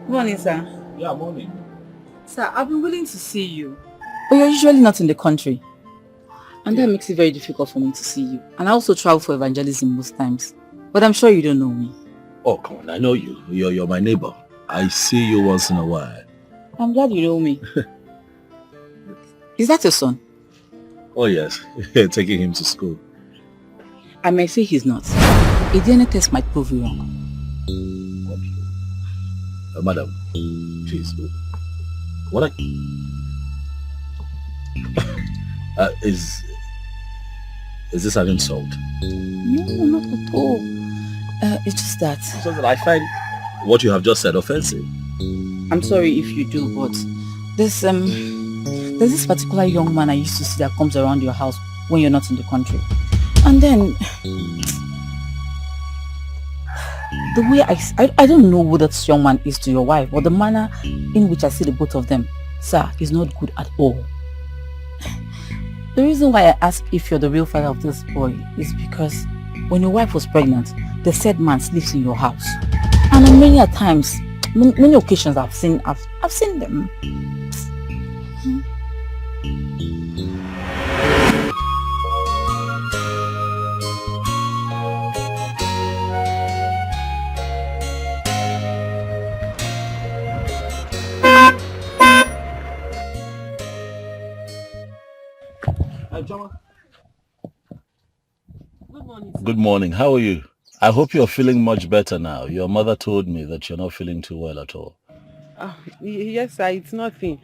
Good morning, sir. Yeah, morning. Sir, I've been willing to see you. But you're usually not in the country. And that makes it very difficult for me to see you. And I also travel for evangelism most times. But I'm sure you don't know me. Oh, come on, I know you. You're my neighbor. I see you once in a while. I'm glad you know me. Is that your son? Oh, yes. Taking him to school. I may say he's not. A DNA test might prove you wrong. Madam, please. What is this an insult? No, not at all. It's just that... So that I find what you have just said offensive. I'm sorry if you do, but there's this particular young man I used to see that comes around your house when you're not in the country. And then... the way I don't know who that young man is to your wife, but the manner in which I see the both of them, sir, is not good at all. The reason why I asked if you're the real father of this boy is because when your wife was pregnant, the said man sleeps in your house. And on many occasions I've seen them. Good morning. Good morning. How are you? I hope you're feeling much better now. Your mother told me that you're not feeling too well at all. Yes, sir, it's nothing.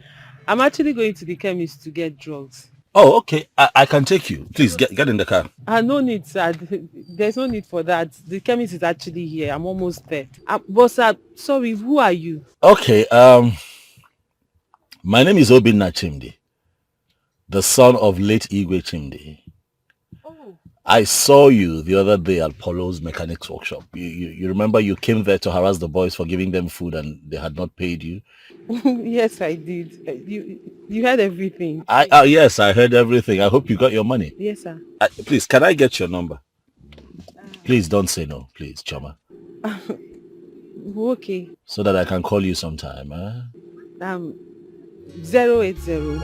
I'm actually going to the chemist to get drugs. Oh, okay. I can take you. Please, get in the car. No need, sir. There's no need for that. The chemist is actually here. I'm almost there. But, sir, sorry, who are you? Okay, my name is Obinna Chimdi, the son of late Igwe Chimdi. Oh. I saw you the other day at Polo's mechanics workshop. You remember you came there to harass the boys for giving them food and they had not paid you? Yes, I did. You heard everything. Yes, I heard everything. I hope you got your money. Yes, sir. Please, can I get your number? Please don't say no, please, Choma. Okay. So that I can call you sometime, huh? 080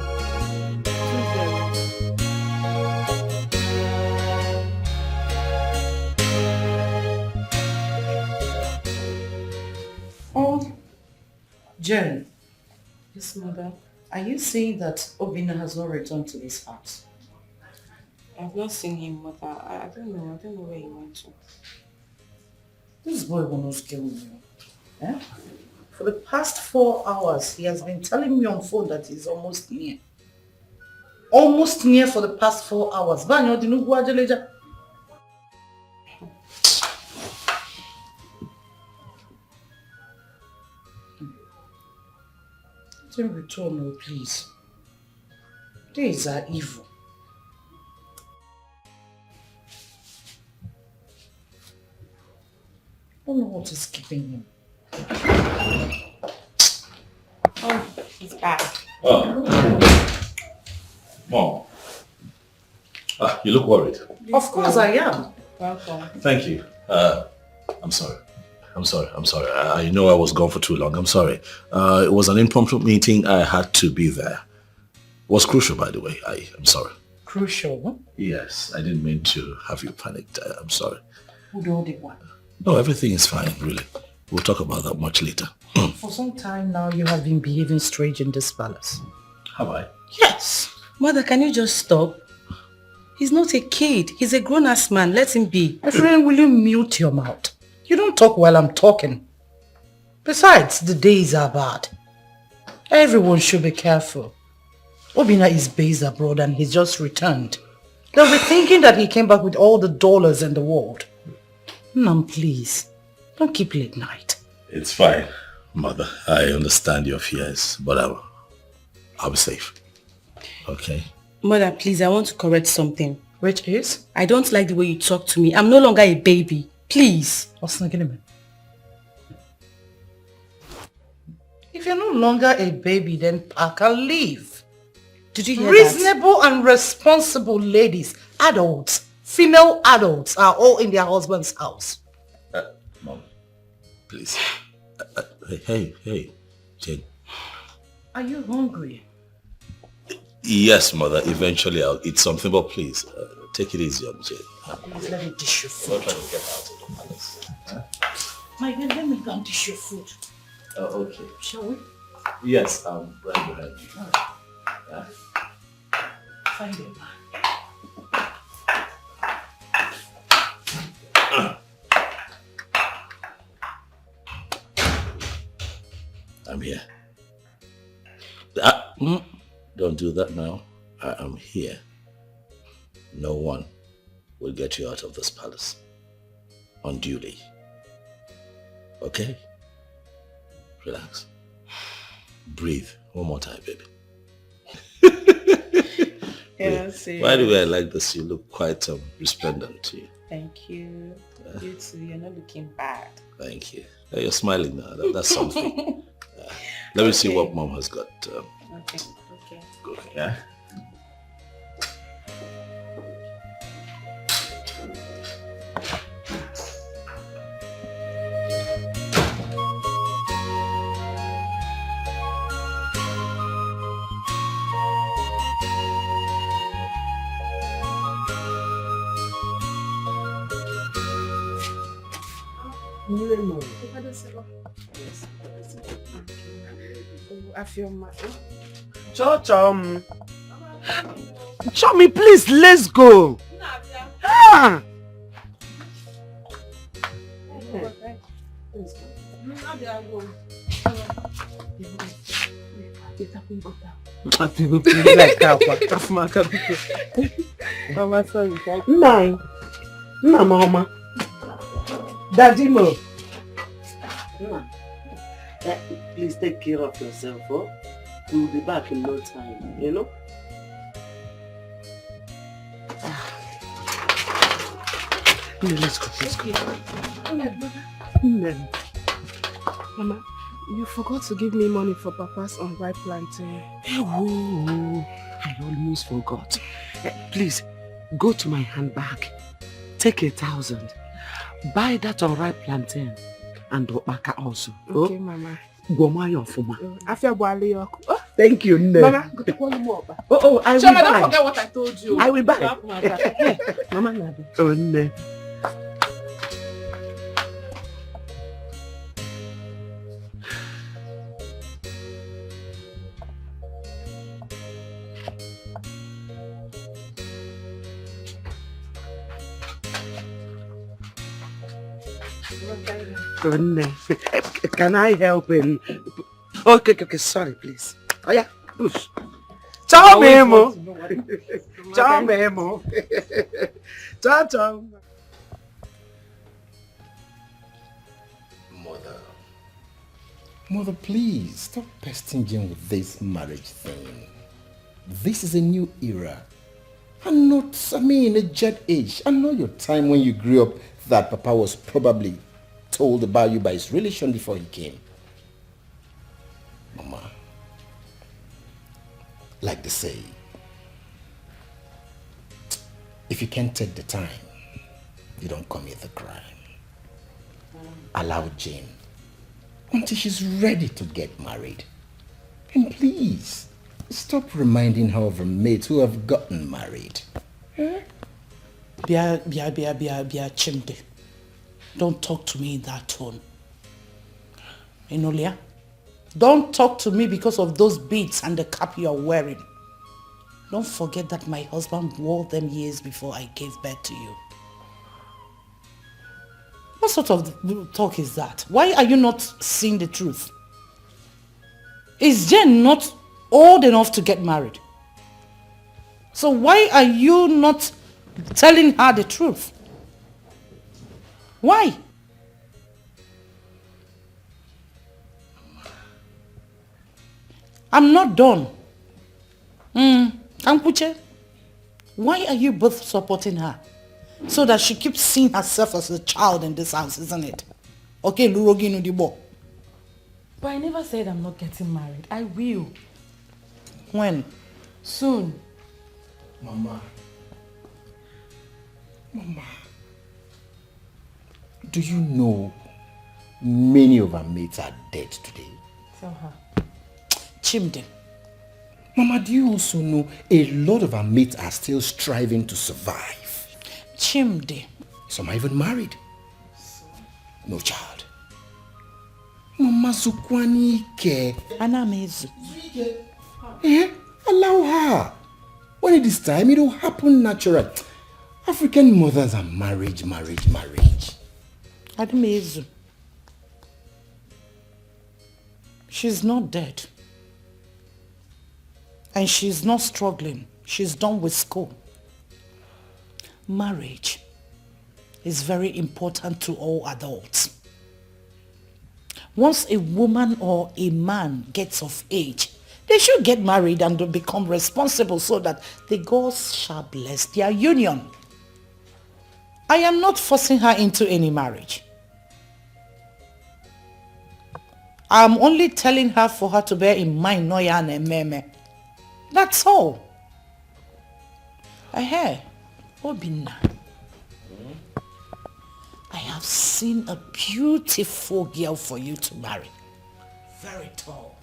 Oh, Jen. Yes, mother. Are you saying that Obina has not returned to this house? I've not seen him, mother. I don't know. I don't know where he went to. This boy will not kill me. Eh? For the past 4 hours, he has been telling me on phone that he's almost near. Almost near for the past 4 hours. Banyo dinu guajeleja. Let him return, please. These are evil. I don't know what is keeping him. Oh, he's back. Mom. You look worried. Of course I am. Welcome. Thank you. I'm sorry. I know I was gone for too long. I'm sorry. It was an impromptu meeting. I had to be there. It was crucial, by the way. I'm sorry. Crucial, huh? Yes, I didn't mean to have you panicked. I'm sorry. Who do the one? No, everything is fine, really. We'll talk about that much later. For some time now, you have been behaving strange in this palace. Have I? Yes. Mother, can you just stop? He's not a kid. He's a grown-ass man. Let him be. My friend, will you mute your mouth? You don't talk while I'm talking. Besides, the days are bad. Everyone should be careful. Obina is based abroad and he's just returned. They'll be thinking that he came back with all the dollars in the world. Mom, please, don't keep late night. It's fine, Mother. I understand your fears, but I'll be safe. Okay? Mother, please, I want to correct something. Which is? I don't like the way you talk to me. I'm no longer a baby. Please. If you're no longer a baby, then pack and leave. Did you hear Reasonable and responsible ladies, adults, female adults are all in their husband's house. Mom, please. Hey, Jane. Are you hungry? Yes, mother. Eventually I'll eat something, but please, take it easy on Jane. Please let me dish your I'm food. trying to get out of the palace. Huh? My baby, let me go and dish your food. Oh, okay. Shall we? Yes, I'm right behind you. Yeah? Find a man. I'm here. Don't do that now. I am here. No one will get you out of this palace unduly. Okay? Relax. Breathe. One more time, baby. By the way, I like this. You look quite resplendent too. Thank you. You too. You're not looking bad. Thank you. You're smiling now. That's something. Let me see what mom has got. Okay. Good. Yeah? Chomi, please, let's go. Ah. Mama. Daddy Mo. Please take care of yourself, oh? We'll be back in no time, you know? Let's go. Mama, you forgot to give me money for Papa's unripe plantain. Oh, I almost forgot. Please, go to my handbag. Take 1,000. Buy that unripe plantain and Opaka also. Okay, Mama. Gomayo Fuma. Thank you, Nne. Mama, go to call him up. I will Shama, buy. don't forget what I told you. I will buy. Mama, Nabi. Oh, Nne. Can I help him? Okay, sorry, please. Oh yeah, push. Ciao, Memo. Ciao, Memo. Ciao. Mother, please stop pestering Jane with this marriage thing. This is a new era. And not, a jet age. I know your time when you grew up that Papa was probably told about you by his relation before he came. Mama, like they say, if you can't take the time, you don't commit the crime. Allow Jane until she's ready to get married. And please, stop reminding her of her mates who have gotten married. Bia, Chimde. Don't talk to me in that tone. Enolia, don't talk to me because of those beads and the cap you are wearing. Don't forget that my husband wore them years before I gave birth to you. What sort of talk is that? Why are you not seeing the truth? Is Jen not old enough to get married? So why are you not telling her the truth? Why? I'm not done. Kampuche, why are you both supporting her? So that she keeps seeing herself as a child in this house, isn't it? Okay, Lurogi Nudibo. But I never said I'm not getting married. I will. When? Soon. Mama, do you know many of our mates are dead today. Somehow. Chimde. Mama, do you also know a lot of our mates are still striving to survive? Chimde. Some are even married. No child. Mama Zukwani ke. Anamezu. Allow her. When it is time, it will happen naturally. African mothers are marriage. Anamezu. She's not dead. And she's not struggling. She's done with school. Marriage is very important to all adults. Once a woman or a man gets of age, they should get married and become responsible so that the gods shall bless their union. I am not forcing her into any marriage. I am only telling her for her to bear in mind Noya and Ememe. That's all. Hey, Obina. I have seen a beautiful girl for you to marry. Very tall,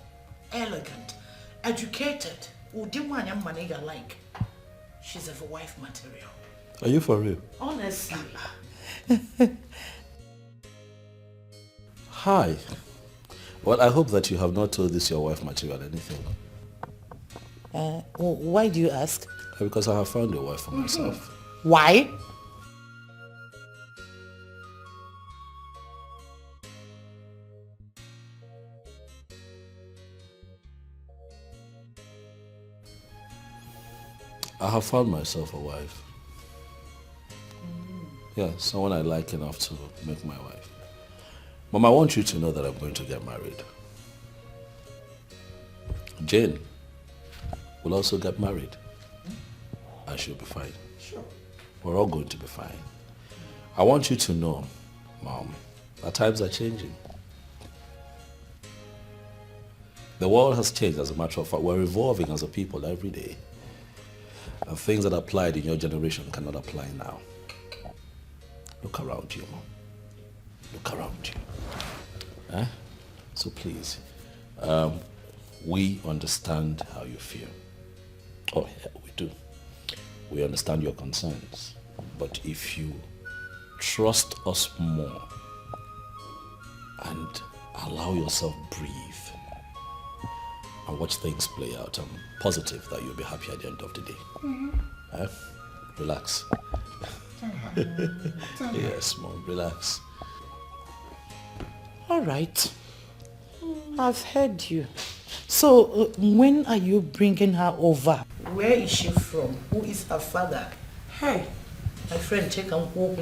elegant, educated. Like. She's a wife material. Are you for real? Honestly. Hi. Well, I hope that you have not told this your wife material anything. Why do you ask? Because I have found a wife for myself. Why? I have found myself a wife. Yeah, someone I like enough to make my wife. Mom, I want you to know that I'm going to get married. Jane will also get married. And she'll be fine. Sure. We're all going to be fine. I want you to know, Mom, that times are changing. The world has changed, as a matter of fact. We're evolving as a people every day. And things that applied in your generation cannot apply now. Look around you, Mom. Look around you. So please, we understand how you feel. Oh, yeah, we do. We understand your concerns. But if you trust us more and allow yourself breathe and watch things play out, I'm positive that you'll be happy at the end of the day. Relax. Yes, Mom, relax. All right. I've heard you. So, when are you bringing her over? Where is she from? Who is her father? Hey, my friend, check and walk.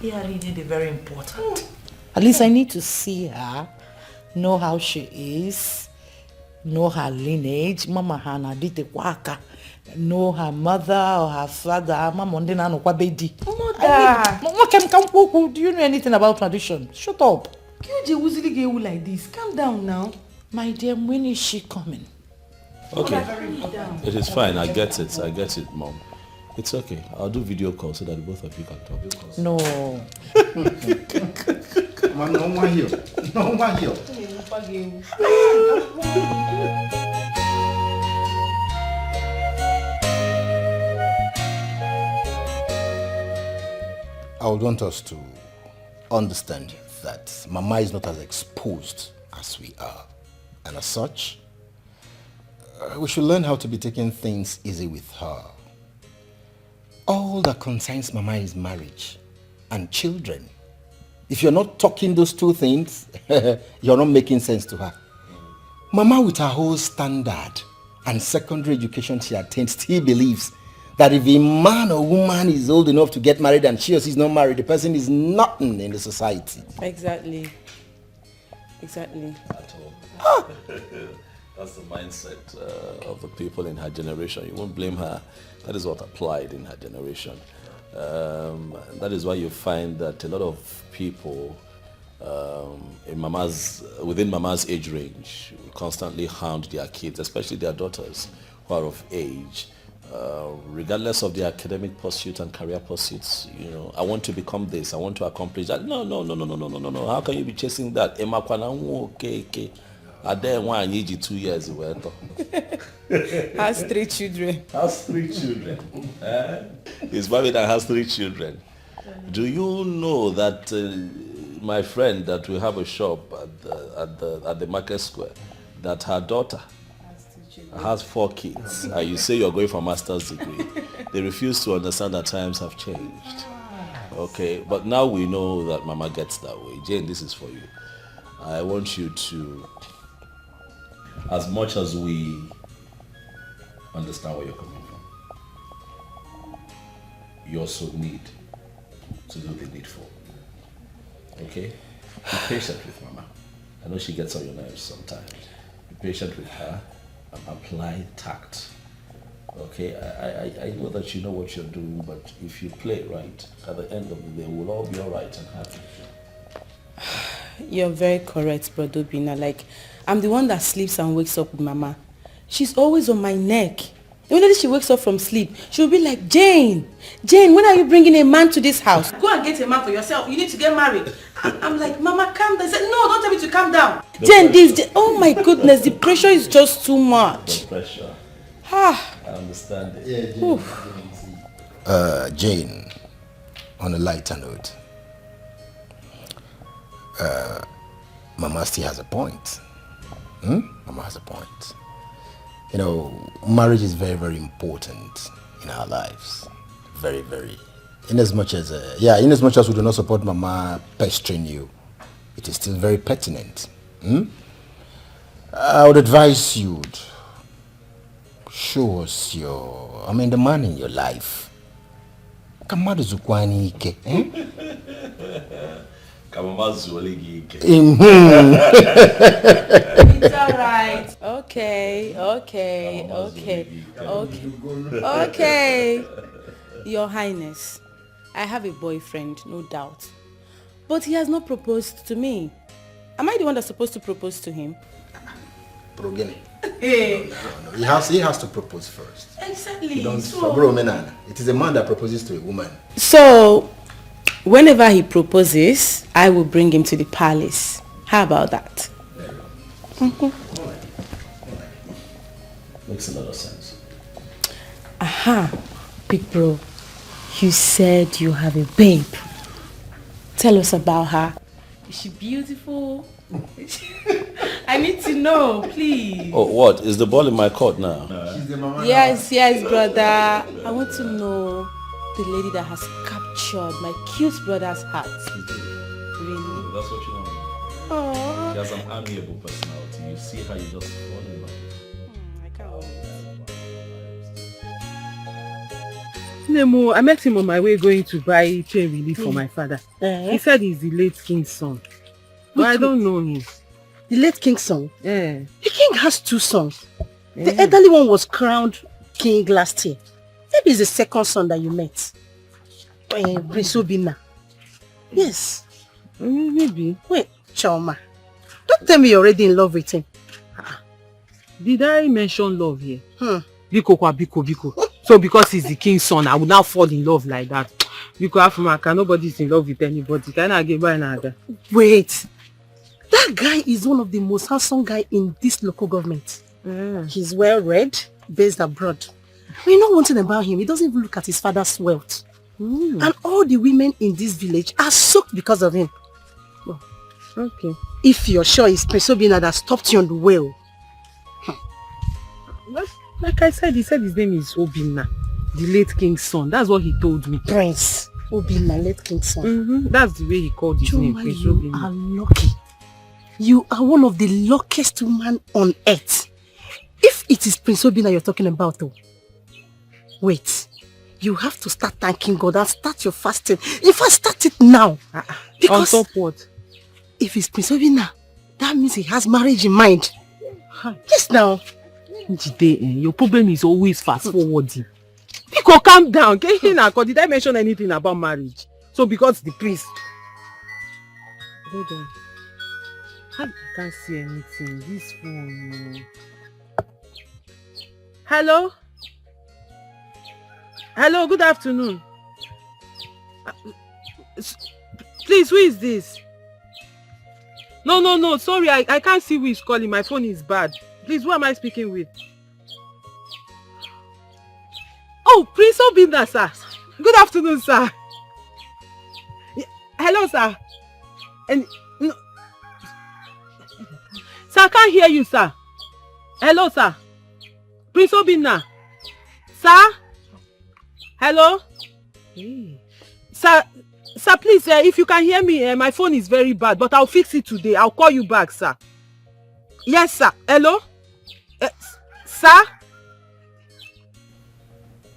Yeah, really, very important. At least I need to see her, know how she is, know her lineage. Mama Hana did the waka. Know her mother or her father. Mama Ndena no kwa baby. Mother. Do you know anything about tradition? Shut up. Like this. Calm down now. My dear, when is she coming? Okay. It is fine. I get it, Mom. It's okay. I'll do video call so that both of you can talk. No. No one here. No one here. I would want us to understand that Mama is not as exposed as we are. And as such, we should learn how to be taking things easy with her. All that concerns Mama is marriage and children. If you're not talking those two things, you're not making sense to her. Mama, with her whole standard and secondary education she attained, still believes that if a man or woman is old enough to get married and she or she is not married, the person is nothing in the society. Exactly. At all. That's the mindset of the people in her generation. You won't blame her. That is what applied in her generation. That is why you find that a lot of people within Mama's age range constantly hound their kids, especially their daughters who are of age, regardless of the academic pursuit and career pursuits, I want to become this, I want to accomplish that. No. How can you be chasing that? Okay. I dare one need you 2 years. Has 3 children. Has 3 children. He's married and has 3 children. Do you know that my friend that we have a shop at the market square, that her daughter has 4 kids, and you say you're going for a master's degree? They refuse to understand that times have changed. Okay, but now we know that Mama gets that way. Jane, this is for you. I want you to, as much as we understand where you're coming from, you also need to do the needful. Okay? Be patient with Mama. I know she gets on your nerves sometimes. Be patient with her and apply tact. Okay? I know that you know what you're doing, but if you play right, at the end of the day, we'll all be alright and happy. You're very correct, Brother Bina. Like, I'm the one that sleeps and wakes up with Mama. She's always on my neck. Immediately she wakes up from sleep, she'll be like, Jane, when are you bringing a man to this house? Go and get a man for yourself. You need to get married. I'm like, Mama, calm down. I said, no, don't tell me to calm down. Oh my goodness, the pressure is just too much. The pressure. I understand it. Yeah, Jane, on a lighter note, Mama still has a point. Mama has a point. Marriage is very, very important in our lives. Very, very. In as much as we do not support Mama pestering you, it is still very pertinent. I would advise you to show us the man in your life. Kamadu Zukwani Ike. It's alright. Okay. Your Highness, I have a boyfriend, no doubt. But he has not proposed to me. Am I the one that's supposed to propose to him? Hey. No. He has to propose first. Exactly. It is a man that proposes to a woman. So, whenever he proposes, I will bring him to the palace. How about that? Makes a lot of sense. Aha, big bro. You said you have a babe. Tell us about her. Is she beautiful? I need to know, please. Oh, what? Is the ball in my court now? She's the mama. Yes, brother. I want to know the lady that has captured my cute brother's heart. Really? That's what you want. Aww. She has an amiable personality. You see her, you just fall in love. I can't wait. Nemo, I met him on my way going to buy chain relief for my father. He said he's the late king's son. But I don't know him. The late king's son? Yeah. The king has 2 sons. The elderly one was crowned king last year. Maybe it's the second son that you met. Prince Obina. Yes. Maybe. Wait, Choma. Don't tell me you're already in love with him. Did I mention love here? Biko. So because he's the king's son, I will now fall in love like that. Biko Afumaka, nobody's in love with anybody. Can I get by another? Wait. That guy is one of the most handsome guy in this local government. He's well read, based abroad. But you know one thing about him, he doesn't even look at his father's wealth. And all the women in this village are soaked because of him. Oh, okay. If you're sure it's Prince Obina that stopped you on the way. Like I said, he said his name is Obina, the late king's son. That's what he told me. Prince Obina, late king's son. That's the way he called his name, Prince Obina. You are lucky. You are one of the luckiest women on earth. If it is Prince Obina you're talking about though, wait. You have to start thanking God and start your fasting. In fact, start it now. Because on top what? If it's Prince Obina, that means he has marriage in mind. Yes now. Your problem is always fast forwarding. Pico, calm down. Did I mention anything about marriage? So because the priest. Hold on. I can't see anything. This phone. Hello? Hello, good afternoon. Please, who is this? No, sorry, I can't see who is calling. My phone is bad. Please, who am I speaking with? Oh, Prince Obinna, sir. Good afternoon, sir. Hello, sir. And no, sir, I can't hear you, sir. Hello, sir. Prince Obinna. Sir? Hello? Sir, please, if you can hear me, my phone is very bad, but I'll fix it today. I'll call you back, sir. Yes, sir. Hello? Sir?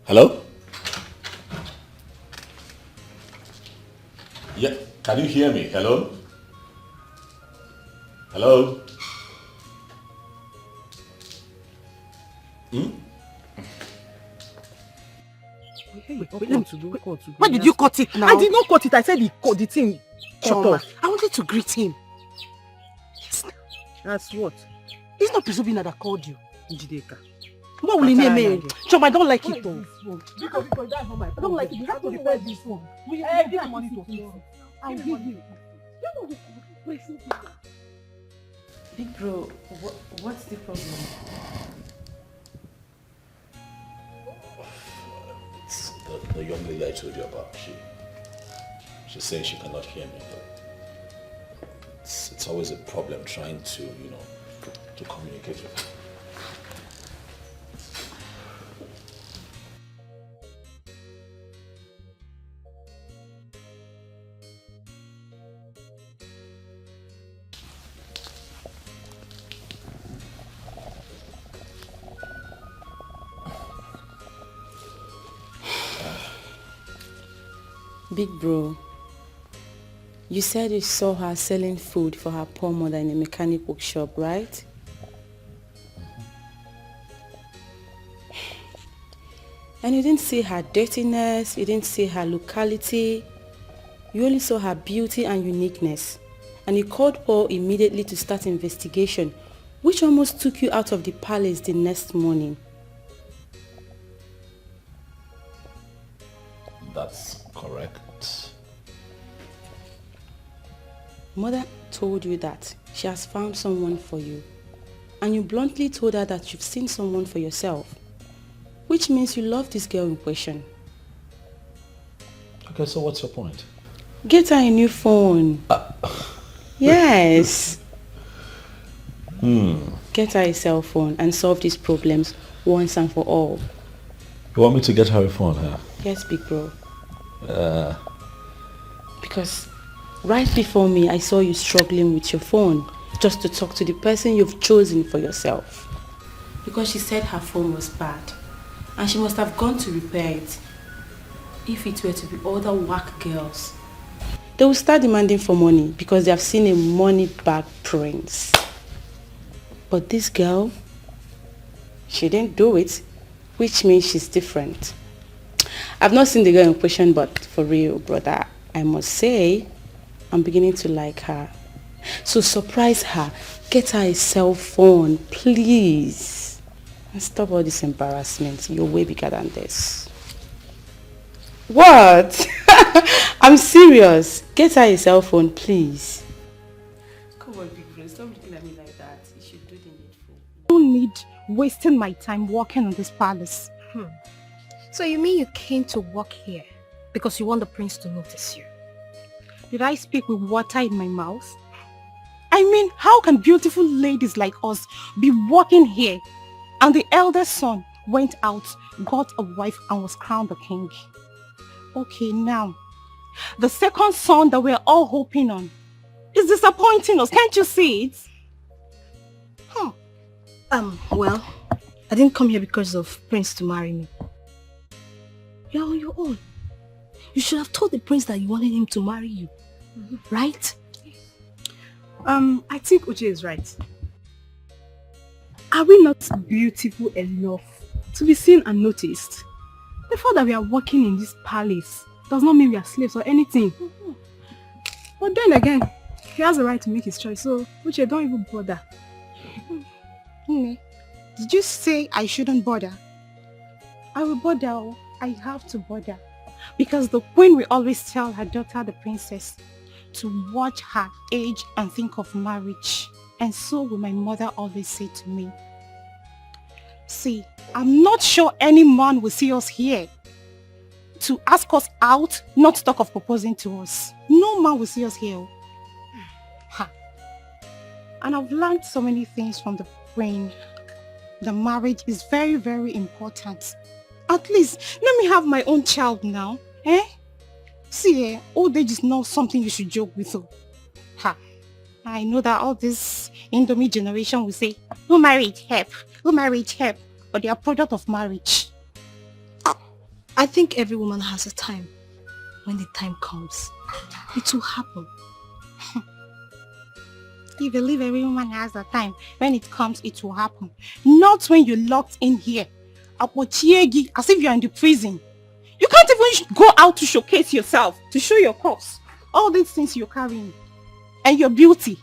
Hello? Yeah, can you hear me? Hello? Hello? Why did you cut it now? I did not cut it. I said the thing cut off. I wanted to greet him. Yes. That's what? It's not Prince Obinna that called you, Njideka. What will he name me? Chom, I don't like it though. I don't like it. You have to repair this phone. Give me money to fix it. I'll give you. Big bro, what's the problem? It's the young lady I told you about. She's saying she cannot hear me. It's always a problem trying to, to communicate with her. Big bro, you said you saw her selling food for her poor mother in a mechanic workshop, right? And you didn't see her dirtiness, you didn't see her locality, you only saw her beauty and uniqueness. And you called Paul immediately to start investigation, which almost took you out of the palace the next morning. That's correct. Mother told you that she has found someone for you, and you bluntly told her that you've seen someone for yourself, which means you love this girl in question. Okay, so what's your point? Get her a new phone. Yes. Get her a cell phone and solve these problems once and for all. You want me to get her a phone, huh? Yes, big bro. Because right before me, I saw you struggling with your phone just to talk to the person you've chosen for yourself. Because she said her phone was bad and she must have gone to repair it. If it were to be other whack girls, they will start demanding for money because they have seen a money-bag prince. But this girl, she didn't do it, which means she's different. I've not seen the girl in question, but for real, brother, I must say, I'm beginning to like her. So surprise her, get her a cell phone, please. And stop all this embarrassment. You're way bigger than this. What? I'm serious. Get her a cell phone, please. Come on, big friend. Stop looking at me like that. You should do the needful. I don't need wasting my time walking on this palace. So you mean you came to walk here because you want the prince to notice you? Did I speak with water in my mouth? I mean, how can beautiful ladies like us be walking here and the eldest son went out, got a wife and was crowned a king? Okay, now, the second son that we're all hoping on is disappointing us. Can't you see it? Well, I didn't come here because of Prince to marry me. You're on your own. You should have told the prince that you wanted him to marry you. Right? I think Uche is right. Are we not beautiful enough to be seen and noticed? The fact that we are working in this palace does not mean we are slaves or anything. But then again, he has the right to make his choice, so Uche, don't even bother. Did you say I shouldn't bother? I will bother. I have to bother because the queen will always tell her daughter, the princess, to watch her age and think of marriage. And so will my mother always say to me. See, I'm not sure any man will see us here to ask us out, not talk of proposing to us. No man will see us here. Ha. And I've learned so many things from the queen. The marriage is very, very important. At least, let me have my own child now. See, old age is not something you should joke with. Ha. I know that all this Indomie generation will say, who married help? Who married help? But they are product of marriage. I think every woman has a time. When the time comes, it will happen. You believe every woman has a time. When it comes, it will happen. Not when you're locked in here. As if you're in the prison. You can't even go out to showcase yourself, to show your cause. All these things you're carrying. And your beauty.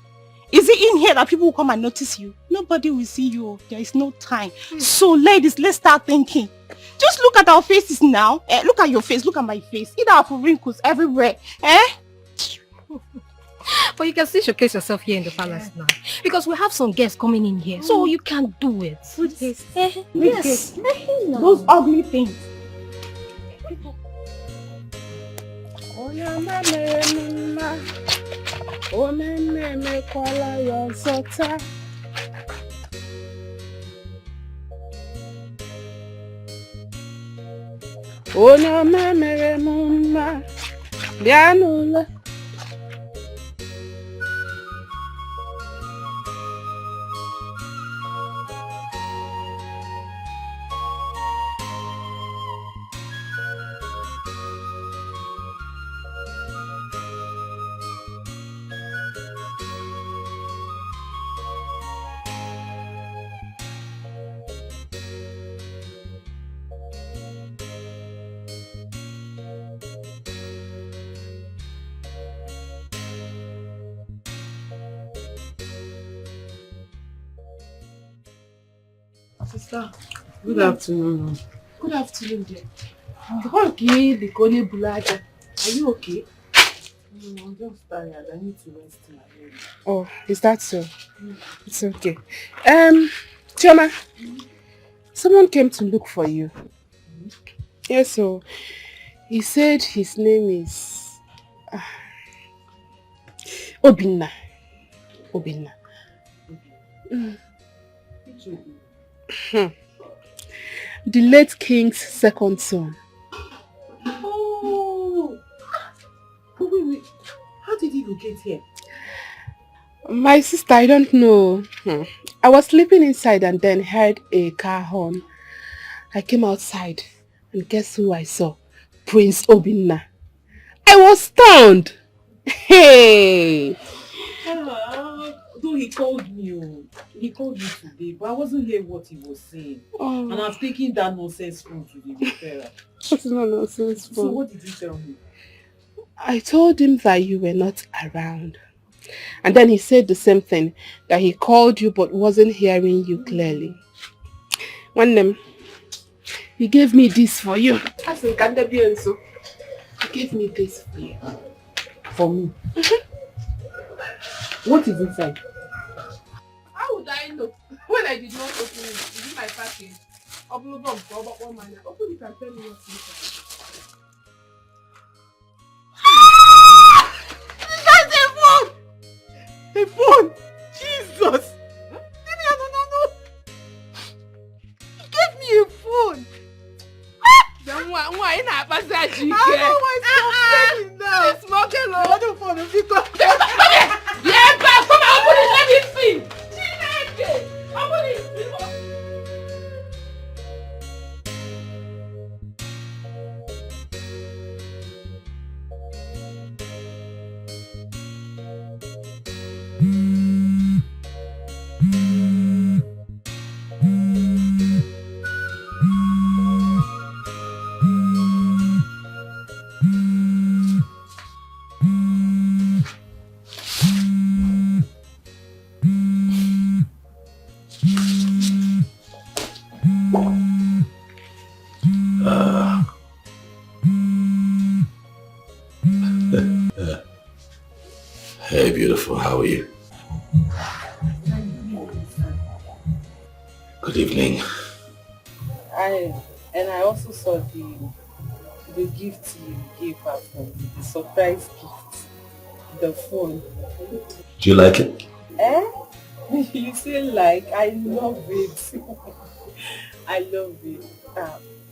Is it in here that people will come and notice you? Nobody will see you. There is no time. So ladies, let's start thinking. Just look at our faces now. Look at your face. Look at my face. Either have wrinkles everywhere. But you can still showcase yourself here in the palace now. Because we have some guests coming in here. So you can do it. Good guests. Yes. Those ugly things. Sister, good afternoon. Good afternoon, dear. Okay, the Kone Bulaja. Are you okay? I'm just tired. I need to rest my head. Oh, is that so? It's okay. Chioma, someone came to look for you. Yes, so he said his name is Obinna. Obinna. The late king's second son. Oh! Wait. How did he get here? My sister, I don't know. I was sleeping inside and then heard a car horn. I came outside and guess who I saw? Prince Obinna. I was stunned. Hey! Though he called me. He called me today, but I wasn't hearing what he was saying. Oh. And I've taken that nonsense phone to the repairer. That's not nonsense phone. So what did you tell me? I told him that you were not around. And then he said the same thing, that he called you but wasn't hearing you clearly. One name, he gave me this for you. He gave me this for you. For me? What is inside? How would I know when I did not open it? Is it my package? Open it and tell me what's inside. A phone! Jesus! No. He gave me a phone! Why not? I don't want to complain now! It's smoking I don't want to be Yeah, but come on, open it, let me see! Open it! Hey, beautiful, how are you? Good evening. I also saw the gift you gave her from the surprise gift, the phone. Do you like it? Eh? You say like, I love it. I love it.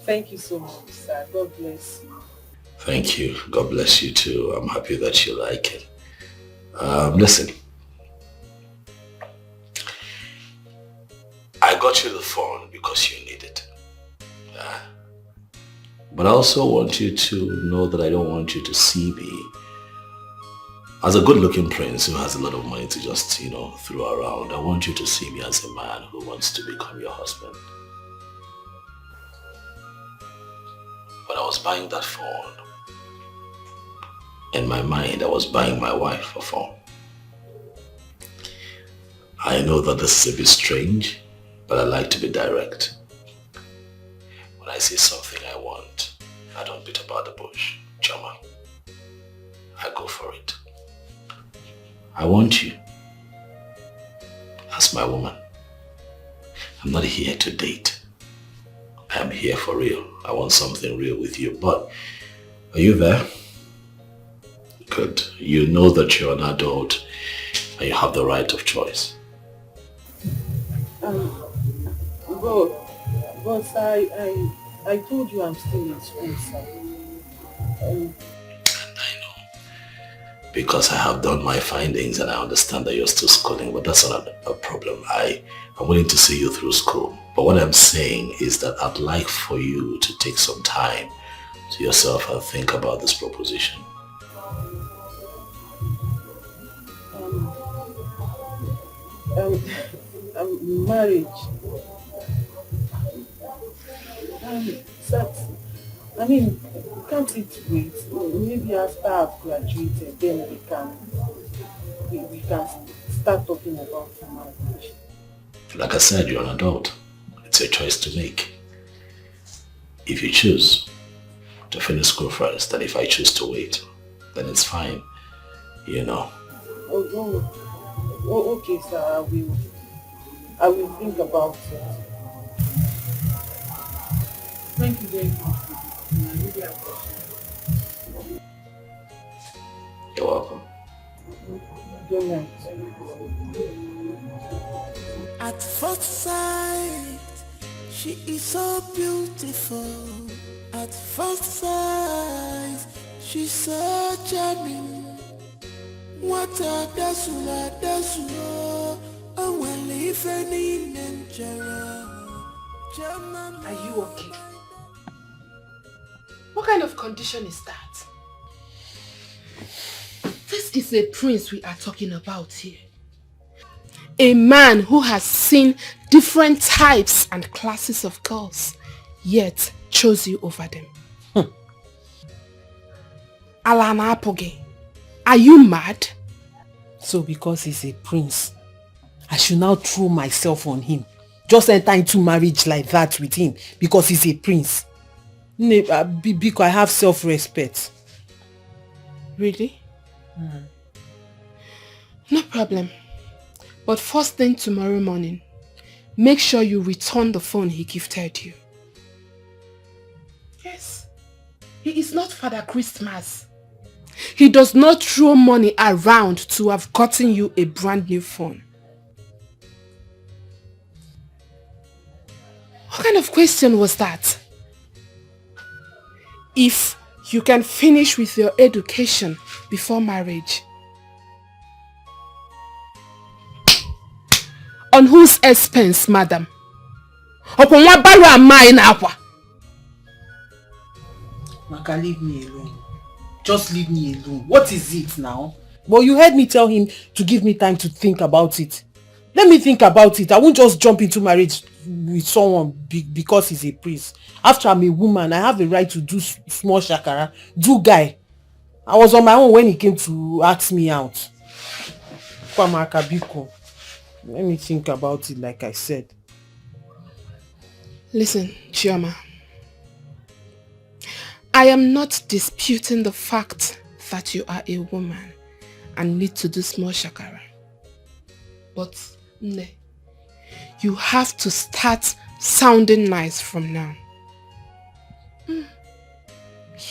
Thank you so much, sir. God bless you. Thank you. God bless you too. I'm happy that you like it. Listen, I got you the phone because you need it. But I also want you to know that I don't want you to see me as a good-looking prince who has a lot of money to just, throw around. I want you to see me as a man who wants to become your husband. When I was buying that phone, in my mind, I was buying my wife a phone. I know that this is a bit strange, but I like to be direct. When I see something I want, I don't beat about the bush, Chama. I go for it. I want you as my woman. I'm not here to date. I'm here for real. I want something real with you, but are you there? Good. You know that you're an adult and you have the right of choice. Boss, I told you I'm still in school, sir. I know. Because I have done my findings and I understand that you're still schooling, but that's not a problem. I'm willing to see you through school. But what I'm saying is that I'd like for you to take some time to yourself and think about this proposition. Marriage. Sir, I mean, can't it wait? Maybe after I've graduated, then we can start talking about marriage. Like I said, you're an adult. It's your choice to make. If you choose to finish school first, and if I choose to wait, then it's fine. Okay, sir. I will think about it. Thank you very much. You're welcome. Good night. At first sight, she is so beautiful. At first sight, she's so charming. What a dasula, and when even in Nigeria. Are you okay? What kind of condition is that? This is a prince we are talking about here. A man who has seen different types and classes of girls, yet chose you over them. Alana Apoge, are you mad? So because he's a prince, I should now throw myself on him. Just enter into marriage like that with him because he's a prince. Because I have self-respect. Really? No problem. But first thing tomorrow morning, make sure you return the phone he gifted you. Yes. He is not Father Christmas. He does not throw money around to have gotten you a brand new phone. What kind of question was that? If you can finish with your education before marriage, on whose expense, madam? Maka, leave me alone. Just leave me alone. What is it now? Well, you heard me tell him to give me time to think about it. Let me think about it. I won't just jump into marriage with someone because he's a priest. After I'm a woman, I have a right to do small shakara. Do guy. I was on my own when he came to ask me out. Kwamaka Biko. Let me think about it like I said. Listen, Chioma. I am not disputing the fact that you are a woman and need to do small shakara. But, ne, you have to start sounding nice from now.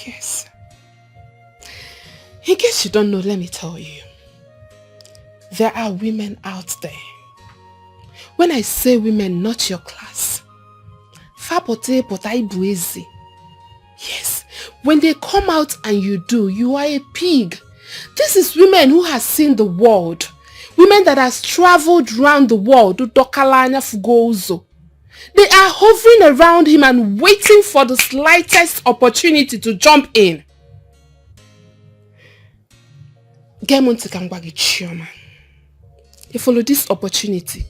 Yes. In case you don't know, let me tell you. There are women out there. When I say women, not your class. Fabote potai buezi. Yes. When they come out and you do, you are a pig. This is women who has seen the world. Women that has traveled around the world. They are hovering around him and waiting for the slightest opportunity to jump in. You follow this opportunity.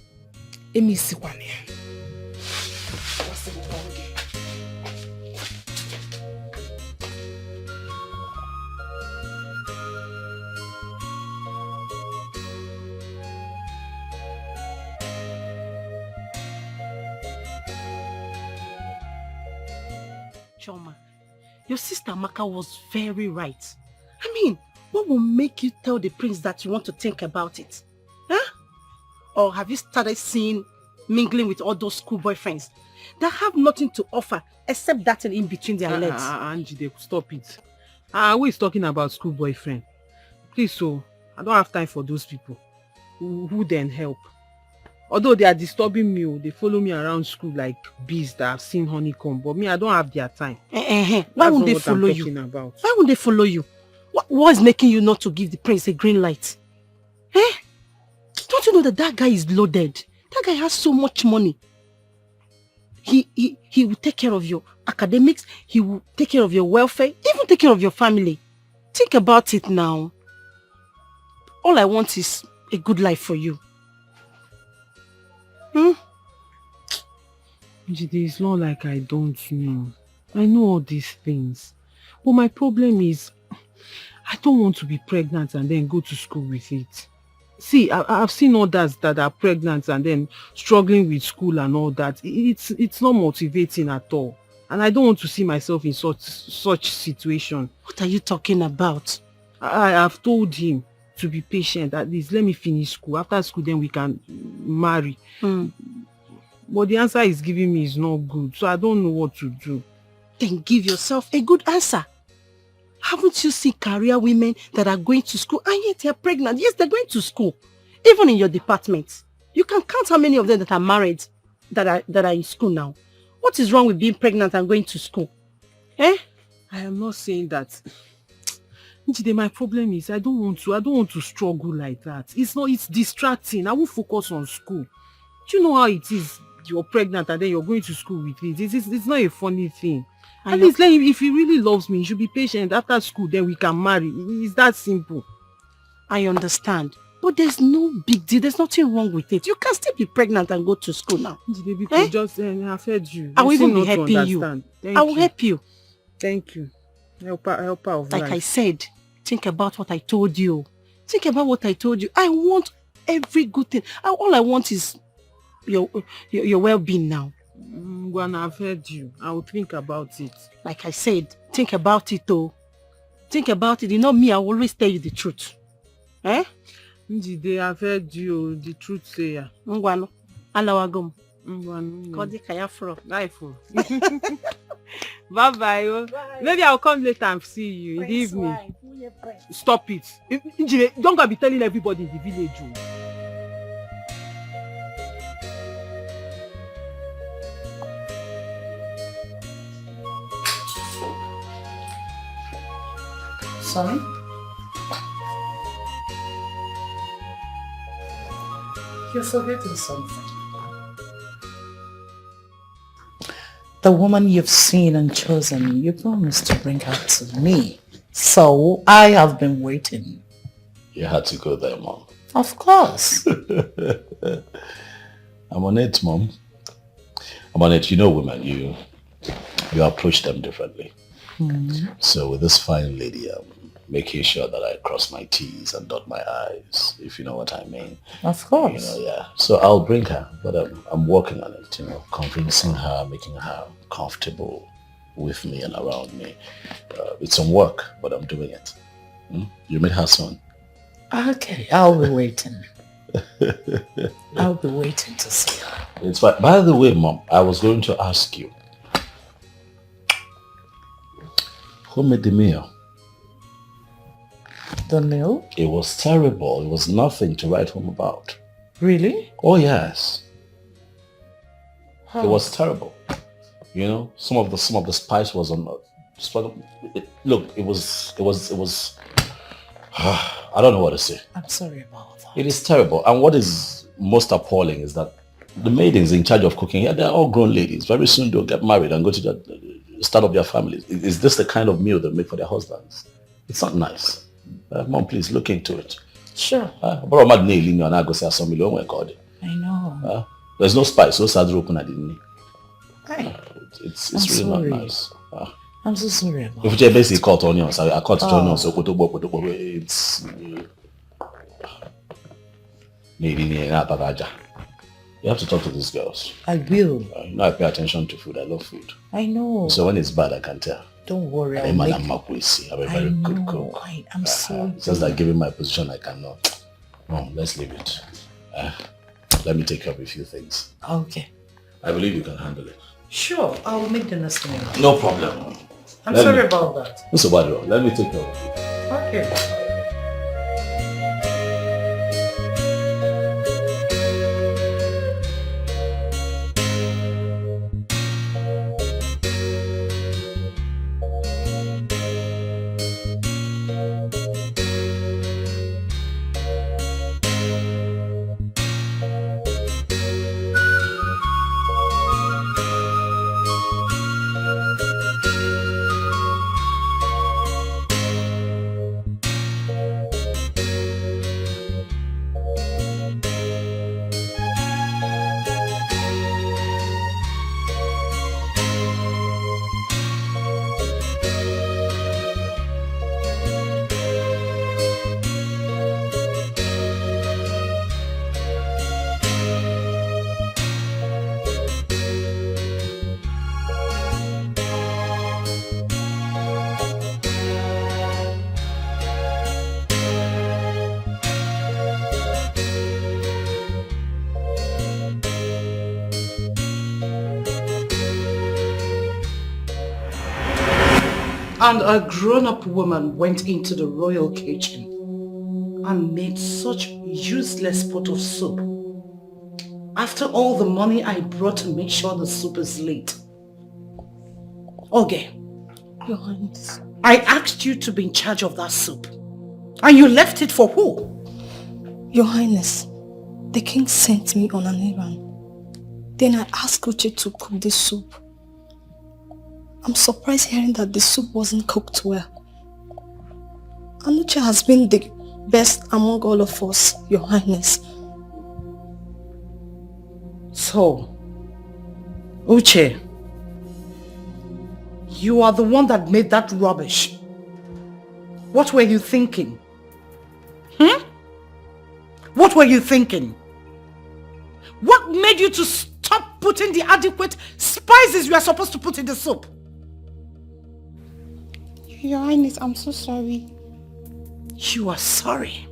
Choma, your sister Maka was very right. I mean, what will make you tell the prince that you want to think about it? Huh? Or have you started seeing mingling with all those school boyfriends that have nothing to offer except that in between their legs? Angie, stop it. Who is talking about school boyfriend? Please, so I don't have time for those people. Who then help? Although they are disturbing me, they follow me around school like bees that have seen honeycomb. But me, I don't have their time. Why would they follow you? Why would they follow you? What is making you not to give the prince a green light? Don't you know that guy is loaded? That guy has so much money. He will take care of your academics. He will take care of your welfare. Even take care of your family. Think about it now. All I want is a good life for you. It's not like I don't know. I know all these things. But my problem is, I don't want to be pregnant and then go to school with it. See, I've seen others that are pregnant and then struggling with school and all that. It's not motivating at all. And I don't want to see myself in such situation. What are you talking about? I have told him to be patient. At least let me finish school. After school, then we can marry. But the answer he's giving me is not good. So I don't know what to do. Then give yourself a good answer. Haven't you seen career women that are going to school and yet they're pregnant? Yes, they're going to school. Even in your department. You can count how many of them that are married that are in school now. What is wrong with being pregnant and going to school? I am not saying that. Njide, my problem is I don't want to struggle like that. It's distracting. I won't focus on school. Do you know how it is? You're pregnant and then you're going to school with it. It's not a funny thing. At least let him, if he really loves me, he should be patient. After school, then we can marry. It's that simple. I understand. But there's no big deal. There's nothing wrong with it. You can still be pregnant and go to school now. I've heard you. I will even be helping you. I will help you. Thank you. Help of life. Like I said, think about what I told you. Think about what I told you. I want every good thing. All I want is your well-being now. When I've heard you, I will think about it. Like I said, think about it though. Think about it. You know me, I will always tell you the truth. Njide, I've heard you. The truth say ya. Ngwano. Alawagum. Ngwano. Kodi kayafro. Life. Bye-bye. Maybe I'll come later and see you in the evening. Stop it. Njide, don't go be telling everybody in the village. Sorry? You're forgetting something. The woman you've seen and chosen, you promised to bring her to me. So I have been waiting. You had to go there, Mom. Of course. I'm on it, Mom. I'm on it. You know women, you approach them differently. So with this fine lady, I'm making sure that I cross my T's and dot my I's, if you know what I mean. Of course. So I'll bring her, but I'm working on it, convincing her, making her comfortable with me and around me. It's some work, but I'm doing it. You meet her soon. Okay, I'll be waiting. I'll be waiting to see her. It's fine. By the way, Mom, I was going to ask you. Who made the meal? The meal? It was terrible. It was nothing to write home about. Really? Oh, yes. Huh. It was terrible. You know, some of the spice was on. Look, it was. I don't know what to say. I'm sorry about that. It is terrible. And what is most appalling is that the maidens in charge of cooking, yeah, they're all grown ladies. Very soon they'll get married and go to start up their families. Is this the kind of meal they make for their husbands? It's not nice. Mom, please look into it. Sure. I know. There's no spice, no sadro open at the Hey, It's I'm really sorry. not nice. I'm so sorry about If that. you basically cut onions, I cut onions, so it's maybe you have to talk to these girls. I will. You know I pay attention to food. I love food. I know. So when it's bad, I can tell. Don't worry. I'm a I very good know. cook. I'm sorry. It's just that given my position, I cannot. No, let's leave it. Let me take care of a few things. Okay. I believe you can handle it. Sure, I'll make the next meal. No problem. I'm sorry about that. Mr. Badro, let me take care of it. Okay. And a grown-up woman went into the royal kitchen and made such useless pot of soup. After all the money I brought to make sure the soup is late. Okay. Your Highness. I asked you to be in charge of that soup. And you left it for who? Your Highness, the king sent me on an errand. Then I asked Uche to cook the soup. I'm surprised hearing that the soup wasn't cooked well. And Uche has been the best among all of us, Your Highness. So, Uche, you are the one that made that rubbish. What were you thinking? What were you thinking? What made you to stop putting the adequate spices you are supposed to put in the soup? Your Highness, I'm so sorry. You are sorry.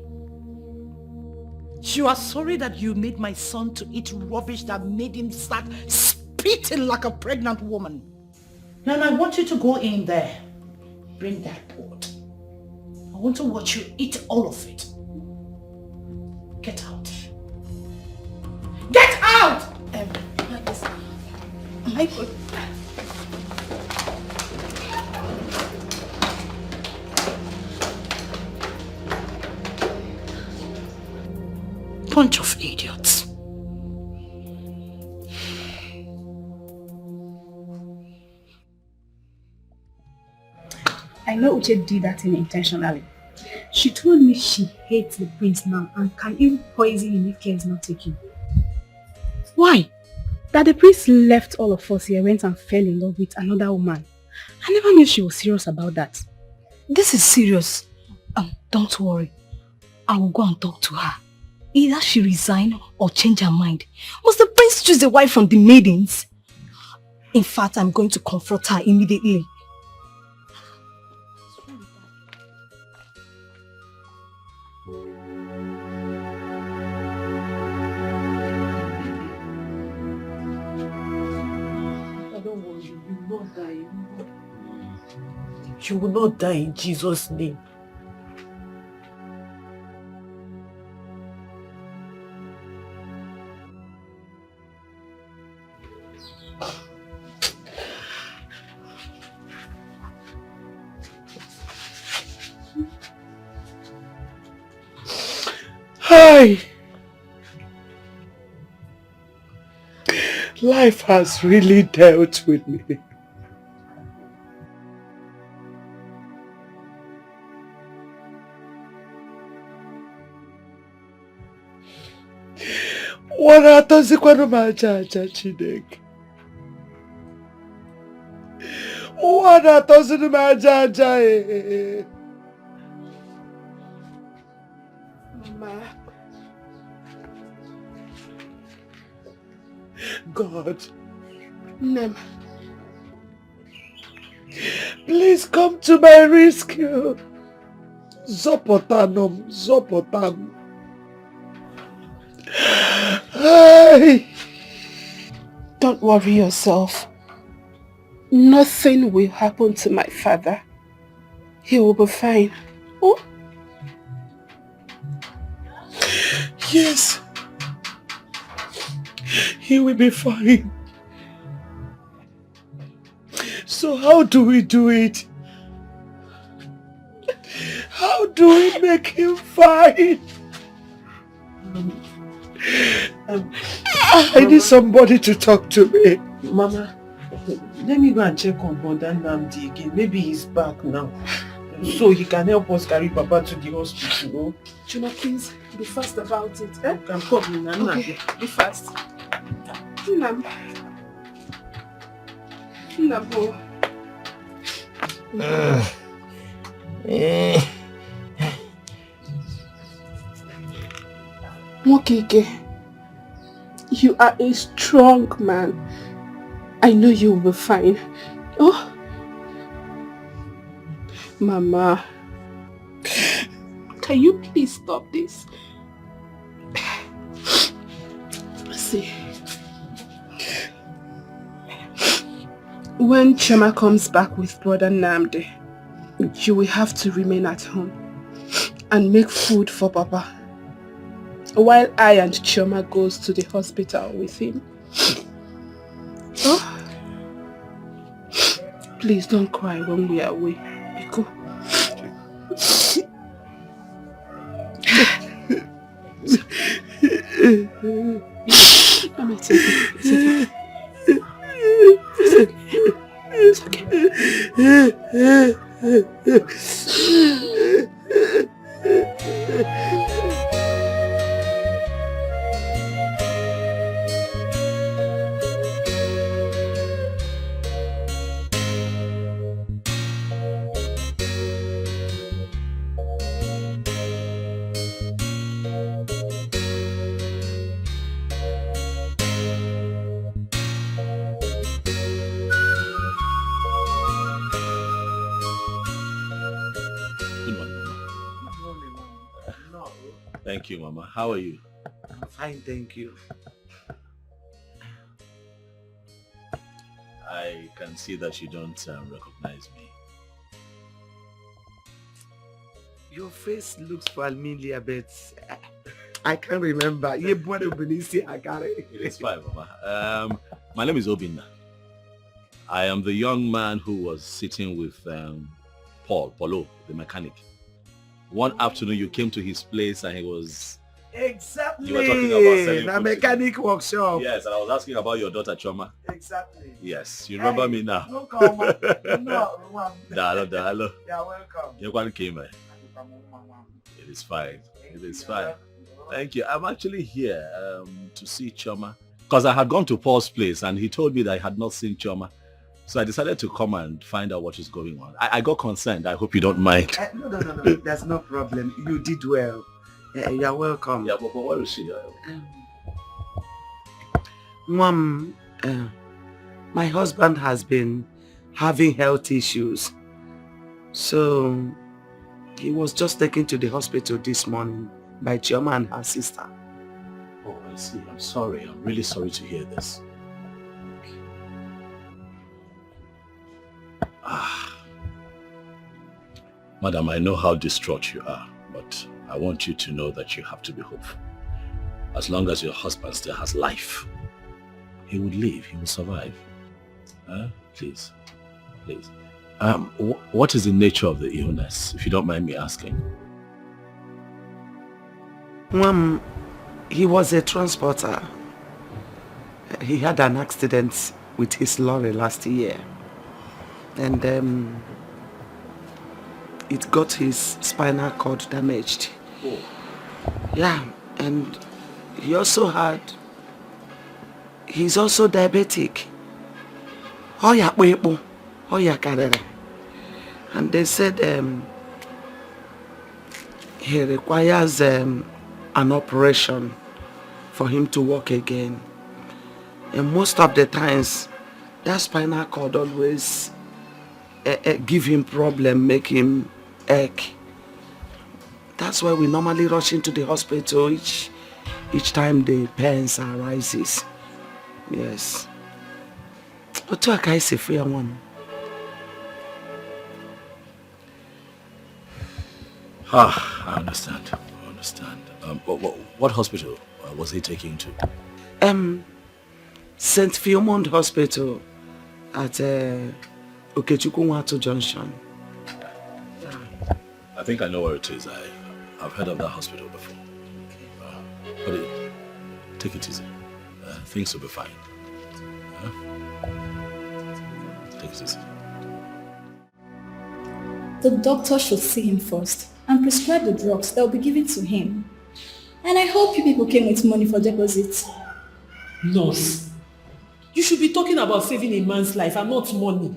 You are sorry that you made my son to eat rubbish that made him start spitting like a pregnant woman. Now I want you to go in there. Bring that pot. I want to watch you eat all of it. Get out. Get out! Highness, am I good? Bunch of idiots. I know Uche did that thing intentionally. She told me she hates the prince now and can even poison him if care is not taken. Why? That the prince left all of us here, went and fell in love with another woman. I never knew she was serious about that. This is serious. Don't worry. I will go and talk to her. Either she resign or change her mind. Must the prince choose a wife from the maidens? In fact, I'm going to confront her immediately. Don't worry, you will not die. You will not die in Jesus' name. Hi. Life has really dealt with me. Wana atozikwana majaja Chineke. Wana atozikwana majaja Mama. God. Nem. Please come to my rescue. Zopotanum, Zopotanum. Hey. Don't worry yourself. Nothing will happen to my father. He will be fine. Oh? Yes. He will be fine. So how do we do it? How do we make him fine? I need somebody to talk to me. Mama, let me go and check on Brother Namdi again. Maybe he's back now. So he can help us carry Papa to the hospital. Chuma, please, be fast about it. Eh? You can come in and okay, be fast. Nam. Nabo. Mokeke, you are a strong man. I know you will be fine. Oh, Mama, can you please stop this? See, when Chema comes back with Brother Namde, you will have to remain at home and make food for Papa, while I and Chioma goes to the hospital with him. Oh, please don't cry when we are away. Biko. Let me take it. It's okay. Thank you, Mama. How are you? I'm fine, thank you. I can see that you don't recognize me. Your face looks familiar, but I can't remember. It is fine, Mama. My name is Obinna. I am the young man who was sitting with Paulo, the mechanic. One afternoon you came to his place and he was... Exactly. You were talking about selling a mechanic workshop. Yes, and I was asking about your daughter Choma. Exactly. Yes, you remember me now. No, come on. No, Hello. You're welcome. You came. It is fine. It is fine. Thank you. I'm actually here to see Choma because I had gone to Paul's place and he told me that I had not seen Choma. So I decided to come and find out what is going on. I got concerned. I hope you don't mind. No. There's no problem. You did well. You're welcome. Yeah, but where is she? Mom, my husband has been having health issues. So He was just taken to the hospital this morning by Chioma and her sister. Oh, I see. I'm sorry. I'm really sorry to hear this. Madam, I know how distraught you are, but I want you to know that you have to be hopeful. As long as your husband still has life, he would live, he will survive. Please, please. What is the nature of the illness, if you don't mind me asking? He was a transporter. He had an accident with his lorry last year. And it got his spinal cord damaged. Oh. Yeah, and he's also diabetic. And they said he requires an operation for him to walk again. And most of the times, that spinal cord always give him problem, make him ache. That's why we normally rush into the hospital each time the pains arises. Yes. But to a say fair one. I understand. I understand. What hospital was he taken to? St. Philemon Hospital at Okechukwu Junction. I think I know where it is. I've heard of that hospital before. But take it easy. Things will be fine. Take it easy. The doctor should see him first and prescribe the drugs that will be given to him. And I hope you people came with money for deposits. Nurse, you should be talking about saving a man's life and not money.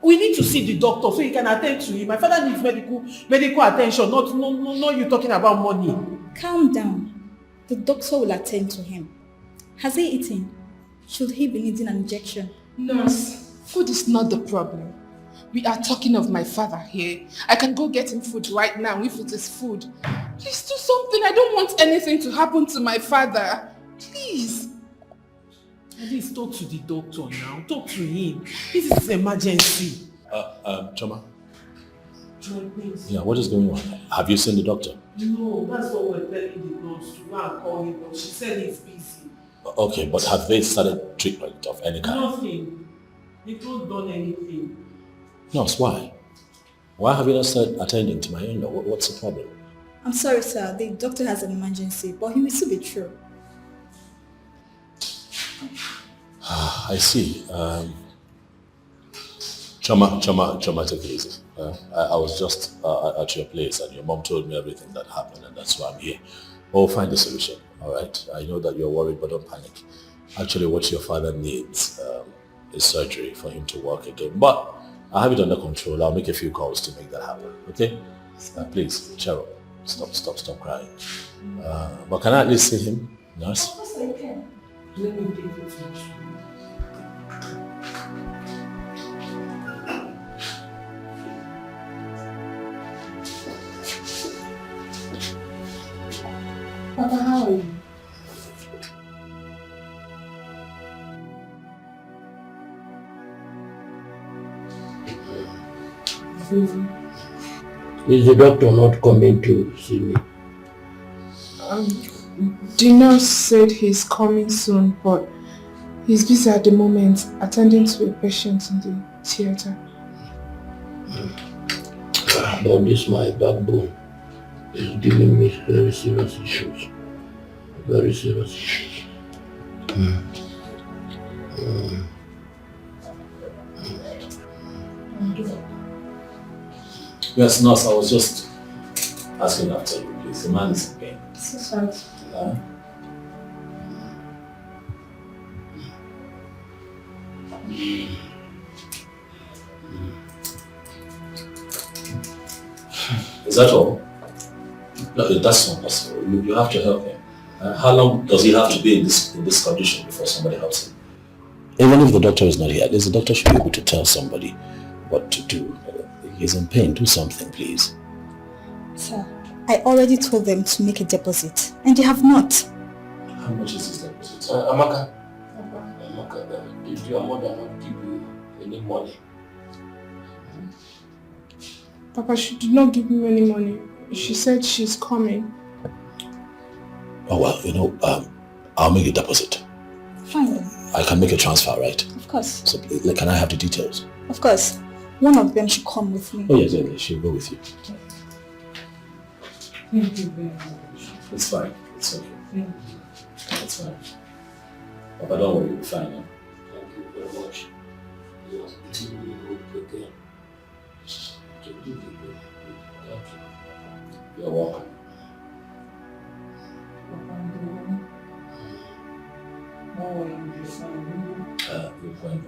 We need to see the doctor so he can attend to him. My father needs medical attention, not you talking about money. Calm down. The doctor will attend to him. Has he eaten? Should he be needing an injection? Nurse, food is not the problem. We are talking of my father here. I can go get him food right now if it is food. Please do something. I don't want anything to happen to my father. Please. Please talk to the doctor now. Talk to him. This is emergency. Choma. Yeah, what is going on? Have you seen the doctor? No, that's what we're telling the nurse to go and call him, but she said he's busy. Okay, but have they started treatment of any kind? Nothing. They've not done anything. Nurse, why? Why have you not started attending to my in-law? What's the problem? I'm sorry, sir. The doctor has an emergency, but he will still be true. I see. Choma, take it easy. I was just at your place and your mom told me everything that happened and that's why I'm here. We'll find a solution, all right? I know that you're worried, but don't panic. Actually, what your father needs is surgery for him to walk again. But I have it under control. I'll make a few calls to make that happen, okay? Please, Cheryl, stop crying. But can I at least see him, nurse? Of course I can. Let me give it to you. Papa, how are you? Is the doctor not coming to see me? The nurse said he's coming soon, but he's busy at the moment attending to a patient in the theater. But this my backbone is giving me very serious issues. Very serious issues. Yes, nurse, I was just asking after you, please. The man is in pain. So sorry. Is that all? No, that's not possible. You have to help him. How long does he have to be in this condition before somebody helps him? Even if the doctor is not here, at least the doctor should be able to tell somebody what to do. He's in pain. Do something, please. Sir, I already told them to make a deposit, and they have not. How much is this deposit? Amaka, did your mother not give you any money? Papa, she did not give me any money. She said she's coming. Oh well, I'll make a deposit. Fine then. I can make a transfer, right? Of course. So can I have the details? Of course. One of them should come with me. Oh yes, she'll go with you. Thank you very much. It's fine. It's okay. It's fine. Papa, don't worry, you'll be fine. Huh? Thank you very much. You are giving me hope again. Thank you. You're welcome.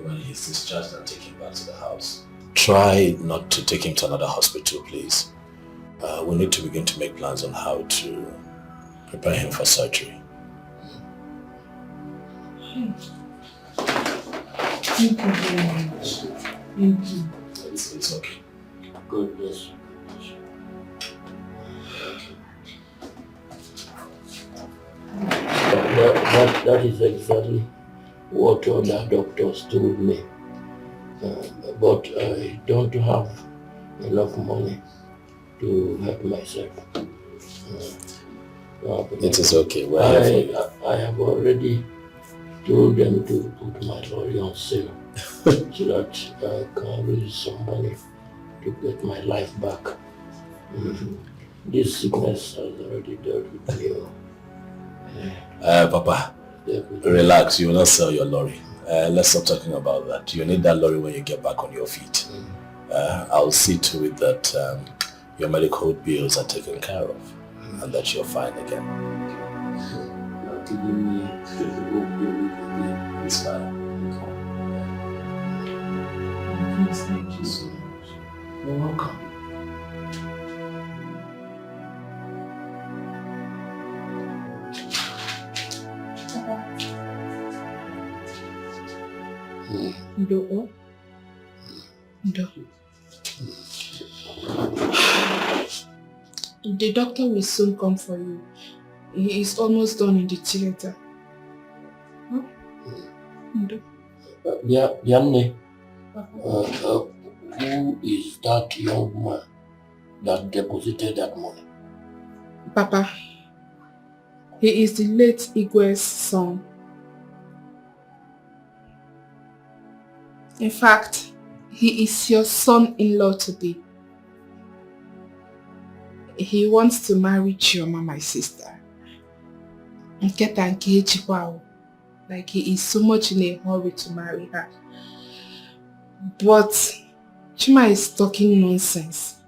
When he's discharged and take him back to the house, try not to take him to another hospital, please. We need to begin to make plans on how to prepare him for surgery. Thank you very much. Thank you. It's okay. God bless you. That is exactly what other doctors told me. But I don't have enough money to help myself. It is okay. I have already told them to put my lorry on sale so that I can raise some money to get my life back. This sickness has already dealt with me. Papa, relax. You will not sell your lorry. Let's stop talking about that. You need that lorry when you get back on your feet. I'll see to it that your medical bills are taken care of and that you're fine again. You're giving me It's fine. Thank you so much. You're welcome. Ndo. The doctor will soon come for you. He is almost done in the theater. Huh? Ndo. Yanni, who is that young man that deposited that money? Papa, he is the late Igwe's son. In fact, he is your son-in-law to be. He wants to marry Chioma, my sister. Like he is so much in a hurry to marry her. But Chima is talking nonsense.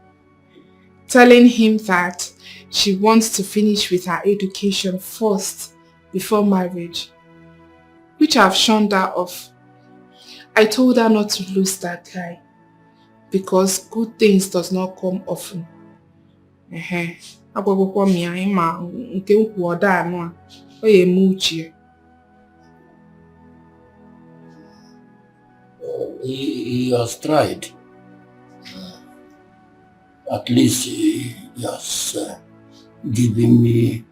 Telling him that she wants to finish with her education first before marriage. Which I've shunned her off. I told her not to lose that guy. Because good things does not come often. He has tried. At least he has given me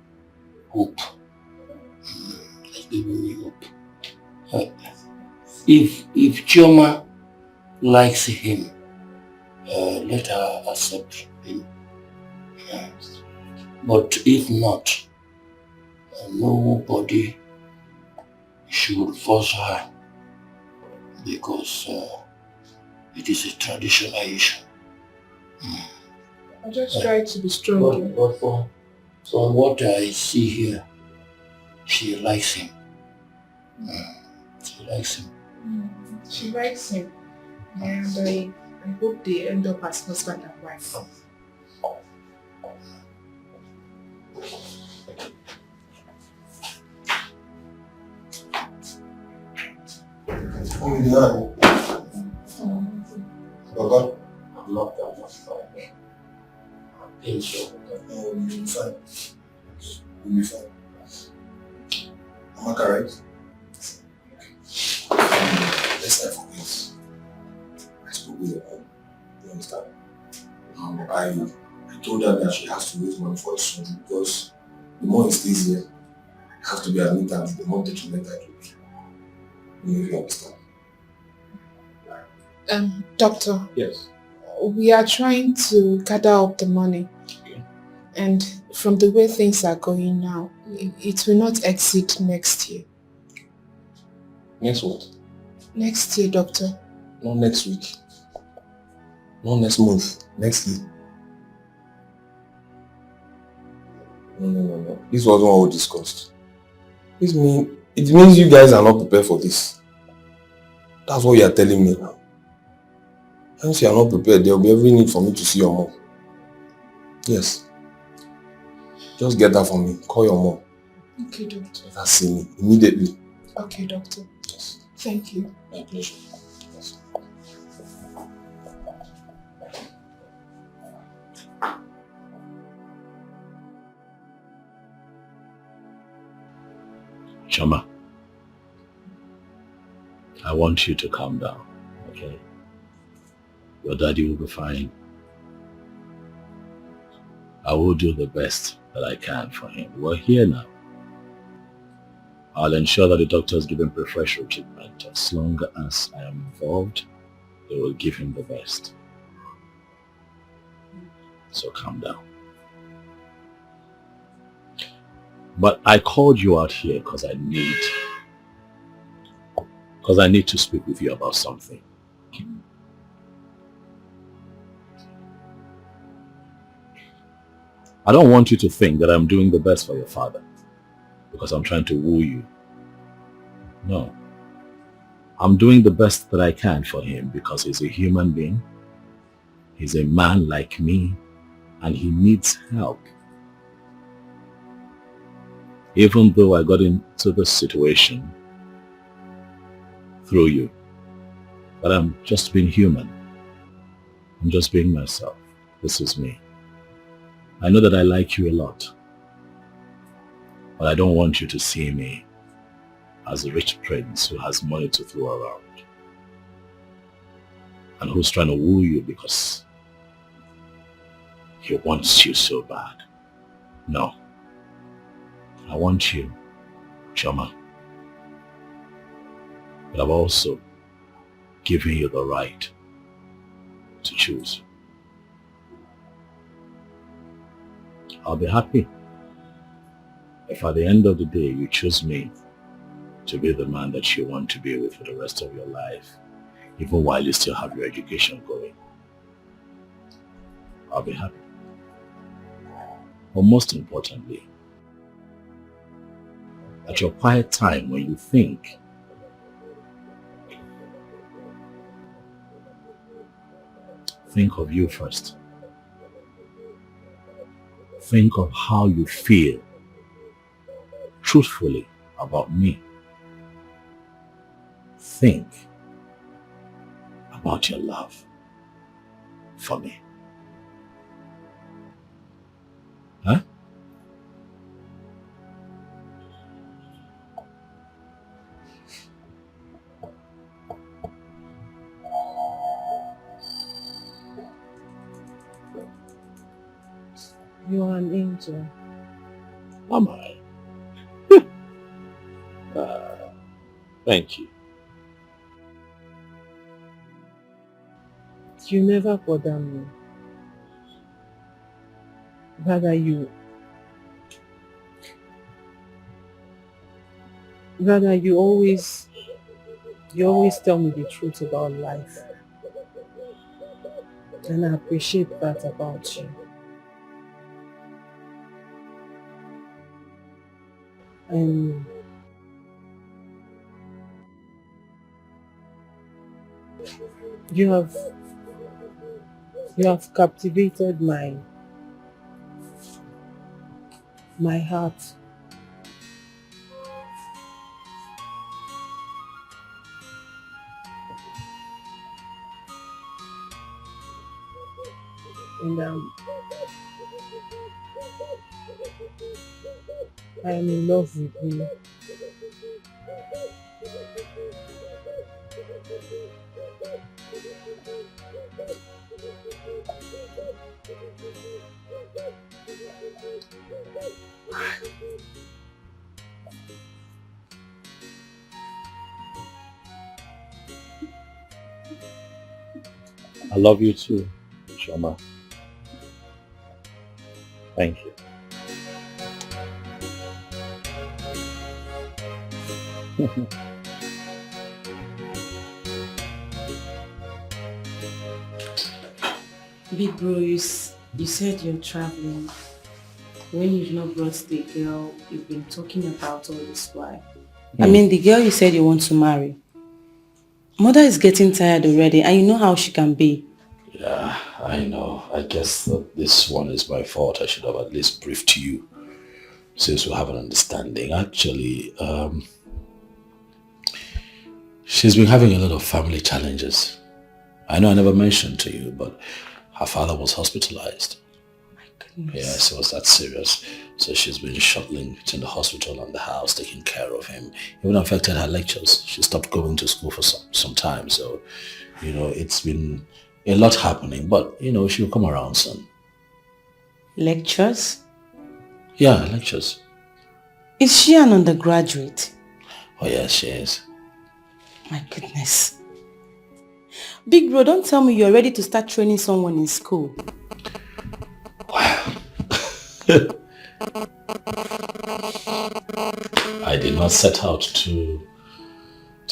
hope. Has given me hope. If Chioma likes him, let her accept him. But if not, nobody should force her because it is a traditional issue. I just try to be strong. But from what I see here, she likes him. She likes him. She likes him. And I hope they end up as husband and wife. Baba? I'm not that much fine. I'm being so. You'll be fine. You'll be fine. Amaka, right? Let's not forget. I spoke with your mom. You understand? I told her that she has to raise money for her son because the more he stays here, I have to be admitted, the more detrimental it will be. You understand? Doctor. Yes. We are trying to gather up the money. Okay. And from the way things are going now, it will not exceed next year. Next what? Next year, doctor. Not next week. Not next month. Next year. No. This wasn't what we discussed. It means you guys are not prepared for this. That's what you are telling me now. Once you are not prepared, there will be every need for me to see your mom. Yes. Just get that for me. Call your mom. Okay, doctor. Let her see me immediately. Okay, doctor. Yes. Thank you. My pleasure. Yes. Chama, I want you to calm down, okay? Your daddy will be fine. I will do the best that I can for him. We're here now. I'll ensure that the doctors give him preferential treatment. As long as I am involved, they will give him the best. So calm down. But I called you out here because I need to speak with you about something. I don't want you to think that I'm doing the best for your father because I'm trying to woo you. No. I'm doing the best that I can for him because he's a human being. He's a man like me and he needs help. Even though I got into this situation through you, but I'm just being human. I'm just being myself. This is me. I know that I like you a lot, but I don't want you to see me as a rich prince who has money to throw around and who's trying to woo you because he wants you so bad. No. I want you, Chama, but I've also given you the right to choose. I'll be happy if at the end of the day you choose me to be the man that you want to be with for the rest of your life, even while you still have your education going. I'll be happy. But most importantly, at your quiet time when you think of you first. Think of how you feel truthfully about me. Think about your love for me. Huh? You are an angel. Am I? Thank you. You never bother me. Rather you always tell me the truth about life. And I appreciate that about you. And you have captivated my heart. And I am in love with you. I love you too, Shoma. Thank you. Big bro, you said you're traveling. When you've not brought the girl you've been talking about all this while. I mean, the girl you said you want to marry. Mother is getting tired already, and you know how she can be. Yeah, I know. I guess that this one is my fault. I should have at least briefed you since we have an understanding. Actually, she's been having a lot of family challenges. I know I never mentioned to you, but her father was hospitalized. Oh my goodness. Yes, it was that serious. So she's been shuttling between the hospital and the house, taking care of him. It even affected her lectures. She stopped going to school for some time. So, it's been a lot happening. But, she'll come around soon. Lectures? Yeah, lectures. Is she an undergraduate? Oh, yes, she is. My goodness. Big bro, don't tell me you're ready to start training someone in school. I did not set out to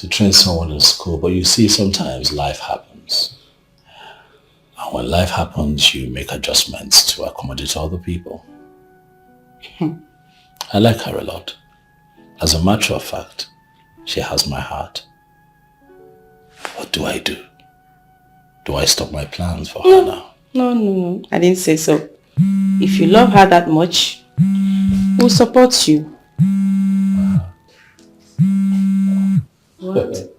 train someone in school, but you see, sometimes life happens. And when life happens, you make adjustments to accommodate other people. I like her a lot. As a matter of fact, she has my heart. What do I do? Do I stop my plans for her now? No. I didn't say so. If you love her that much, we'll support you. What?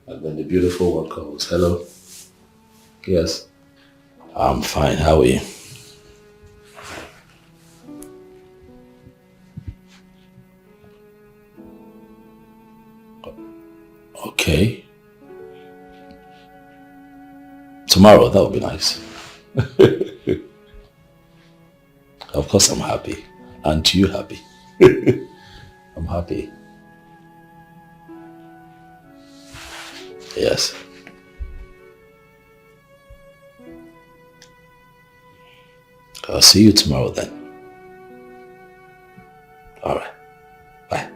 And then the beautiful one calls. Hello? Yes. I'm fine. How are you? Okay. Tomorrow, that would be nice. Of course I'm happy. Aren't you happy? I'm happy. Yes. I'll see you tomorrow then. Alright. Bye.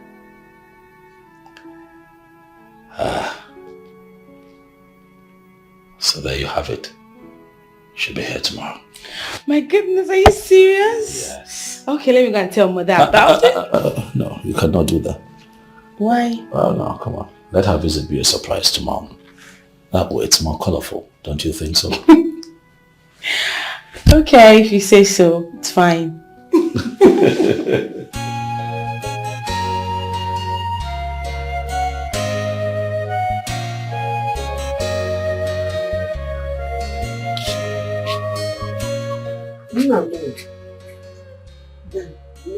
So there you have it. She'll be here tomorrow. My goodness, are you serious? Yes. Okay, let me go and tell mother about it. No, you cannot do that. Why? Oh no, come on. Let her visit be a surprise to Mom. That way it's more colorful, don't you think so? Okay, if you say so, it's fine.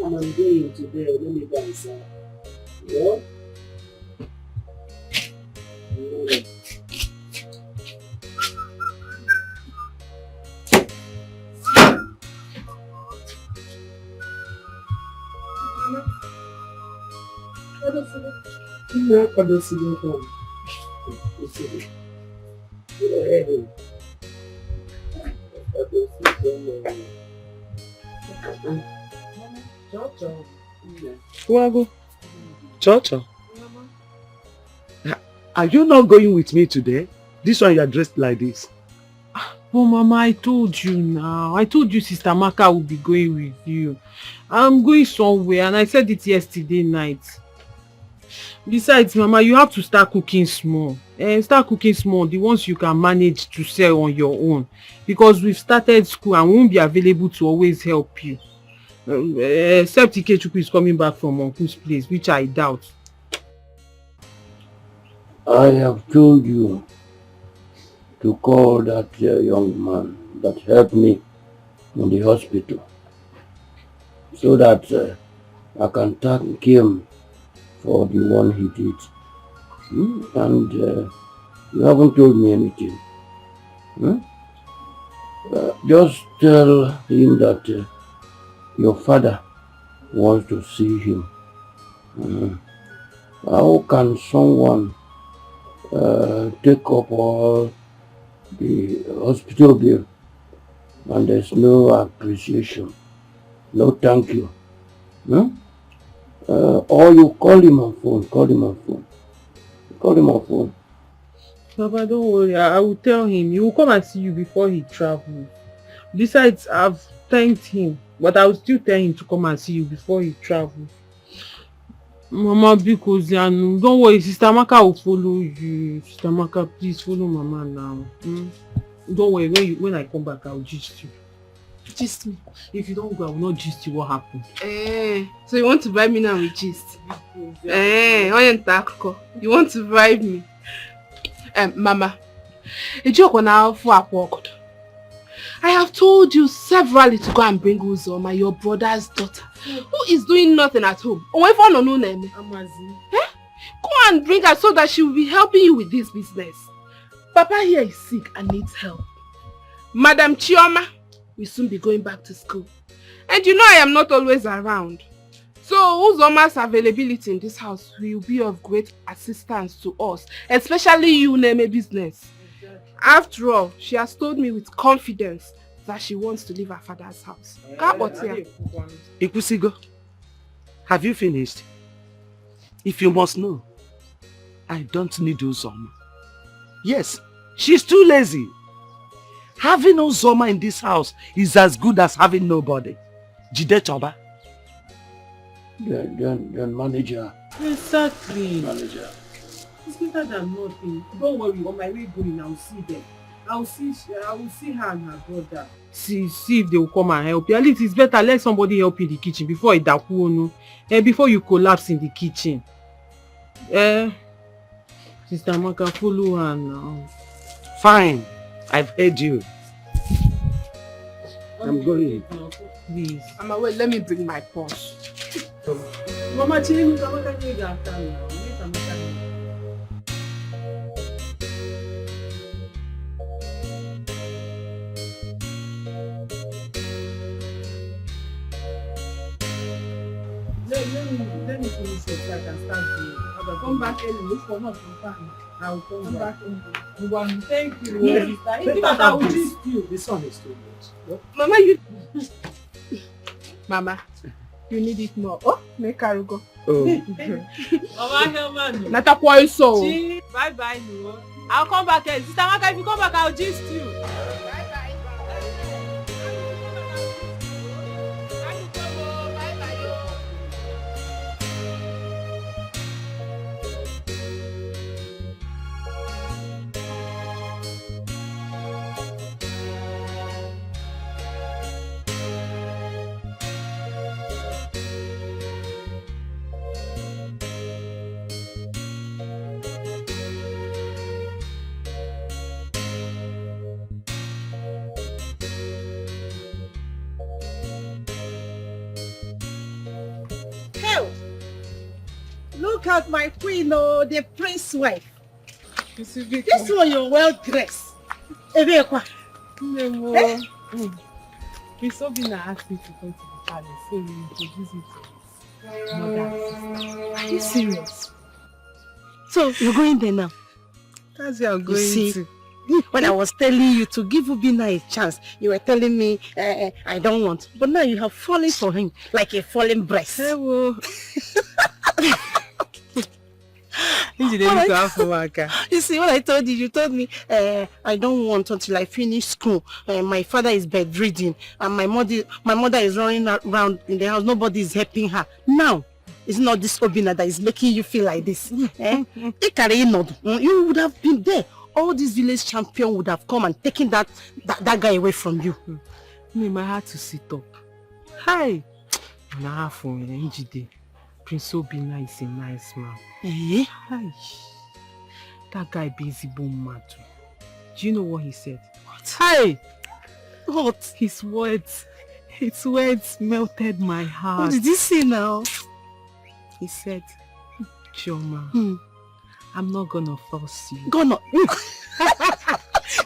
I'm going today. Let me dance. Yeah? Wago. Chocho. Are you not going with me today? This one you are dressed like this. Oh, Mama, I told you now. I told you Sister Maka will be going with you. I'm going somewhere and I said it yesterday night. Besides, Mama, you have to start cooking small. Start cooking small, the ones you can manage to sell on your own. Because we've started school and won't be available to always help you. Except Ikechukwu is coming back from Uncle's place, which I doubt. I have told you to call that young man that helped me in the hospital so that I can thank him for the one he did. And you haven't told me anything. Just tell him that your father wants to see him. How can someone take up all the hospital bill, and there's no appreciation, no thank you. Hmm? Or you call him on phone, call him on phone. Call him on phone. Papa, don't worry. I will tell him. He will come and see you before he travels. Besides, I've thanked him, but I will still tell him to come and see you before he travels. Mama, because don't worry, Sister Amaka will follow you. Sister Amaka, please follow Mama now. Don't worry, when I come back, I will gist you. Gist me. If you don't go, I will not gist you what happened. So you want to bribe me now with gist? You want to bribe me? Mama, I have told you severally to go and bring Uzoma, your brother's daughter, who is doing nothing at home. Go and bring her so that she will be helping you with this business. Papa here is sick and needs help. Madam Chioma will soon be going back to school. And you know I am not always around. So Uzoma's availability in this house will be of great assistance to us, especially you, Neme business. After all, she has told me with confidence that she wants to leave her father's house. Ikusigo, have you finished? If you must know, I don't need Uzoma. Yes, she's too lazy. Having Uzoma in this house is as good as having nobody. Jide Choba. Then manager. Exactly. Manager. It's better than nothing. Don't worry, on my way going, I will see them. I will see her and her brother. See if they will come and help you. At least it's better let somebody help you in the kitchen before it dakuonu. Before you collapse in the kitchen. Sister Amaka, follow her now. Fine. I've heard you. I'm going. Please. Mama, wait, let me bring my purse. Mama, chill, Amaka need after now. Let me finish it so I can start doing. Come back early. Look for not from farm. I will come back early. Thank you. Yes. I will gist you. This one is too much. Mama, you... Mama, you need it more. Oh, make her go. Oh. Mama, Helman. Not a point so. Bye-bye, no. I'll come back early. Sister Amaka, if you come back, I'll gist you. Bye-bye. Look at my queen, the prince's wife. This one, you're well dressed. Prince Obina asked me to come to the palace, so we introduce him to his mother and sister. Are you serious? So you're going there now? That's where I'm going to. When I was telling you to give Obina a chance, you were telling me I don't want. But now you have fallen for him like a fallen breast. Hello. You see, what I told you told me I don't want until I finish school. My father is bedridden and my mother is running around in the house. Nobody is helping her. Now, it's not this Obina that is making you feel like this. You would have been there. All these village champion would have come and taken that guy away from you. Me, my heart to sit up. Hi. Prince Obina is a nice man. Hi. That guy busy boom mad. Do you know what he said? What? Hi. What? His words melted my heart. What did he say now? He said, Chioma, I'm not gonna force you. Gonna.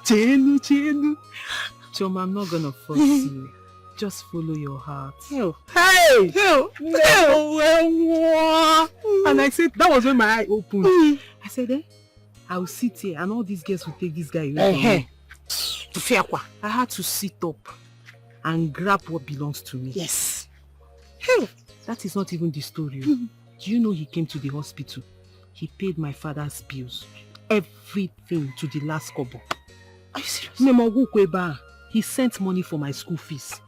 Chenu. Chioma, I'm not gonna force you. Just follow your heart. Hey! And I said, that was when my eye opened. I said, I will sit here and all these girls will take this guy away from me. I had to sit up and grab what belongs to me. Yes. Hell, that is not even the story. Do you know he came to the hospital? He paid my father's bills. Everything to the last kobo. Are you serious? He sent money for my school fees.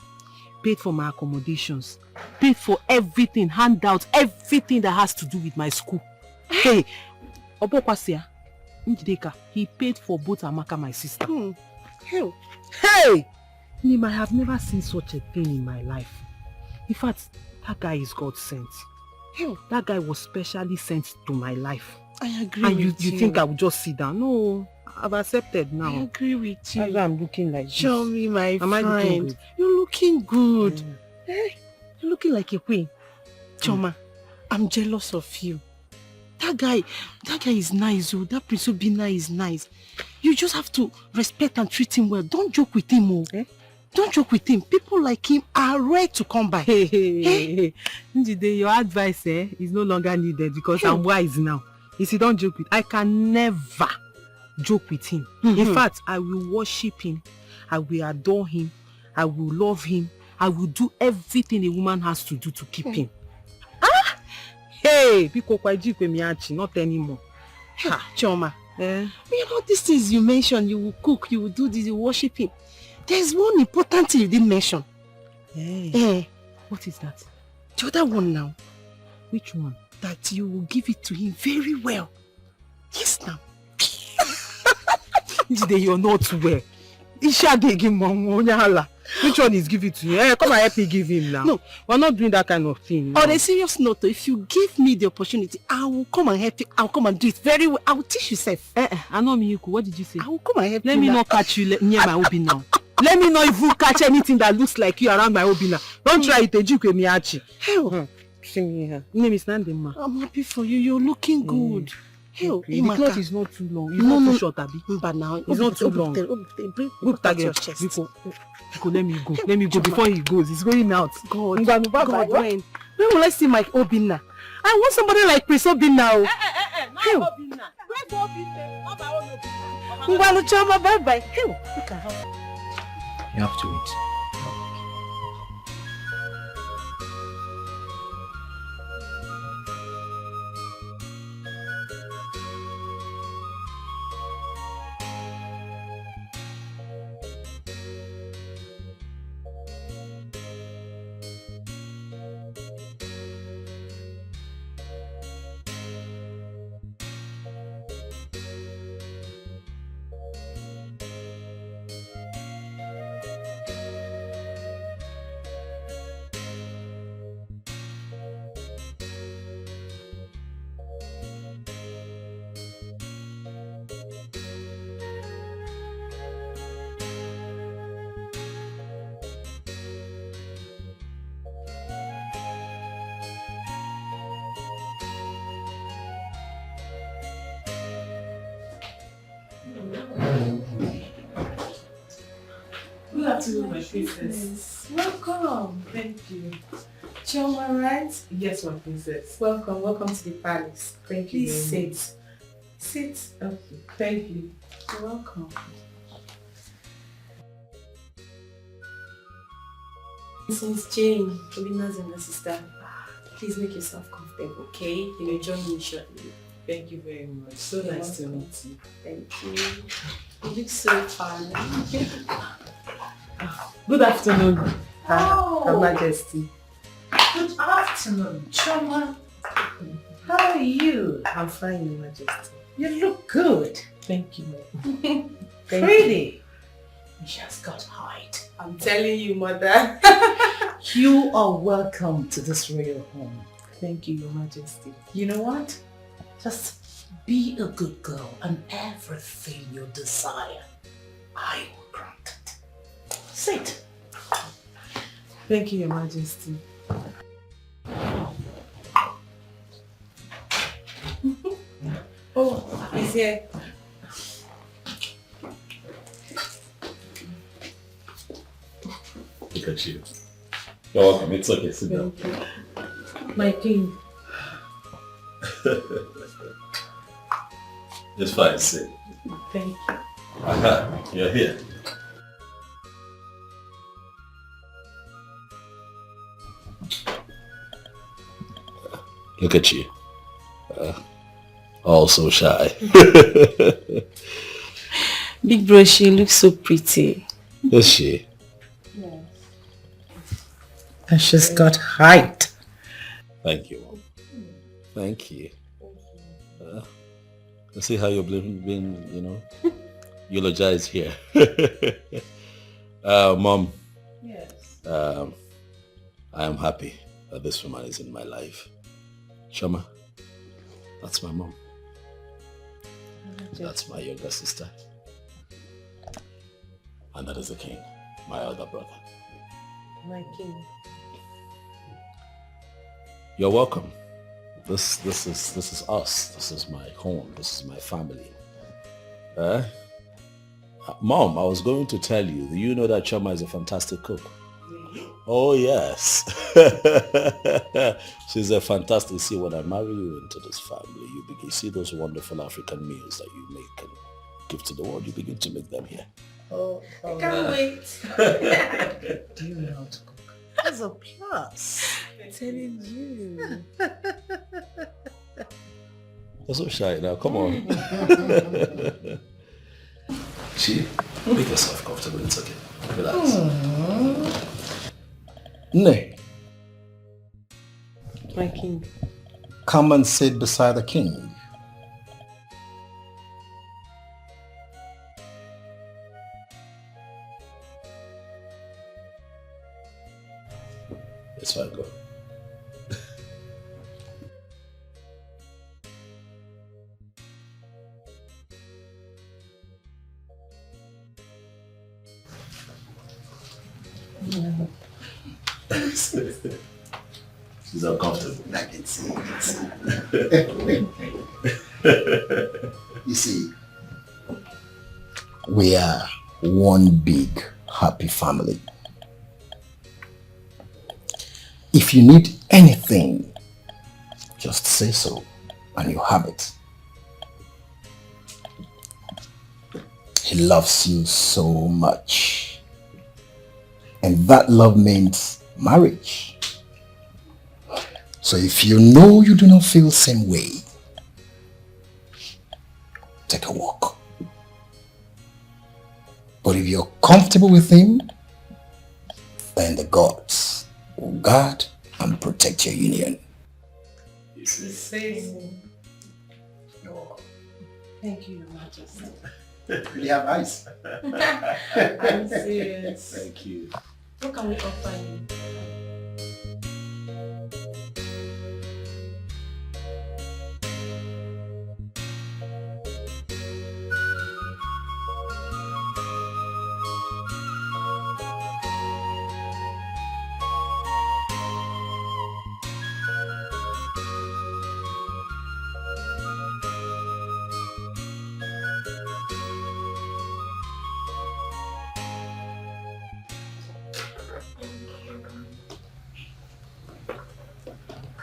Paid for my accommodations. Paid for everything, handouts, everything that has to do with my school. Hey, Obokwasia, Njideka, he paid for both Amaka, my sister. Hell. Hey! Nim, I have never seen such a thing in my life. In fact, that guy is God sent. Hell, that guy was specially sent to my life. I agree and with you. You think I would just sit down? No, I've accepted now. I agree with you. That's why I'm looking like this. Show me, my Am friend. I looking good? You're looking good. Hey, you're looking like a queen. Choma, I'm jealous of you. That guy is nice. Oh, that Prince Obinna is nice. You just have to respect and treat him well. Don't joke with him, oh. Don't joke with him. People like him are rare to come by. Hey. Njide, your advice is no longer needed because I'm wise now. You see, don't joke with. I can never joke with him. In fact, I will worship him. I will adore him. I will love him. I will do everything a woman has to do to keep him. Hey, not anymore. Choma, you know these things you mentioned, you will cook, you will do this, you will worship him. There's one important thing you didn't mention. Hey. What is that? The other one now. Which one? That you will give it to him very well. Yes, now. You're not well. Which one is give it to you? Hey, come and help me give him now. No, we're not doing that kind of thing. On a serious note, if you give me the opportunity, I will come and help you. I'll come and do it very well. I will teach you self. I know Miyuku. What did you say? I will come and help you. Let me not catch you near my obi now. Let me not even catch anything that looks like you around my obi now. Don't try it, Ejikwe Miyachi. Hell. See me here. Name is Nandema. I'm happy for you. You're looking good. Hell, the cloth is not too long. It's not too short, Abi. But now it's not too long. Look at your chest. Let me go. Let me go before he goes. He's going out. God, when will I see my Obinna? I want somebody like Prince Obinna. My Obinna. Where's Obinna? Not my own Obinna. Choma, bye-bye. Hell, look at her. You have to wait. Good afternoon, my princess. Welcome. Thank you. Choma, right? Yes, my princess. Welcome to the palace. Thank you. Please sit. Sit. Okay. Thank you. You're welcome. Since Jane, Obinna's younger sister, please make yourself comfortable, okay? You will join me shortly. Thank you very much. So nice to meet you. Thank you. You look so fine. Good afternoon, Her Majesty. Good afternoon, Choma. How are you? I'm fine, Your Majesty. You look good. Thank you. Pretty. She has got height. I'm telling you, Mother. You are welcome to this royal home. Thank you, Your Majesty. You know what? Just be a good girl and everything you desire, I will grant it. Sit. Thank you, Your Majesty. Oh, he's here. Look at you. You're welcome. It's okay. Sit down. My king. It's fine. Sit. Thank you. Aha, you're here. Look at you. All so shy. Big bro, she looks so pretty. Is she? Yes. And she's got height. Thank you, Mom. Thank you. Let's see how you've been, eulogized here. Mom. Yes. I am happy that this woman is in my life. Shoma, that's my mom. That's my younger sister. And that is the king, my elder brother. My king. You're welcome. This is us. This is my home. This is my family. Mom, I was going to tell you, do you know that Choma is a fantastic cook? Really? Oh yes. She's a fantastic. See, when I marry you into this family, you see those wonderful African meals that you make and give to the world, you begin to make them here. Oh, I can't wait. Do you know how to cook? That's a plus. I'm telling you. You're so shy now, come on. See, make yourself comfortable, it's okay. Relax. Nay, My king. come and sit beside the king. It's fine, go. She's uncomfortable. I can see. You see, we are one big happy family. If you need anything, just say so and you have it. He loves you so much. And that love means marriage. So if you know you do not feel the same way, take a walk. But if you're comfortable with him, then the gods will guard and protect your union. You say Thank you, Your Majesty. Really have eyes. I'm serious. Thank you. What can we offer you?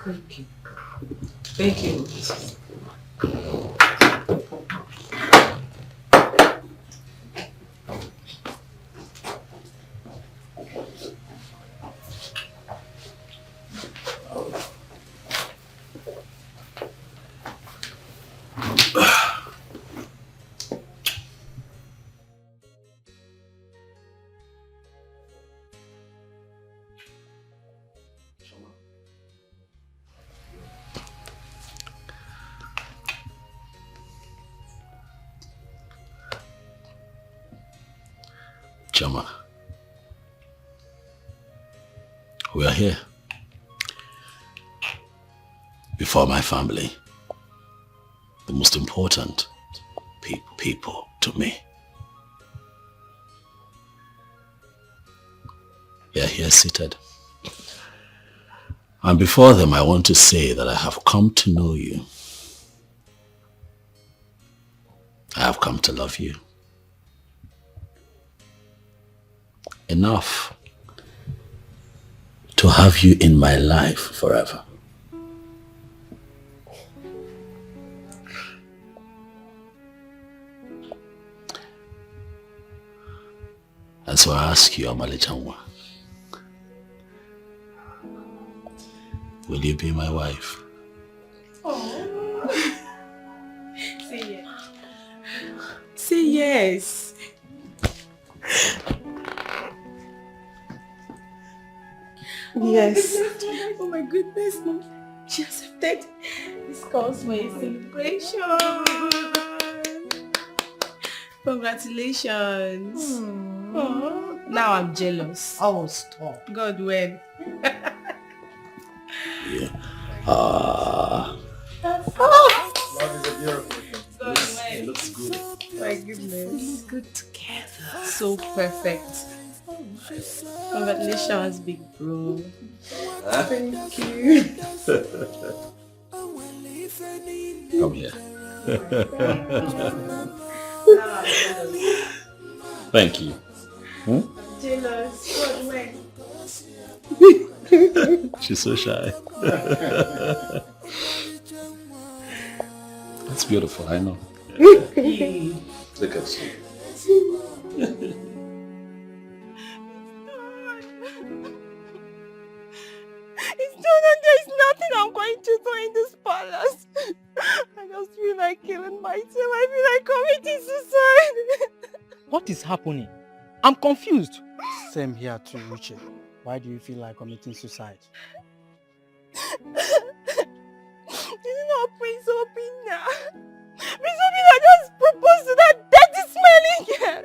Thank you. Thank you. Choma, we are here before my family, the most important people to me. They are here seated. And before them, I want to say that I have come to know you. I have come to love you. Enough to have you in my life forever. And so I ask you, Amale Chanwa, will you be my wife? Say yes. Say yes. Yes. Oh my goodness, Mom. She accepted. This calls for a celebration. Congratulations. Oh, now I'm jealous. Oh, stop. God will. Yeah. Love is a beautiful thing. It looks good. My goodness. Good together. So perfect. Congratulations, big bro. Huh? Thank you. Come here. Thank you. Hmm? Jealous. God will. She's so shy. That's beautiful, I know. Look at you. It's done and there's nothing I'm going to do in this palace. I just feel like killing myself. I feel like committing suicide. What is happening? I'm confused. Same here too, Uche. Why do you feel like committing suicide? This is not Prince Obina. Prince Obina just proposed to that dirty smelling girl.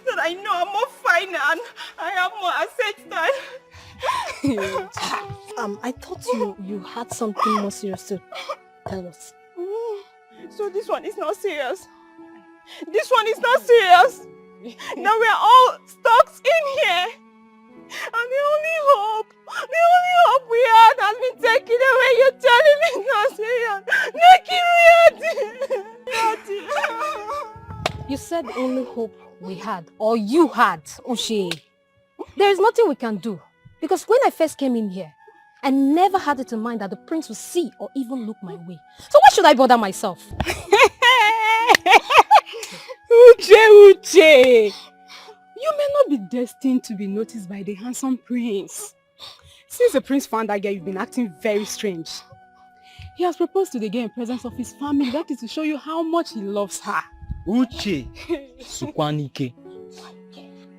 So that I know I'm more fine and I have more assets than... I thought you had something more serious to tell us. So this one is not serious. This one is not serious. Now we're all stuck in here. And the only hope we had has been taken away. You're telling me it's not serious. You said the only hope we had, or you had, Uche. There is nothing we can do. Because when I first came in here, I never had it in mind that the prince would see or even look my way. So why should I bother myself? Uche! You may not be destined to be noticed by the handsome prince. Since the prince found that girl, you've been acting very strange. He has proposed to the girl in presence of his family. That is to show you how much he loves her. Uche, Sukwanike.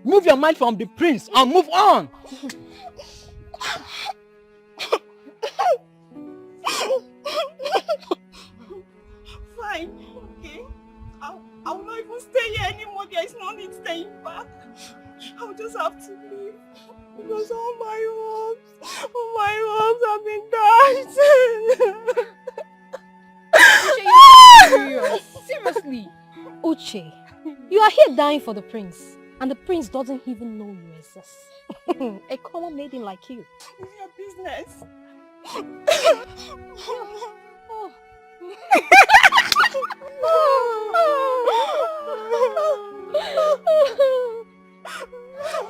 Move your mind from the prince and move on. Fine, okay. I will not even stay here anymore. There is no need staying back. I'll just have to leave. Because all my hopes have been dashed. Uche, you're serious. Seriously. Uche, you are here dying for the prince. And the prince doesn't even know you exist. A common maiden like you. It's your business.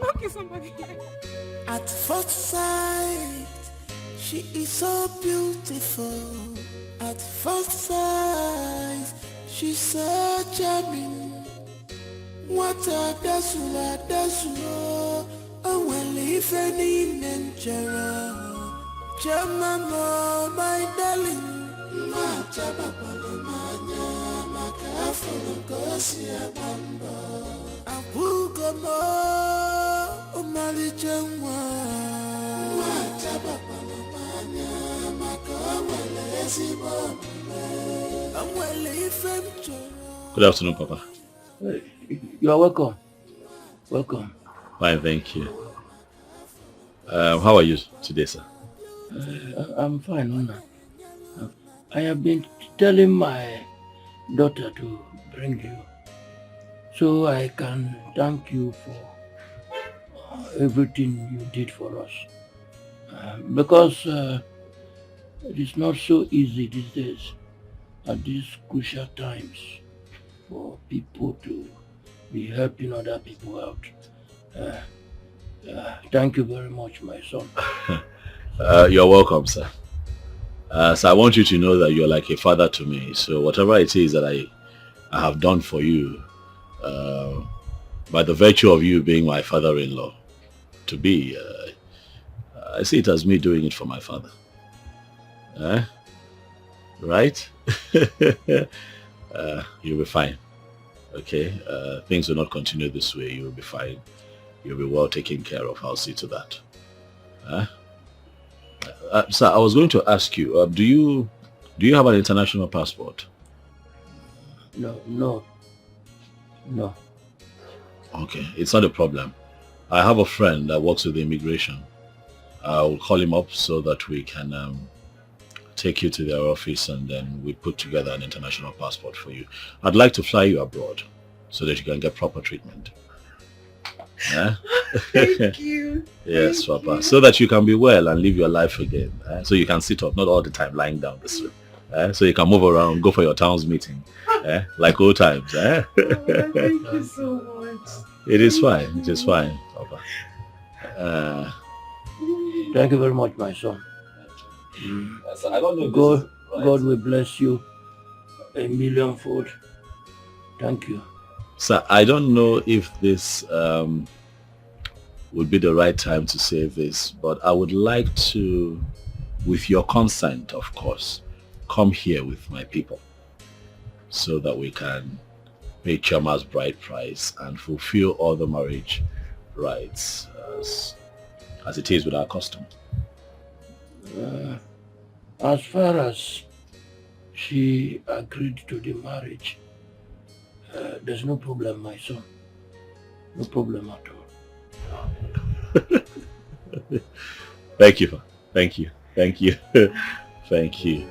Okay, somebody. At first sight, she is so beautiful. At first sight, she's so charming. What a desula, oh well, if any Nigerian, Jamama, my darling. Good afternoon, Papa. You are welcome. Welcome. Fine, thank you. How are you today, sir? I'm fine, Nona. I have been telling my daughter to bring you so I can thank you for everything you did for us. Because it is not so easy these days at these crucial times for people to be helping other people out. Thank you very much, my son. You're welcome, sir. So I want you to know that you're like a father to me. So whatever it is that I have done for you, by the virtue of you being my father-in-law to be, I see it as me doing it for my father. right? You'll be fine. Okay? Things will not continue this way. You'll be fine. You'll be well taken care of. I'll see to that. Sir, I was going to ask you, do you have an international passport? No. Okay, it's not a problem. I have a friend that works with the immigration. I will call him up so that we can take you to their office and then we put together an international passport for you. I'd like to fly you abroad so that you can get proper treatment. Yeah? Thank you. Yes, Papa. So that you can be well and live your life again. So you can sit up, not all the time lying down this way. So you can move around, go for your town's meeting. Like old times. Thank you so much. It is fine. It is fine, Papa. Thank you very much, my son. I don't know God will bless you a millionfold. Thank you. Sir, I don't know if this would be the right time to say this, but I would like to, with your consent, of course, come here with my people so that we can pay Chama's bride price and fulfill all the marriage rights as it is with our custom. As far as she agreed to the marriage, there's no problem, my son. No problem at all. Thank you. Thank you. Thank you. Thank you.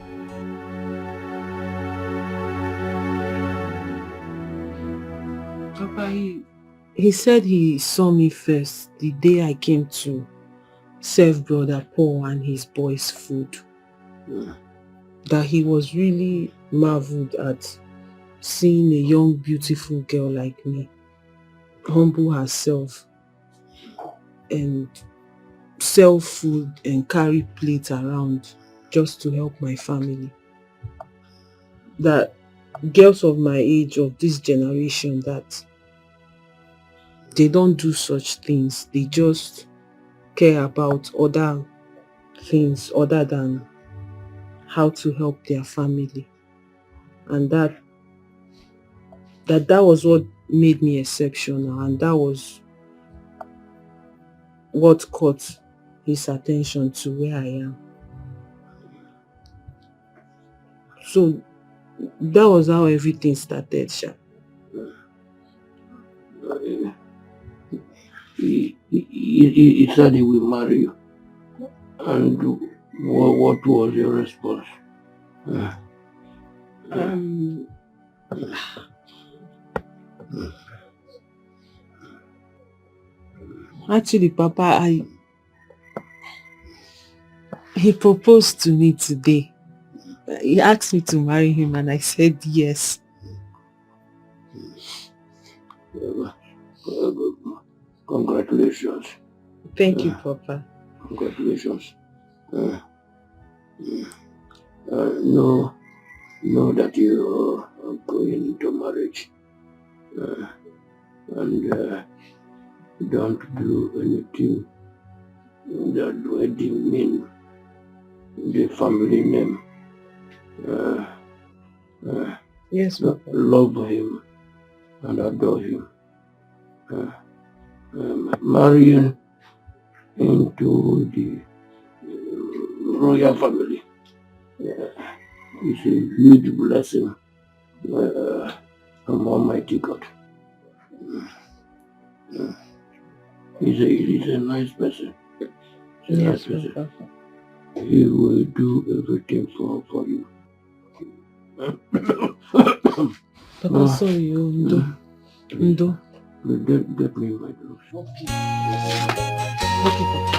Papa, he said he saw me first the day I came to serve Brother Paul and his boys food. That he was really marveled at seeing a young, beautiful girl like me humble herself and sell food and carry plates around just to help my family. That girls of my age, of this generation, that they don't do such things. They just care about other things other than how to help their family. And that was what made me exceptional, and that was what caught his attention to where I am. So that was how everything started, Sha. He said he will marry you. And what was your response? Actually, Papa, he proposed to me today. He asked me to marry him and I said yes. Congratulations. Thank you, Papa. Congratulations. Know that you are going into marriage. And don't do anything that would demean the family name. Yes, Papa. Love him and adore him. Marrying into the royal family is a huge blessing from Almighty God. He's a nice person. He's a nice person. Papa. He will do everything for you. Papa, sorry, Ndo. Get me my drugs. Okay, Papa.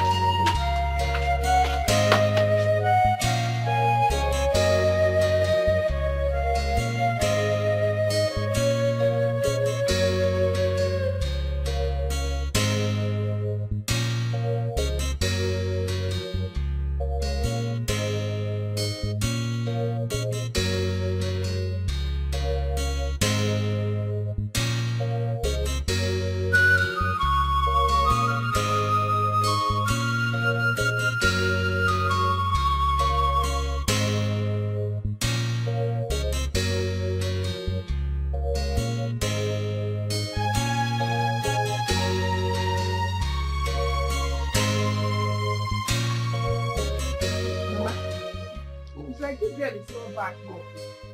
It's like this girl is so back here.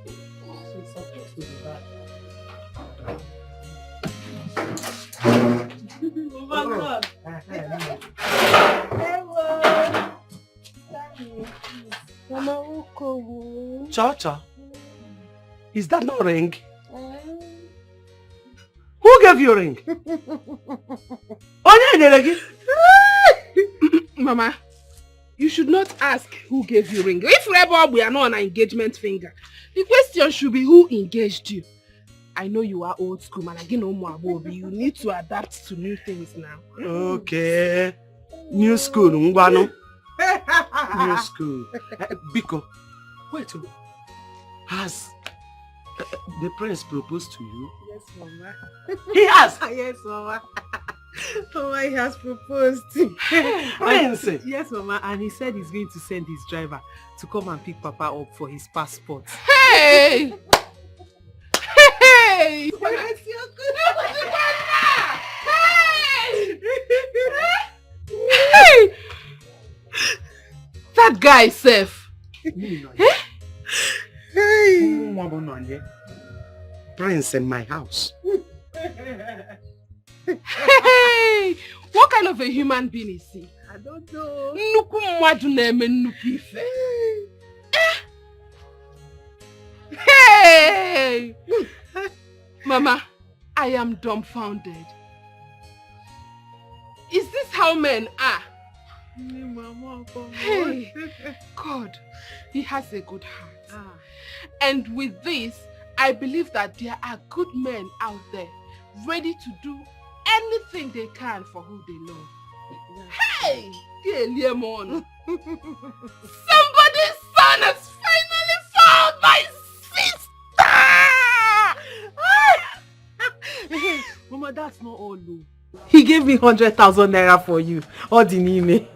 She's supposed to be back. Oh my God. Hello. Cha-cha. Is that no ring? Who gave you a ring? Mama, you should not ask who gave you ring. If Rebel, we are not on an engagement finger. The question should be who engaged you. I know you are old school, man. Again, no more Bobby. You need to adapt to new things now. Okay. New school, Mbano. New school. Biko, wait. Has the prince proposed to you? Yes, Mama. He has? Yes, Mama. Mama, he has proposed. Prince? Yes, Mama, and he said he's going to send his driver to come and pick Papa up for his passport. Hey! Hey! Hey! That guy is safe. Hey! Prince in my house. Hey! What kind of a human being is he? I don't know. Nuku mwadu neme nuku ife. Hey! Mama, I am dumbfounded. Is this how men are? Hey, God, he has a good heart. And with this, I believe that there are good men out there ready to do anything they can for who they love. Hey! Somebody's son has finally found my sister! Mama, that's not all though. He gave me 100,000 naira for you. All the name.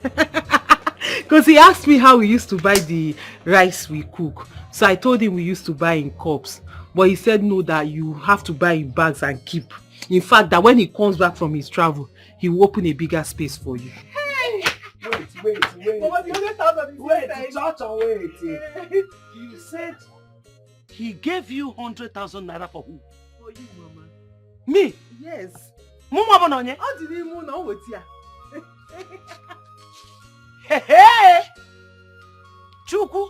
Because he asked me how we used to buy the rice we cook. So I told him we used to buy in cups. But he said no, that you have to buy in bags and keep. In fact, that when he comes back from his travel, he will open a bigger space for you. Hey! Wait. Mama, the 100,000 is Wait. You said he gave you 100,000 naira for who? For you, Mama. Me? Yes. Mama Bononye? How did he know what you? Hey! Chuku!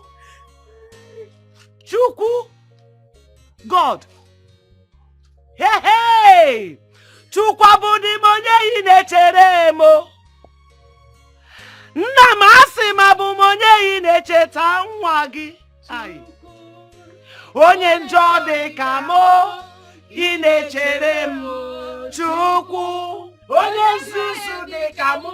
God! Hey! Chukwu abudi monye inechere mo. Nna masi mabu monye inecheta nwa gi. Onye njọ dị ka mo inechere mo. Chukwu onye nzuzu dị ka mo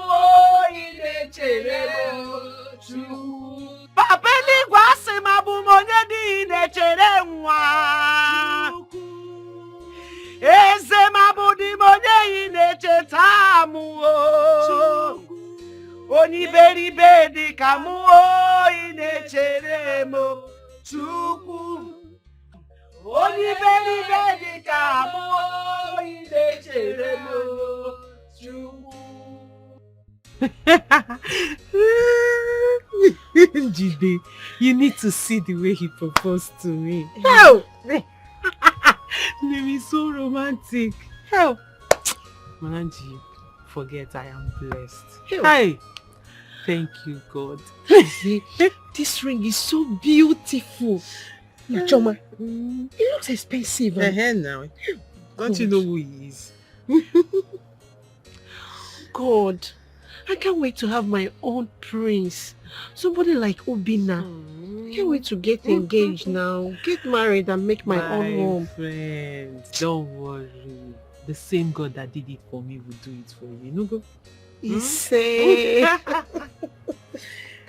inechere mo. Chukwu Papa eluigwe asị mabu monye dị inechere nwa. Eze mabudi monye inecheta mu o. Onye iberibe dị ka mu o inechere mo. Chukwu onye iberibe dị ka mu o inechere mo. Chukwu. Jide, you need to see the way he proposed to me. Help! Name is so romantic. Help! Mananji, forget I am blessed. Hi! Thank you, God. See, this ring is so beautiful. Choma, it looks expensive. Now. Don't you know who he is? God, I can't wait to have my own prince. Somebody like Obina. I can't wait to get engaged now. Get married and make my own home. Friend, don't worry. The same God that did it for me will do it for you. No go? Say.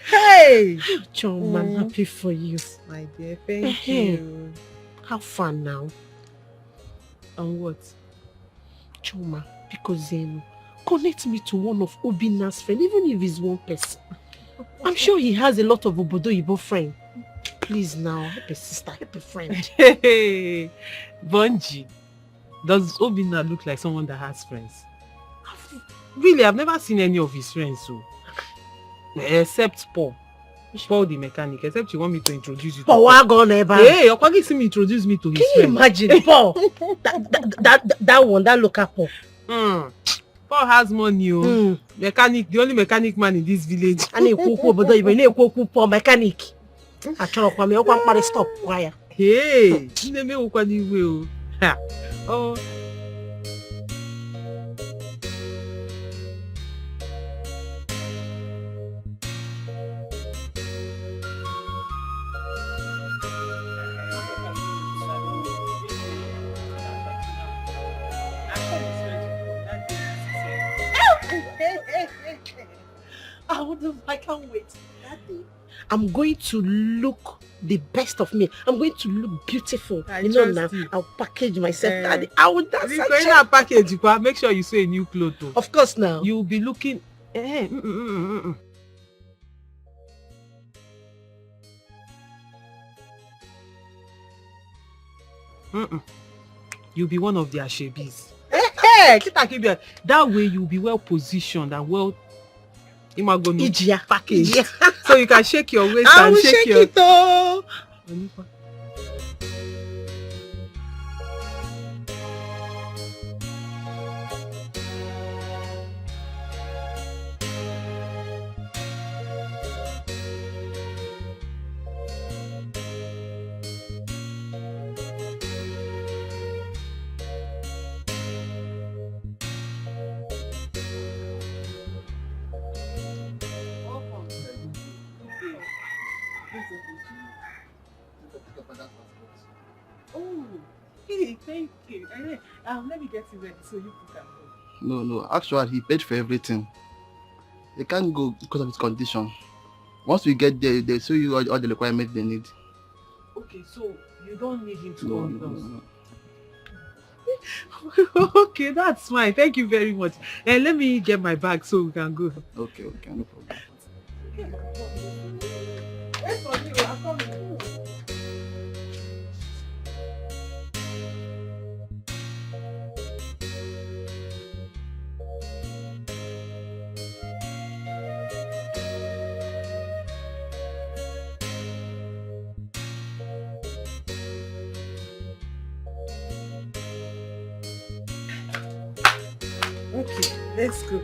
Hey! Chom, I'm happy for you. My dear, thank you. Have fun now. And what? Choma, because connect me to one of Obina's friends, even if it's one person. I'm sure he has a lot of Obodo-Ibo friends. Please now, help a sister, help a friend. Hey, Bunji, does Obina look like someone that has friends? Really, I've never seen any of his friends, so except Paul. Paul the mechanic, except you want me to introduce you to Paul, what gone ever? Hey, you're going to introduce me to his Can you friend. imagine, Paul? that one, that local Paul. Paul has money, mechanic, the only mechanic man in this village. And he Paul mechanic. I try to me, stop. Why? Hey, you oh. I can't wait. That day, I'm going to look the best of me. I'm going to look beautiful. Now, I'll package myself. Daddy, I will dance. If you're going to package, make sure you sew a new clothes. Of course now. You'll be looking... You'll be one of their shabbies. That way you'll be well positioned and well package. So you can shake your waist and shake your... it all. Oh, hey, thank you. Let me get you ready so you can go. No, actually he paid for everything. They can't go because of his condition. Once we get there, they show you all the requirements they need. Okay, so you don't need him to go with us. No. Okay, that's fine. Thank you very much. And let me get my bag so we can go. Okay, no problem. Okay, let's go.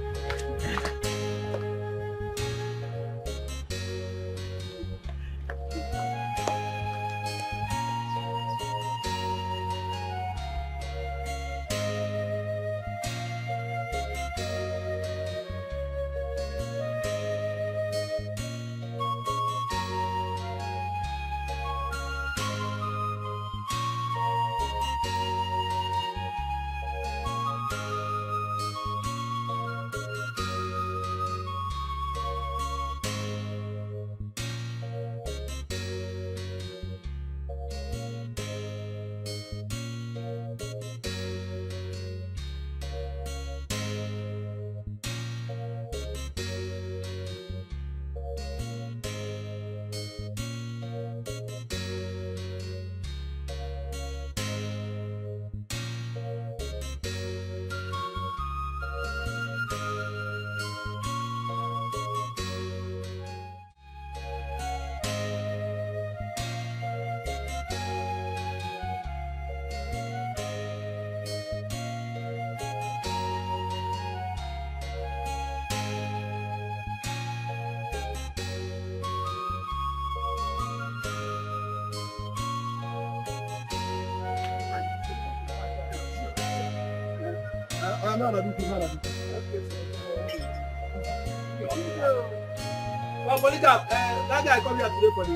That guy come here today for the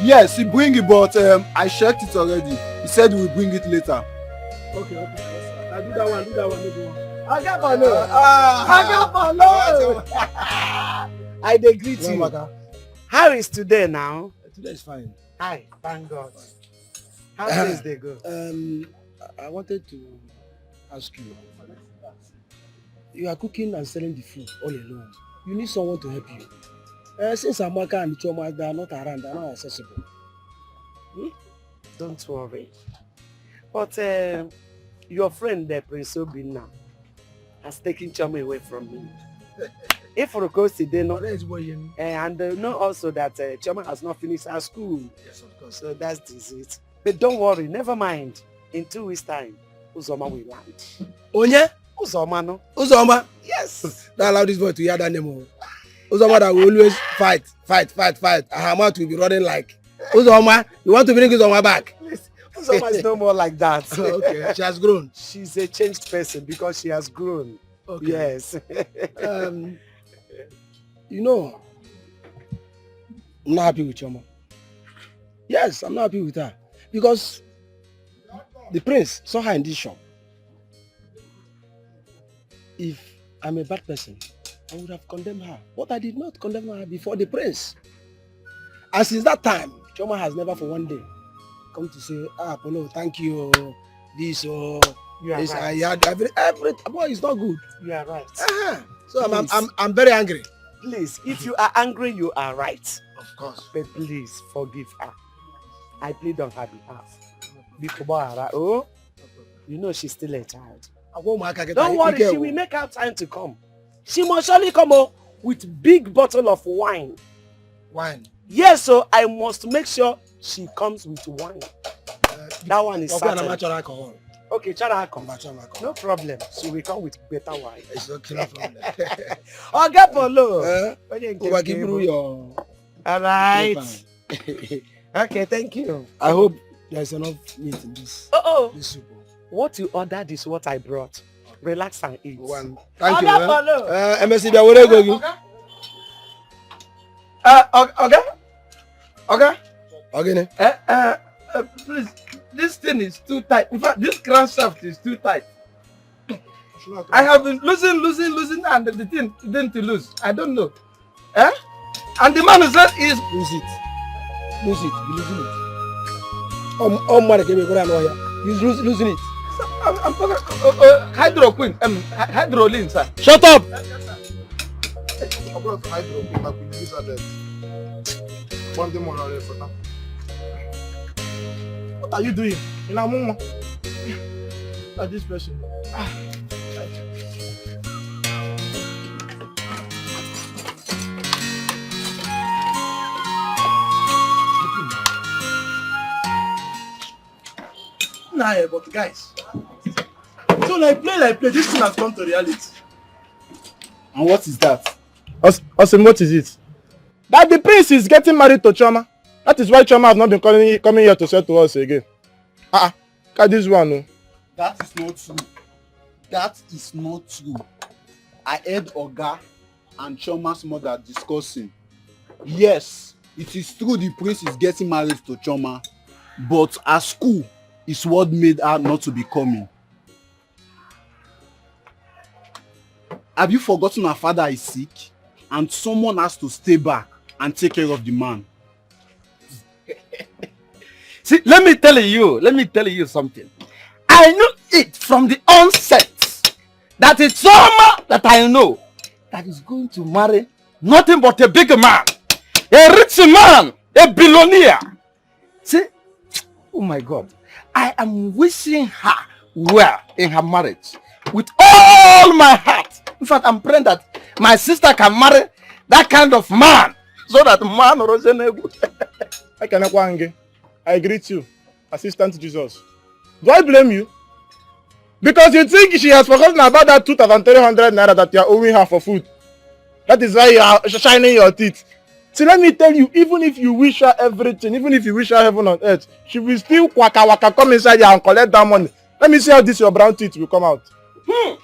Yes, he bring it, but I checked it already. He said he will bring it later. Okay. I do that one, maybe one. I got my load. I dey greet you. How is today now? Today is fine. Hi, thank God. How days they go? I wanted to ask you. You are cooking and selling the food all alone. You need someone to help you. Since Amaka and Choma, they are not around, they are not accessible. Don't worry. But your friend, Prince Obinna, has taken Choma away from me. If for course they know, and know also that Chioma has not finished her school. Yes, of course. So that's it. But don't worry, never mind. In 2 weeks' time, Uzoma will land. Onye? Uzoma, no? Uzoma? Yes. Don't allow this boy to hear that name. Uzoma that will always fight. And her mouth will be running like, Uzoma, you want to bring Uzoma back? Uzoma is no more like that. Okay, she has grown. She's a changed person because she has grown. Okay. Yes. You know, I'm not happy with Chioma. Yes, I'm not happy with her. Because the prince saw her in this shop. If I'm a bad person, I would have condemned her. But I did not condemn her before the prince. And since that time, Chioma has never for one day come to say, Polo, thank you, this or you are this. right. I had every boy is not good. You are right. So I'm very angry. Please, if you are angry, you are right. Of course. But please forgive her. I plead on her behalf. Oh, you know she's still a child. Don't worry, she will make out time to come. She must surely come with big bottle of wine. Wine? Yes, so I must make sure she comes with wine. That one is certain. Alcohol. Okay, Chara come. No problem. She will come with better wine. It's okay, no problem. Okay, Polo. All right. Okay, thank you. I hope there's enough meat in this. This soup. What you ordered is what I brought. Relax and eat. Thank you. MSC, Okay. Please, this thing is too tight. In fact, this crankshaft is too tight. I have been losing, and the thing didn't lose. I don't know. And the man who said is lose it. Be losing it. He's losing it. I'm talking hydroquin, hydroline, sir. Shut up! What are you doing? In a moment. At this person. Nah, but guys. So like play, this thing has come to reality. And what is that? Awesome, what is it? That the prince is getting married to Chioma. That is why Chioma has not been coming here to say to us again. Look at this one. No? That is not true. That is not true. I heard Oga and Chioma's mother discussing. Yes, it is true the prince is getting married to Chioma, but at school is what made her not to be coming. Have you forgotten her father is sick and someone has to stay back and take care of the man? See, let me tell you something. I knew it from the onset that it's someone that I know that is going to marry nothing but a big man, a rich man, a billionaire. See, oh my God, I am wishing her well in her marriage with all my heart. In fact, I'm praying that my sister can marry that kind of man so that man I greet you, Assistant Jesus. Do I blame you? Because you think she has forgotten about that 2,300 naira that you are owing her for food. That is why you are shining your teeth. See, let me tell you, even if you wish her everything, even if you wish her heaven on earth, she will still waka come inside here and collect that money. Let me see how this your brown teeth will come out. Enemy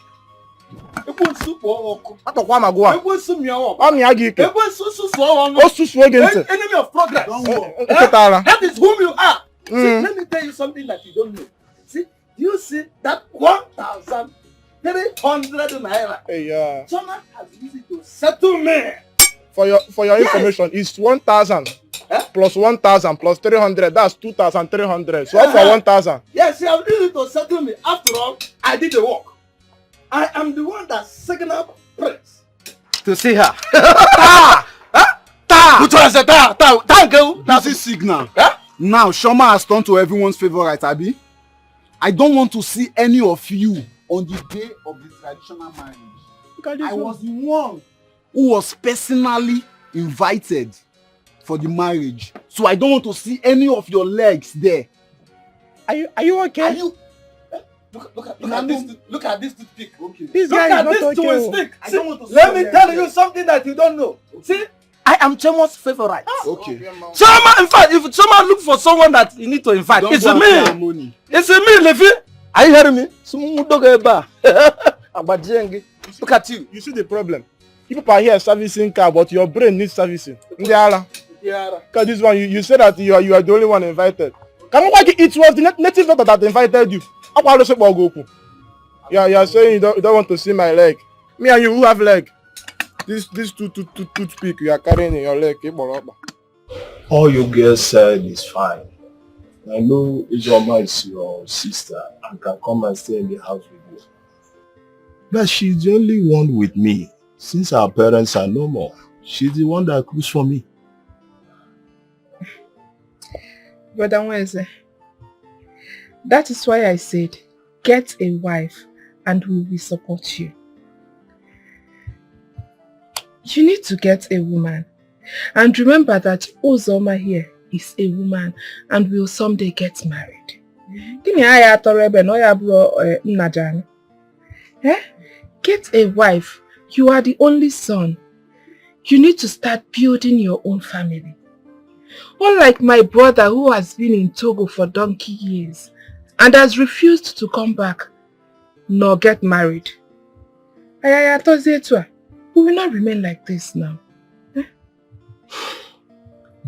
of progress. That is whom you are. See, let me tell you something that you don't know. See, you see that 1,300 naira. Yeah. Someone has used it to settle me. For your information, it's 1,000 plus 1,000 plus 300. That's 2,300. So for 1,000. Yes, you have used it to settle me. After all, I did the work. I am the one that signaled Prince to see her. Which one is the girl? That's his signal. Now, Chioma has turned to everyone's favorite, Abi. I don't want to see any of you on the day of the traditional marriage. I was the one who was personally invited for the marriage. So I don't want to see any of your legs there. Are you okay? Are you? Look at this toothpick. Okay. This Look guy at is not this okay. stick. I don't want to see Let me your tell legs you there. something that you don't know. See, I am Chemo's favorite. Okay. Chema, in fact, if Chema look for someone that you need to invite, Don't it's go after me. money. It's me, Levi. Are you hearing me? Look at you. You see the problem? You people are here servicing car, but your brain needs servicing. Because this one, you say that you are the only one invited. It was the native doctor that invited you. You are saying you don't want to see my leg. Me and you, who have leg? This toothpick you are carrying in your leg. All you girls said is fine. I know Ijoma is your sister and can come and stay in the house with you. But she's the only one with me. Since our parents are no more, she's the one that cooks for me. Brother Wednesday, that is why I said, get a wife and we will support you. You need to get a woman. And remember that Uzoma here is a woman and will someday get married. Get a wife. You are the only son. You need to start building your own family. Unlike my brother who has been in Togo for donkey years and has refused to come back nor get married. We will not remain like this now.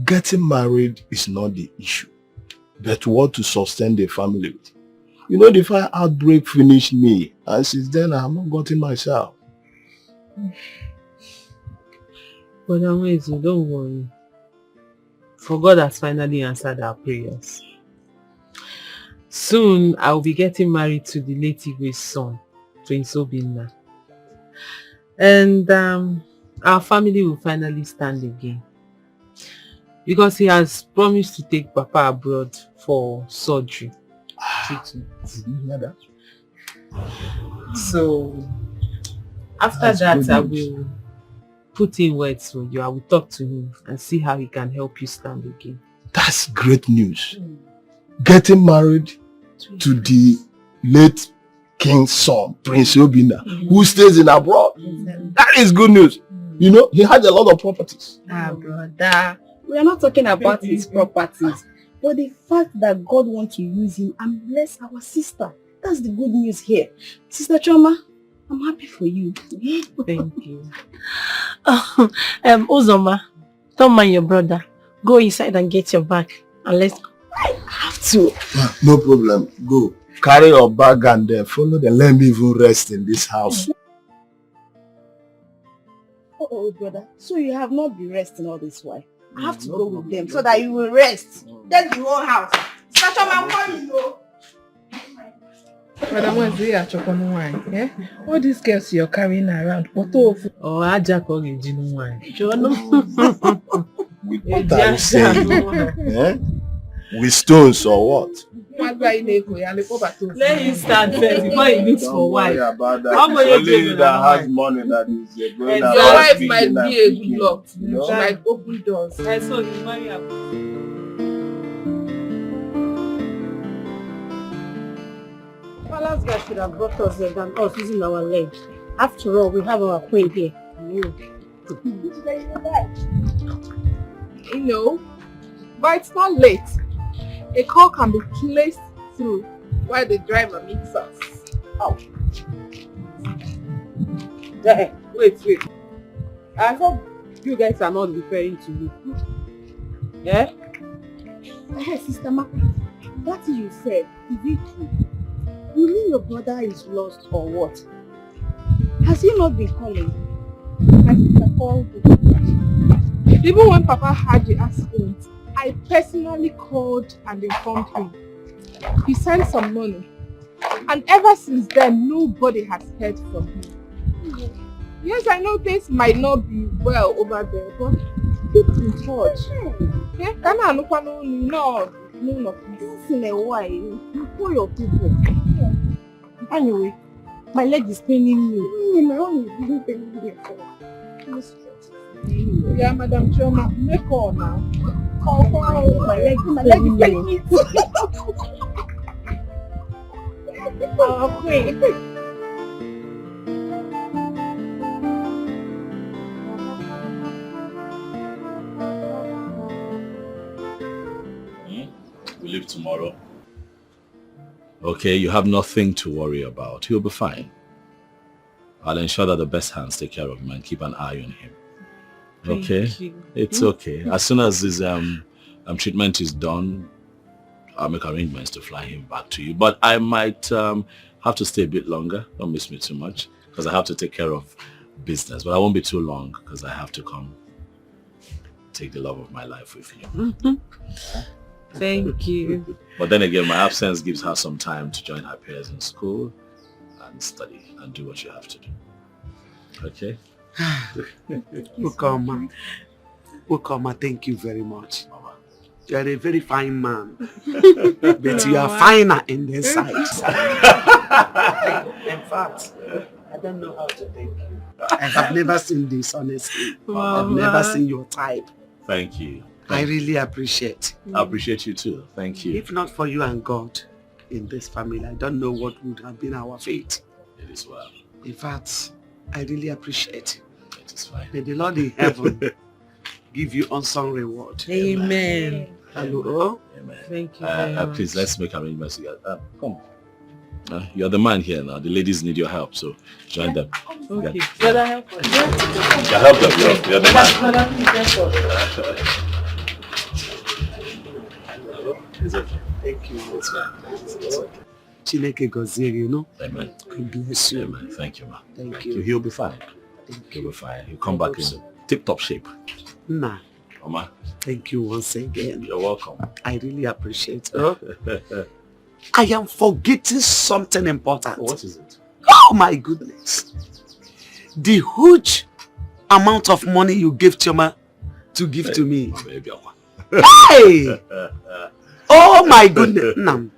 Getting married is not the issue, but what to sustain the family with. You know, the fire outbreak finished me, and since then I have not gotten myself. But Amazing, don't worry. For God has finally answered our prayers. Soon I will be getting married to the late Igwe's son, Prince Obinna. And our family will finally stand again. Because he has promised to take Papa abroad for surgery. Treatment. Did you hear that? So after that I will put in words for you. I will talk to him and see how he can help you stand again. That's great news. Getting married to the late king's son, Prince Obinna, who stays in abroad. That is good news. You know, he had a lot of properties. Brother, we are not talking about his properties, but the fact that God wants to use him and bless our sister. That's the good news here. Sister Choma, I'm happy for you. Thank you. Uzoma, don't mind your brother. Go inside and get your bag and let's go. I have to. No problem. Go. Carry your bag and follow them. Let me even rest in this house. Oh, brother. So you have not been resting all this while. I have to go with them so that you will rest. That's your own house. Sister Choma, I'm coming, though. Madam, what's the Achokonu wine? Yeah? All these girls you're carrying around. Oh, Ajak Ogejinu wine. What are you saying? Eh? With stones or what? Let him start first before he looks for wife. About that. Only that has money that is going your wife might be a good luck. She might open doors. I saw you marry her. Palace guy should have brought us there than us using our legs. After all, we have our queen here. You know, but it's not late. A call can be placed through while the driver meets us. Oh. Wait. I hope you guys are not referring to me. Yeah? Hey, Sister Maka, that you said, is it true? You mean your brother is lost or what? Has he not been calling? Has Sister called you? Even when Papa had the accident, I personally called and informed him. He sent some money. And ever since then, nobody has heard from him. Yes, I know things might not be well over there, but keep in touch. Yeah, Once in a while, you call your people. Anyway, my leg is paining me. My own is really paining me. Yeah, Madam Choma, make call now. Oh, my leg is pain. Oh, queen. We leave tomorrow. Okay, you have nothing to worry about. He'll be fine. I'll ensure that the best hands take care of him and keep an eye on him. Okay? It's okay. As soon as his treatment is done, I'll make arrangements to fly him back to you. But I might have to stay a bit longer. Don't miss me too much, because I have to take care of business. But I won't be too long, because I have to come take the love of my life with you. Thank you. But then again, my absence gives her some time to join her peers in school and study and do what you have to do. Okay? Ukoma, thank you very much. Mama. You are a very fine man. But you are finer in the inside. In fact, I don't know how to thank you. I have never seen this, honestly. I've never seen your type. Thank you. I really appreciate. I appreciate you too. Thank you. If not for you and God in this family, I don't know what would have been our fate. It is well. In fact, I really appreciate. It is fine. May the Lord in heaven give you unsung reward. Amen. Hello. Amen. Thank you very much. Please, let's make arrangements together. Come. You're the man here now. The ladies need your help, so join them. Okay. Yeah. Brother, help us. Yeah, help them. You're the man. It's okay. Thank you. It's fine. Chineke gozie you, know. Amen. God bless you. Amen. Thank you, ma. Thank you. He'll be fine. He'll be fine. He'll come back in tip-top shape. Nah. Mama. Thank you once again. You're welcome. I really appreciate it. I am forgetting something important. What is it? Oh my goodness. The huge amount of money you gave Choma to give to me. Hey! Oh my goodness. No.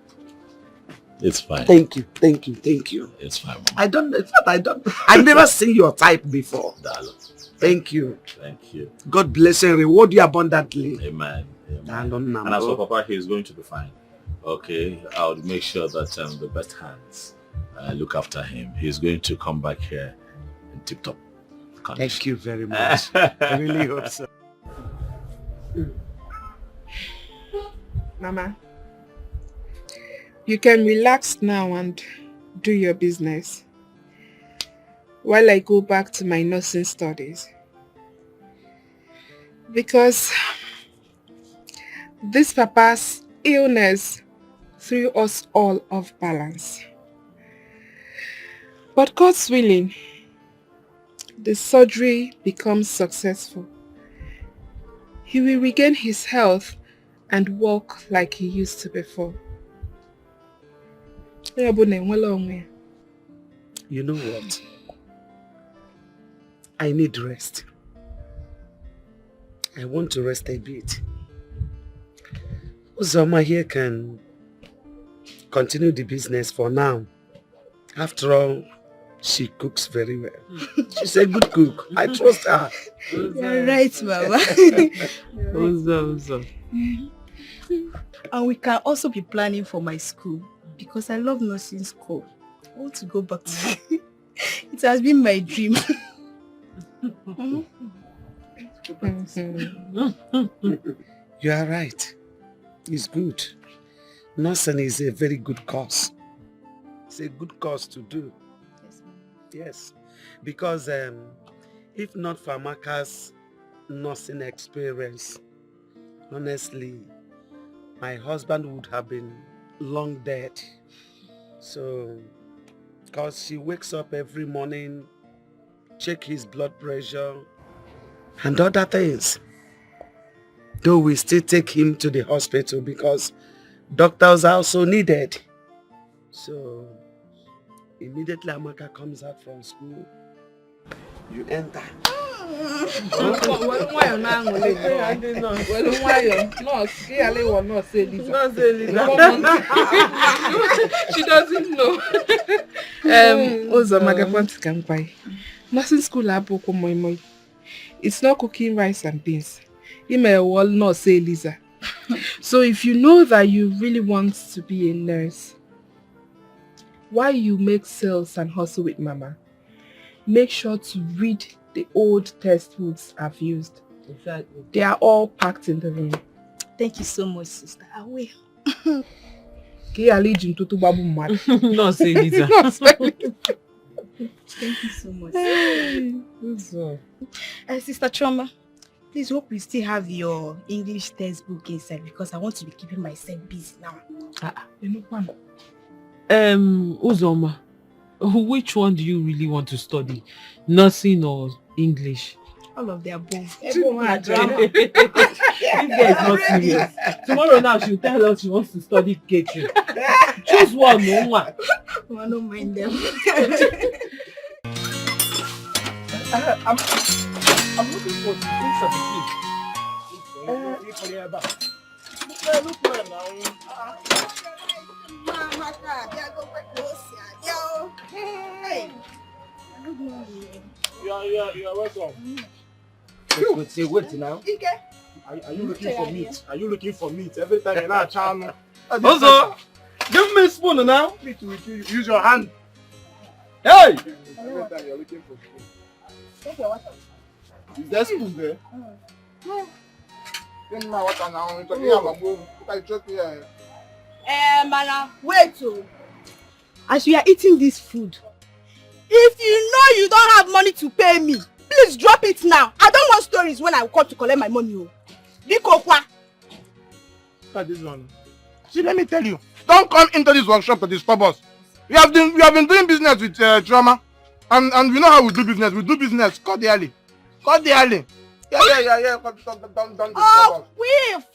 It's fine. Thank you. Thank you. Thank you. It's fine. I've never seen your type before. Thank you. Thank you. God bless and reward you abundantly. Amen. Amen. And as for Papa, he is going to be fine. Okay, I'll make sure that the best hands look after him. He's going to come back here in tip-top condition. Thank you very much. I really hope so. Mama, you can relax now and do your business while I go back to my nursing studies. Because this Papa's illness threw us all off balance. But God's willing, the surgery becomes successful. He will regain his health and walk like he used to before. You know what? I need rest. I want to rest a bit. Uzoma here can continue the business for now. After all, she cooks very well. She's a good cook. I trust her. You're right, Mama. And we can also be planning for my school because I love nursing school. I want to go back to it. It has been my dream. You are right. It's good. Nursing is a very good course. It's a good course to do. Yes. Because if not for Amaka's nursing experience, honestly, my husband would have been long dead. So, because she wakes up every morning, check his blood pressure and other things. Though we still take him to the hospital because doctors are also needed. So, immediately Amaka comes out from school, you enter. She doesn't know. Nursing school aboko moi moi. It's not cooking rice and beans. He may well not say Lisa. So if you know that you really want to be a nurse, while you make sales and hustle with Mama, make sure to read the old textbooks I've used. Exactly. They are all packed in the room. Thank you so much, sister. I will. No, say Lisa. Thank you so much. Sister Choma, please hope you still have your English textbook inside because I want to be keeping myself busy now. Uzoma, which one do you really want to study? Nursing or English? All of the above. This guy is not serious. Tomorrow now she'll tell us she wants to study catering. Choose one, no one. I don't mind them. I'm looking for things of the You're welcome. Wait now. Are you looking for meat? Are you looking for meat? Every time you're not channel. Also, give me a spoon now. Use your hand. Hey! Every time you're looking for spoon. Is there spoon there? Mana, wait. As we are eating this food, if you know you don't have money to pay me, please drop it now. I don't want stories when I come to collect my money. Look at this one. See, let me tell you. Don't come into this workshop to disturb us. We have been doing business with Drama. And we know how we do business. We do business cordially. Cordially. Yeah. Don't disturb us. Oh, we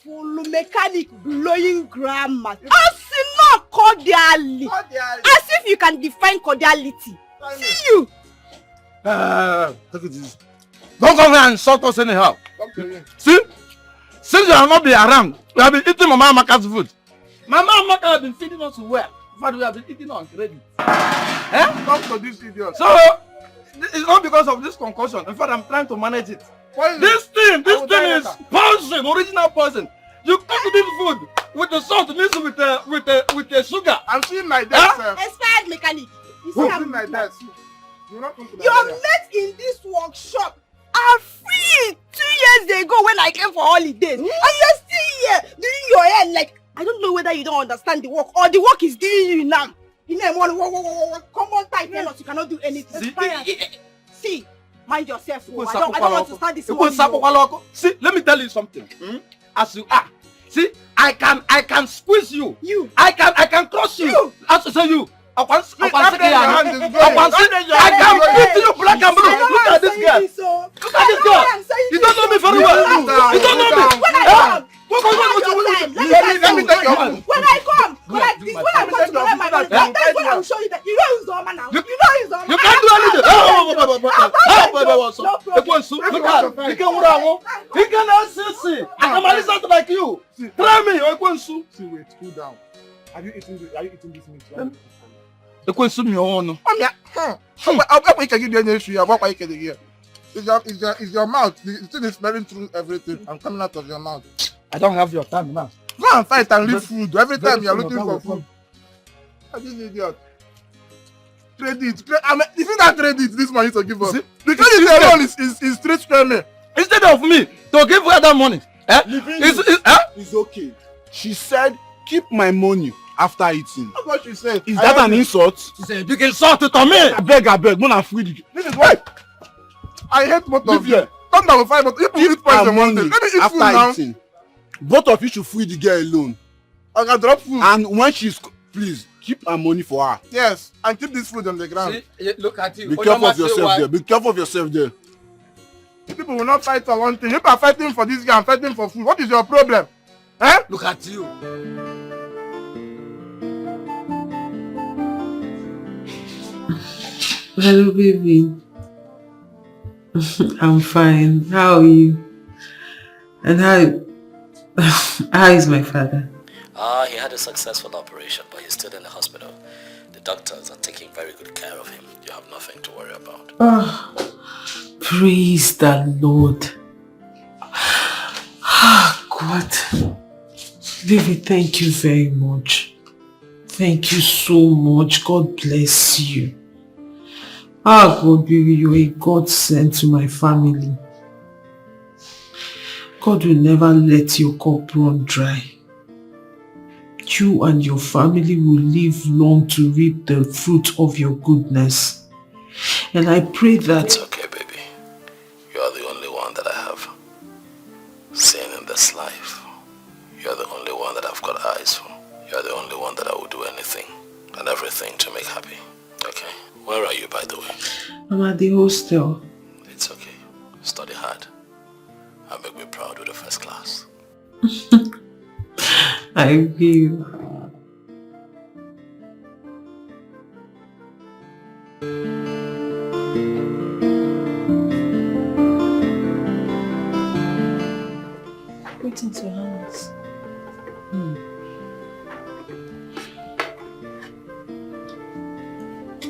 full mechanic blowing grammar. As not cordially. As if you can define cordiality. See you. Look at this. Don't come here and insult us anyhow. See? Since you have not been around, we have been eating Mama Amaka's food. Mama Amaka has been feeding us well. In fact, we have been eating on credit. Talk to this idiot. So, it's not because of this concussion. In fact, I'm trying to manage it. This thing is poison, original poison. You cook this food with the salt mixed with the sugar. I'm seeing my desk, sir. Expired mechanic. You see I'm seeing my desk. Your mate in this workshop are free 2 years ago when I came for holidays. And you're still here doing your hair like, I don't know whether you don't understand the work or the work is doing you now. You know, common type, you cannot do anything. See, mind yourself. I don't want to start this one. See, let me tell you something. As you are, see, I can squeeze you. I can crush you. As you say you. I can beat you black and blue. Look at this girl. Look at this girl. You don't know me very well. You don't know me. Let me take your hand. When I come to collect my money, that's when I'll show you that you know who's the woman now. You know who's the woman. You can't do anything. He cannot see. I'm a lizard like you. Try me. See, wait, cool down. Are you eating this meat? It's your mouth. The thing is smelling through everything. I'm coming out of your mouth. I don't have your time now. Go and fight and leave food. Every time you're looking for food. This idiot. Credit. If you not credit, this money to give us. The credit alone is straight screaming. Instead of me to give her that money, it's okay. She said, keep my money after eating. That's what she said. Is that an insult? She said, you can insult it on me. I beg, when I'm free. This is why I hate both of you. Come down with 5, but if you eat poison one day, let me eat food now. Eating. Both of you should free the girl alone. I can drop food. And when she's, please, keep her money for her. Yes, and keep this food on the ground. See, look at you. Be careful of yourself there. Be careful of yourself there. People will not fight for one thing. You are fighting for this guy and fighting for food. What is your problem? Eh? Look at you. Hello, baby. I'm fine. How are you? And how is my father? He had a successful operation, but he's still in the hospital. The doctors are taking very good care of him. You have nothing to worry about. Ah, praise the Lord. Ah, God. David, thank you very much. Thank you so much. God bless you. Ah, God, baby, you're a God sent to my family. God will never let your cup run dry. You and your family will live long to reap the fruit of your goodness. And I pray that... It's okay, baby. You are the only one that I have seen in this life. You are the only one that I've got eyes for. You are the only one that I will do anything and everything to make happy. Okay? Where are you, by the way? I'm at the hostel. It's okay. Study hard. And make me proud with the first class. I will. Greetings, Your Highness.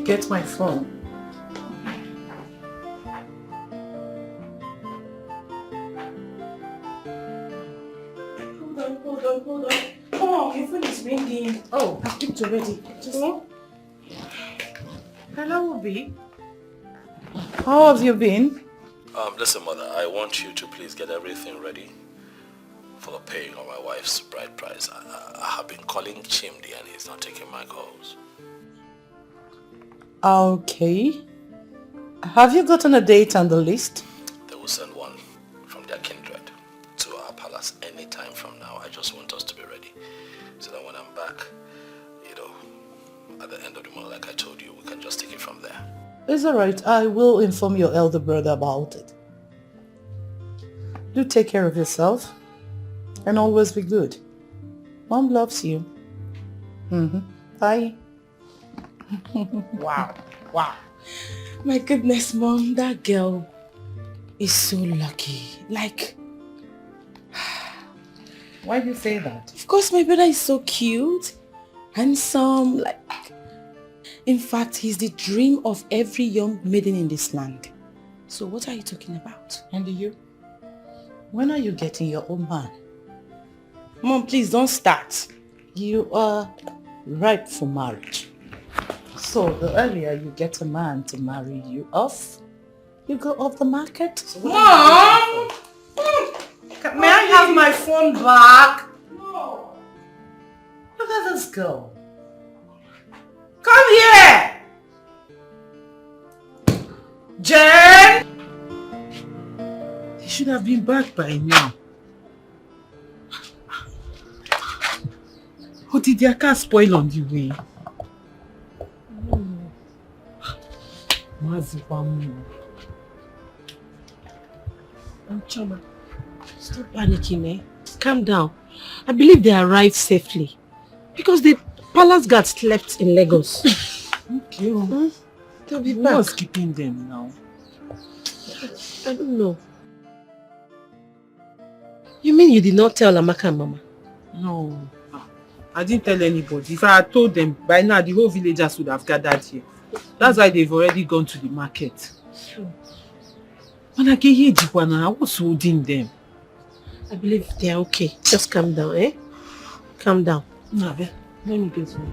Get my phone. Hold on. Come on, your phone is ringing. Oh, I've picked already. Hello, Obi. How have you been? Listen, Mother, I want you to please get everything ready for paying on my wife's bride price. I have been calling Chimdi and he's not taking my calls. Okay. Have you gotten a date on the list? They will send one from their kindred to our palace any time from now. I just want us to be ready so that when I'm back, at the end of the month, like I told you, we can just take it from there. It's alright. I will inform your elder brother about it. Do take care of yourself and always be good. Mom loves you. Bye. Wow. My goodness, Mom, that girl is so lucky. Like... Why do you say that? Of course, my brother is so cute, handsome, like... In fact, he's the dream of every young maiden in this land. So what are you talking about? And you? When are you getting your own man? Mom, please don't start. You are ripe for marriage. So the earlier you get a man to marry you off, you go off the market. So Mom! May I have my phone back? No. Look at this girl. Come here! Jen! He should have been back by now. Or did their car spoil on the way? Choma, stop panicking, eh? Calm down. I believe they arrived safely. Because the palace guards slept in Lagos. Okay. They'll be back. What's keeping them now? I don't know. You mean you did not tell Amaka and Mama? No. I didn't tell anybody. If I had told them, by now the whole villagers would have gathered here. That's why they've already gone to the market. Sure. When I get here, I was holding them. I believe they are okay. Just calm down, eh? Calm down. No, let me get some.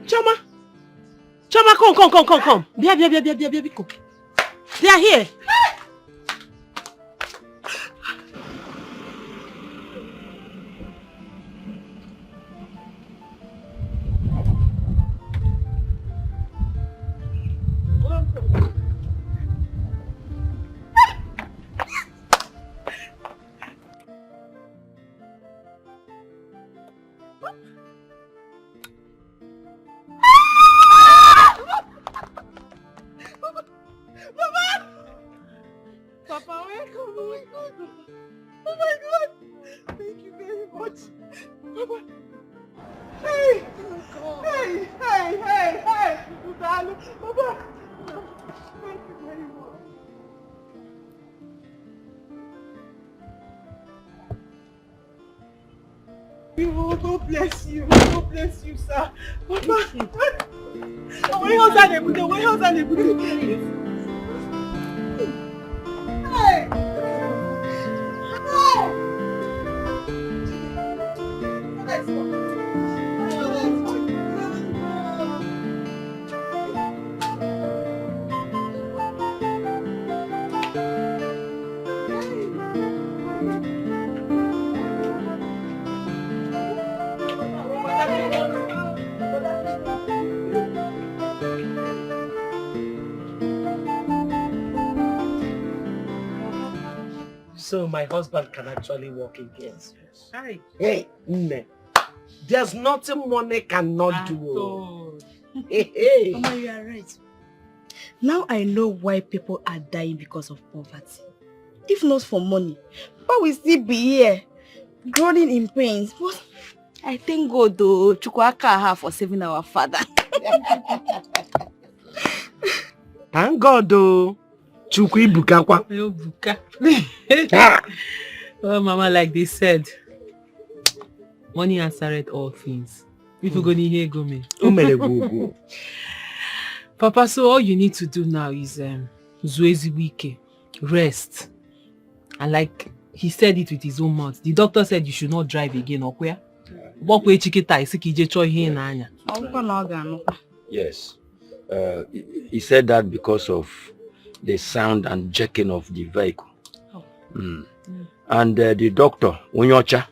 Choma, come. Bia, come. They are here. welcome. Oh my God. Oh my God. Thank you very much. Papa. Hey. Hey. Papa. Thank you very much. God bless you. God bless you, sir. Papa. Where else are they putting? Hey! Hey! Let's go. So my husband can actually walk again. Yes. Hi. Hey, Nne. There's nothing money cannot do. Hey. Mama, you are right. Now I know why people are dying because of poverty. If not for money, Papa will still be here, groaning in pains. But I thank God though, Chukwaka for saving our father. Thank God though. Chukwu Ibukakwa. Oh, Mama, like they said, money answered all things. If you go here, go me. Papa, so all you need to do now is Zuezi Wike, rest. And like he said it with his own mouth. The doctor said you should not drive again, or where? Yes. He said that because of the sound and jerking of the vehicle. And the doctor, Unyocha,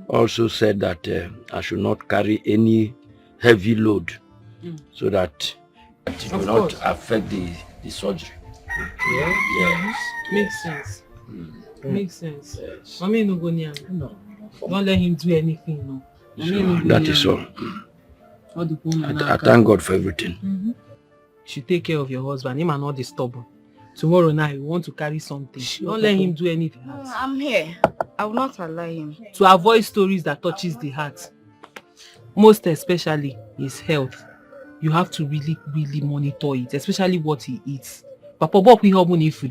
also said that I should not carry any heavy load so that it will not affect the surgery. Yes. Makes sense. Makes sense. Mommy no go near. No. Don't let him do anything. No. That is all. I thank God for everything. You should take care of your husband. Him and not disturb him. Tomorrow night you want to carry something. Don't let him do anything else. I'm here. I will not allow him. To avoid stories that touches the heart, most especially his health, you have to really monitor it, especially what he eats. Papa, what we have if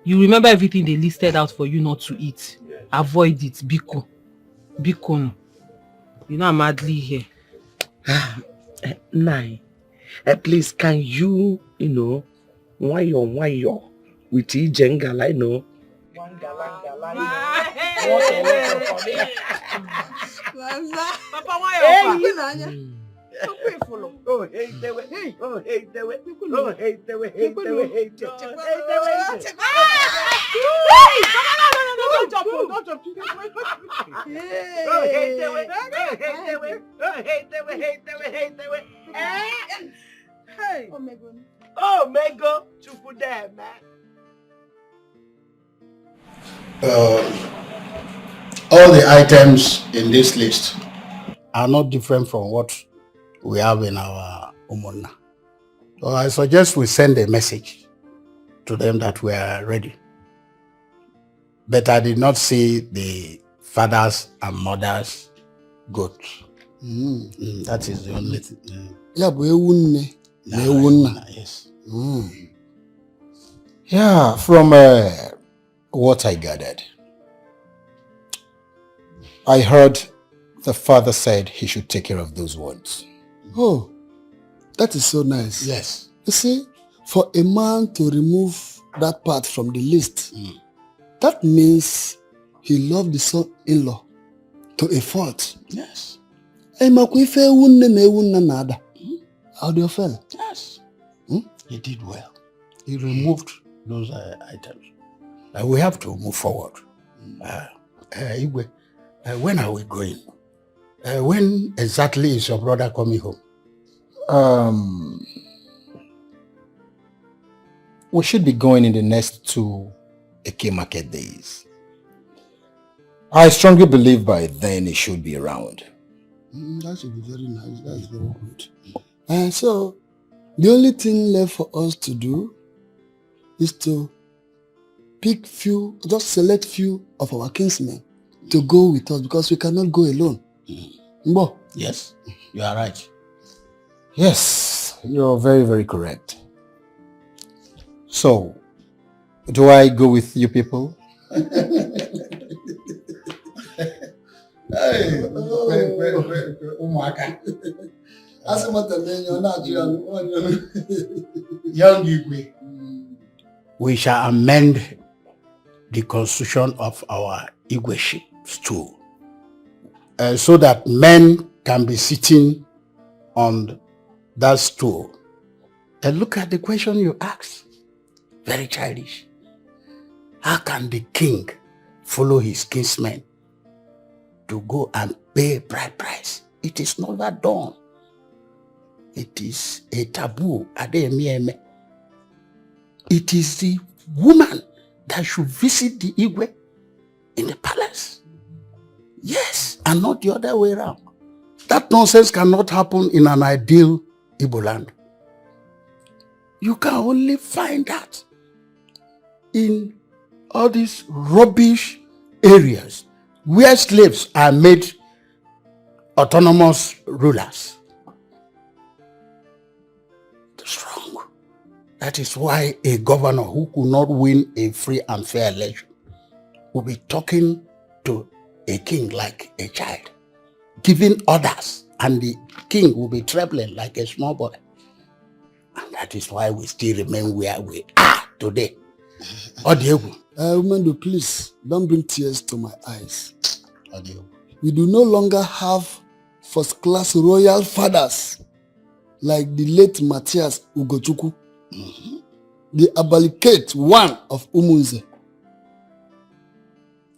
you remember everything they listed out for you not to eat. Avoid it. Biko. You know I'm madly here. Nai, at least can you know, why you with Ijengala, I know. Papa, why oh, hey, they were. Don't jump. Hey, Omega, to put that, man. All the items in this list are not different from what we have in our Umuna. So I suggest we send a message to them that we are ready. But I did not see the fathers and mothers' goats. That is the only thing. Yeah, yes. Yeah, from what I gathered, I heard the father said he should take care of those ones. Oh, that is so nice. Yes. You see, for a man to remove that part from the list, that means he loved the son-in-law to a fault. Yes. How do you feel? Yes. He did well. He removed those items. We have to move forward. When are we going? When exactly is your brother coming home? We should be going in the next 2 Eke market days. I strongly believe by then he should be around. That should be very nice. That's very good. So, the only thing left for us to do is to pick just select few of our kinsmen to go with us because we cannot go alone. Mbo? Yes, you are right. Yes, you're very, very correct. So, do I go with you people? Hey, Young Igwe, we shall amend the constitution of our Igwe stool so that men can be sitting on that stool. And look at the question you asked. Very childish. How can the king follow his kinsmen to go and pay bride price? It is never done. It is a taboo. It is the woman that should visit the Igwe in the palace. Yes, and not the other way around. That nonsense cannot happen in an ideal Igbo land. You can only find that in all these rubbish areas where slaves are made autonomous rulers. That's wrong. That is why a governor who could not win a free and fair election will be talking to a king like a child, giving orders, and the king will be trembling like a small boy. And that is why we still remain where we are today. Woman, please don't bring tears to my eyes. We do no longer have first-class royal fathers like the late Matthias Ugochukwu, the Abalikate one of Umunze,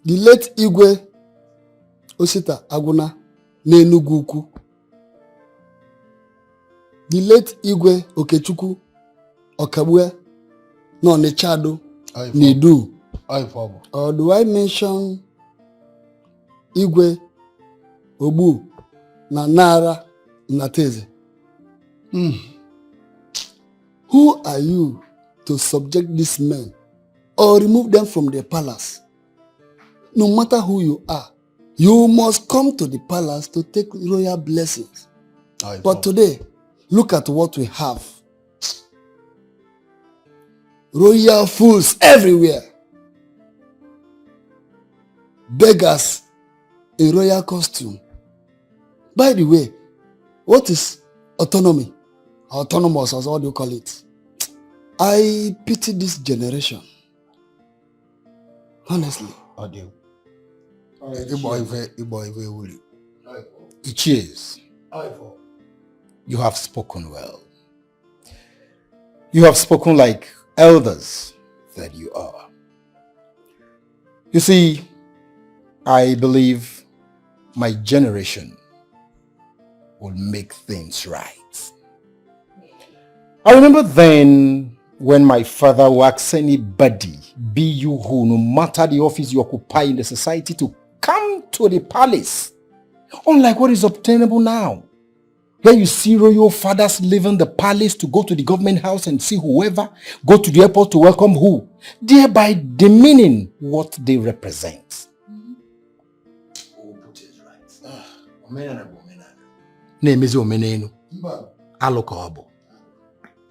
the late Igwe Osita Aguna n'Enugu Ukwu, the late Igwe Okechukwu Okabue n'Onitsha Nidu. Or do I mention Igwe Obu na Nara Nateze? Who are you to subject these men or remove them from the palace? No matter who you are, you must come to the palace to take royal blessings. But today, look at what we have. Royal fools everywhere. Beggars in royal costume. By the way, what is autonomy? Autonomous, or what do you call it? I pity this generation. Honestly. Cheers. You have spoken well. You have spoken like elders that you are. You see, I believe my generation will make things right. I remember then when my father would ask anybody, be you who, no matter the office you occupy in the society, to come to the palace. Unlike what is obtainable now, where you see royal fathers leaving the palace to go to the government house and see whoever, go to the airport to welcome who, thereby demeaning what they represent.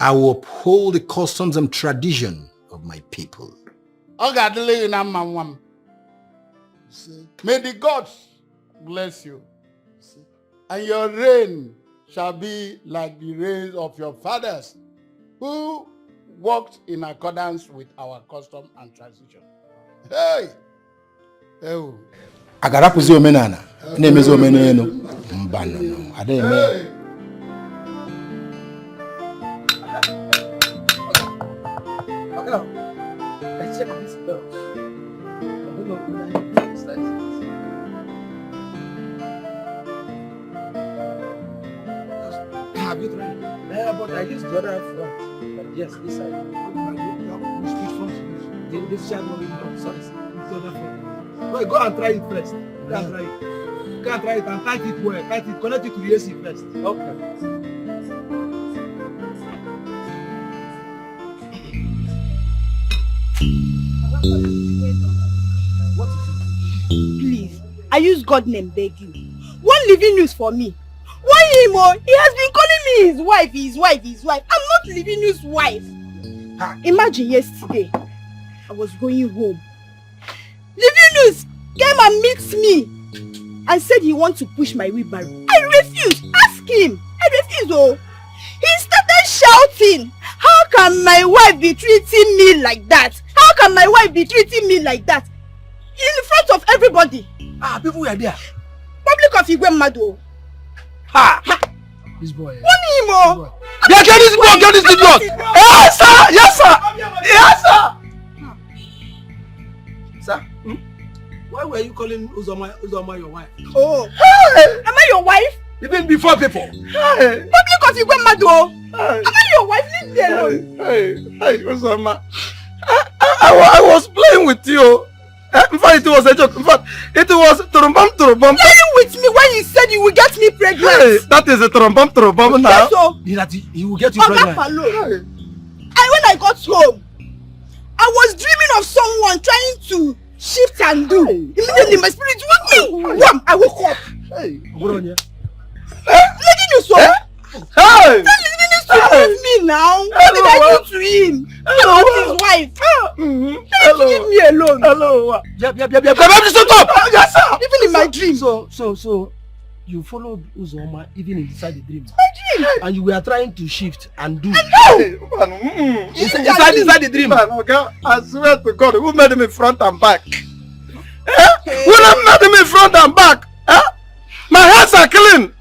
I will uphold the customs and tradition of my people. May the gods bless you, and your reign shall be like the reigns of your fathers, who walked in accordance with our custom and tradition. Hey! Hey! Agarapuzi omenana, nemezi omeneno, mbano, ademe. Let's check on this belt. Have you tried? Yeah, but I use the other front. But yes, this side. This side no, sorry, it's the other front. Wait, go and try it first. Go and try it. Go and try it and tight it well. Tight it, connect it to the AC first. Okay. Please, I use God name beg you. One living news for me. Why him? He has been calling me his wife, his wife, his wife. I'm not living news wife. Imagine yesterday, I was going home. Living news came and meets me and said he wants to push my wheelbarrow. I refused. Ask him. I refused. Oh, he started shouting, "How can my wife be treating me like that? How can my wife be treating me like that?" In front of everybody. People were there. Public of Igwemmadu. Ha! This boy. Monimo. Yeah, get this boy, get this idiot. Yes, sir. Yes, sir. Yes, sir. Sir, why were you calling Uzoma your wife? Oh. Hey. Am I your wife? Even before people. Hey. Public of Igwemmadu. Hey. Am I your wife? Leave me alone. Hey, Uzoma. I was playing with you. In fact, it was a joke. In fact, it was turumbam. Playing with me when you said you will get me pregnant. Hey, that is a turumbam now. Yes, so. He will get you pregnant. Hey. And when I got home, I was dreaming of someone trying to shift and do. Immediately my spirit woke me. Wham! I woke up. Hey, Lady you so. Hey! To leave me now. What did I do to him? Hello. I'm not his wife. Leave me alone. Hello. Yep. Shut up. Yes, sir. Even in my dream. So you followed Uzoma even inside the dream. My dream. And you were trying to shift and do. Inside the dream. Man, okay? I swear to God, who made him in front and back? Who made him in front and back? My hands are clean.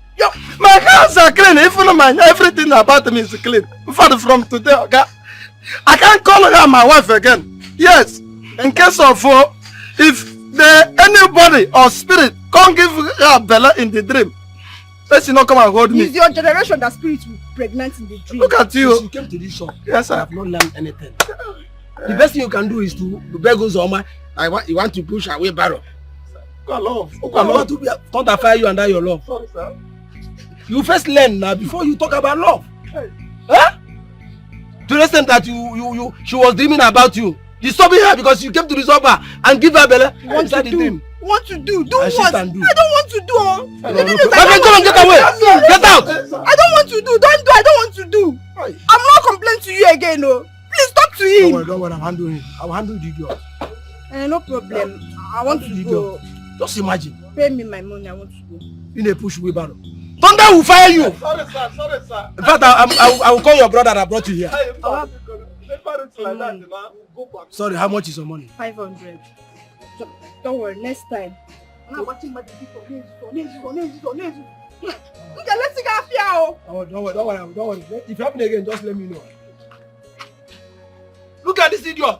My hands are clean. Even everything about me is clean. In fact, from today, okay, I can't call her my wife again. Yes, in case of if anybody or spirit can't give her Bella in the dream, let she not come and hold me. It's your generation that spirits will pregnant in the dream. Look at you. Since you came to this shop, yes, sir. I have not learned anything. The best thing you can do is to beg Uzoma. You want to push away barrel. I want to fire you under your love. Sorry, sir. You first learn now before you talk about love. Hey. Huh? To the extent that she was dreaming about you. Disturbing her because you came to resolve her and give her Bella. What to do? What to do? Do and what? I don't want to do. Come on, get away. Get out. I don't want to do. Don't do. I don't want to do. I'm not complaining to you again. No. Please talk to him. Don't worry. I'm handling him. I will handle the idiot. No problem. I want to go. Just imagine. Pay me my money. I want to go. In a push wheelbarrow. Thunder will fire you. Sorry, sir. In fact, I will call your brother that brought you here. Sorry, how much is your money? 500. Don't worry, next time. I'm watching my TV for okay, let's go. Oh, don't worry. If it happens again, just let me know. Look at this idiot.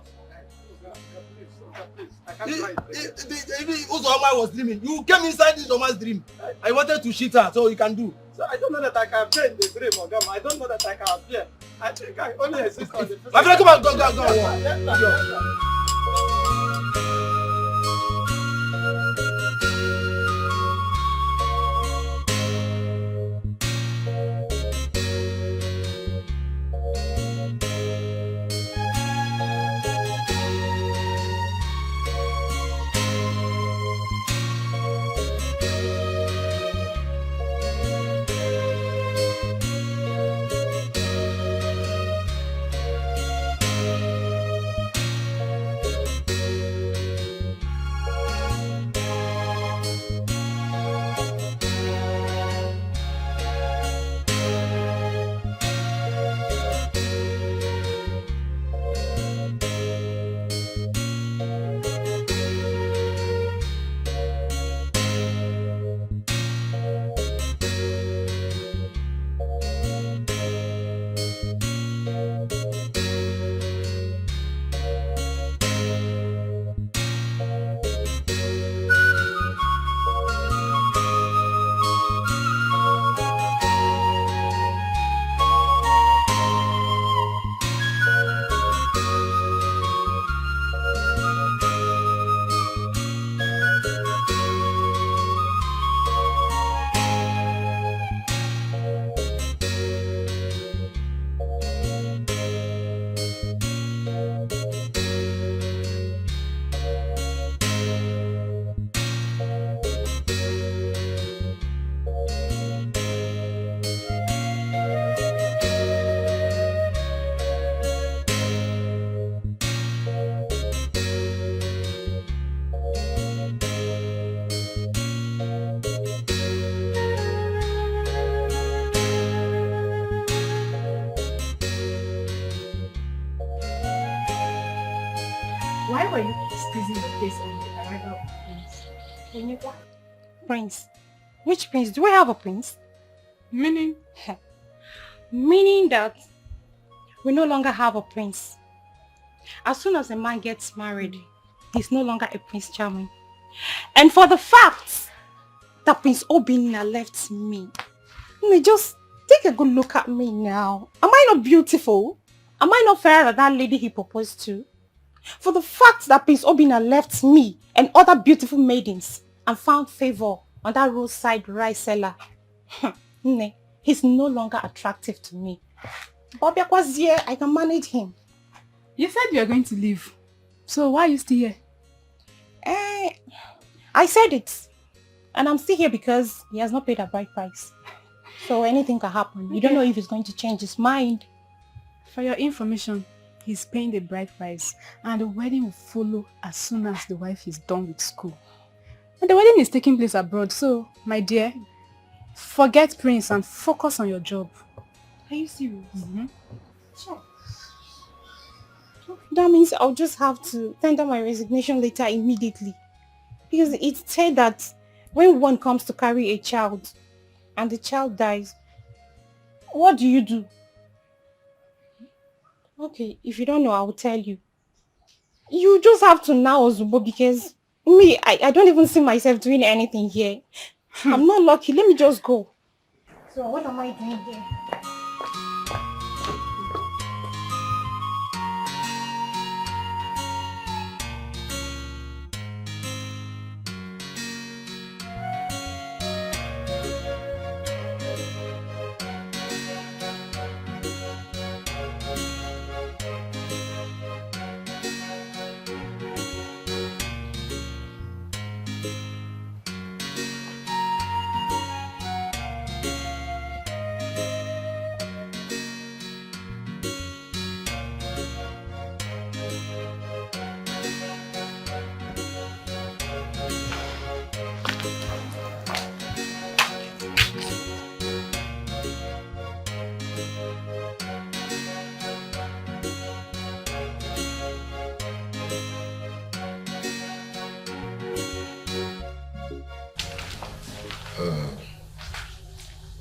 Uzoma was dreaming. You came inside this Uzoma's dream. I wanted to shit her, so you can do. So I don't know that I can play in the dream, Ogama. I don't know that I can appear. I think I only exist on the physical. My friend, come on, go. case on the arrival of Prince. Prince? Which prince? Do we have a prince? Meaning? Meaning that we no longer have a prince. As soon as a man gets married, he's no longer a Prince Charming. And for the fact that Prince Obinna left me, just take a good look at me now. Am I not beautiful? Am I not fairer than that lady he proposed to? For the fact that Prince Obinna left me and other beautiful maidens and found favor on that roadside rice seller, he's no longer attractive to me. Bobby was here, I can manage him. You said you were going to leave. So why are you still here? I said it. And I'm still here because he has not paid a bride price. So anything can happen. Okay. You don't know if he's going to change his mind. For your information, he's paying the bride price. And the wedding will follow as soon as the wife is done with school. And the wedding is taking place abroad. So, my dear, forget Prince and focus on your job. Are you serious? Sure. That means I'll just have to tender my resignation letter immediately. Because it's said that when one comes to carry a child and the child dies, what do you do? Okay, if you don't know, I will tell you. You just have to now, Zubo, because me, I don't even see myself doing anything here. I'm not lucky. Let me just go. So what am I doing here?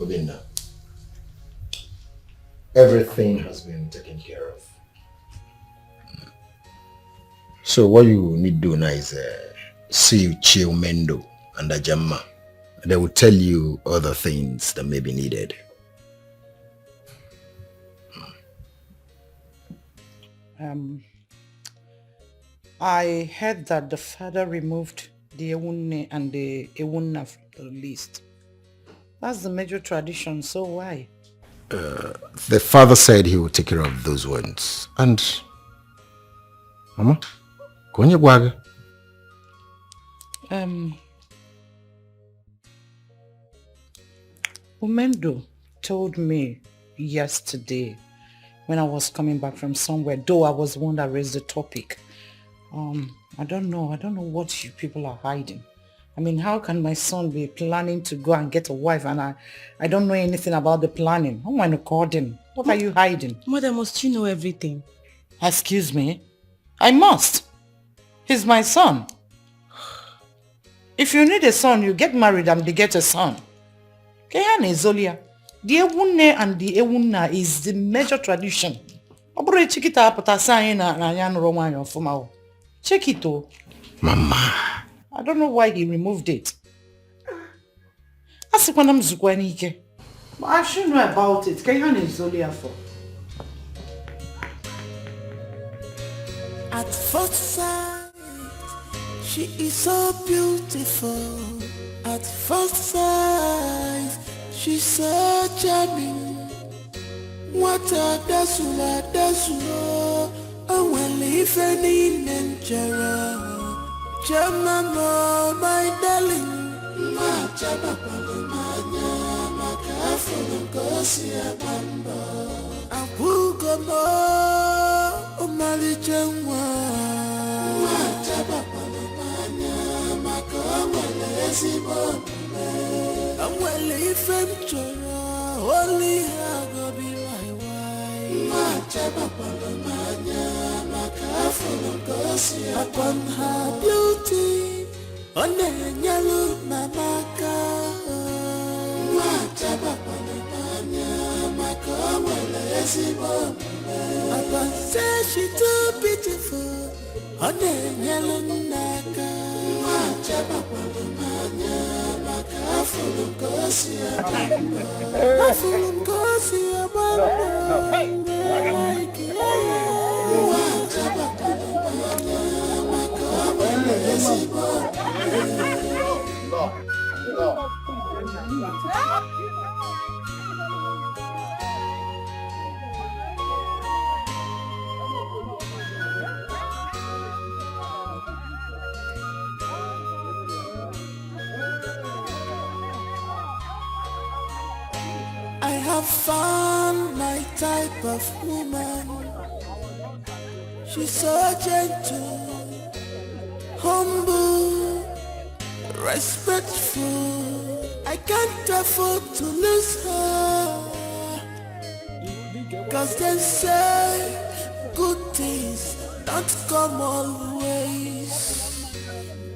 Obinna, everything has been taken care of. So what you need to do now is see Chio Mendo and Ajamma. They will tell you other things that may be needed. I heard that the father removed the Ewunne and the Ewunna from the list. That's the major tradition, so why? The father said he would take care of those ones. And Mama, Konya Gwaga. Umendo told me yesterday when I was coming back from somewhere, though I was the one that raised the topic. I don't know what you people are hiding. I mean, how can my son be planning to go and get a wife and I don't know anything about the planning? Oh my God, what are you hiding? Mother, must you know everything? Excuse me? I must. He's my son. If you need a son, you get married and beget a son. Kehane Zolia. The Ewunne and the Ewunna is the major tradition. Check it out. Mama. I don't know why he removed it. But I should know about it. Kehane Zolia for. At first sight, she is so beautiful. At first sight, she's so charming. What a dasula, and when living in Nigeria, Jamama, my darling, my Jabapalumanya, my Kafun, Gosia Bamba, Abugamo, Omali Jamwa, my Jabapalumanya, my Kamalesi Bonne, and when living Jora, only I go be my wife, my Jabapalumanya, my Upon her beauty, on the yellow mamaka. Upon say she too beautiful, on the yellow naka. I have found my type of woman. She's so gentle, humble, respectful. I can't afford to lose her. Cause they say good things don't come always.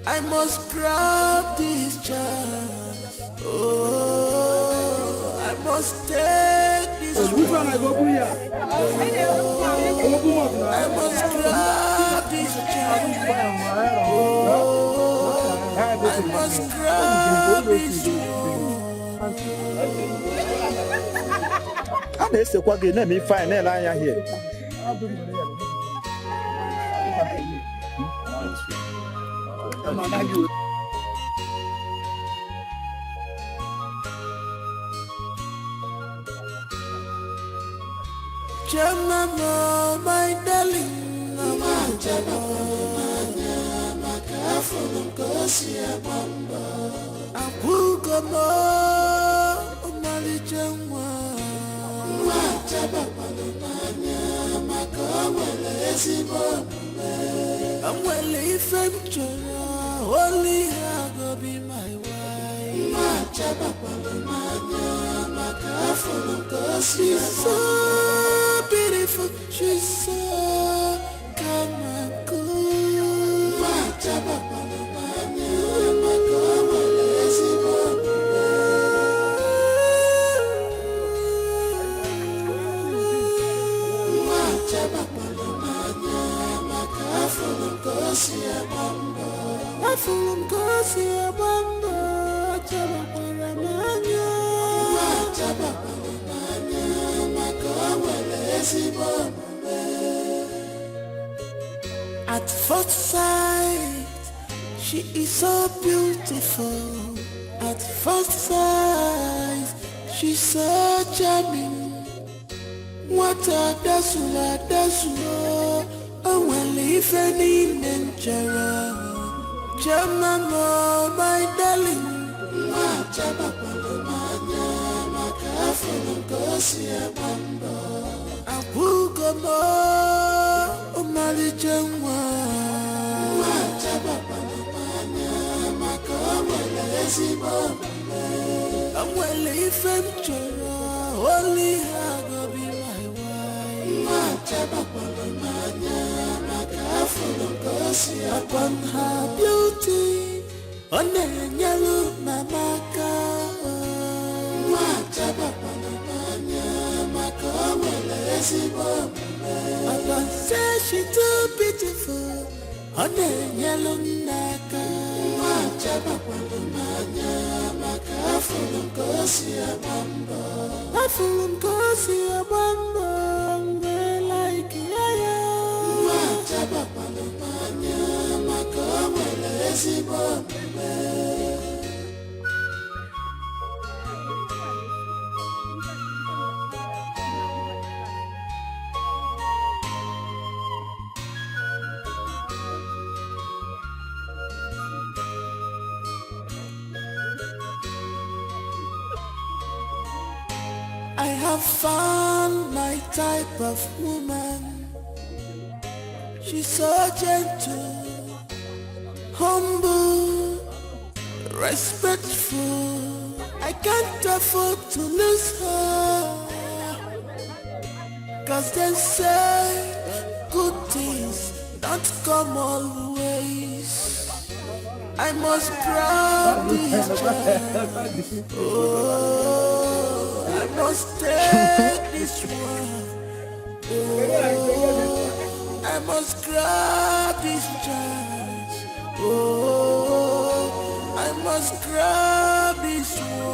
I must grab this chance. Oh, I must take this chance. I must grab this chance. Oh, I must grab this chance. A na-esekwa gị na-eme ife anyị na-ele anya here. Jamama, my darling, I'm well if I'm only I go be my wife. She's so beautiful, she's so calm and cool. At first sight, she is so beautiful. At first sight, she's so charming. What a dasula, oh well, if any nature. Jamama, my darling. Abugamo, Omali Jangwa. I'm well if I'm only I go be my wife. Upon her beauty, on the yellow mamaka. Upon say she too beautiful, on the yellow naka. Like I have found my type of woman. She's so gentle, humble, respectful. I can't afford to lose her. Cause they say good things don't come always. I must grab this chance. Oh, I must take this one. Oh, I must grab this chance. Oh, I must grab this one.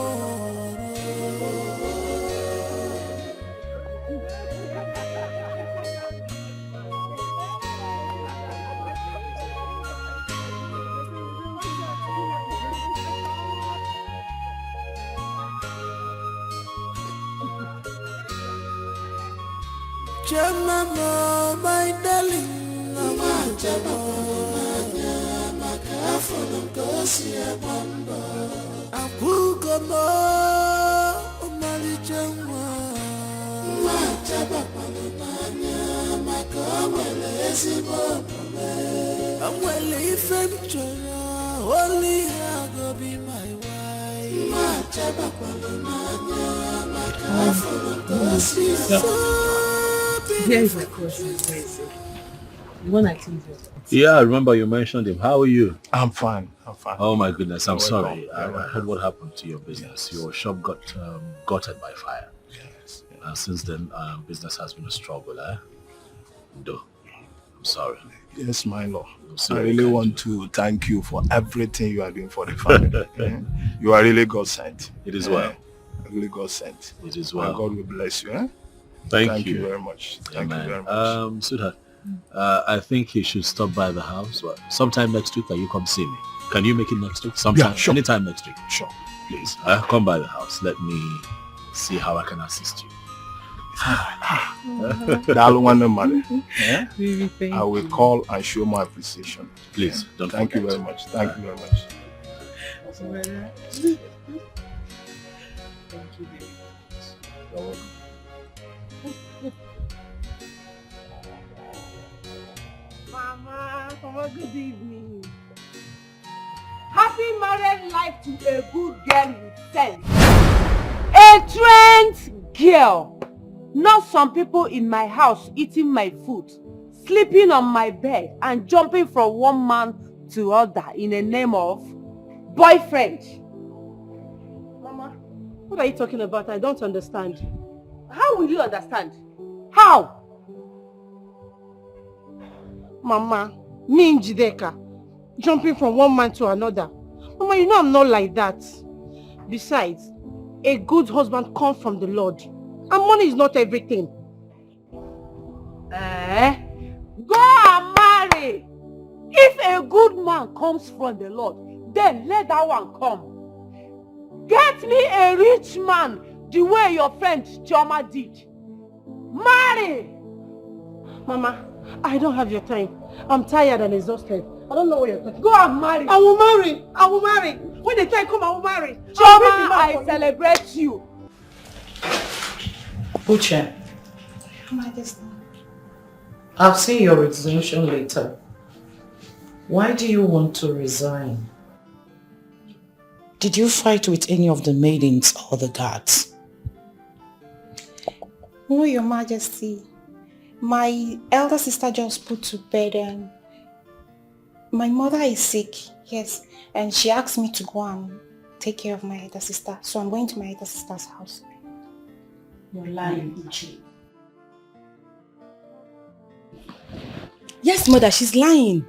Jamama, my darling, Mama Jamama, Makafon, Gosia Bamba, Apugama, Malijama, Majabapa, Makamales, I'm well if I'm only I go be my wife. Majabapa, Makafon, Gosia. Here is my question. The one I told you. Yeah, I remember you mentioned him. How are you? I'm fine. Oh my goodness, I'm sorry. Welcome. I heard what happened to your business. Your shop got gutted by fire. Yes. And since then, business has been a struggle. No, I'm sorry. Yes, my lord. So I really want to thank you for everything you are doing for the family. You are really God sent. It is well. Really God sent. It is well. And God will bless you. Thank you very much. Thank you very much. Sweetheart, I think you should stop by the house. Sometime next week, you come see me. Can you make it next week? Sometime, Yeah, sure. Anytime next week. Sure. Please, come by the house. Let me see how I can assist you. That one money. Really, I will call and show my appreciation. Please, don't Thank you forget. very much. Thank you very much. Thank you very much. You're welcome. Mama, good evening. Happy married life to a good girl with sense. A trained girl. Not some people in my house eating my food, sleeping on my bed and jumping from one man to other in the name of boyfriend. Mama, what are you talking about? I don't understand. How will you understand? How? Mama, me and Jideka, jumping from one man to another. Mama, you know I'm not like that. Besides, a good husband comes from the Lord. And money is not everything. Go and marry. If a good man comes from the Lord, then let that one come. Get me a rich man the way your friend Chioma did. Marry. Mama, I don't have your time. I'm tired and exhausted. I don't know what you're talking. Go and marry. I will marry. I will marry. When the time comes, I will marry. Chioma, I celebrate you. Uche, I'll see your resignation later. Why do you want to resign? Did you fight with any of the maidens or the guards? No, Your Majesty. My elder sister just put to bed and my mother is sick, yes, and she asked me to go and take care of my elder sister. So I'm going to my elder sister's house. You're lying, Uche. Yes, mother, she's lying.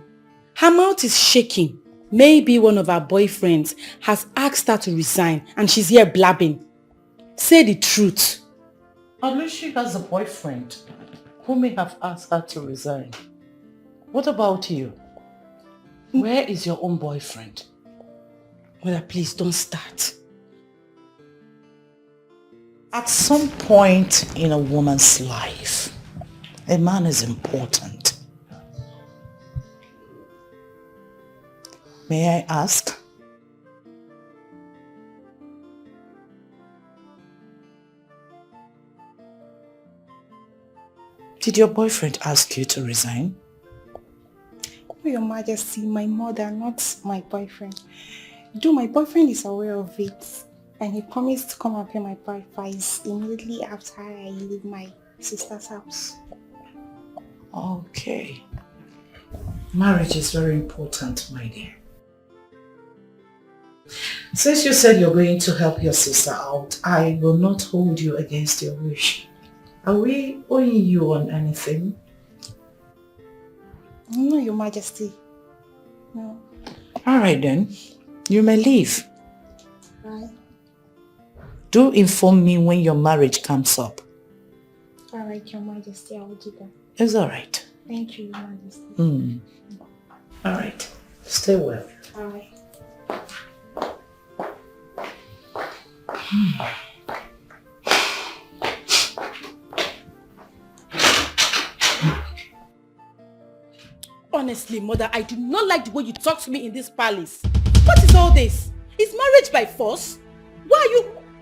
Her mouth is shaking. Maybe one of her boyfriends has asked her to resign and she's here blabbing. Say the truth. At least she has a boyfriend who may have asked her to resign. What about you? Where is your own boyfriend? Mother, please don't start. At some point in a woman's life, a man is important. May I ask? Did your boyfriend ask you to resign? Oh, Your Majesty, my mother, not my boyfriend. Though my boyfriend is aware of it, and he promised to come and pay my bride price immediately after I leave my sister's house. Okay. Marriage is very important, my dear. Since you said you're going to help your sister out, I will not hold you against your wish. Are we owing you on anything? No, Your Majesty. No. Alright then, you may leave. Right. Do inform me when your marriage comes up. Alright, Your Majesty, I will do that. It's alright. Thank you, Your Majesty. Alright, stay well. Alright. Honestly, mother, I do not like the way you talk to me in this palace. What is all this? Is marriage by force? Why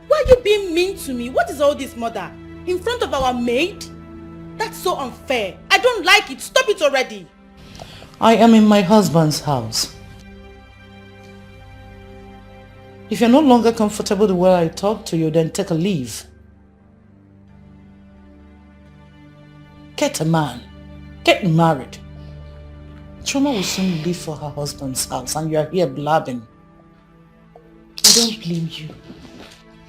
are you being mean to me? What is all this, mother? In front of our maid? That's so unfair. I don't like it. Stop it already. I am in my husband's house. If you're no longer comfortable the way I talk to you, then take a leave. Get a man. Get married. Choma will soon leave for her husband's house and you are here blabbing. I don't blame you.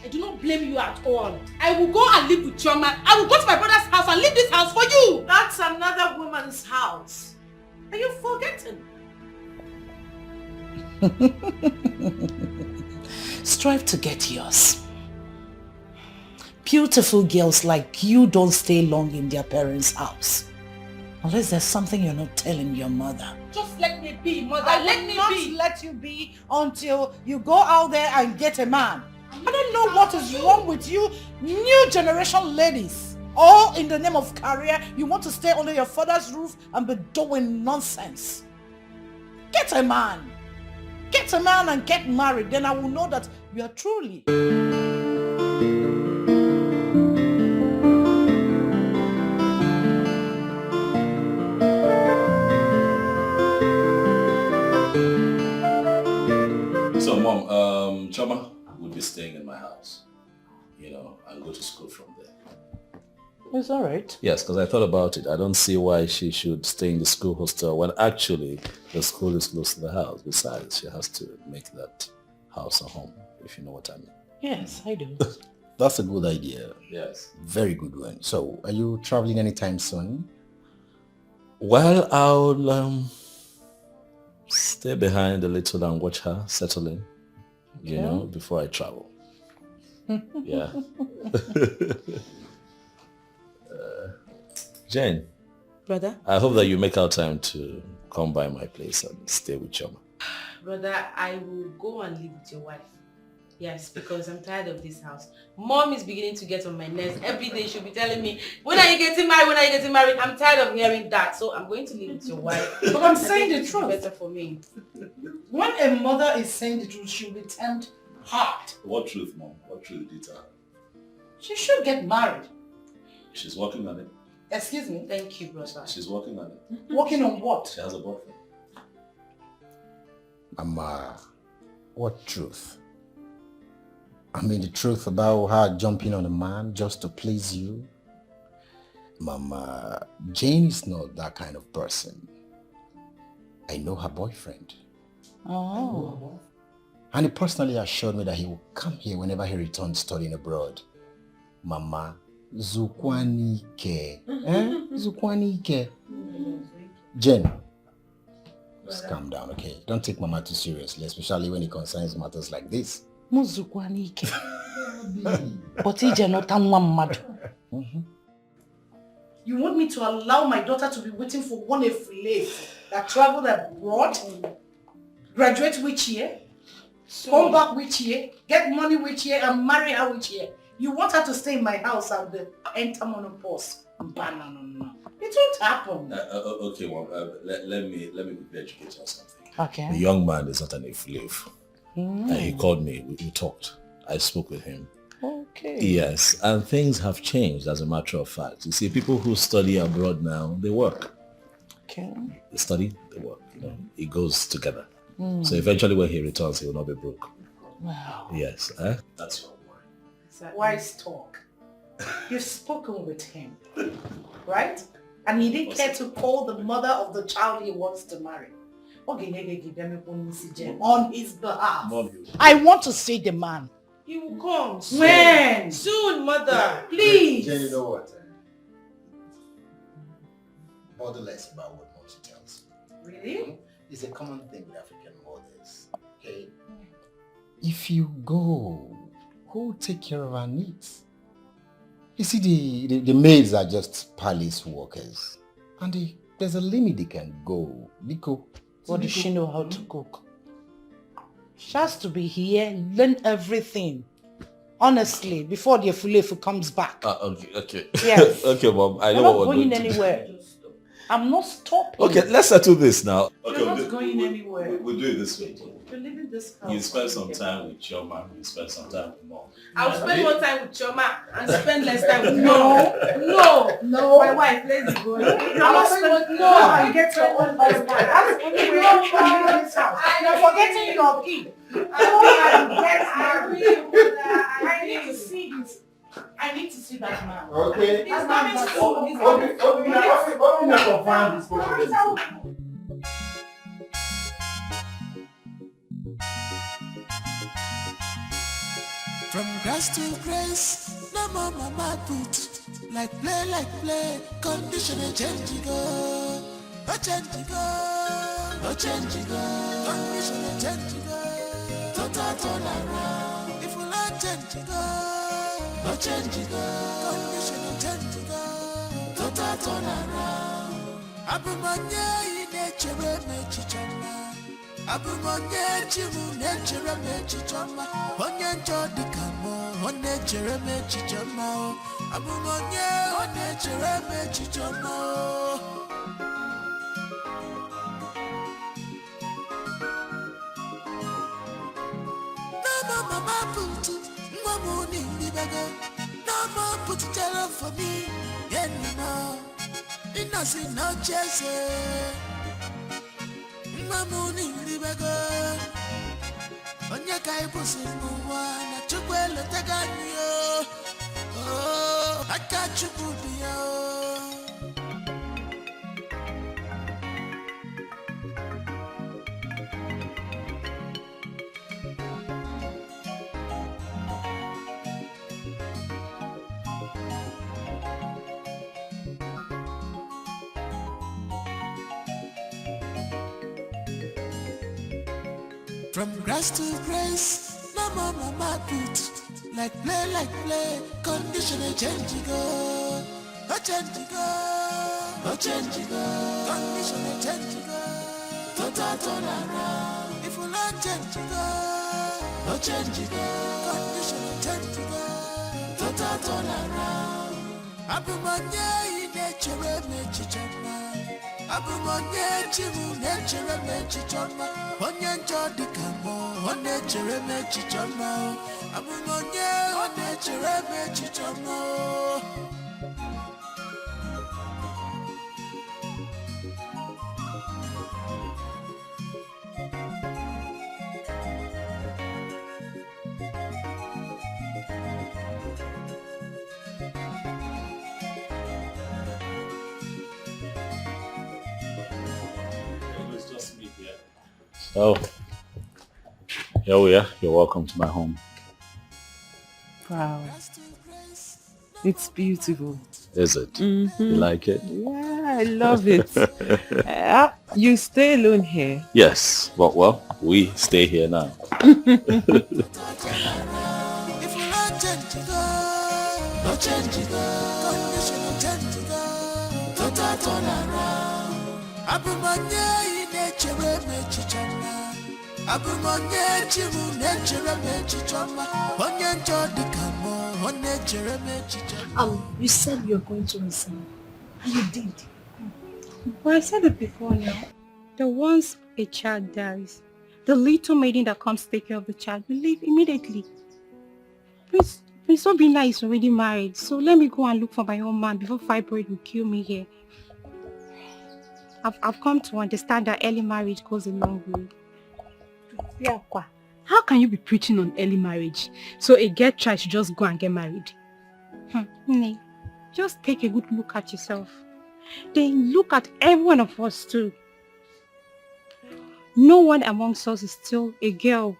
I do not blame you at all. I will go and live with Chioma. I will go to my brother's house and leave this house for you. That's another woman's house. Are you forgetting? Strive to get yours. Beautiful girls like you don't stay long in their parents' house. Unless there's something you're not telling your mother. Just let me be, mother. Let me not let you be until you go out there and get a man. I don't know what is wrong with you new generation ladies. All in the name of career, you want to stay under your father's roof and be doing nonsense. Get a man. Get a man and get married. Then I will know that you are truly... So, Mom, Choma would be staying in my house, and go to school from there. It's all right. Yes, because I thought about it. I don't see why she should stay in the school hostel when actually the school is close to the house. Besides, she has to make that house a home, if you know what I mean. Yes, I do. That's a good idea. Yes. Very good one. So, are you traveling anytime soon? Well, I'll stay behind a little and watch her settle in, before I travel. Yeah. Jane. Brother? I hope that you make out time to come by my place and stay with Choma. Brother, I will go and live with your wife. Yes, because I'm tired of this house. Mom is beginning to get on my nerves. Every day she'll be telling me, when are you getting married? When are you getting married? I'm tired of hearing that. So I'm going to live with your wife. But I'm saying the truth. Better for me. When a mother is saying the truth, she'll be termed hard. What truth, Mom? What truth did her? She should get married. She's working on it. Excuse me? Thank you, brother. She's working on it. Working on what? She has a boyfriend. Mama, what truth? I mean the truth about her jumping on a man just to please you? Mama, Jane is not that kind of person. I know her boyfriend. Oh. And he personally assured me that he will come here whenever he returns studying abroad. Mama, Zukwanike. Zukwanike. Jen, just calm down, okay? Don't take Mama too seriously, especially when it concerns matters like this. Muzukwanike. But ije not one mad. You want me to allow my daughter to be waiting for one slave that traveled abroad? Graduate which year? Come back which year? Get money which year? And marry her which year? You want her to stay in my house and enter monopause? No. It won't happen. Okay, Mom. Let me quickly educate you on something. Okay. The young man is not an slave. And he called me. We talked. I spoke with him. Okay. Yes, and things have changed as a matter of fact. You see, people who study abroad now, they work. Okay. They study, they work. It goes together. So eventually when he returns, he will not be broke. Wow. Yes. That's your Wise talk. You've spoken with him, right? And he didn't care to call the mother of the child he wants to marry. On his behalf. I want to see the man. He will come. When? Soon, mother. Please. Jen, you know what? Bother less about what mom tells you. Really? It's a common thing with African mothers. Okay? If you go, who will take care of our needs? You see, the maids are just palace workers. And there's a limit they can go. Because what does she know how to cook? She has to be here, learn everything. Honestly, before the Efulefu comes back. Okay. Yes. Okay, Mom. I know You're what not we're going doing. anywhere. I'm not stopping. Okay, let's settle this now. Okay, You're not going anywhere. We'll do it this way. You're leaving this house. You spend some time with Chioma, you spend some time with Mom. I'll spend more time with Chioma and spend less time with No. My wife, let's go. I'll get your own husband. That's anyway you're leaving this house. You're forgetting your key. I need to see this. I need to see that man. Okay. He's coming soon. From grass to grace, no more mama put. Like play, condition a change go. No change go. Condition a change go. Total turn around. If you like change go. No change go. Condition a change go. Total turn around. Abumanya in nature mechichama. Abumanya chimu nature mechichama. Onye njodi kamo, on nature mechichama. Abumanya on nature mechichama. Mama put mama in the bag. No more put it down for me. Yeah, no. It doesn't no chase. Mama in the bag. On your guy pussy no one. I took well at the gun. Oh, I got you good. From grass to grace, no more mama put. Like play, condition a change go. No change go. Condition a change go. Total turn around. If you like change go. No change go. Condition a change go. Total turn around. Abumanya in nature mechichama. Abumanya chimu nature mechichama. Onye njodi kamo, on nature mechichama. Abumanya on nature mechichama. So, here we are. You're welcome to my home. Wow. It's beautiful. Is it? Mm-hmm. You like it? Yeah, I love it. You stay alone here? Yes. Well, we stay here now. If you like change go, no change go. Condition no change go. Total turn around. Abumanya in nature mechichama. Abumanya chimu nature mechichama. Onye njodi kamo, on nature mechichama. You said you were going to resign, and you did. But I said it before now. That once a child dies, the little maiden that comes to take care of the child will leave immediately. Prince Obinna is already married, so let me go and look for my own man before fibroid will kill me here. I've come to understand that early marriage goes a long way. How can you be preaching on early marriage? So a girl child should just go and get married? Nee, just take a good look at yourself. then look at every one of us too. No one amongst us is still a girl.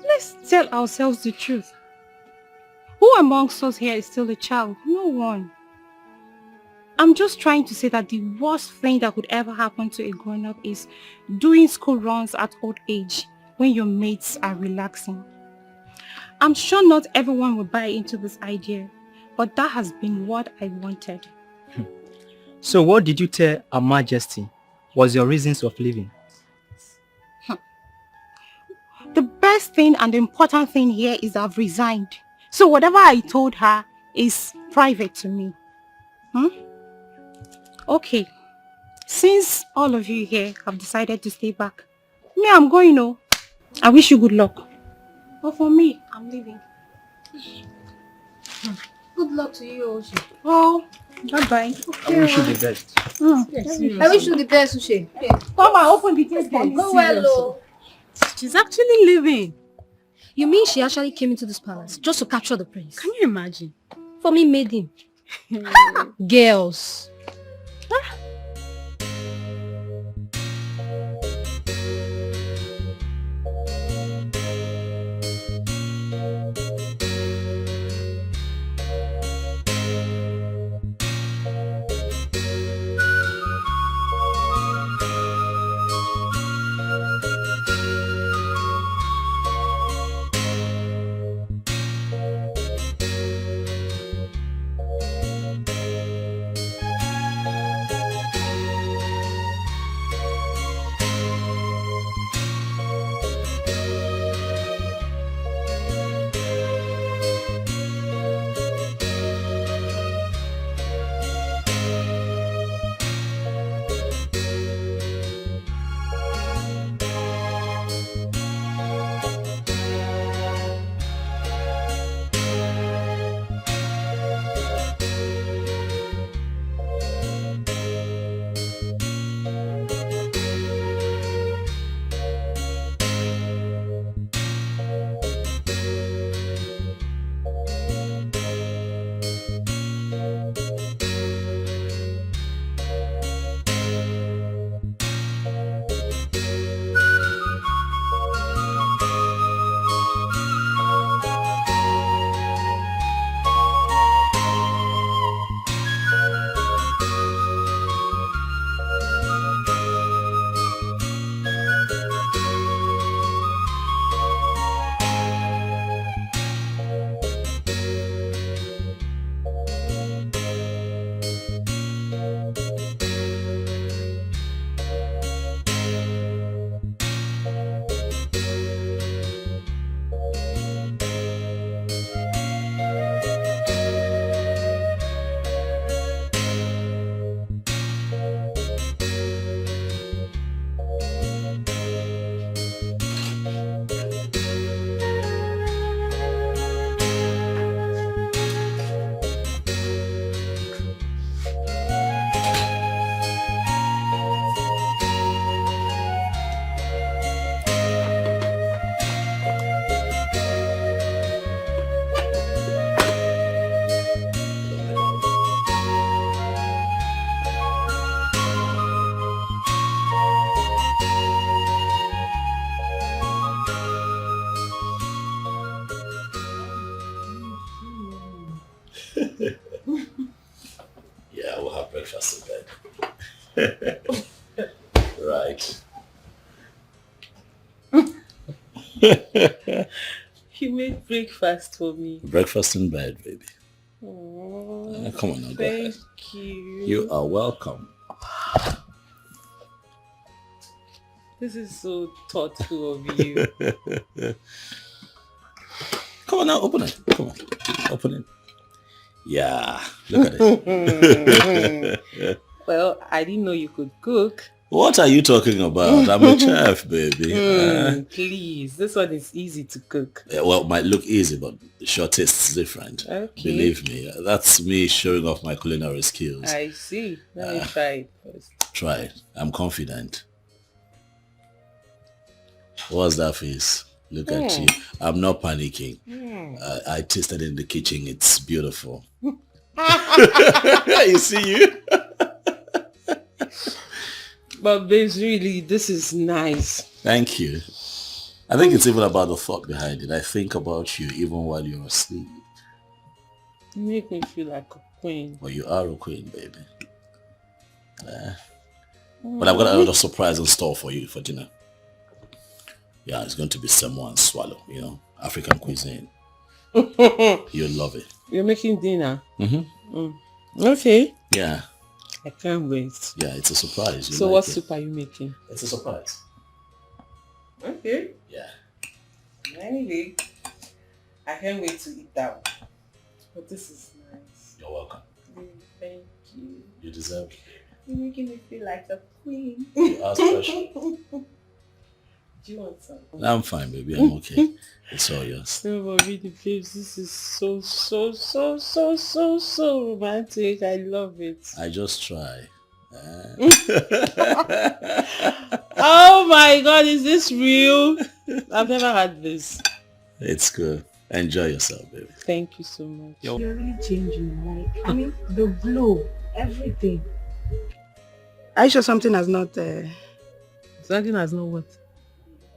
Let's tell ourselves the truth. Who amongst us here is still a child? No one. I'm just trying to say that the worst thing that could ever happen to a grown-up is doing school runs at old age when your mates are relaxing. I'm sure not everyone will buy into this idea, but that has been what I wanted. So what did you tell Her Majesty was your reasons of leaving? The best thing and the important thing here is I've resigned. So whatever I told her is private to me. Okay. Since all of you here have decided to stay back, me, I'm going now. I wish you good luck. But for me, I'm leaving. Good luck to you also. Oh, bye-bye. I wish you the best. I wish you the best, Uche. Come on, open the gate. Go well, oh. She's actually leaving. You mean she actually came into this palace just to capture the prince? Can you imagine? For me, made him. Girls. Yeah, we'll have breakfast in bed. Right. You made breakfast for me. Breakfast in bed, baby. Oh, Come on now, go ahead. thank you. You are welcome. This is so thoughtful of you. Come on now, open it. Come on, open it. Yeah, look at it. Well, I didn't know you could cook. What are you talking about? I'm a chef, baby. Please, this one is easy to cook. Well, it might look easy, but your taste is different. Okay. Believe me, that's me showing off my culinary skills. I see. Let me try it first. Try it. I'm confident. What's that face? Look at you. I'm not panicking. I tasted in the kitchen. It's beautiful. You see you? But babes, really, this is nice. Thank you. I think it's even about the thought behind it. I think about you even while you're asleep. You make me feel like a queen. Well, you are a queen, baby. But I've got another surprise in store for you for dinner. Yeah, it's going to be semo and swallow, you know, African cuisine. You'll love it. You're making dinner? Mm-hmm. Okay. Yeah. I can't wait. Yeah, it's a surprise. So what soup are you making? It's a surprise. Okay. Yeah. Anyway, I can't wait to eat that one. But this is nice. You're welcome. Thank you. You deserve it. You're making me feel like a queen. You are special. Do you want some? I'm fine, baby. I'm okay. It's all yours. No, but really, babes, this is so romantic. I love it. I just try. Oh my God, is this real? I've never had this. It's good. Enjoy yourself, baby. Thank you so much. You're really changing, like, I mean, the glow, everything. Are you sure something has not... Something has not what?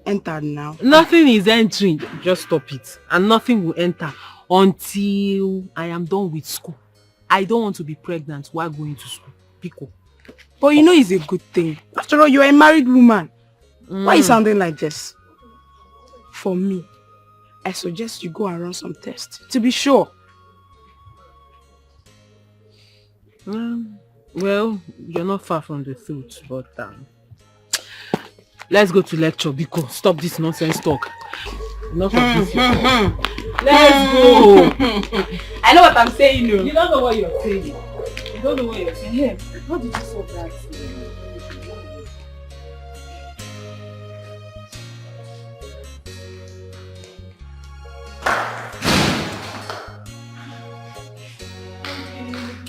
Entered now? Nothing is entering. Just stop it. And nothing will enter until I am done with school. I don't want to be pregnant while going to school. Pico. But you know it's a good thing. After all, you're a married woman. Why are you sounding like this? For me, I suggest you go and run some tests to be sure. Well, you're not far from the truth, but let's go to lecture because stop this nonsense talk. Enough of this. Let's go. I know what I'm saying. You don't know what you're saying. You don't know what you're saying. Hey, how did you solve that?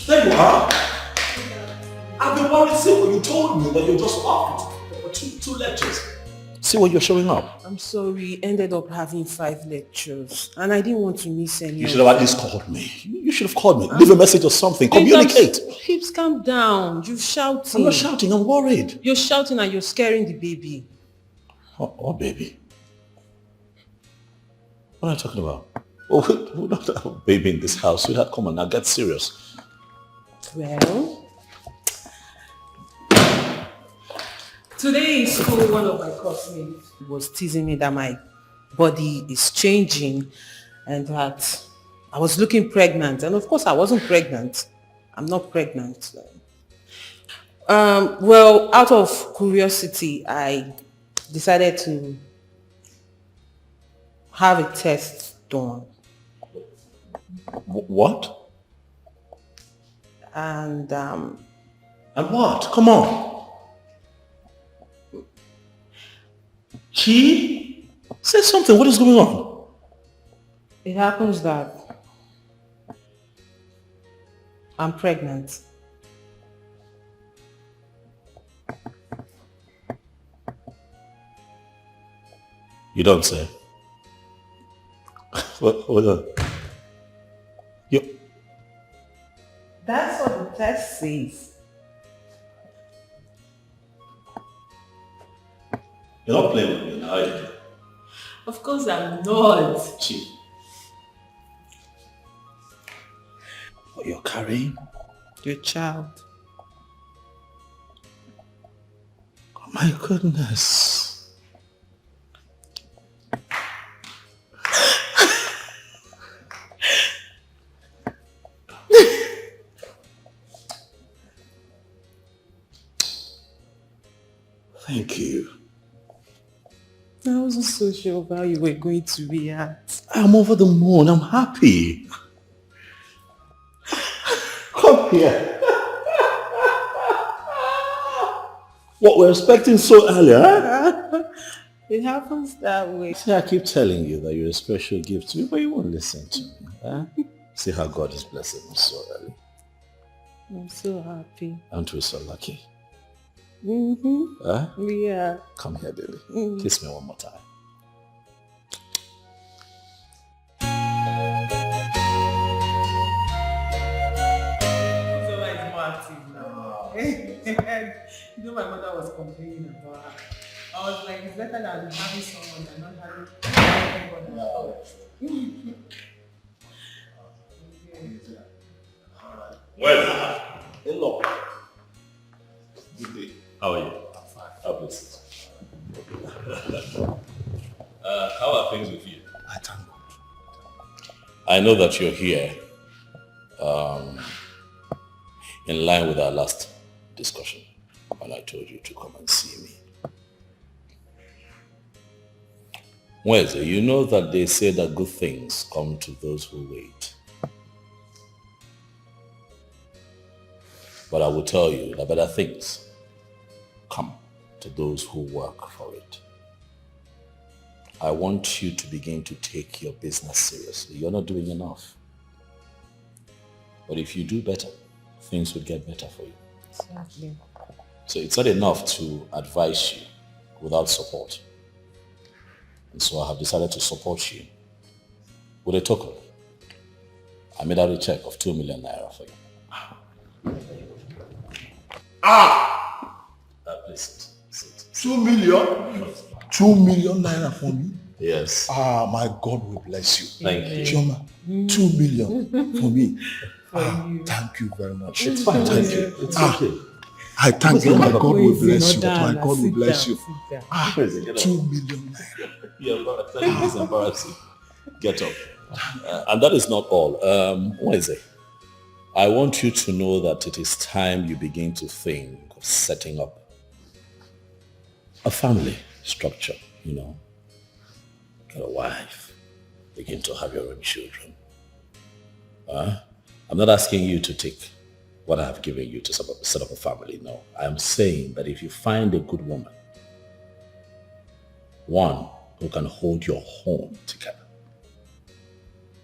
There you are. I've been worried since when you told me that you're just off for two lectures. See what you're showing up. I'm sorry, ended up having 5 lectures and I didn't want to miss any. You should have at least called me. You should have called me. Leave a message or something. Communicate. Hips, calm down. You're shouting. I'm not shouting. I'm worried. You're shouting and you're scaring the baby. Oh, baby. What are you talking about? Oh, we don't have a baby in this house. Sweetheart, come on now. Get serious. Well, today in school, one of my classmates was teasing me that my body is changing and that I was looking pregnant. And of course, I wasn't pregnant. I'm not pregnant. Well, out of curiosity, I decided to have a test done. What? And what? Come on. Chi? Say something. What is going on? It happens that I'm pregnant. You don't say. Hold on. That's what the test says. You're not playing with me now, are you? Of course I'm not. Chi. What you're carrying? Your child. Oh my goodness. Thank you. I wasn't so sure of how you were going to react. I'm over the moon. I'm happy. Come here. What, we're expecting so early, huh? It happens that way. See, I keep telling you that you're a special gift to me, but you won't listen to me. Huh? See how God is blessing me so early. I'm so happy. Aren't we so lucky? Mm-hmm. Huh? Yeah. Come here, baby. Kiss me one more time. You know, my mother was complaining about her. I was like, it's better than having someone than not having anyone. Well, hello. Good day. How are you? I'm fine. How please. How are things with you? I thank God. I know that you're here in line with our last discussion when I told you to come and see me. Wednesday, you know that they say that good things come to those who wait. But I will tell you that better things come to those who work for it. I want you to begin to take your business seriously. You're not doing enough. But if you do better, things will get better for you. Exactly. So it's not enough to advise you without support. And so I have decided to support you with a token. I made out a check of 2 million naira for you. Please sit. 2 million? 2 million naira for me? Yes. My God will bless you. Thank you. Chioma, 2 million for me. Thank you very much. It's fine. Thank you. It's okay. I thank you. My God will bless you. down, My God will sit bless down, you. sit down. 2 million naira. Yeah, thank you. It's embarrassing. Get up. And that is not all. Wednesday, I want you to know that it is time you begin to think of setting up a family structure, you know. Get a wife. Begin to have your own children. I'm not asking you to take what I have given you to set up a family. No. I'm saying that if you find a good woman, one who can hold your home together,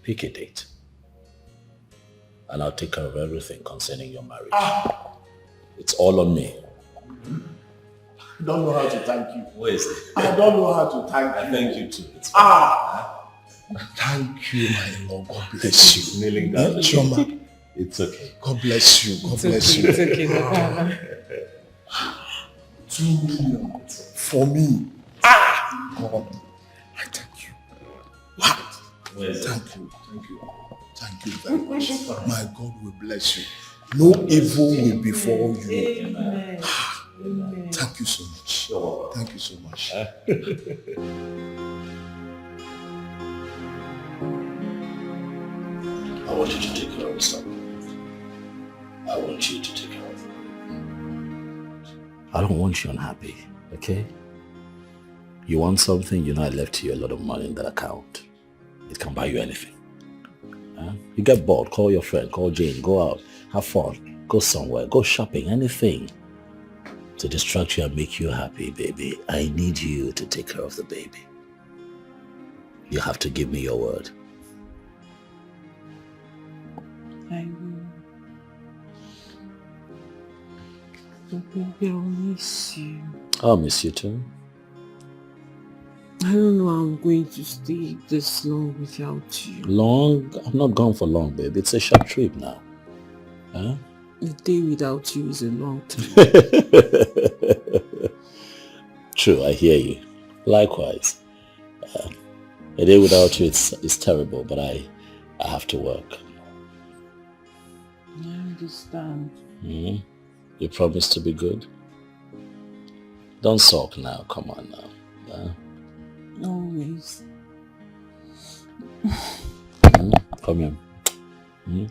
pick a date. And I'll take care of everything concerning your marriage. It's all on me. I don't know how to thank you. Where is it? I don't know how to thank you. I thank you too. It's fine. Thank you, my Lord. God bless you. Kneeling down. Chioma. It's okay. God bless you. God bless you. It's okay, no problem. 2 million for me. God, I thank you. What? Thank you. Thank you. Thank you very much. My God will bless you. No evil will befall you. Amen. Amen. Thank you so much. Thank you so much. I want you to take care of yourself. I want you to take care of me. I don't want you unhappy, okay? You want something, you know I left you a lot of money in that account. It can buy you anything. You get bored, call your friend, call Jane, go out, have fun, go somewhere, go shopping, anything to distract you and make you happy, baby. I need you to take care of the baby. You have to give me your word. I will. But baby, I'll miss you. I'll miss you too. I don't know how I'm going to stay this long without you. Long? I'm not gone for long, baby. It's a short trip now. Huh? A day without you is a long time. True, I hear you. Likewise. A day without you is terrible, but I have to work. I understand. Mm-hmm. You promise to be good? Don't sulk now. Come on now. Always. Come here.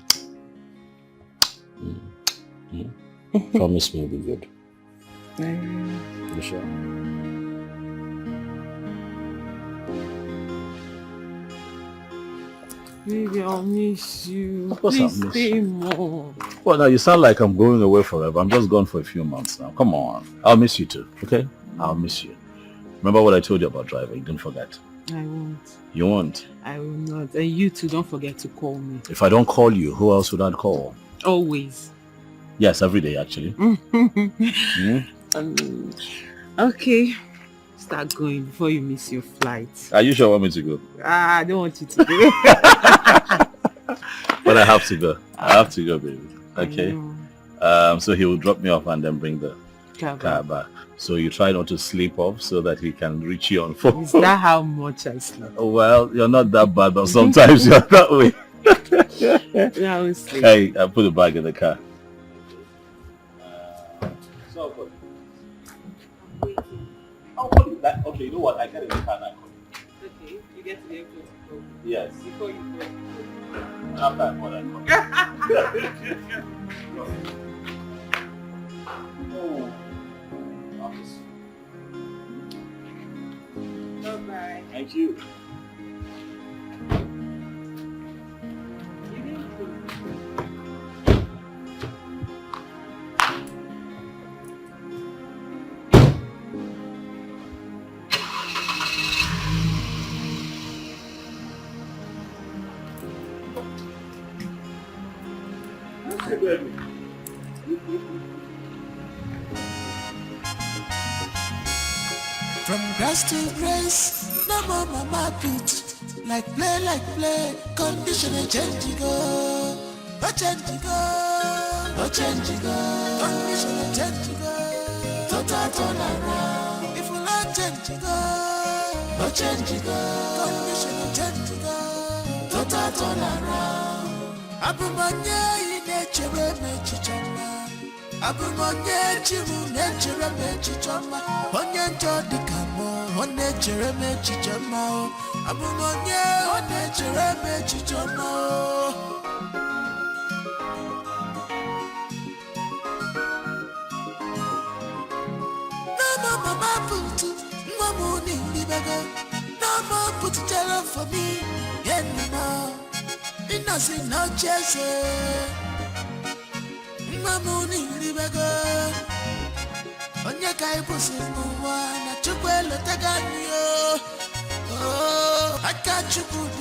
Promise me you'll be good. I will. You sure? Baby, I'll miss you. Of course I'll Please miss stay you. more. Well, now you sound like I'm going away forever. I'm just gone for a few months now. Come on. I'll miss you too, okay? I'll miss you. Remember what I told you about driving? Don't forget. I won't. You won't? I will not. And you too, don't forget to call me. If I don't call you, who else would I call? Always. Yes, every day actually. Okay. Start going before you miss your flight. Are you sure you want me to go? I don't want you to go. But I have to go. I have to go, baby. Okay. So he will drop me off and then bring the Kaba. So you try not to sleep off so that he can reach you on phone. Is that how much I sleep? Well, you're not that bad, but sometimes you're that way. Yeah, I sleep. Hey, I put the bag in the car. Okay, you know what? I get in the car now. Okay, you get to the airport. Yes. Before you go. After I call that. Oh. Bye-bye. Thank you. From grass to grace, no more mama beat. Like play, condition and change you go. No change you go, no change you go. Condition and change you go. Total turn around. If you not change you go, no change you go. Condition and change you go. Total turn around. Abumanya in nature, mechichama. Abumanya chimu nature, mechichama. Onye njodi kamo, onye chere mechichama. Abumanya, onye chere mechichama. No mama put mama in the bag. No more put it for me. Yeah, no. Innocent no chase. Mama in the bag. Onye kai pussy mwa na chukwelo taganyo. Oh, I got you good.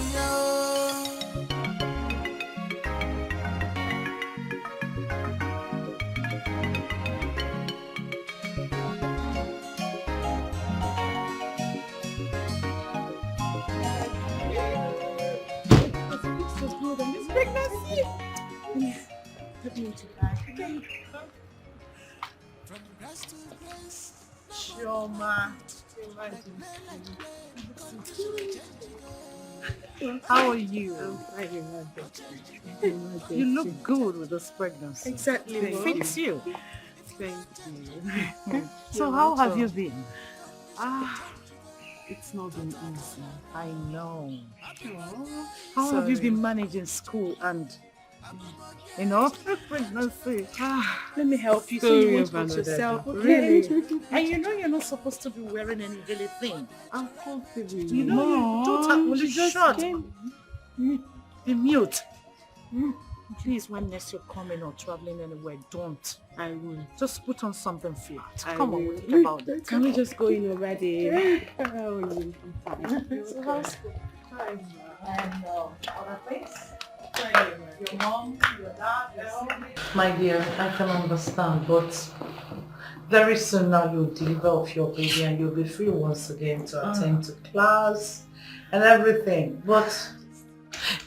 Chioma. How are you? I'm fine. You look good with this pregnancy. Exactly. It fits you. Thank you. So how have you been? It's not been easy. I know. Oh, How have you been managing school and, pregnancy? Let me help you. So Story you of won't hurt another yourself. day. Okay. Really? And you're not supposed to be wearing any really thing. I'm comfortable. You don't have to just shut. came. Be mute. Please, when next you're coming or traveling anywhere, don't. I will. Just put on something flat. I Come on, will. we'll think about that. Can we just go in already? How are you? I'm fine. So how's school? Fine. And other things? Your mom, your dad, your siblings? My dear, I can understand, but very soon now you'll deliver of your baby and you'll be free once again to attend to class and everything. But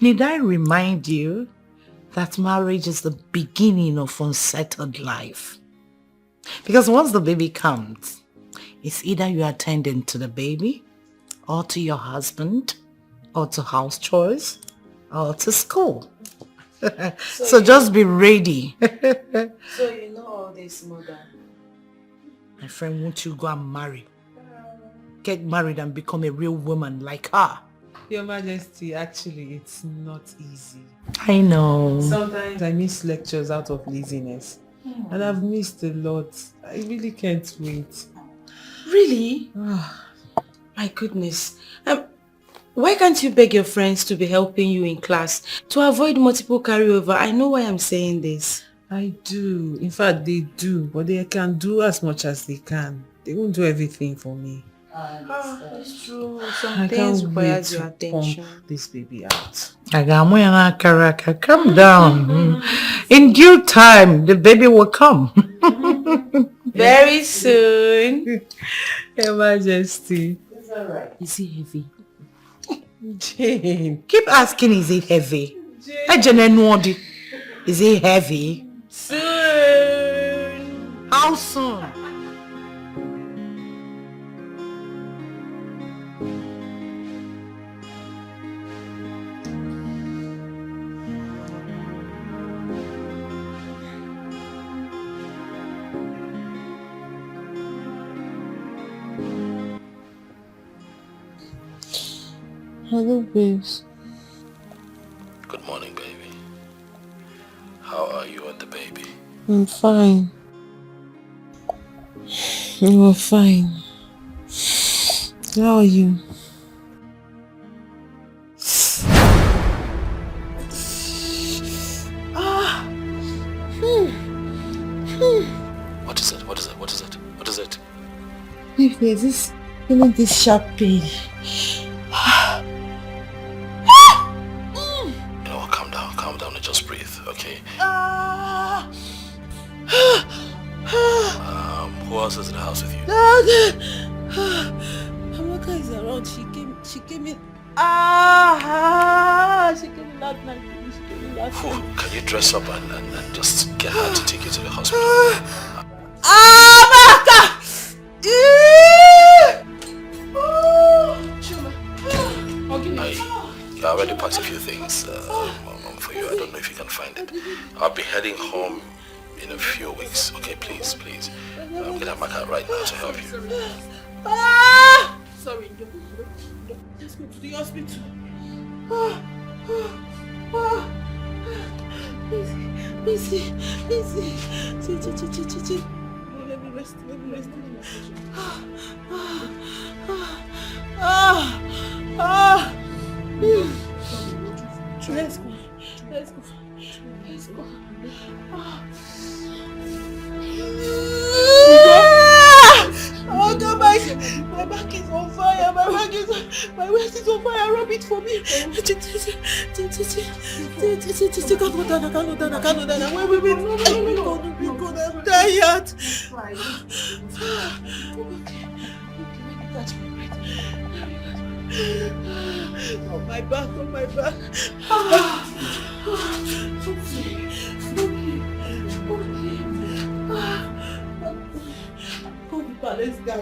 need I remind you that marriage is the beginning of unsettled life? Because once the baby comes, it's either you attending to the baby or to your husband or to house chores or to school. So just be ready. So you know all this, mother. My friend, won't you go and marry? Get married and become a real woman like her. Your Majesty, actually, it's not easy. I know. Sometimes I miss lectures out of laziness. And I've missed a lot. I really can't wait. Really? My goodness. Why can't you beg your friends to be helping you in class to avoid multiple carryover? I know why I'm saying this. I do. In fact, they do. But they can do as much as they can. They won't do everything for me. It's true. I Some things can't wait requires your to attention. pump this baby out. Calm down. In due time, the baby will come. Very soon. Your Majesty. It's alright. Is he heavy? Jane. Keep asking, is it heavy? Is it heavy? Soon. How soon? Hello, babes. Good morning, baby. How are you and the baby? I'm fine. You're fine. How are you? What is it? What is it? What is it? What is it? If there's this, this sharp pain. You know what? Calm down and just breathe, okay? Who else is in the house with you? Amaka is around. She came in. She came in last night. Can you dress up and just get her to take you to the hospital? Amaka! I already packed a few things for you. I don't know if you can find it. I'll be heading home in a few weeks. Okay, please. I'm going to mark out right now to help you. Sorry, let's go to the hospital. Easy. Let me rest. Let's go. Oh God, my back is on fire. My waist is on fire. Rub it for me. I can't go down. Wait. I'm tired. On my back. Let's go.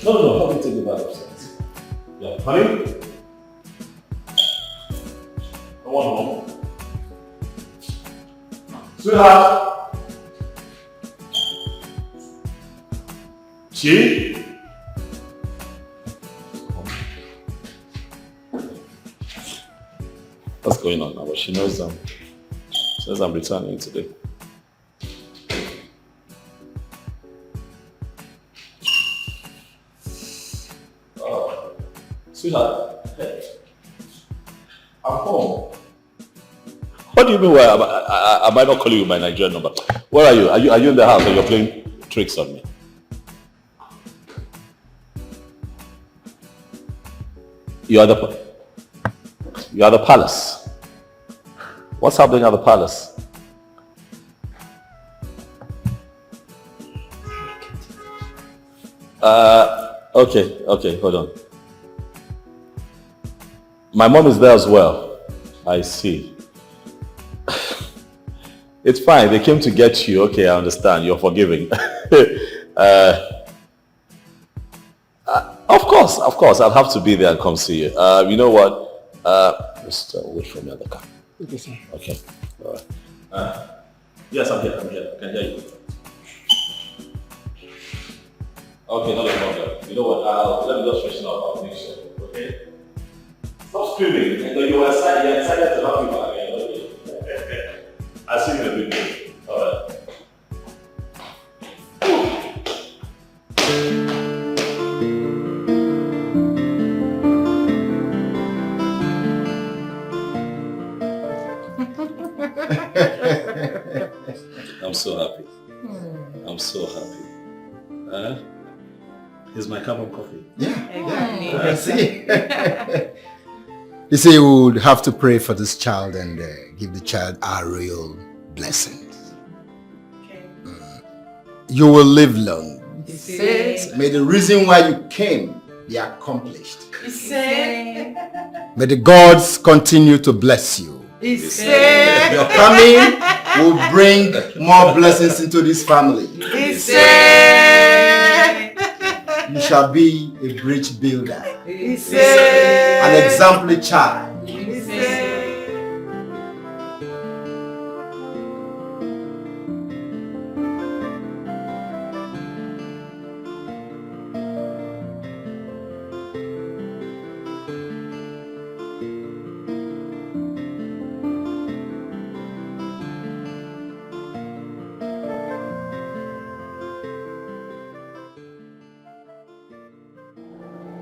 No, help me take the bag upstairs. Yeah, honey? I want home. Sweetheart? Chi? What's going on now? But she knows she says I'm returning today. Sweetheart, hey. I'm home. What do you mean where am I not calling you my Nigerian number? Where are you? Are you in the house or you're playing tricks on me? You are the palace. What's happening at the palace? Okay, hold on. My mom is there as well. I see. It's fine. They came to get you. Okay, I understand. You're forgiving. Of course. I'll have to be there and come see you. You know what? Just wait for me at the car. Okay, sir. Okay. All right. Yes, I'm here. I can hear you. Okay, not a problem. You know what? Let me just freshen up. I'll make sure. Okay? Stop screaming. You were excited to help you back. Okay? I'll see you in a bit. Alright. I'm so happy. I'm so happy. Here's my cup of coffee. Yeah. See. You see, we would have to pray for this child and give the child our royal blessings. Okay. You will live long. May the reason why you came be accomplished. May the gods continue to bless you. Your coming will bring more blessings into this family. You shall be a bridge builder. An exemplary child.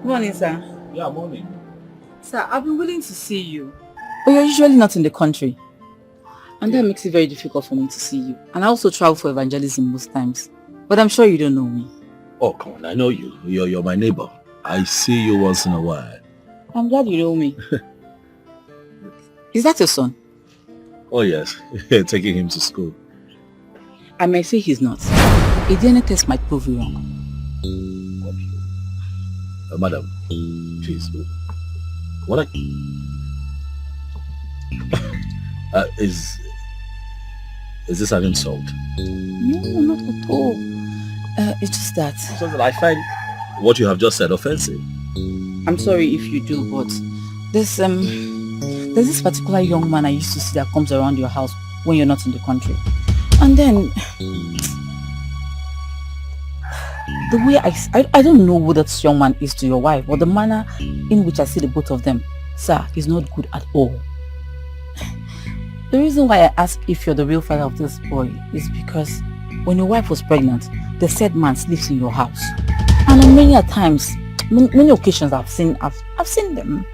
Morning, sir. Yeah, morning. Sir, I've been willing to see you, but you're usually not in the country. And that makes it very difficult for me to see you. And I also travel for evangelism most times. But I'm sure you don't know me. Oh, come on, I know you. You're my neighbor. I see you once in a while. I'm glad you know me. Is that your son? Oh, yes. Taking him to school. I may say he's not. A DNA test might prove you wrong. Madam, please. What is this an insult? No, not at all. It's just that... So that I find what you have just said offensive. I'm sorry if you do, but there's this particular young man I used to see that comes around your house when you're not in the country. And then... the way I don't know who that young man is to your wife, but the manner in which I see the both of them, sir, is not good at all. The reason why I ask if you're the real father of this boy is because when your wife was pregnant, the said man sleeps in your house. And on many occasions I've seen them.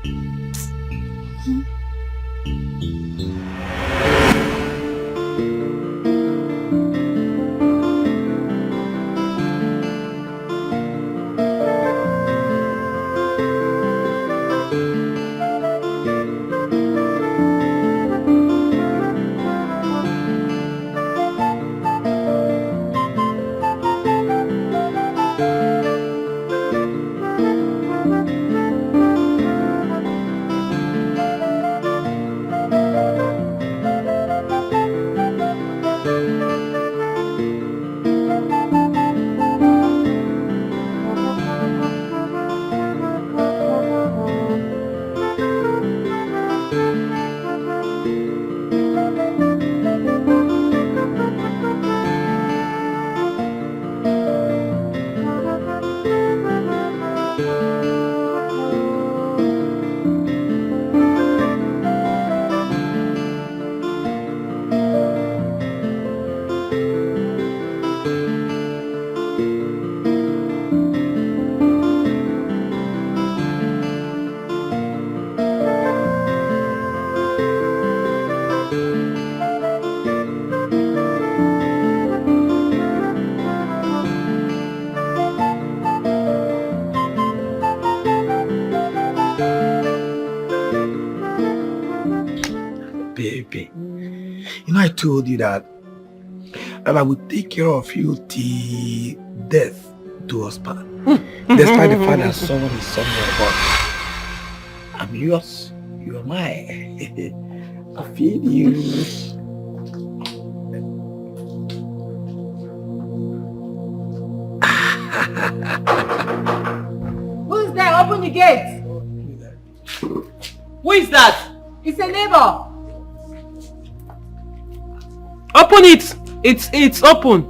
I told you that I would take care of you till death do us part. Despite the fact that someone is somewhere, but I'm yours, you are mine. I feel you. Who's there? Open the gate. Who is that? It's a neighbor. Open it. It's open.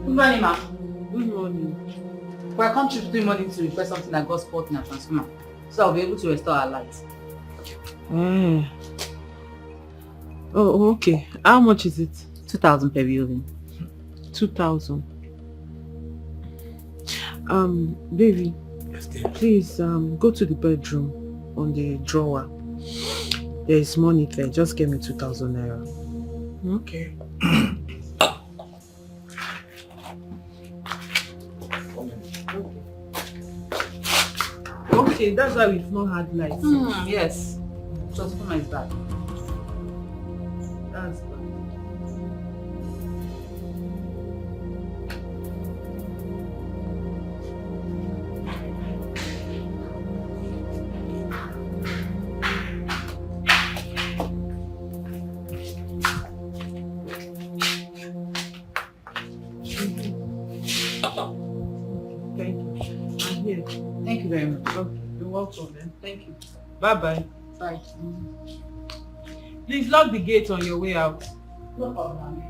Good morning, ma. Good morning. We're contributing money to repair something that got spoiled in our transformer, so I'll be able to restore our lights. Oh, okay. How much is it? 2,000 per building. 2,000. Baby. Yes, dear. Please, go to the bedroom on the drawer. There is money there. Just give me 2,000 naira. Okay. Okay, that's why we've not had lights. Yes. Transformer is bad. That's bad. you very much. Okay. You're welcome, man. Thank you. Bye-bye. Bye. Please lock the gate on your way out. No problem.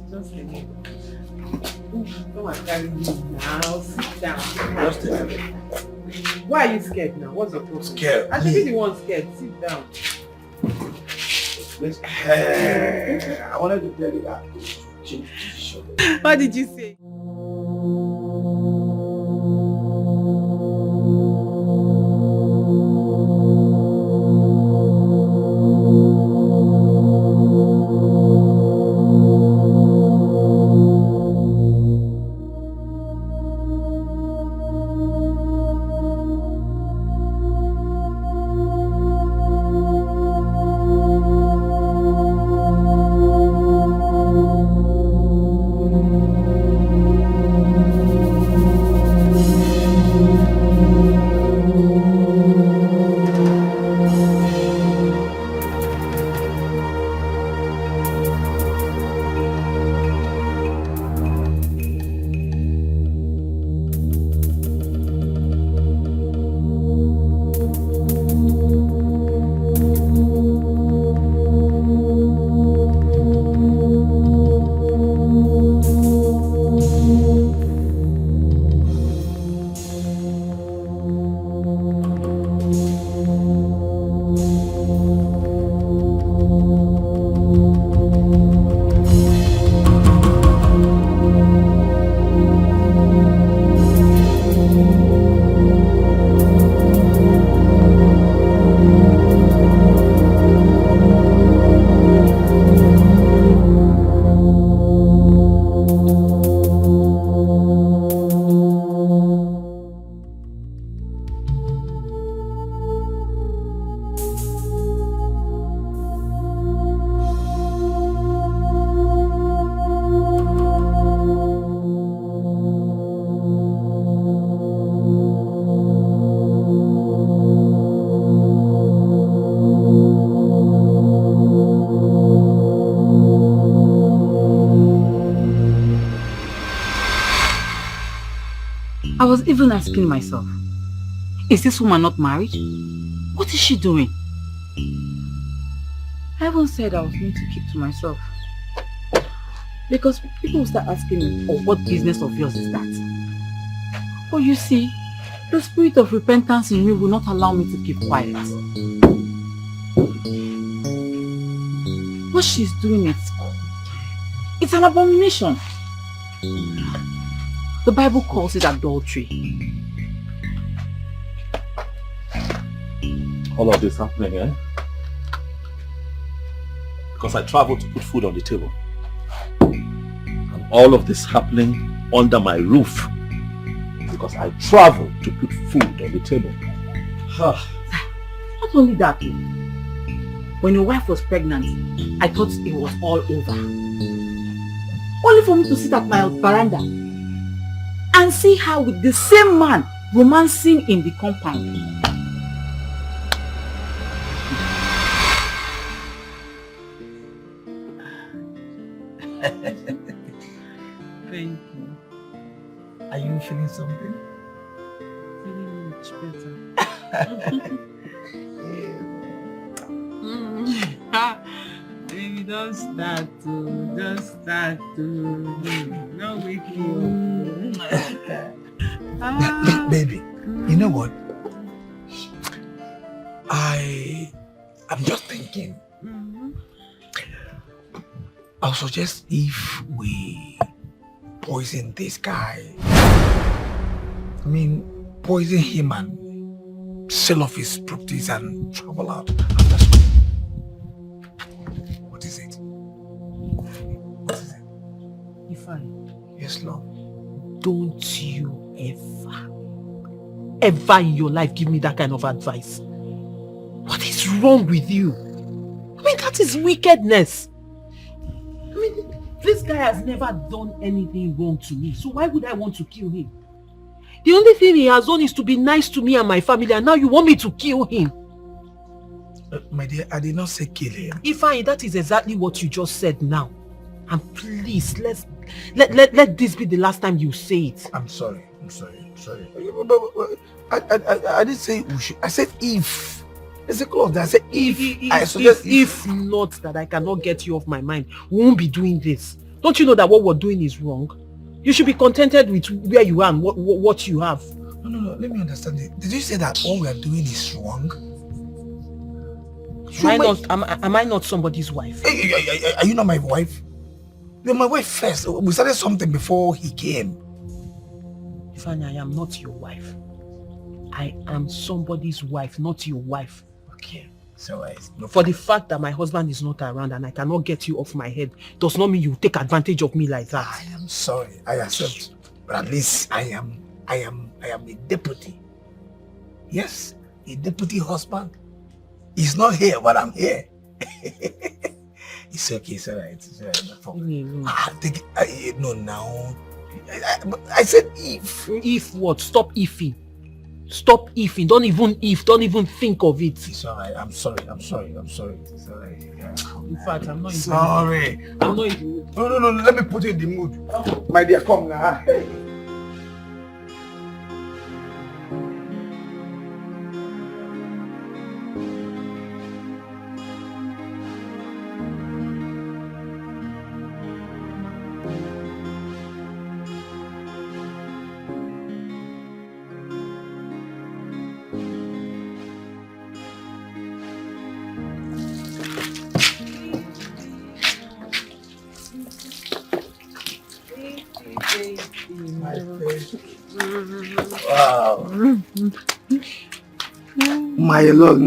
Just a minute. Come and carry me now. Sit down. Just a minute. Why are you scared now? What's your problem? Scared. I should be the one scared. Sit down. I wanted to tell you that. What did you say? I was even asking myself, is this woman not married? What is she doing? I even said I was going to keep to myself. Because people will start asking me, oh, what business of yours is that? But you see, the spirit of repentance in me will not allow me to keep quiet. What she's doing, it's an abomination. The Bible calls it adultery. All of this happening, eh? Because I traveled to put food on the table. And all of this happening under my roof. Because I traveled to put food on the table. Not only that, when your wife was pregnant, I thought it was all over. Only for me to sit at my veranda and see her with the same man romancing in the compound. Thank you. Are you feeling something? Feeling much better. Baby, don't start to. Don't wake me up. Baby, you know what? I'm just thinking. I'll suggest if we poison this guy. I mean, poison him and sell off his properties and travel out. What is it? Ifeanyi. Yes, Lord. Don't you ever in your life give me that kind of advice. What is wrong with you? I mean, that is wickedness. I mean, this guy has never done anything wrong to me, so why would I want to kill him? The only thing he has done is to be nice to me and my family, and now you want me to kill him? My dear, I did not say kill him. Ifeanyi, that is exactly what you just said now. And please, let this be the last time you say it. I'm sorry. But I didn't say we should. I said if. It's a clause. I said if not that I cannot get you off my mind, we won't be doing this. Don't you know that what we're doing is wrong? You should be contented with where you are and what you have. No. Let me understand it. Did you say that what we are doing is wrong? Am I not somebody's wife? Hey, are you not my wife? You're my wife first. We started something before he came. Ifeanyi, I am not your wife. I am somebody's wife, not your wife. Okay. So for the fact that my husband is not around and I cannot get you off my head does not mean you take advantage of me like that. I am sorry. I accept. But at least I am a deputy. Yes, a deputy husband. He's not here, but I'm here. It's okay, it's alright. It's alright. No, now. I said if. If what? Stop ifing. Stop ifing. Don't even think of it. It's alright. I'm sorry. It's alright. In fact, I'm not even. Sorry. I'm not even. No. Let me put you in the mood. My dear, come now. Wow. My love,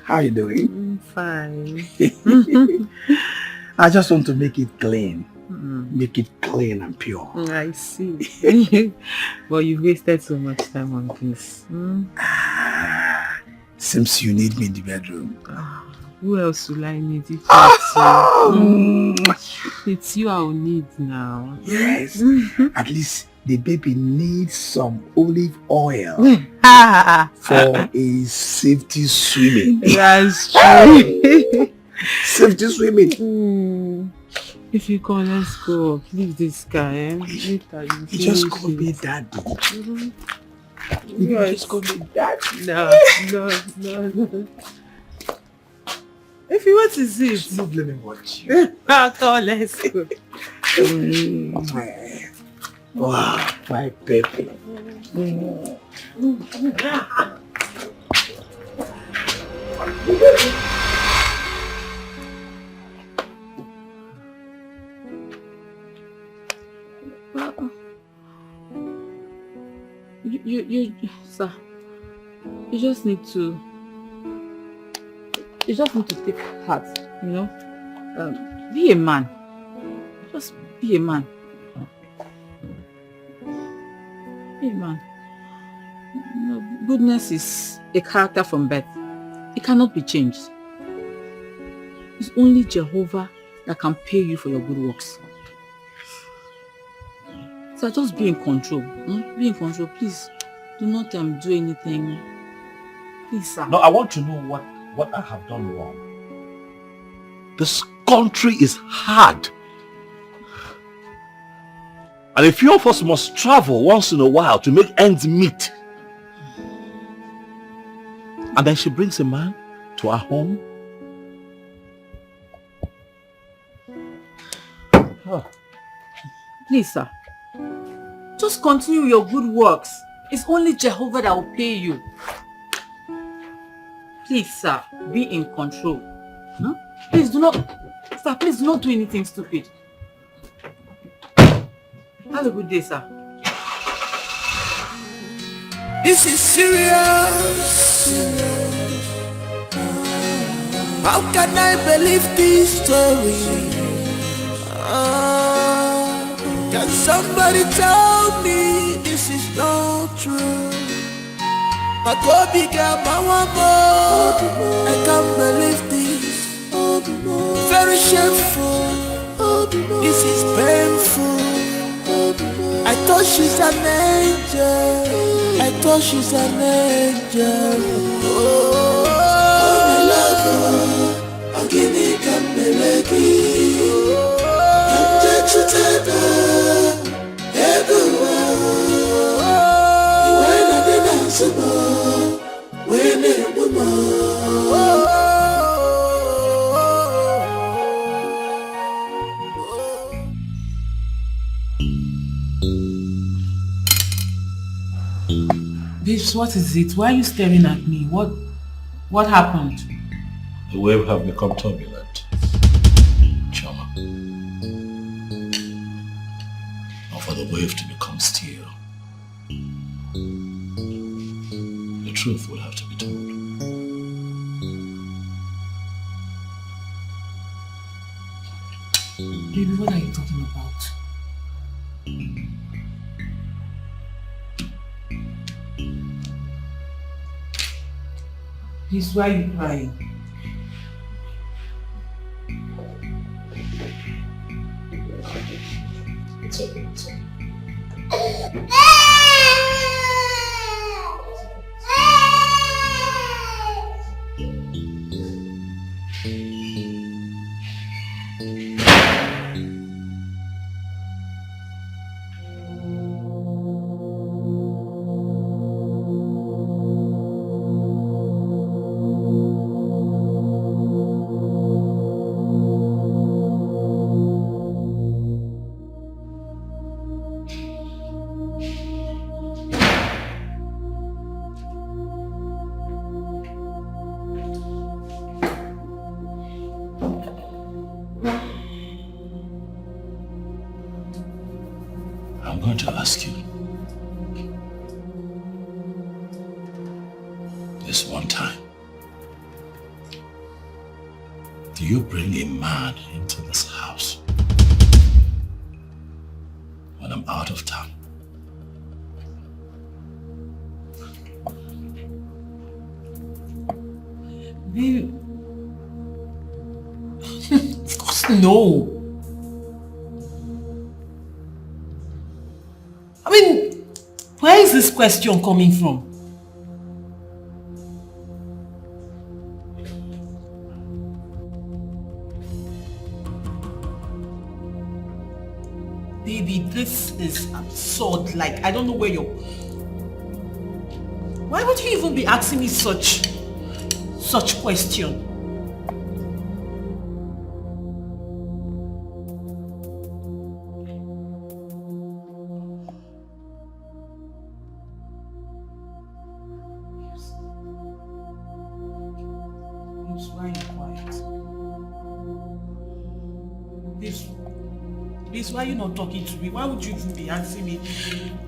how you doing? Fine. I just want to make it clean. Make it clean and pure. I see. Well, you've wasted so much time on this. Seems you need me in the bedroom. Who else will I need? It's you I will need now. Yes. At least the baby needs some olive oil for a safety swimming. That's true. Safety swimming. If you come, let's go. Leave this guy. You just call me daddy. You just call me daddy. No. If you want to see it, no, let me watch you. Come, let's go. Wow, my baby. You, sir, you just need to take heart, you know. Be a man. Just be a man. Be a man. You know, goodness is a character from birth. It cannot be changed. It's only Jehovah that can pay you for your good works. So just be in control. Be in control. Please do not do anything. Please, sir. No, I want to know what I have done wrong. This country is hard. And a few of us must travel once in a while to make ends meet. And then she brings a man to our home. Please, sir. Just continue your good works. It's only Jehovah that will pay you. Please, sir, be in control. Please do not, sir, please do not do anything stupid. Have a good day, sir. This is serious. How can I believe this story? Can somebody tell me this is not true? My Kobe got my one more. I can't believe this. Very shameful. This is painful. I thought she's an angel. I thought she's an angel. Oh, my love, I'm giving you Babes, what is it? Why are you staring at me? What happened? The wave have become turbulent, Chama. Or for the wave to become still, the truth will have to be told. Baby, what are you talking about? Please, why are you crying? It's okay, it's okay. I'm going to ask you this one time. Do you bring a man into this house when I'm out of town? Baby, of course no. I mean, where is this question coming from? Baby, this is absurd. Like, I don't know where you're... Why would you even be asking me such question? Why are you quiet? Please, why are you not talking to me? Why would you even be asking me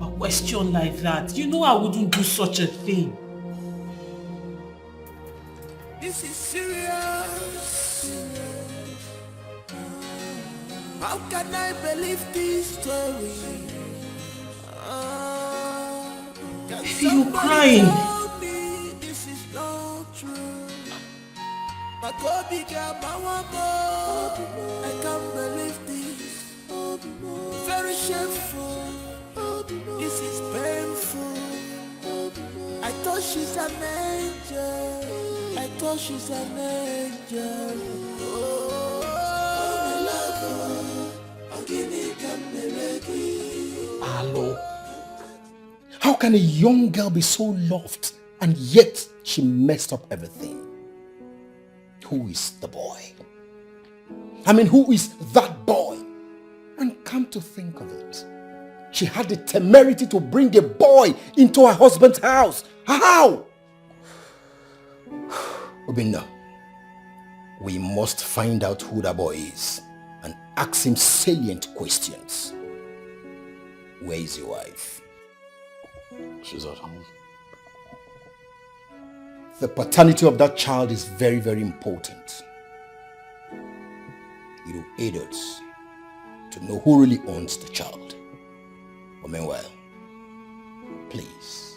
a question like that? You know I wouldn't do such a thing. This is serious. How can I believe this story? You're crying. This is not true. I can't believe this. Very shameful. This is painful. I thought she's an angel. I thought she's an angel. Hello. How can a young girl be so loved and yet she messed up everything? Who is the boy? I mean, who is that boy? And come to think of it, she had the temerity to bring a boy into her husband's house. How? Obinna, we must find out who that boy is and ask him salient questions. Where is your wife? She's at home. The paternity of that child is very, very important. It will aid us to know who really owns the child. But meanwhile, please,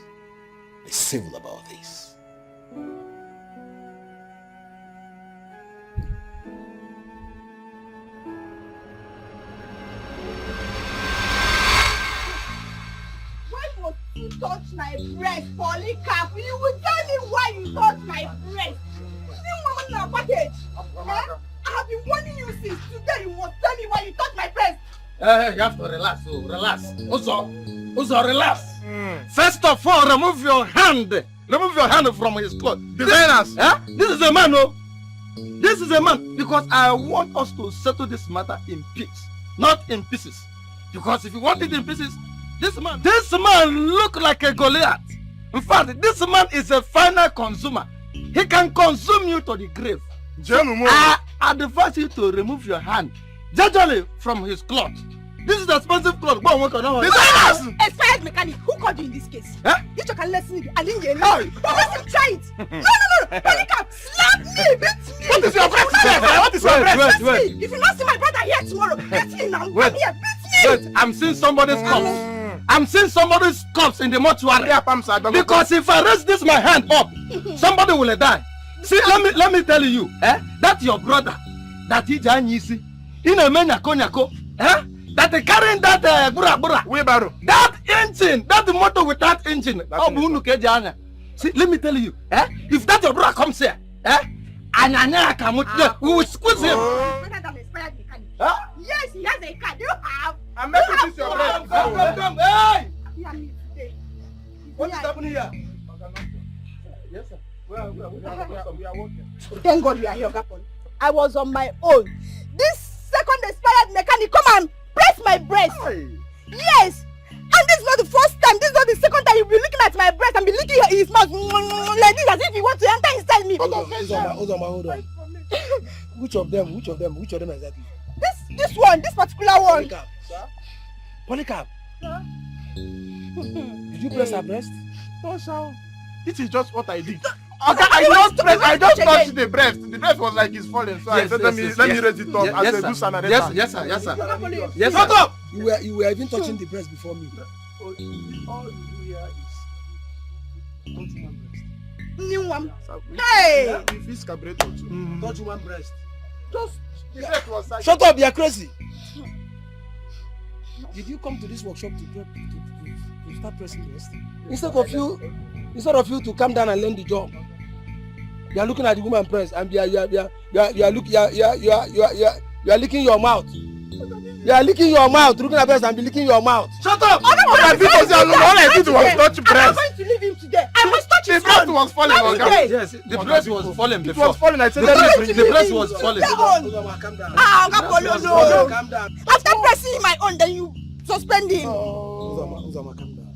be civil about this. Why must you touch my breast, Polycarp? You will tell me why you touch my breast. New woman in a package. I have been warning you since today. You must tell me why you touch my breast. You have to relax, relax. Uzo, relax. First of all, remove your hand Remove your hand from his clothes. Designers. This is a man, no? This is a man. Because I want us to settle this matter in peace, not in pieces. Because if you want it in pieces, this man look like a Goliath. In fact, this man is a final consumer. He can consume you to the grave. I advise you to remove your hand gradually from his cloth. This is expensive cloth. Designers! Expired mechanic. Who called you in this case? You can listen. I didn't get it. Let him try it. No. Polycarp, slap me, beat me. What is your breast? What is your breast? Wait. If you not see my brother here tomorrow, beat me now. Wait. Come here, beat me. Wait, I'm seeing somebody's corpse. I'm seeing somebody's corpse in the mortuary. Because if I raise this my hand up, somebody will die. See, let me tell you, that's your brother. That is Janyisi. In a nyako, that carrying that wheelbarrow. That engine, that motor with that engine. See, let me tell you, if that your brother comes here, we will squeeze him. Yes, he has a car. You have. I'm making this your bread. Come, hey! What is happening here? Yes, sir. We are working. Thank God we are here, Gapon. I was on my own. This second expired mechanic come and press my breast. Yes. And this is not the first time. This is not the second time you'll be looking at my breast and be licking his mouth like this as if he wants to enter inside me. Hold on. Which of them exactly? This one, this particular one. Polycarp. Sir? Did you press her breast? No, sir. This is just what I did. Okay, I just touched the breast. The breast was like it's falling, so I said, let me raise it up as a good Samaritan. Yes, sir. Shut up! You were even touching the breast before me. All you do here is touch one breast. New one. Hey! If it's carburetor too. Touch one breast. Just the breast was like. Shut up! You're crazy. Did you come to this workshop to start pressing breast? Instead of you to come down and learn the job, you are looking at the woman breast and you are licking your mouth. You are licking your mouth, looking at breast and be licking your mouth. Shut up! All I did was touch breast. I'm going to leave him today. I must touch his breast was falling. Yes, the breast was falling before. It was falling. I said the breast was falling. Calm down. Calm down. After pressing my own, then you suspend him. Uzama, calm down.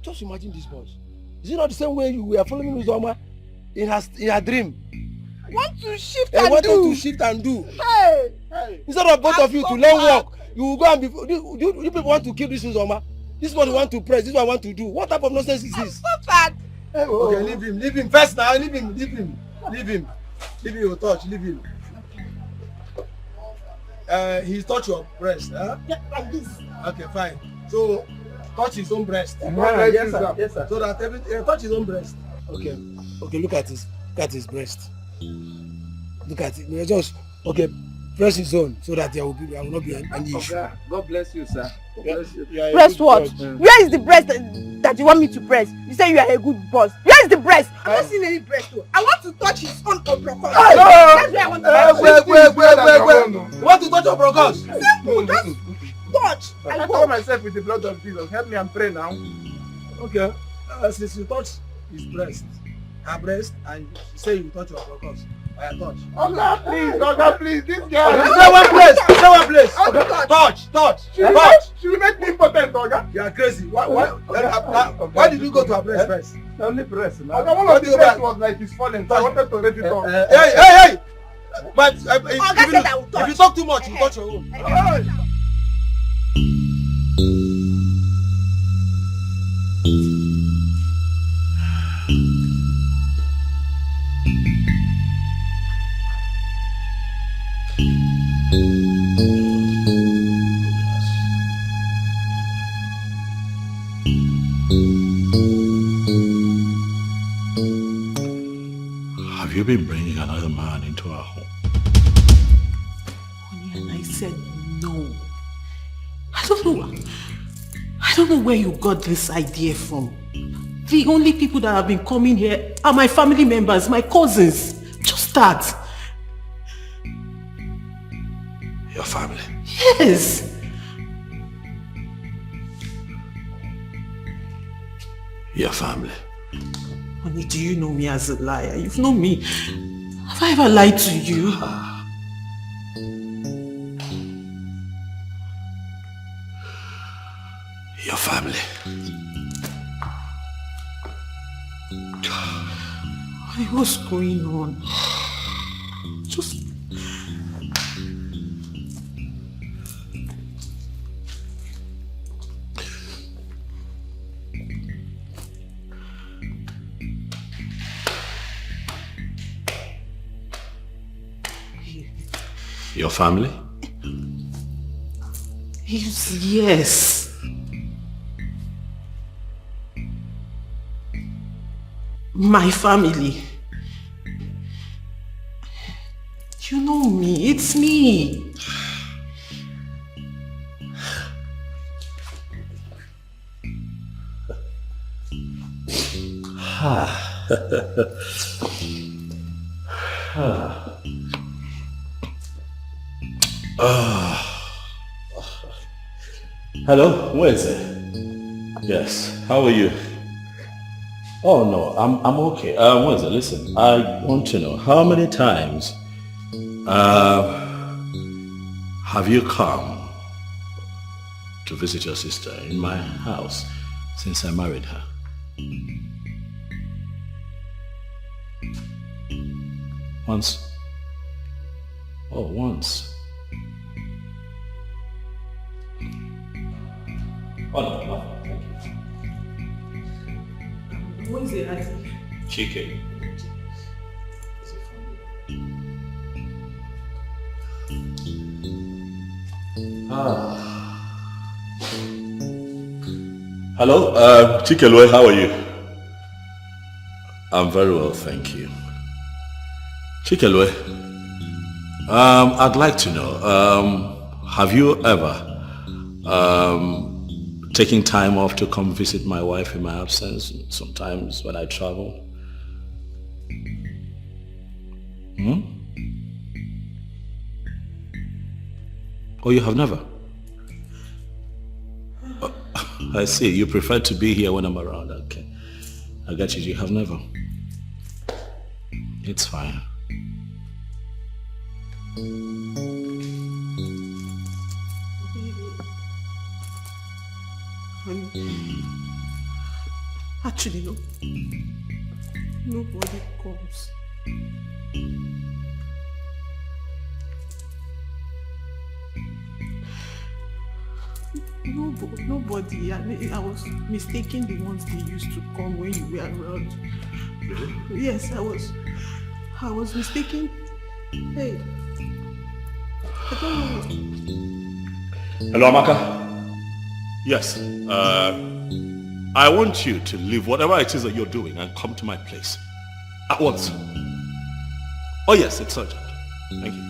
Just imagine this boy. Is it not the same way you were following Uzama in her dream? Want to shift I and wanted do. to shift and do. Hey. Instead of both of you to learn work, you will go and be. You people want to kill this Uzama. This one want to press. This one want to do. What type of nonsense is this? So bad. Okay, leave him first now. Leave him. You touch. Leave him. He touch your breast, huh? Yeah, like this. Okay, fine. So touch his own breast. Yes, sir. So that everything touch his own breast. Okay. Look at his breast. Look at it. Just press his own so that there will not be any issue. God bless you, sir. God bless you. Press what? Where is the breast that you want me to press? You say you are a good boss. Where is the breast? I'm not seeing any breast though. I want to touch his own obrocos. That's where I want to Wait. You want to touch obrocos? Simple, just touch. I cover myself with the blood of Jesus. Help me and pray now. Okay. Since you touch his breast, her breast, and you say you touch your obrocos, I touch. Oga, please, this girl. Stay one place. Okay. Touch. She will make me impotent, Oga. You are crazy. Why did you go to her breast first? Only breast. Oga, one of the breast was like it's falling, so I wanted to raise it up. Hey! But if you talk too much, you touch your own. Have you been bringing another man into our home? Honey, and I said no. I don't know where you got this idea from. The only people that have been coming here are my family members, my cousins. Just that. Your family? Yes. Your family. Honey, do you know me as a liar? You've known me. Have I ever lied to you? Your family. Honey, what's going on? Just... Your family? Yes. My family. You know me, it's me. Hello, where is it? Yes, how are you? Oh no, I'm okay. What is it? Listen, I want to know how many times have you come to visit your sister in my house since I married her? Once. Oh, once. Oh no, no, thank you. What is it, Auntie? Chicken. Hello, Chikelwe, how are you? I'm very well, thank you. Chikelwe, I'd like to know, have you ever taken time off to come visit my wife in my absence, sometimes when I travel? Oh, you have never? I see, you prefer to be here when I'm around. Okay, I got you, you have never. It's fine. Actually, no. Nobody comes. Nobody. I was mistaking the ones they used to come when you were around. Really? Yes, I was mistaken. Hey, I don't know. Hello, Amaka. Yes, I want you to leave whatever it is that you're doing and come to my place at once. Oh yes, it's urgent. Thank you.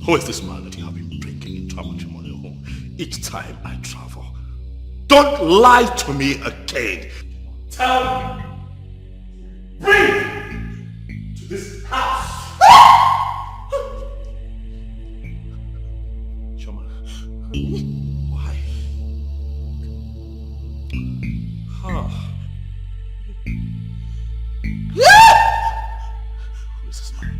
Who is this man that you have been bringing into our matrimonial home each time I travel? Don't lie to me again. Tell me. Bring to this house. Why? Who is this man?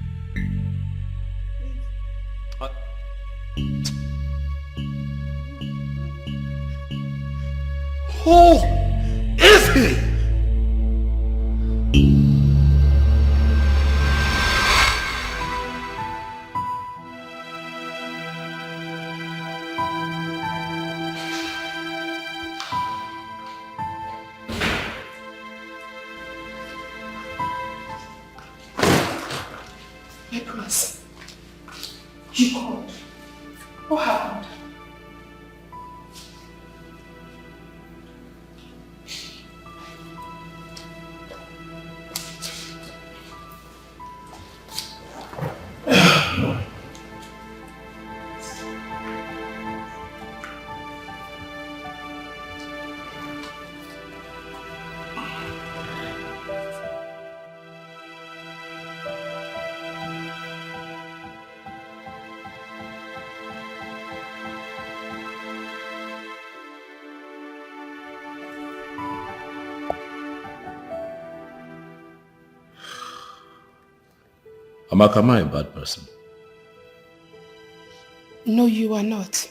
Who is he? Nicholas, you called. What happened? Amaka, am I a bad person? No, you are not.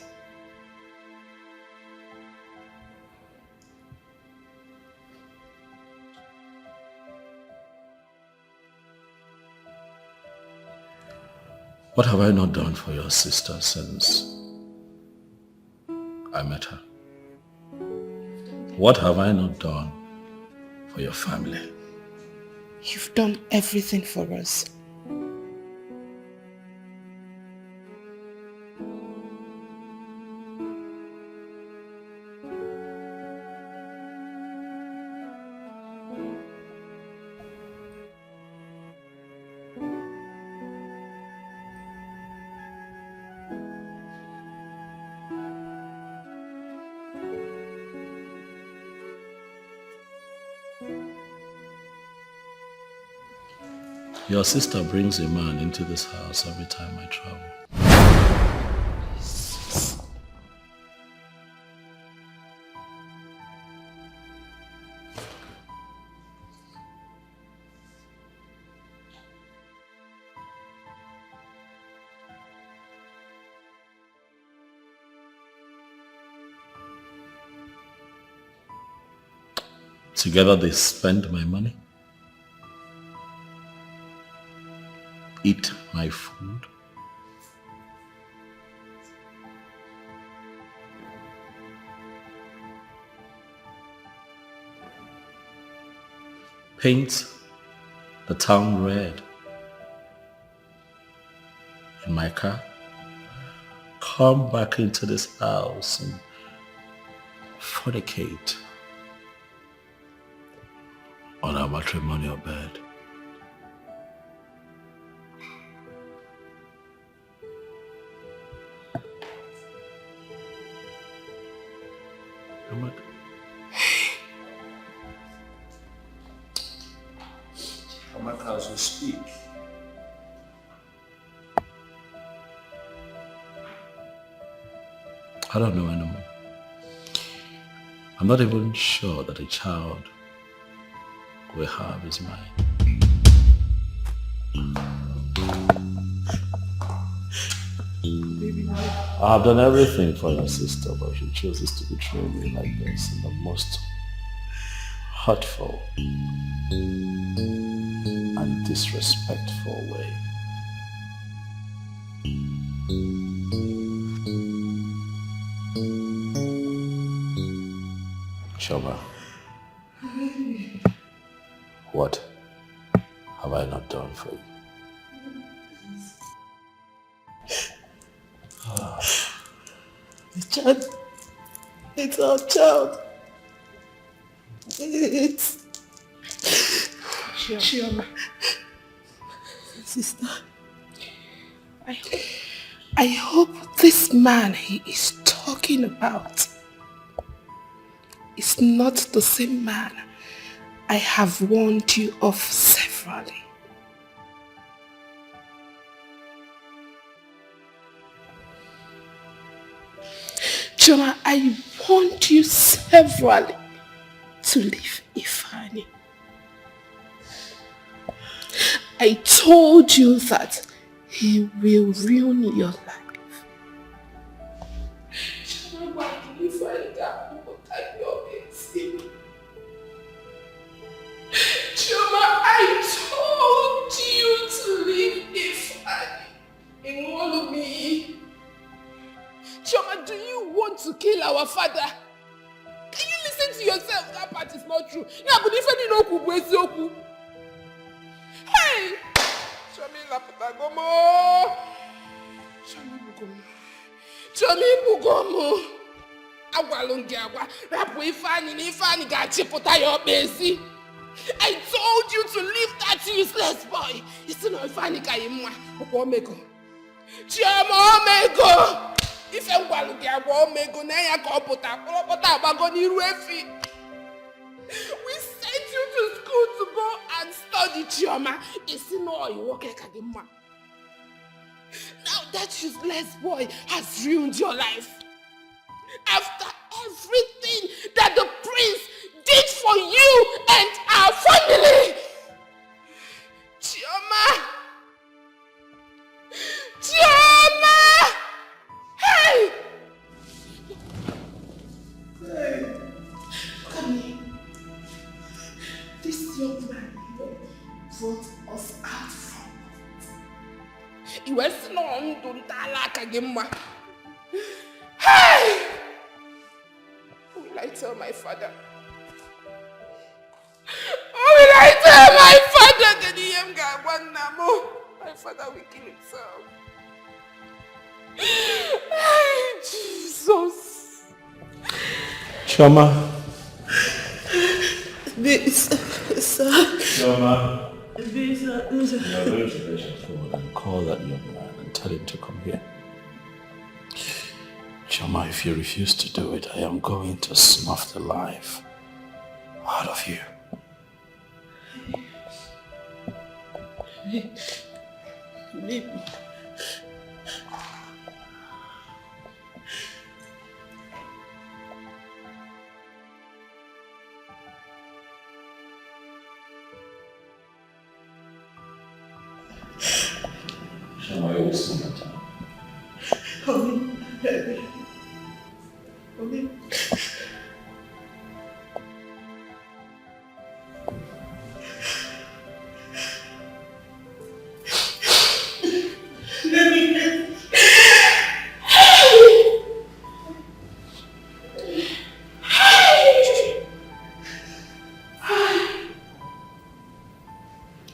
What have I not done for your sister since I met her? What have I not done for your family? You've done everything for us. Your sister brings a man into this house every time I travel. Together they spend my money, eat my food, paint the town red in my car, come back into this house and fornicate on our matrimonial bed. Amaka, as we speak, I don't know anymore. I'm not even sure that a child we have is mine. I have done everything for your sister, but she chooses to betray me like this in the most hurtful and disrespectful way. Shoma, what have I not done for you? The child, it's our child. It's Chioma. Sister, I hope this man he is talking about is not the same man I have warned you of severally. Chioma, I warned you severally to leave Ifani. I told you that he will ruin your life. Chioma, why did you find out what I always Chioma, I told you to leave Ifani in all of me. Chioma, do you want to kill our father? Can you listen to yourself? That part is not true. Yeah, but if you know Kubu, hey! Chomi Laputagomo! Chomi Bugomo! Agwalungiagwa, Rapu Ifani Gachiputa your basi. I told you to leave that useless boy. You still know Ifani Kayimwa. Omego. Chioma Omego! If I'm going to Omego, Naya Kopota, Bagoni Ruefi. We sent you to school to go and study, Chioma. It's no you work like a man. Now that useless boy has ruined your life. After everything that the prince did for you and our family. Chioma, young man brought us out from. You were snoring to Talak again. Hey! Who will I tell my father? Who will I tell my father? My father will kill himself. Hey, Jesus. Choma. Sir. Choma. Sir. You're going to reach forward and call that young man and tell him to come here. Choma, if you refuse to do it, I am going to snuff the life out of you. Leave me. Choma, you're wasting your time.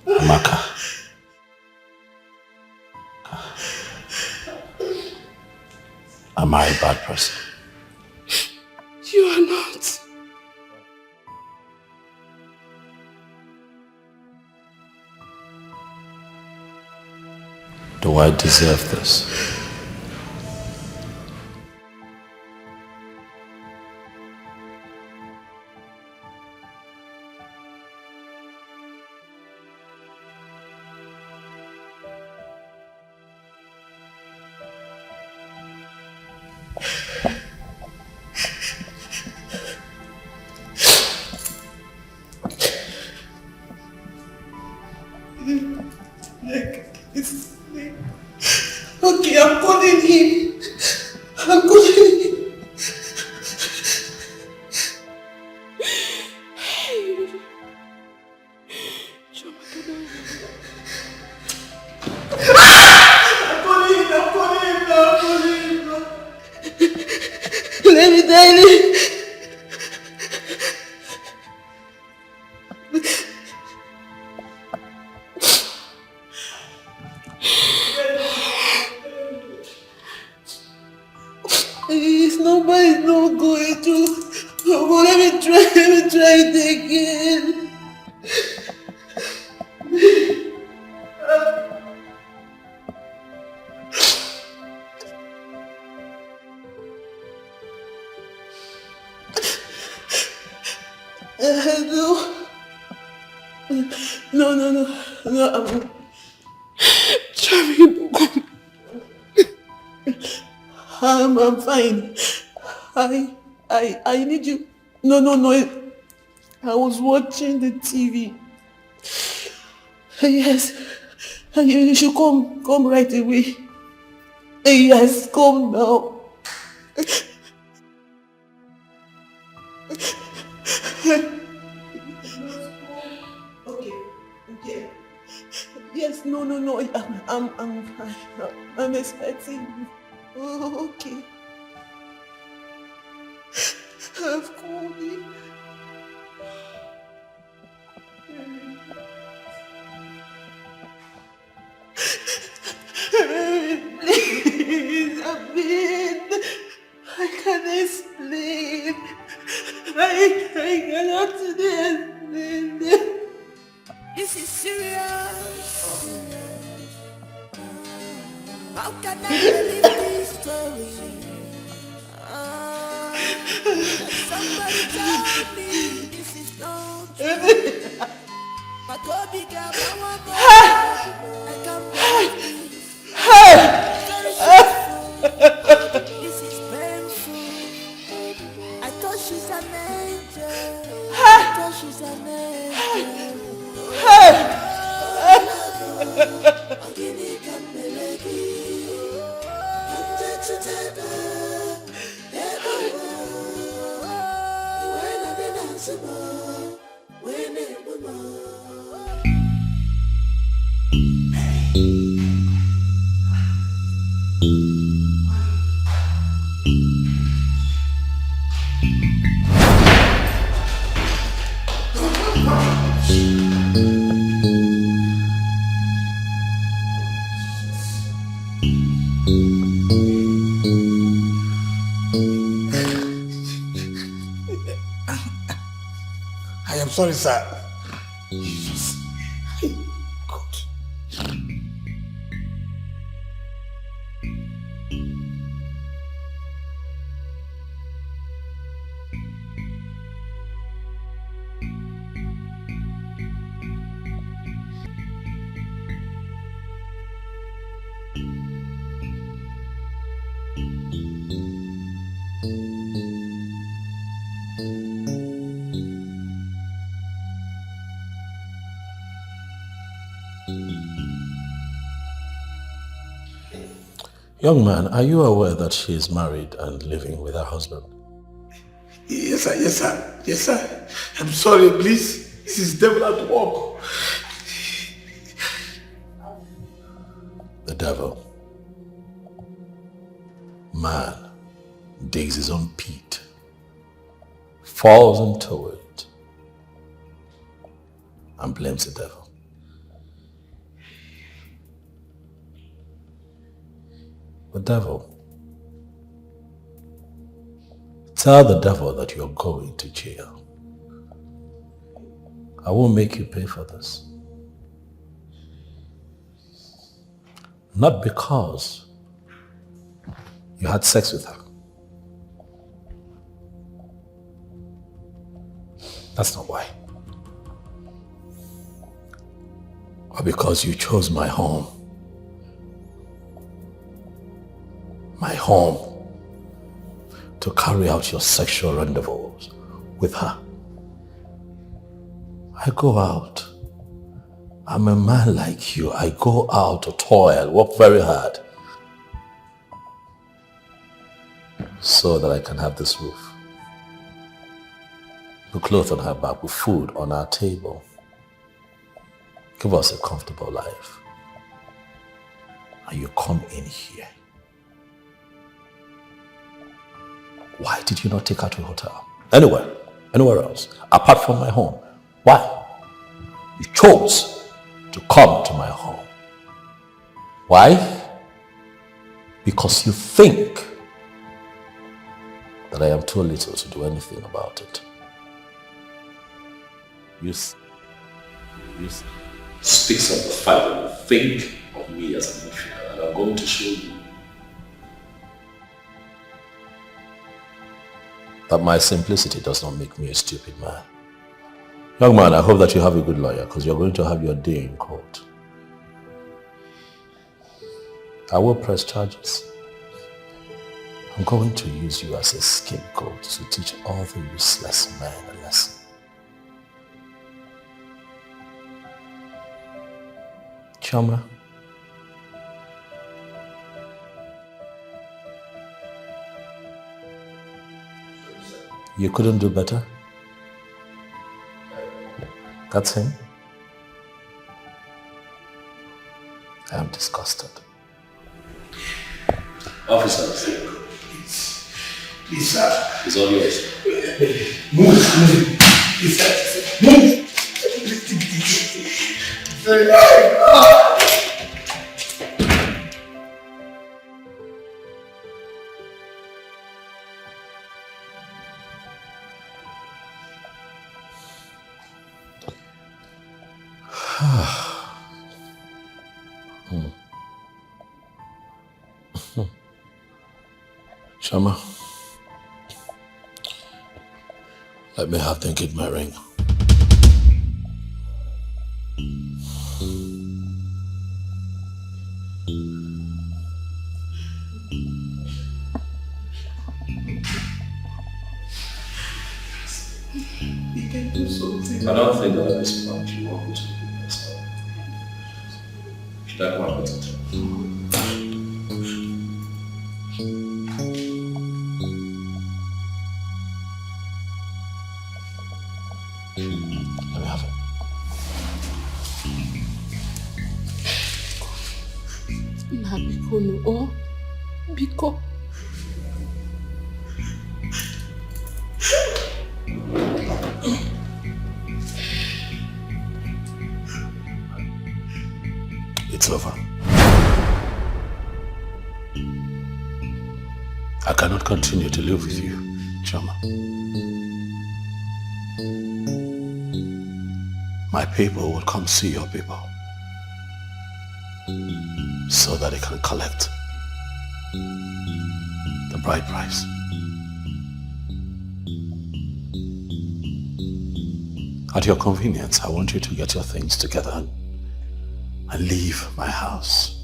Amaka. Am I a bad person? You are not. Do I deserve this? Okay, I'm calling him. I'm calling him. Hey. I'm calling him. Let me tell you. His number is not going to. Oh, let me try it again. No, I'm trying. I'm fine. I need you. No. I was watching the TV. Yes. You should come right away. Yes, come now. Okay. Yes, no. I'm fine. I'm expecting you. Oh, okay. I've called you. Please, I can't explain. I cannot explain. This is serious. How can I believe this story? Somebody tell me this is not true. My God began my I can't believe this. Very shameful. This is painful. I thought she's an angel. I thought she's an angel. When I am sorry, sir. Young man, are you aware that she is married and living with her husband? Yes, sir. Yes, sir. Yes, sir. I'm sorry, please. This is devil at work. The devil. Man digs his own pit, falls into it, and blames the devil. The devil. Tell the devil that you're going to jail. I won't make you pay for this. Not because you had sex with her. That's not why. Or because you chose my home. My home to carry out your sexual rendezvous with her. I go out. I'm a man like you. I go out to toil, work very hard, so that I can have this roof, put clothes on her back, with food on our table, give us a comfortable life. And you come in here. Why did you not take her to a hotel? Anywhere else, apart from my home? Why? You chose to come to my home. Why? Because you think that I am too little to do anything about it. You speak of the fact that you think of me as a missionary, and I'm going to show you that my simplicity does not make me a stupid man. Young man, I hope that you have a good lawyer, because you're going to have your day in court. I will press charges. I'm going to use you as a scapegoat to teach all the useless men a lesson. Chama, you couldn't do better? That's him? I am disgusted. Officers. Please, sir. It's all yours. Move. Please, sir. Move. Shama, let me have them get my ring. You can do something. I don't think that at this point you want me to do this. Should I come up with it? Let me have it. Na biko no, oh, biko. It's over. I cannot continue to live with you, Chama. My people will come see your people so that they can collect the bride price. At your convenience, I want you to get your things together and leave my house.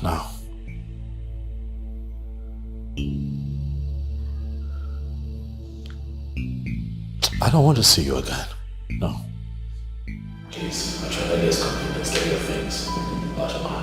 Now, I don't want to see you again. No. Please, at your earliest convenience, get your things out of my house.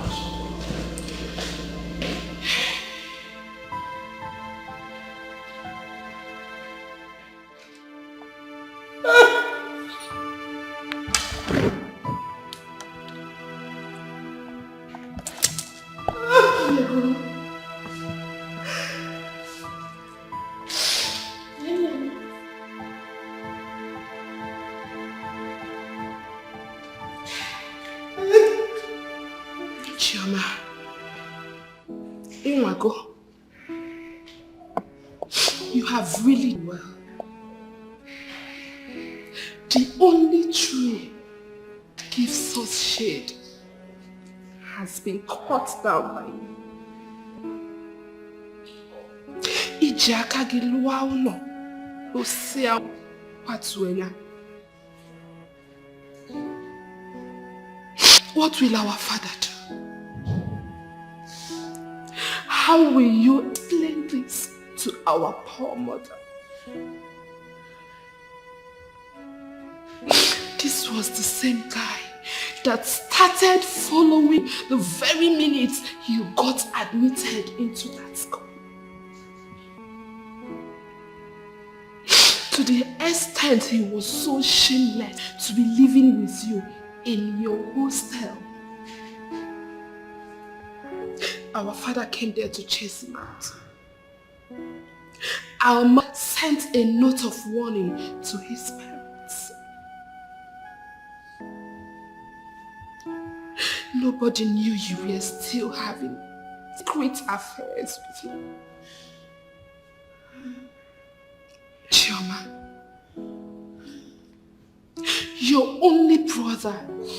Chioma, Inwago, you have really well. The only tree that gives us shade has been cut down by you. Ijaka gilwa uno, osea patuenya. What will our father do? How will you explain this to our poor mother? This was the same guy that started following the very minute you got admitted into that school. To the extent he was so shameless to be living with you in your hostel. Our father came there to chase him out. Our mother sent a note of warning to his parents. Nobody knew you were still having secret affairs with him. Chioma, your only brother,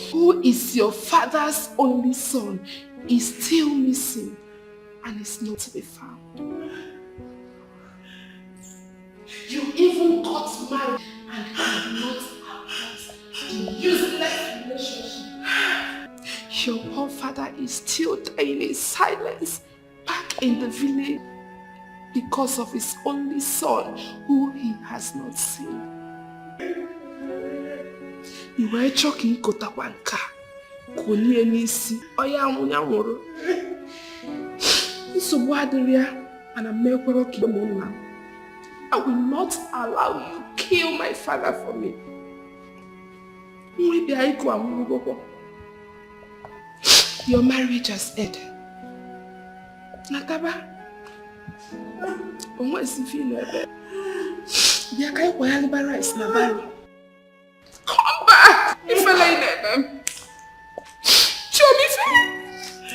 who is your father's only son, is still missing and is not to be found. You even got married and have not abort the useless relationship. Your poor father is still dying in silence back in the village because of his only son who he has not seen. You were choking Kotawanka. I will not allow you to kill my father for me. Your marriage has ended. Nataba. Come back!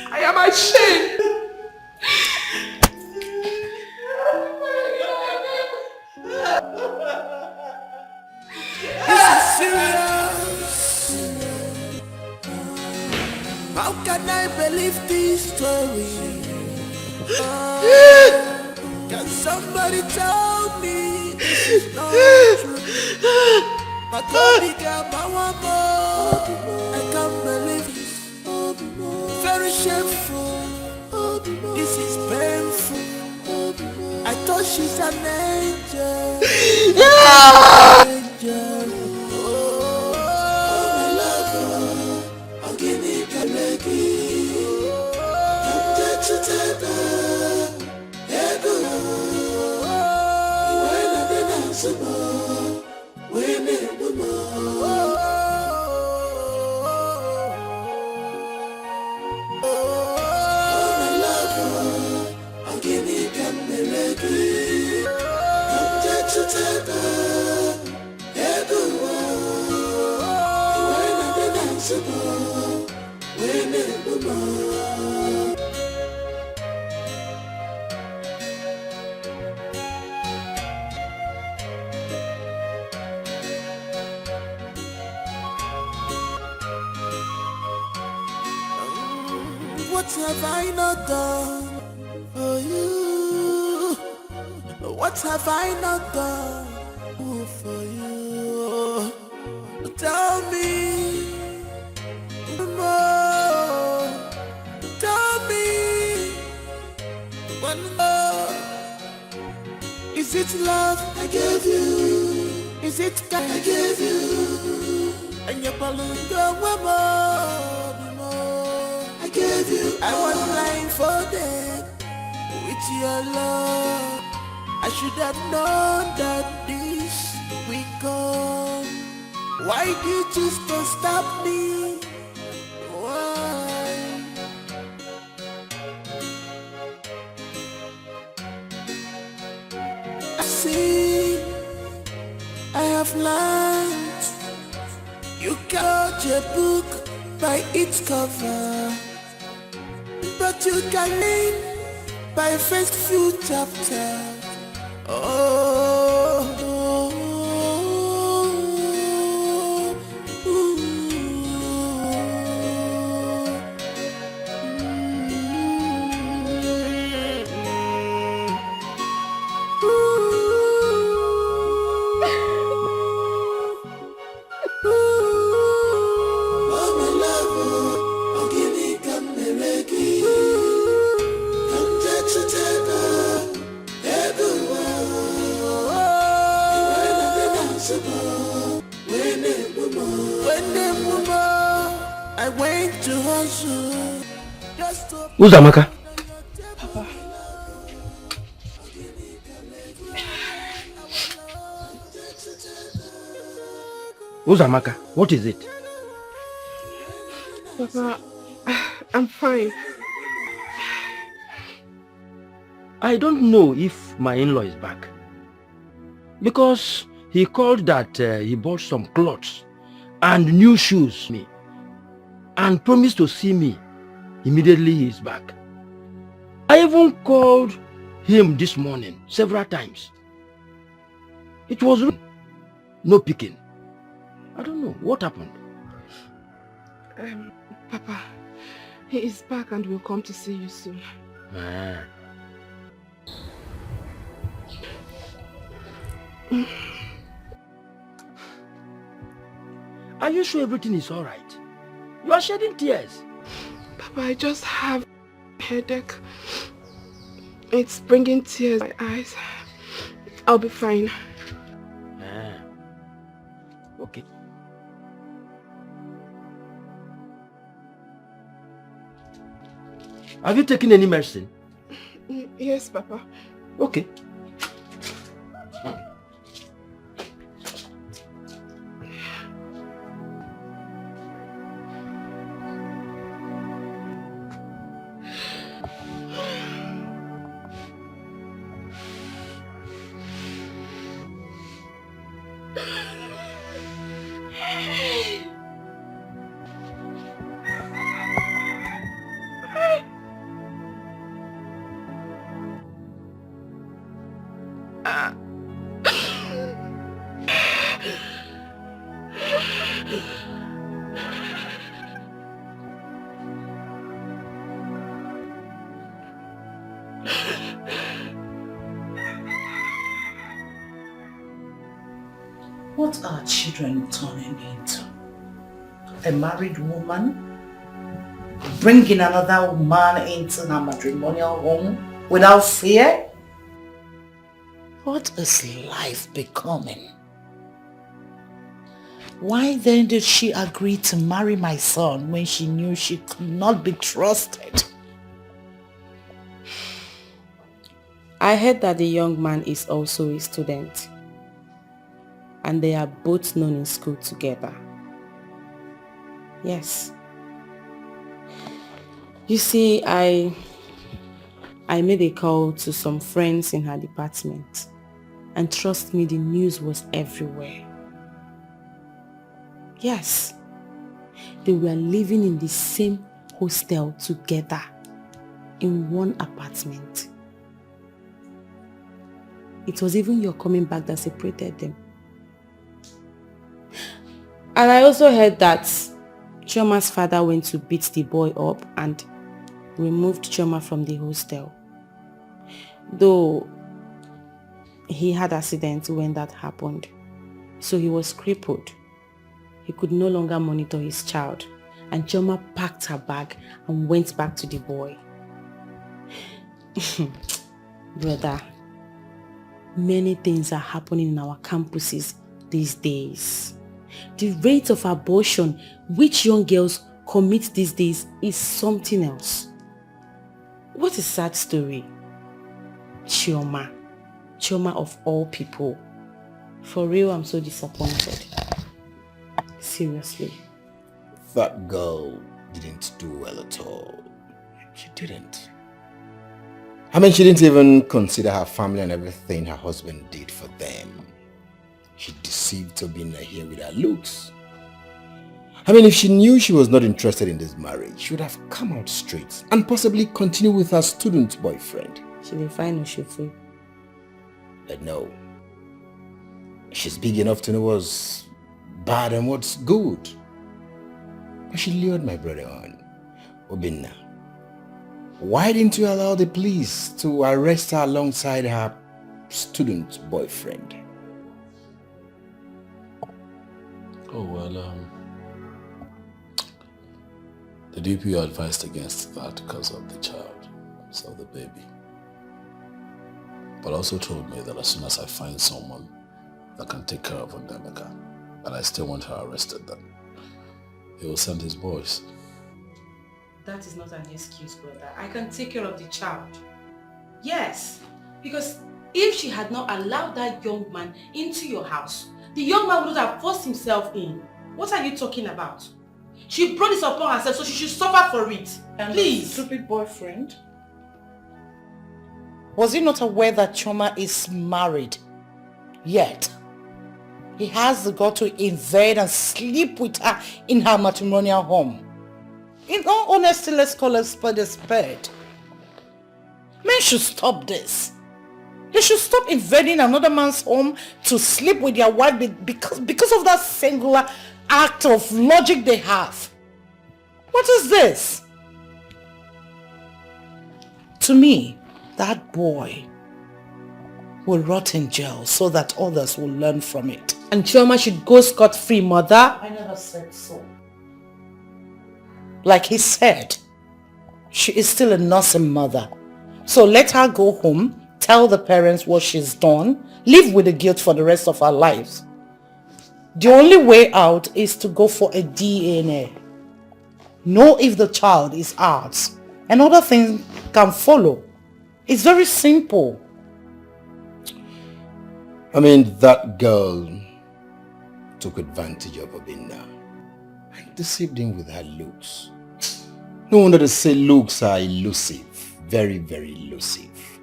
I am ashamed. This is serious. How can I believe this story? Can somebody tell me this is not true? My God, I can't believe this. Very shameful. This is painful. I thought she's an angel. Angel. Oh, my lover, I'll give me a leggy. Come to tether. Ego. When I didn't answer more. When it no more. What have I not done for you? What have I not done for you? Tell me more. Tell me one more. Is it love I gave you? Is it God I gave you? And your balloon go more. I gave you. I was blindfolded with your love. I should have known that this will come. Why did you just stop me? Why? I see, I have learned. You can't judge a book by its cover, but you can read by first few chapters. Oh, oh, oh, ooh. Oh, my love, oh, give me come the reggae. Come touch the table, I went to hustle just to Who's Amaka? Papa. Who's Amaka? What is it? Papa, I'm fine. I don't know if my in-law is back. Because he called that he bought some clothes and new shoes me and promised to see me immediately he is back. I even called him this morning several times. It was no picking. I don't know what happened. Papa, he is back and will come to see you soon. Ah. Are you sure everything is alright? You are shedding tears. Papa, I just have a headache. It's bringing tears in my eyes. I'll be fine. Ah. Okay. Have you taken any medicine? Yes, Papa. Okay. What are children turning into? A married woman bringing another man into her matrimonial home without fear? What is life becoming? Why then did she agree to marry my son when she knew she could not be trusted? I heard that the young man is also a student. And they are both known in school together. Yes. You see, I made a call to some friends in her department. And trust me, the news was everywhere. Yes. They were living in the same hostel together in one apartment. It was even your coming back that separated them. And I also heard that Chioma's father went to beat the boy up and removed Chioma from the hostel. Though he had accident when that happened, so he was crippled. He could no longer monitor his child, and Chioma packed her bag and went back to the boy. Brother, many things are happening in our campuses these days. The rate of abortion which young girls commit these days is something else. What a sad story. Chioma of all people. For real, I'm so disappointed. Seriously. That girl didn't do well at all. She didn't. I mean, she didn't even consider her family and everything her husband did for them. She deceived Tobina here with her looks. I mean, if she knew she was not interested in this marriage, she would have come out straight and possibly continue with her student boyfriend. She will find Oshofu. But no. She's big enough to know what's bad and what's good. But she lured my brother on. Obinna, why didn't you allow the police to arrest her alongside her student boyfriend? Oh, well, the DPO advised against that because of the child, so the baby. But also told me that as soon as I find someone that can take care of Ndemeka, and I still want her arrested, then he will send his boys. That is not an excuse, brother. I can take care of the child. Yes, because if she had not allowed that young man into your house, the young man would have forced himself in. What are you talking about? She brought this upon herself, so she should suffer for it. And please. Stupid boyfriend. Was he not aware that Chioma is married? Yet, he has the gut to invade and sleep with her in her matrimonial home. In all honesty, let's call a spade a spade. Men should stop this. They should stop invading another man's home to sleep with their wife because of that singular act of logic they have. What is this? To me, that boy will rot in jail so that others will learn from it. And Chioma should go scot-free, mother. I never said so. Like he said, she is still a nursing mother. So let her go home, tell the parents what she's done, live with the guilt for the rest of her lives. The only way out is to go for a DNA. Know if the child is ours, and other things can follow. It's very simple. I mean, that girl took advantage of Obinna and deceived him with her looks. No wonder they say looks are elusive. Very, very elusive.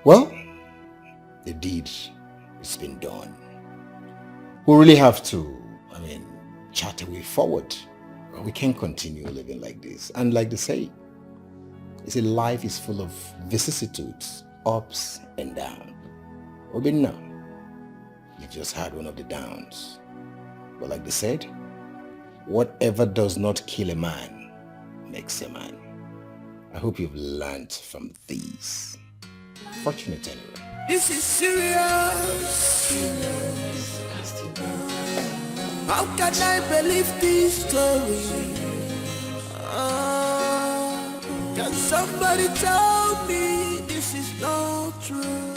Well, the deed has been done. We really have to, chart a way forward. We can't continue living like this. And like they say, life is full of vicissitudes, ups and downs. Obinna, you just had one of the downs. But like they said, whatever does not kill a man makes a man. I hope you've learned from these. Fortunate anyway. This is serious. How can I believe this story? Can somebody tell me this is not true?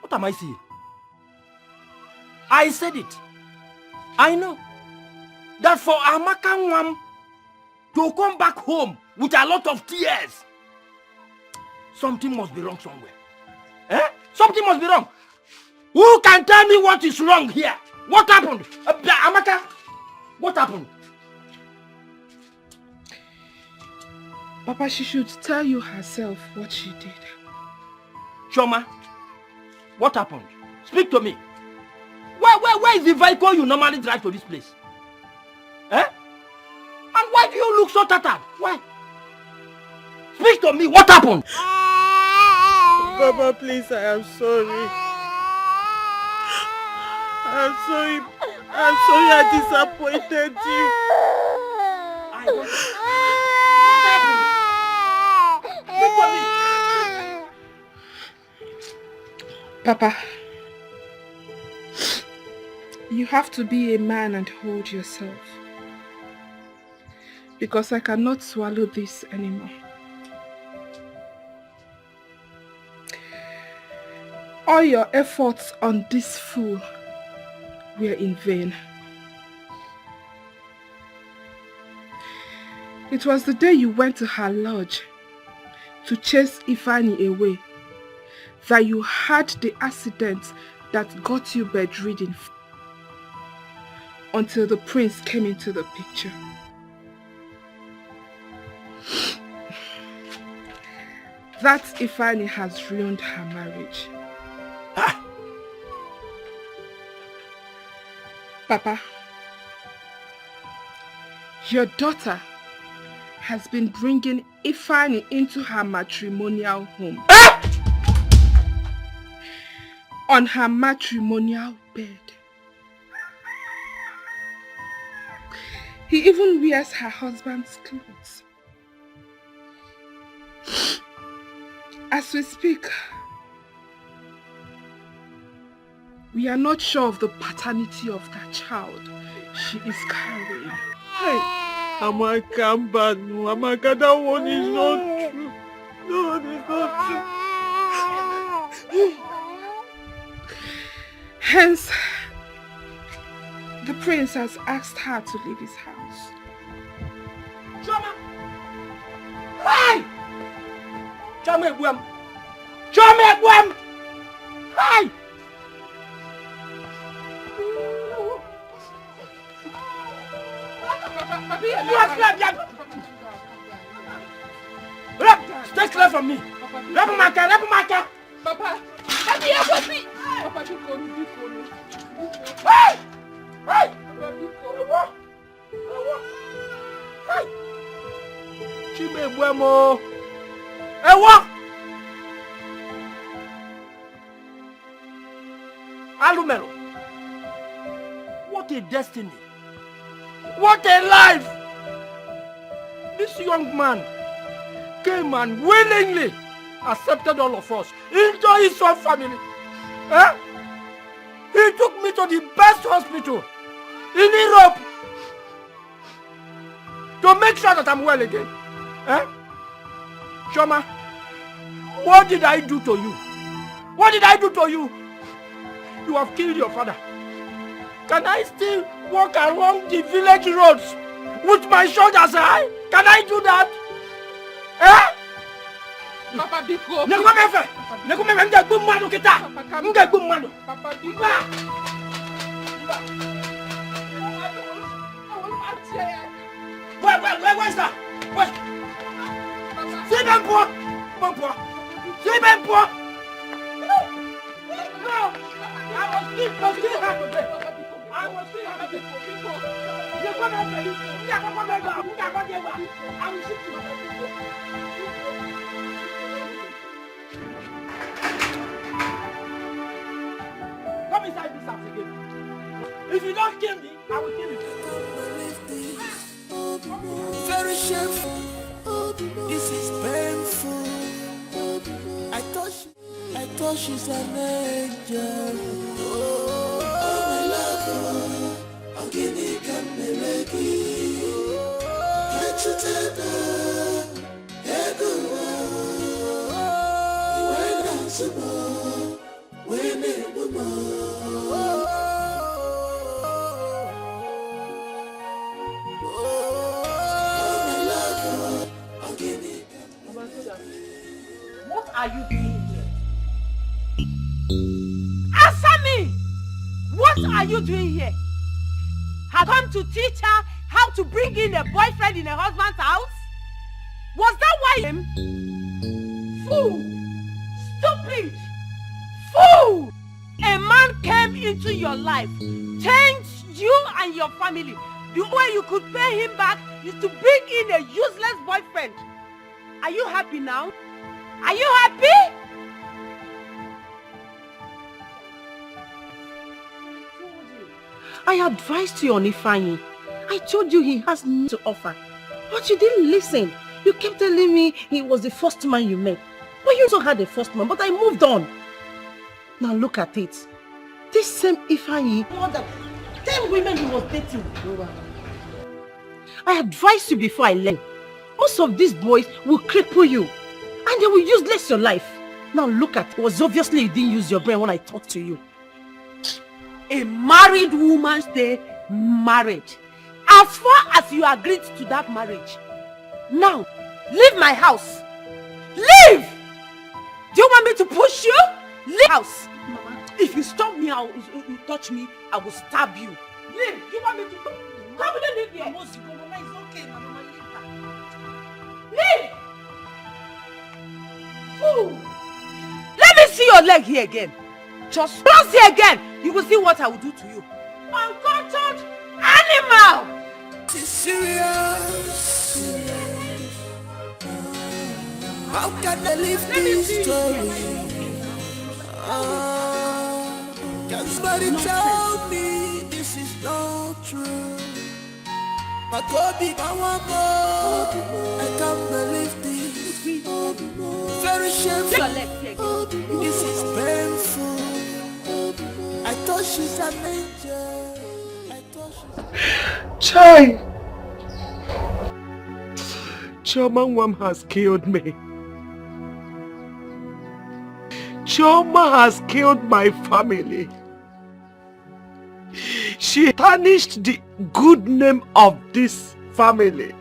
What am I saying? I said it. I know that for Amaka Nwam to come back home with a lot of tears, something must be wrong somewhere. Something must be wrong. Who can tell me what is wrong here? What happened? Amaka, what happened? Papa, she should tell you herself what she did. Chioma, what happened? Speak to me. Where is the vehicle you normally drive to this place? And why do you look so tattered? Why? Speak to me. What happened? Papa, please, I am sorry. I am sorry. I'm sorry I disappointed you. Papa, you have to be a man and hold yourself. Because I cannot swallow this anymore. All your efforts on this fool were in vain. It was the day you went to her lodge to chase Ifani away that you had the accident that got you bedridden until the prince came into the picture. That Ifani has ruined her marriage. Ah. Papa, your daughter has been bringing Ifani into her matrimonial home. Ah! On her matrimonial bed. He even wears her husband's clothes. As we speak, we are not sure of the paternity of that child she is carrying. Hey, Amaka, Amaka, that one is not true. No, it's not true. Hence, the prince has asked her to leave his house. Choma! Hey! Choma Ebuam! Choma Ebuam! Hey! Stay clear from me! Rapamaka! Papa! Papi! Papa, hey! Hey! Hey! Chima Ebuam! Ewa! Alumero! What a destiny! What a life! This young man came and willingly accepted all of us into his own family. Eh? He took me to the best hospital in Europe to make sure that I'm well again. Eh? Shoma, what did I do to you? What did I do to you? You have killed your father. Can I still walk along the village roads with my shoulders high? Can I do that? Eh? Papa Biko. Neko mefe nge gbu mmadu kita. Nge gbu mmadu. Papa Biko. Where's that? Where? See them poor. See them poor. No. I was still happy. I was still happy. You come and you. I will shoot you. Come inside this house again. If you don't kill me, I will kill you. Very shameful. This is painful. I thought she's an angel. Oh, my love, I'm getting Kamereki. Can't you tell her? When I'm so when it will what are you doing here? Answer me! What are you doing here? Have come to teach her how to bring in a boyfriend in a husband's house? Was that why him? Fool! Stupid! Fool! A man came into your life, changed you and your family. The way you could pay him back is to bring in a useless boyfriend. Are you happy now? Are you happy? I advised you on Ifeanyi. I told you he has nothing to offer. But you didn't listen. You kept telling me he was the first man you met. But you also had a first man, but I moved on. Now look at it. This same Ifeanyi, more than 10 women he was dating. I advised you before I left. Most of these boys will cripple you. And they will useless your life. Now look at it. It was obviously you didn't use your brain when I talked to you. A married woman stay married. As far as you agreed to that marriage. Now, leave my house. Leave! Do you want me to push you? Leave house. Mama, if you stop me, you touch me, I will stab you. Leave! You want me to come? Come and leave here. Mama, it's okay, Mama. Leave! Ooh. Let me see your leg here again. Just cross here again. You will see what I will do to you. Uncultured animal! This is serious. How can I live this story? Can somebody tell me this is not true? My God, I can't believe this. Very shameful. This is painful. I thought she's an angel. Chai! Chioma has killed me. Chioma has killed my family. She tarnished the good name of this family.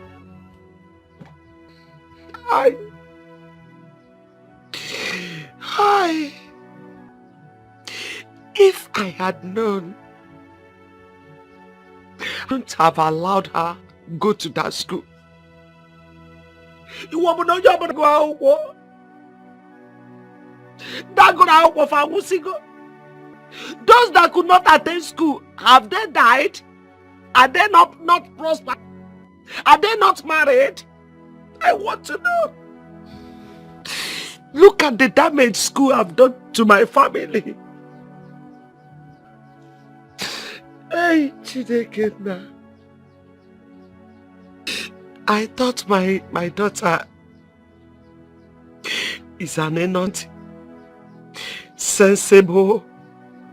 If I had known, I wouldn't have allowed her go to that school. You want to know you're going to go out? Those that could not attend school, have they died? Are they not prosperous? Are they not married? I want to know. Look at the damage school have done to my family. Hey, Chidekena. I thought my daughter is an innocent, sensible,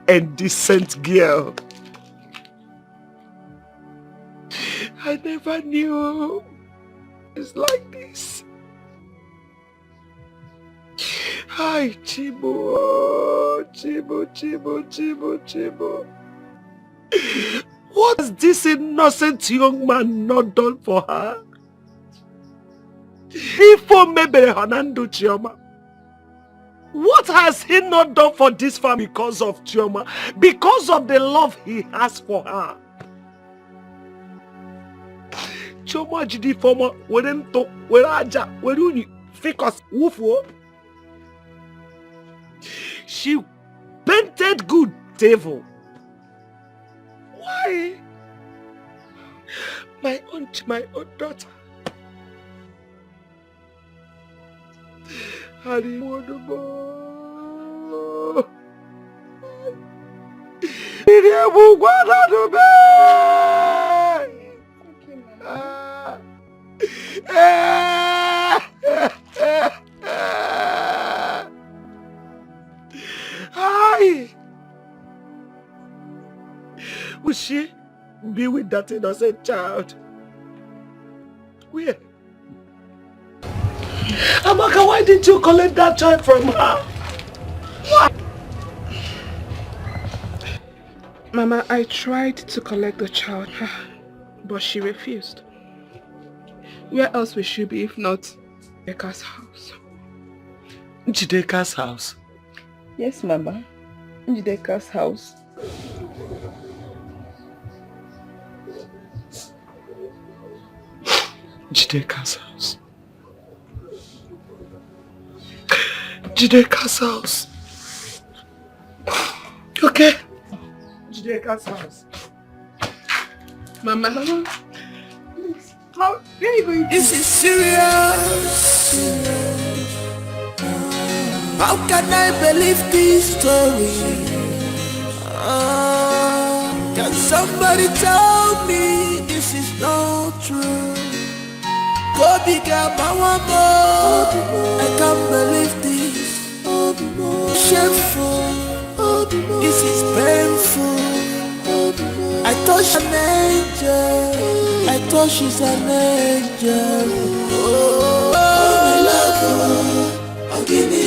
and decent girl. I never knew it's like this. Hi, Chibo. What has this innocent young man not done for her? What has he not done for this family because of Chioma? Because of the love he has for her. Chioma jidi forma werento weraja weruni fikos wufo. She painted good devil. Why? My own daughter. Hari Modobo. Iriabu Guadadobe. Hi. Will she be with that innocent child? Where? Amaka, why didn't you collect that child from her? Why? Mama, I tried to collect the child, but she refused. Where else will she be if not Njideka's house? Njideka's house? Yes, Mama. Njideka's house. Njideka's house. Njideka's house. Okay. Njideka's house. Mama. Please. Where are you going to? This is serious. How can I believe this story? Can somebody tell me this is not true? Go bigger, more. I can't believe this. Shameful. This is painful. I thought she's an angel. I thought she's an angel. Oh, my love. Oh, give me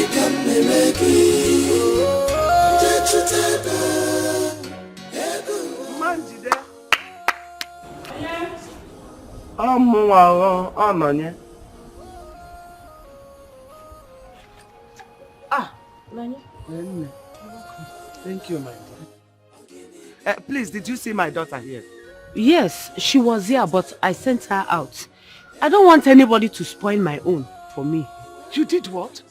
Thank you, my dear. Please, did you see my daughter here? Yes, she was here, but I sent her out. I don't want anybody to spoil my own for me. You did what?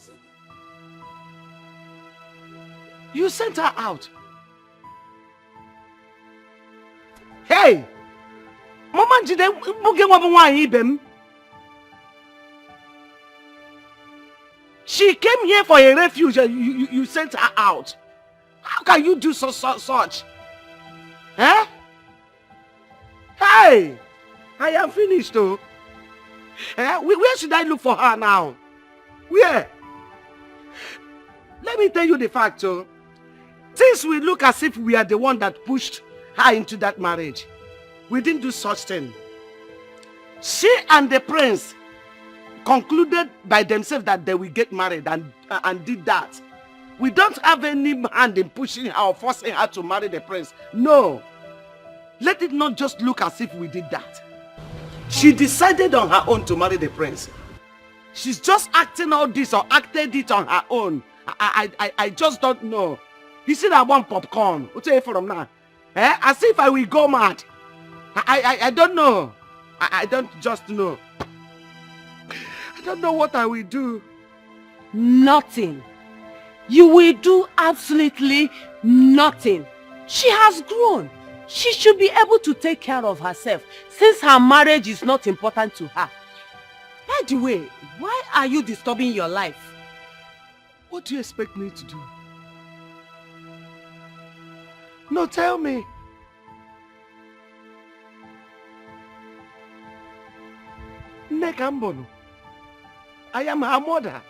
You sent her out. Hey! Mama Jide, she came here for a refuge and you sent her out. How can you do such? Huh? Hey! I am finished though. Where should I look for her now? Where? Let me tell you the fact, oh. Since we look as if we are the one that pushed her into that marriage, we didn't do such thing. She and the prince concluded by themselves that they will get married and did that. We don't have any hand in pushing her or forcing her to marry the prince. No. Let it not just look as if we did that. She decided on her own to marry the prince. She's just acting all this or acted it on her own. I just don't know. You see that one popcorn? What's it from now? As if I will go mad. I don't know. I don't just know. I don't know what I will do. Nothing. You will do absolutely nothing. She has grown. She should be able to take care of herself since her marriage is not important to her. By the way, why are you disturbing your life? What do you expect me to do? No, tell me. Nekambono. I am her mother.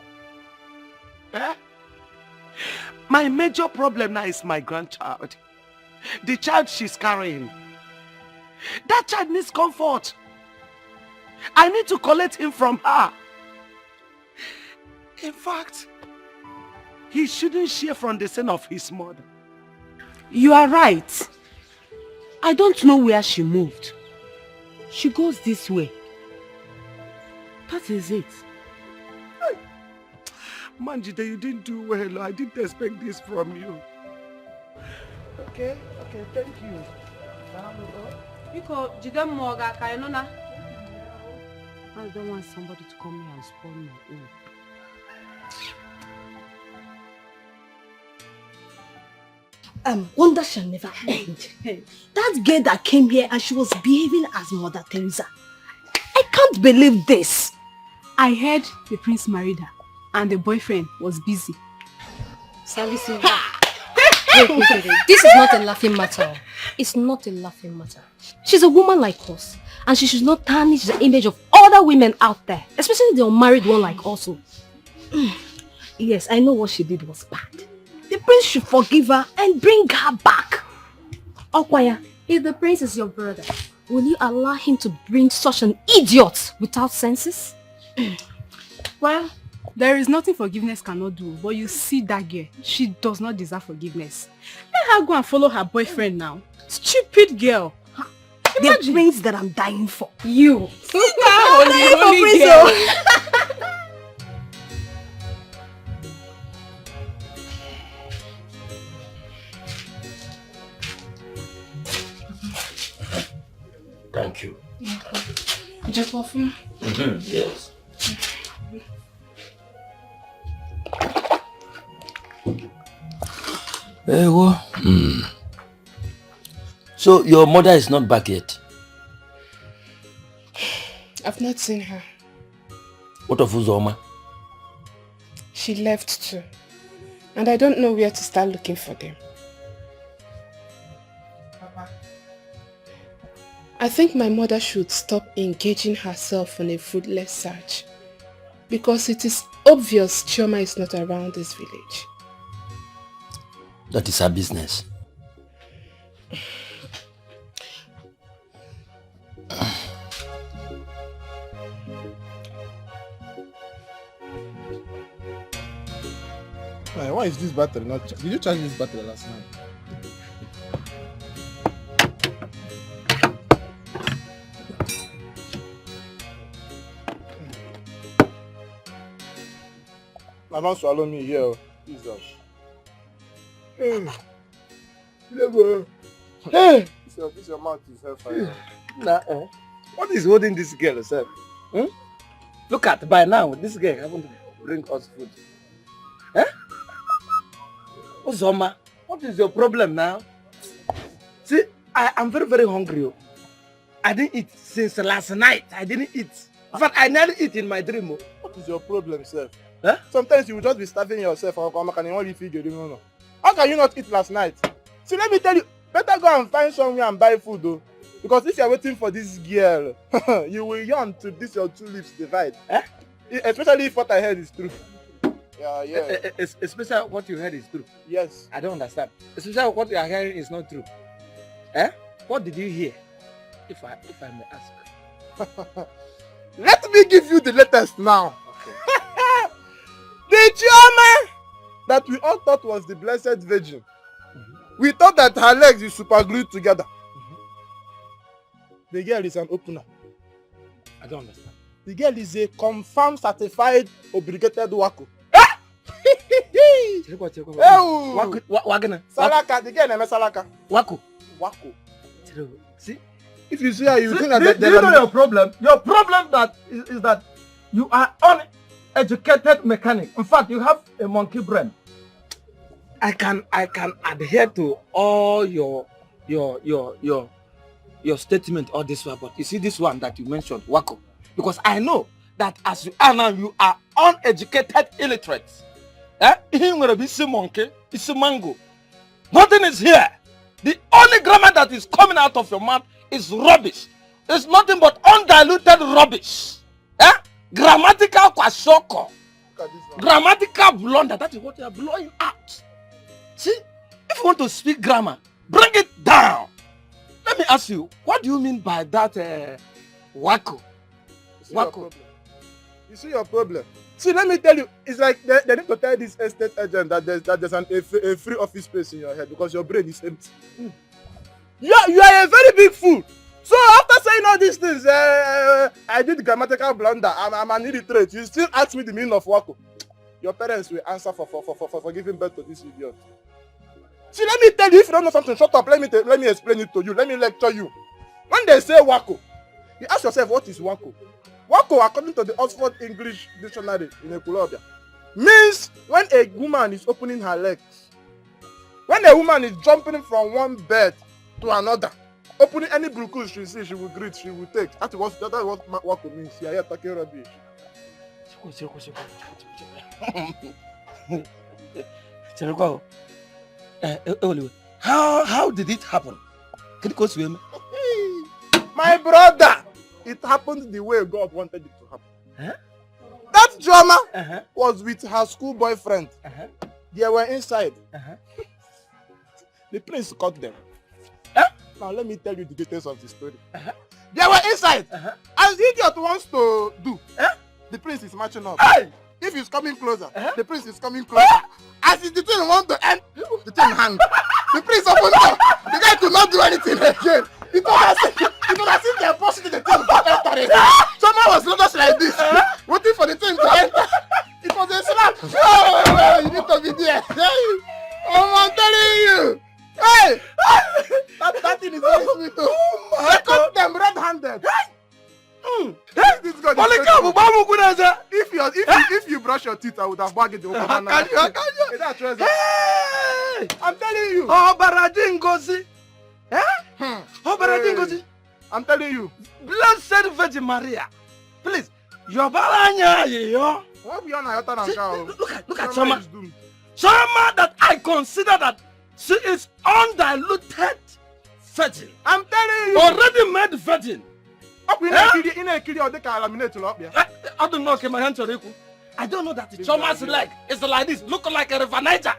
My major problem now is my grandchild. The child she's carrying. That child needs comfort. I need to collect him from her. In fact, he shouldn't share from the sin of his mother. You are right. I don't know where she moved. She goes this way. That is it. Manjide, you didn't do well. I didn't expect this from you. Okay, thank you. I don't want somebody to come here and spoil my own. Wonder shall never end. That girl that came here and she was behaving as Mother Teresa. I can't believe this. I heard the prince married her and the boyfriend was busy servicing her. Wait. This is not a laughing matter. It's not a laughing matter. She's a woman like us, and she should not tarnish the image of other women out there, especially the unmarried one like us. Yes, I know what she did was bad. The prince should forgive her and bring her back. Okwaya, if the prince is your brother, will you allow him to bring such an idiot without senses? Well, there is nothing forgiveness cannot do, but you see that girl, she does not deserve forgiveness. Let her go and follow her boyfriend now. Stupid girl. The prince that I'm dying for. You. Holy girl. Thank you. Just often. Yes. So your mother is not back yet? I've not seen her. What of Uzoma? She left too. And I don't know where to start looking for them. Papa, I think my mother should stop engaging herself in a fruitless search. Because it is obvious Chioma is not around this village. That is her business. Why is this battery not charged? Did you charge this battery last night? I don't swallow me here. Jesus. Hey. This your mouth is hellfire. Nah, what is holding this girl herself? Look at, by now, this girl haven't bring us food. Uzoma, what is your problem now? See, I am very, very hungry. I didn't eat since last night. I didn't eat. In fact, I nearly eat in my dream. What is your problem, sir? Sometimes you will just be starving yourself. How can you not eat last night? See, let me tell you, better go and find somewhere and buy food though. Because if you are waiting for this girl, you will yawn till this your two lips divide. Especially if what I heard is true. Yeah. Especially what you heard is true. Yes. I don't understand. Especially what you are hearing is not true. What did you hear? If I may ask. Let me give you the latest now. Okay. The Chioma that we all thought was the Blessed Virgin. We thought that her legs is super glued together. The girl is an opener. I don't understand. The girl is a confirmed certified obligated wako. Salaka, the girl name Salaka. Wako. See, if you see her, you think that do you know your problem? Your problem is that you are uneducated mechanic. In fact, you have a monkey brain. I can adhere to all your statement all this one, but you see this one that you mentioned, Wako, because I know that as you are now, you are uneducated illiterate. Here will be some monkey, it's a mango. Nothing is here. The only grammar that is coming out of your mouth is rubbish. It's nothing but undiluted rubbish. Grammatical kwashoko. Grammatical blunder. That is what you are blowing out. See, if you want to speak grammar, bring it down. Let me ask you, what do you mean by that wako? Wako. You see your problem. See, let me tell you, it's like they need to tell this estate agent that there's a free office space in your head because your brain is empty. You are a very big fool. So after saying all these things, I did grammatical blunder. I'm an illiterate. You still ask me the meaning of wako. Your parents will answer for giving birth to this idiot. See, let me tell you, if you don't know something, shut up. Let me explain it to you. Let me lecture you. When they say wako, you ask yourself, what is wako? Wako, according to the Oxford English Dictionary in Ekulobia, means when a woman is opening her legs. When a woman is jumping from one bed to another, opening any brucus she sees, she will greet, she will take. That's what wako means. Yeah, you're talking rubbish. How did it happen? Can you go swim? My brother, it happened the way God wanted it to happen. That drama was with her school boyfriend. They were inside. The prince caught them. Now let me tell you the details of the story. They were inside. As the idiot wants to do, the prince is marching up. If he's coming closer, the prince is coming closer. As the thing wants to end, the thing hangs. The prince opened up. The guy could not do anything again. It was as if they are pushing the thing to enter. Someone was just like this, waiting for the thing to enter. It was a slap. Oh, you need to be there. I'm telling you. Hey! That thing is very sweet too. They caught them red-handed. If you brush your teeth, I would have bagged the open. I'm telling you. I'm telling you. Blessed Virgin Maria, please. Your balanya, yo. Look at Soma. Soma that I consider that she is undiluted, virgin. I'm telling you. Already made virgin. I don't know, my hands are equal. I don't know that the Choma's leg is like this, look like a resignation.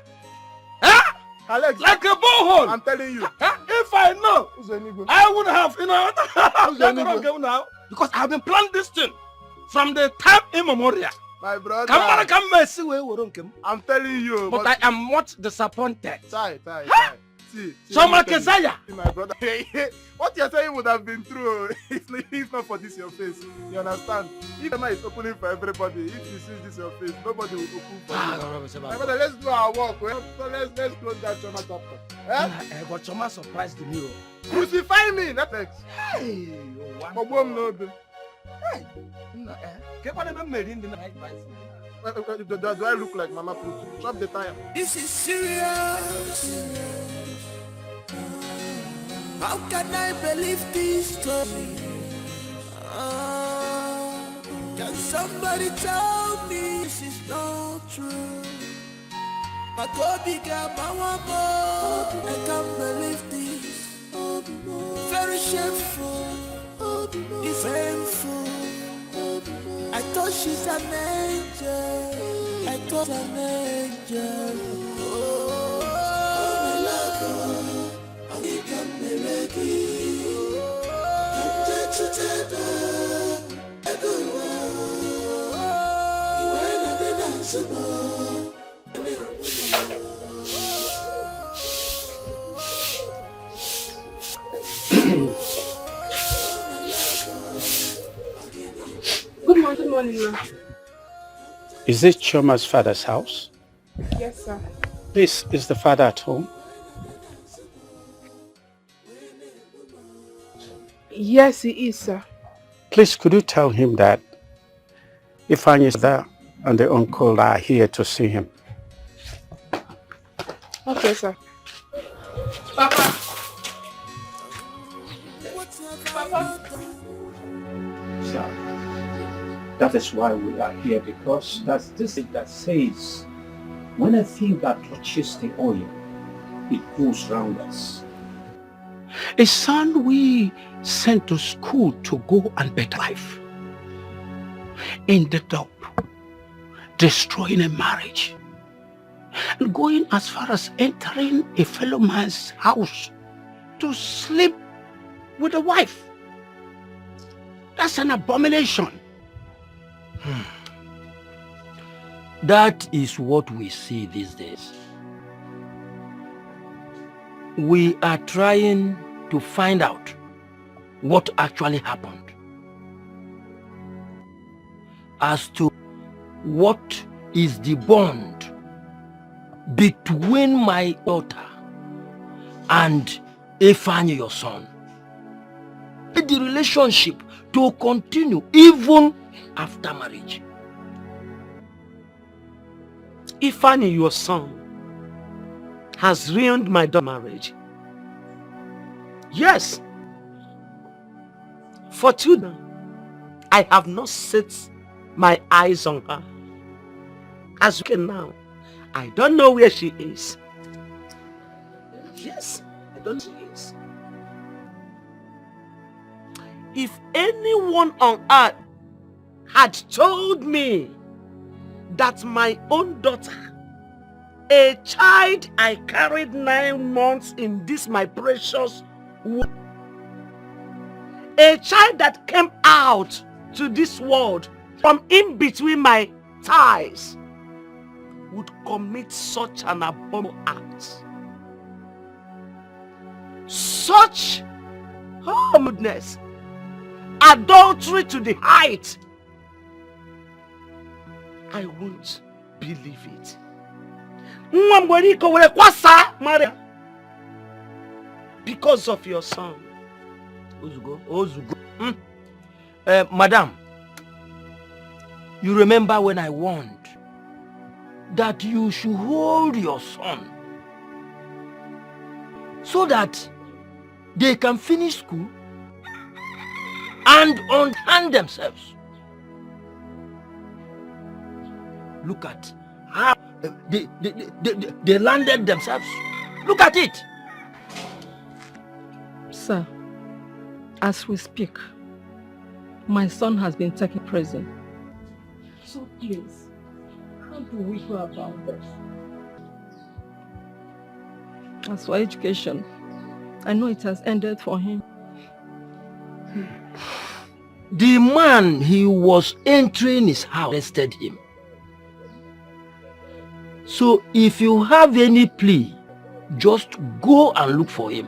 Huh? Alex, like a borehole. I'm telling you. If I know, I would have, now. Because I have been planning this thing from the time immemorial. My brother. I'm telling you. But I am not disappointed. See, Kesaya. My brother. What you're saying would have been true. It's not for this your face. You understand? If Emma is opening for everybody, if you see this your face, nobody will open for you. My brother, let's do our work. So let's close that Choma chapter. I got Choma surprised me. Crucify me, that's it. Hey, do I look like Mama Pluto? Drop the tire. This is serious. How can I believe this story? Can somebody tell me this is not true? My God, I can't believe this. Very shameful. It's painful. I thought she's an angel. I thought an angel. Oh, my love, I can't make it. Can't you tell Good morning, ma. Is this Choma's father's house? Yes, sir. Please, is the father at home? Yes, he is, sir. Please, could you tell him that Ifeanyi's there and the uncle are here to see him? Okay, sir. Papa. Papa. Sir, that is why we are here, because that's this thing that says when a finger touches the oil, it goes round us. A son we sent to school to go and better life ended up destroying a marriage and going as far as entering a fellow man's house to sleep with a wife. That's an abomination. That is what we see these days. We are trying to find out what actually happened as to what is the bond between my daughter and Ifeanyi, your son. The relationship to continue even after marriage. Ifeanyi, your son, has ruined my daughter's marriage. Yes. For 2 now, I have not set my eyes on her. As you can now, I don't know where she is. Yes, I don't know where she is. If anyone on earth had told me that my own daughter, a child I carried 9 months in this my precious womb, a child that came out to this world from in between my thighs, would commit such an abominable act, such goodness, adultery to the height, I won't believe it. Because of your son. Madam, you remember when I warned that you should hold your son so that they can finish school and unhand themselves. Look at how they landed themselves. Look at it. Sir, as we speak, my son has been taken prison. So please, how do we go about this? As for education, I know it has ended for him. The man he was entering his house arrested him. So if you have any plea, just go and look for him.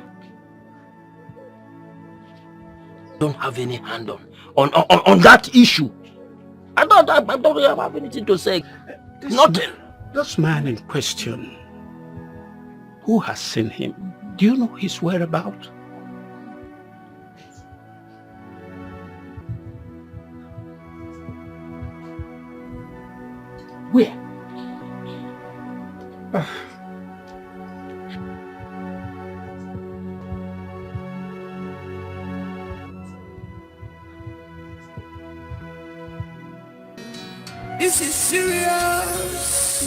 Don't have any hand on that issue. I don't have anything to say. Nothing. This man in question, who has seen him? Do you know his whereabouts? Where? This is serious.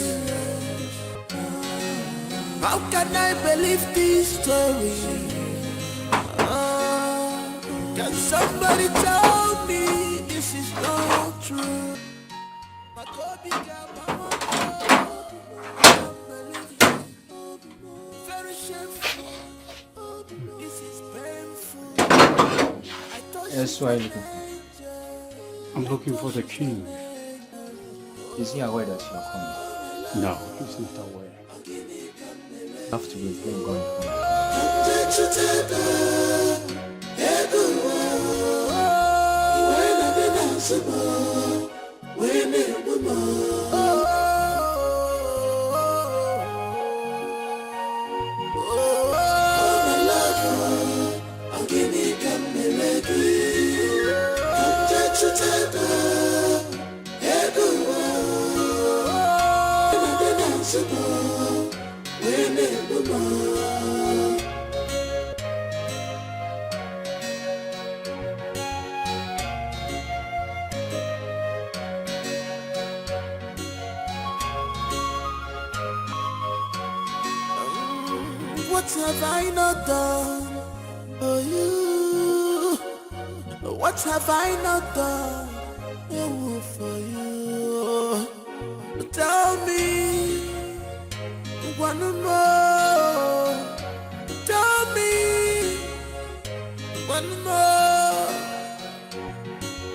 How can I believe this story? Can somebody tell me this is not true? Very shameful. This is painful. That's why I'm looking for. I'm looking for the king. Is he aware that you are coming? No, he's not aware. You have to be going home. What have I not done for you? What have I not done for you? Tell me one more. Tell me one more.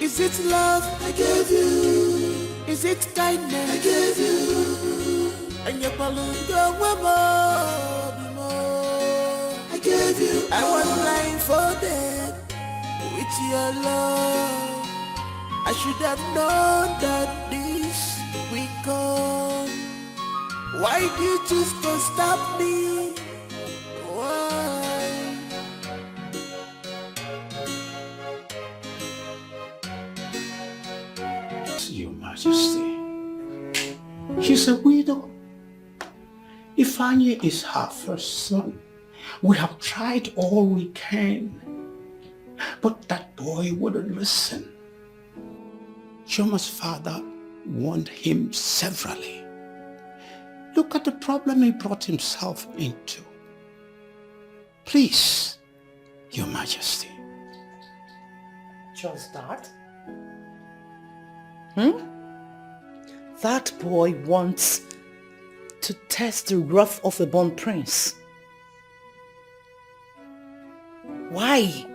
Is it love I gave you? Is it kindness I gave you? And your balloon go more. I gave you. I was blindfolded with your love. I should have known that this will come. Why did you choose to stop me? Why? Your Majesty, she's a widow. Ifeanyi is her first son. We have tried all we can, but that boy wouldn't listen. Chioma's father warned him severally. Look at the problem he brought himself into. Please, Your Majesty. Just that? That boy wants to test the wrath of a born prince. Why?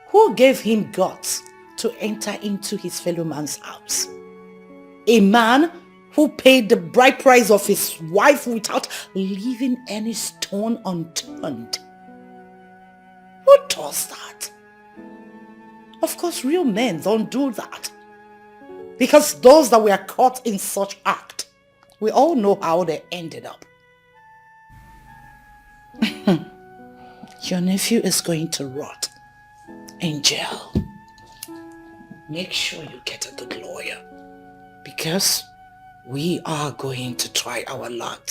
Who gave him guts to enter into his fellow man's house? A man who paid the bride price of his wife without leaving any stone unturned. Who does that? Of course, real men don't do that. Because those that were caught in such act, we all know how they ended up. Your nephew is going to rot in jail. Make sure you get a good lawyer, because we are going to try our luck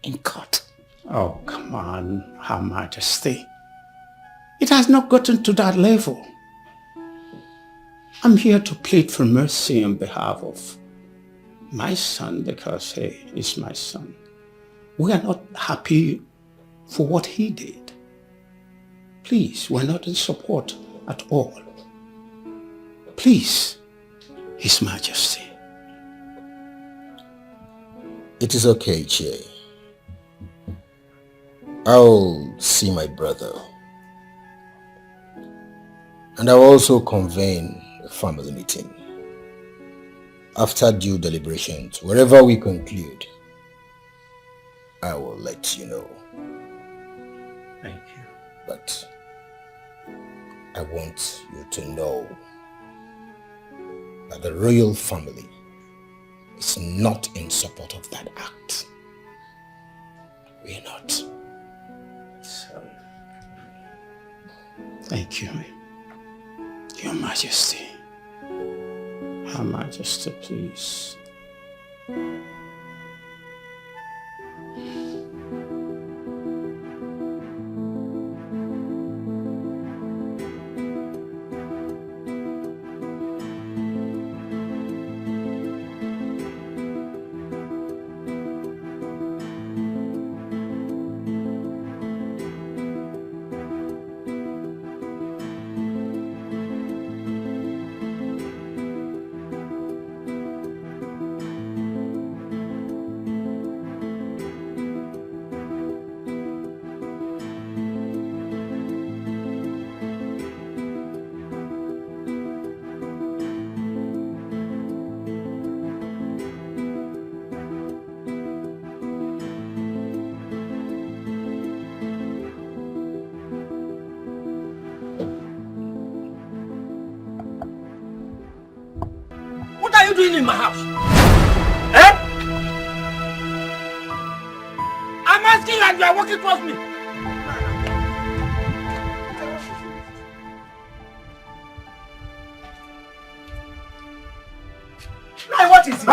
in court. Oh, come on, Her Majesty. It has not gotten to that level. I'm here to plead for mercy on behalf of my son, because he is my son. We are not happy for what he did. Please, we're not in support at all. Please, His Majesty. It is okay, Che. I'll see my brother. And I'll also convene a family meeting. After due deliberations, wherever we conclude, I will let you know. Thank you. But I want you to know that the royal family is not in support of that act. We're not. So, thank you, Your Majesty. Her Majesty, please. What are you doing in my house? Eh? I'm asking you and you are walking towards me. Now what is it?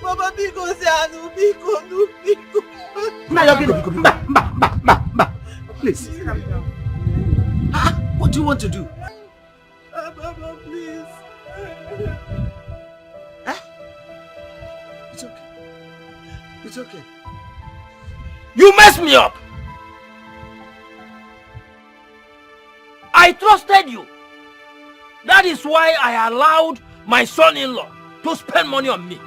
Baba, because Biko. Please. What do you want to do? Baba, please. It's okay. It's okay. You messed me up. I trusted you. That is why I allowed my son-in-law to spend money on me.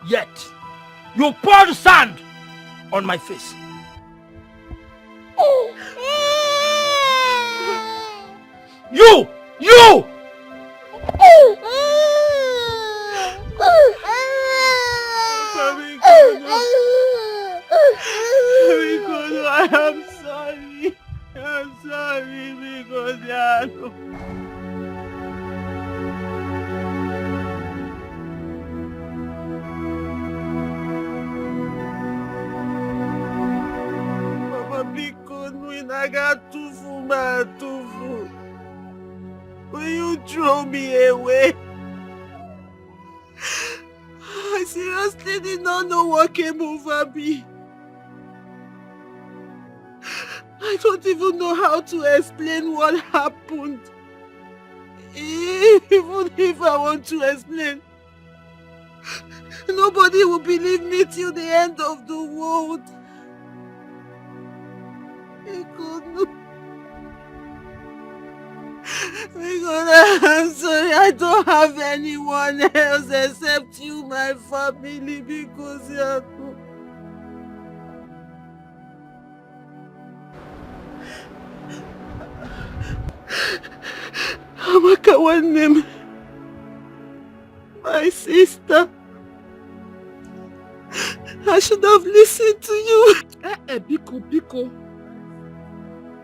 Yet, you poured sand on my face. You! I'm sorry. I'm sorry because Papa Biko, I got tufu. Will you throw me away? I seriously did not know what came over me. I don't even know how to explain what happened. Even if I want to explain, nobody will believe me till the end of the world. I'm sorry, I don't have anyone else except you, my family, because you are too. Amaka, what name? My sister. I should have listened to you. Biko.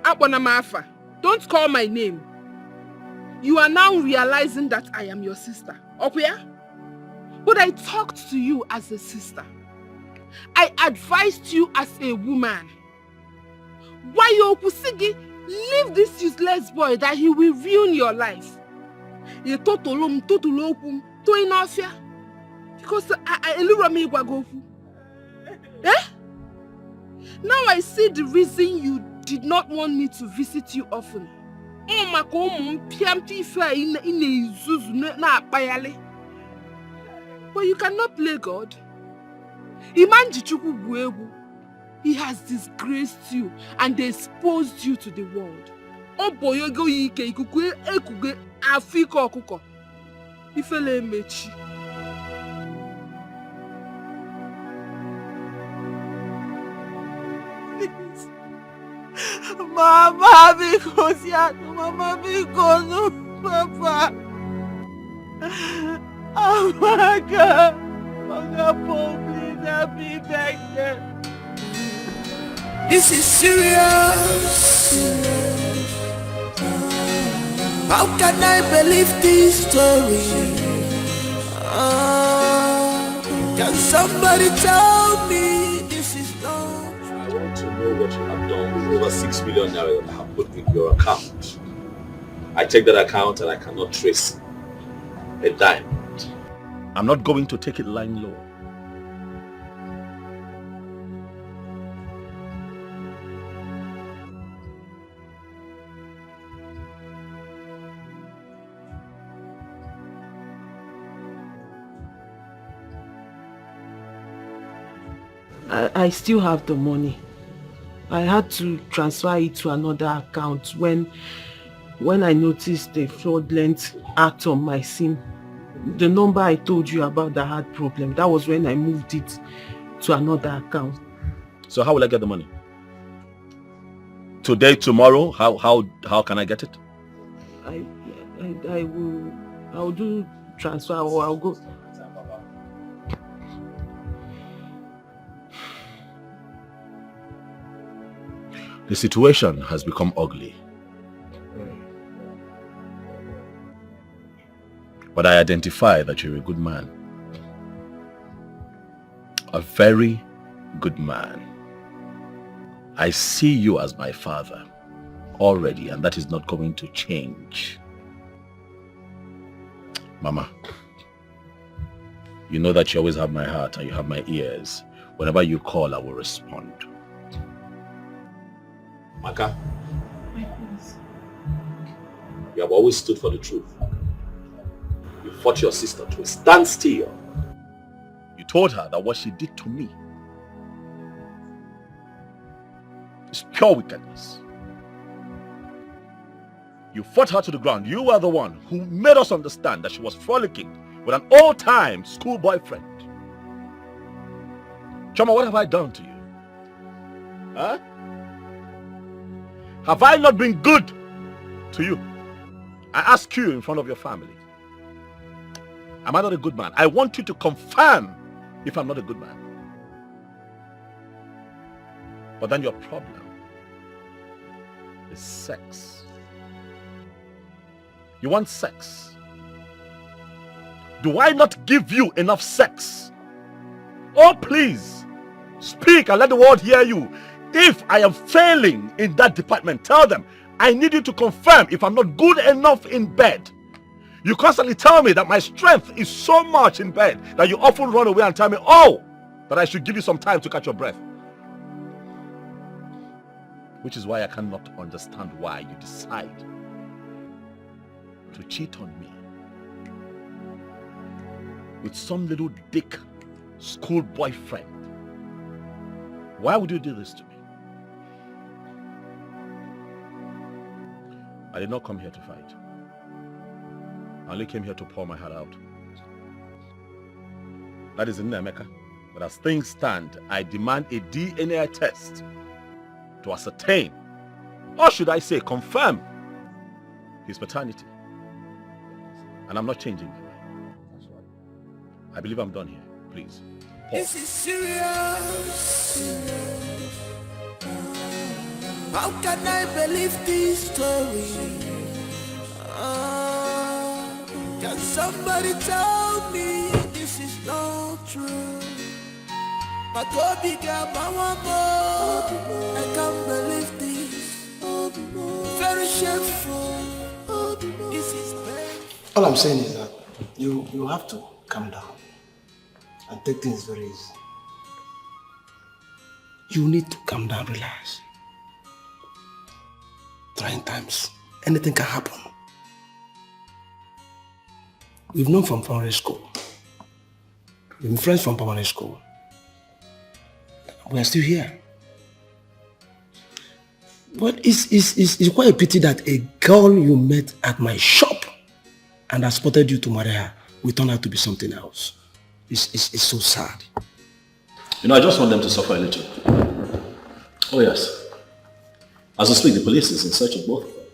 Abonamafa, don't call my name. You are now realizing that I am your sister. Okuya? But I talked to you as a sister. I advised you as a woman. Why you Okusigi? Leave this useless boy that he will ruin your life. doing here? Because I lure me wagofu. Eh? Now I see the reason you did not want me to visit you often. But you cannot play God. He has disgraced you and exposed you to the world. Mama, because Mama, because Papa. Oh my God. Please help me back there. This is serious. How can I believe this story? Can somebody tell me this is not? I want to know what you have done with over 6 million naira that I have put in your account. I check that account and I cannot trace a dime. I'm not going to take it lying low. I still have the money. I had to transfer it to another account when I noticed a fraudulent act on my SIM. The number I told you about that had problem, that was when I moved it to another account. So how will I get the money? Today, tomorrow? How can I get it? I'll do transfer or I'll go. The situation has become ugly. But I identify that you're a good man. A very good man. I see you as my father already, and that is not going to change. Mama, you know that you always have my heart and you have my ears. Whenever you call, I will respond. Maka, you have always stood for the truth. You fought your sister to a standstill. You told her that what she did to me is pure wickedness. You fought her to the ground. You were the one who made us understand that she was frolicking with an old-time school boyfriend. Choma, what have I done to you? Huh? Have I not been good to you? I ask you in front of your family. Am I not a good man? I want you to confirm if I'm not a good man. But then your problem is sex. You want sex. Do I not give you enough sex? Oh, please, speak and let the world hear you. If I am failing in that department, tell them I need you to confirm if I'm not good enough in bed. You constantly tell me that my strength is so much in bed that you often run away and tell me, oh, that I should give you some time to catch your breath. Which is why I cannot understand why you decide to cheat on me with some little dick school boyfriend. Why would you do this to me? I did not come here to fight. I only came here to pour my heart out. That is in Emeka. But as things stand, I demand a DNA test to ascertain, or should I say confirm, his paternity. And I'm not changing my mind. I believe I'm done here. Please. This is serious. How can I believe this story? Can somebody tell me this is not true? I can't believe this. Very shameful. This is pain. All I'm saying is that You have to calm down and take things very easy. You need to calm down, relax. Trying times, anything can happen. We've known from primary school. We've been friends from primary school. We are still here. But it's quite a pity that a girl you met at my shop and I spotted you to marry her will turn out to be something else. It's so sad. You know, I just want them to suffer a little. Oh yes. As we speak, the police is in search of both of them.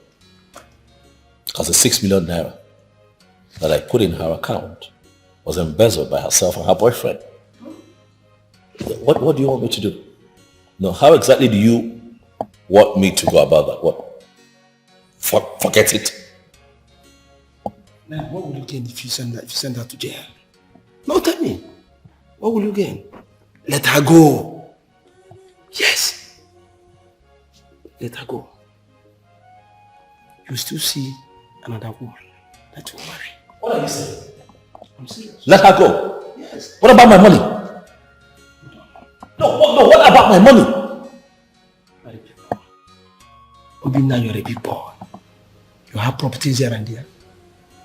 Because the 6 million naira that I put in her account was embezzled by herself and her boyfriend. What do you want me to do? No, how exactly do you want me to go about that? What? Forget it. Man, what will you gain if you send her to jail? No, tell me. What will you gain? Let her go. Yes. Let her go. You still see another woman that will marry. What are you saying? I'm serious. Let her go? Yes. What about my money? No, what about my money? Obina, you're a big boy. You have properties here and there.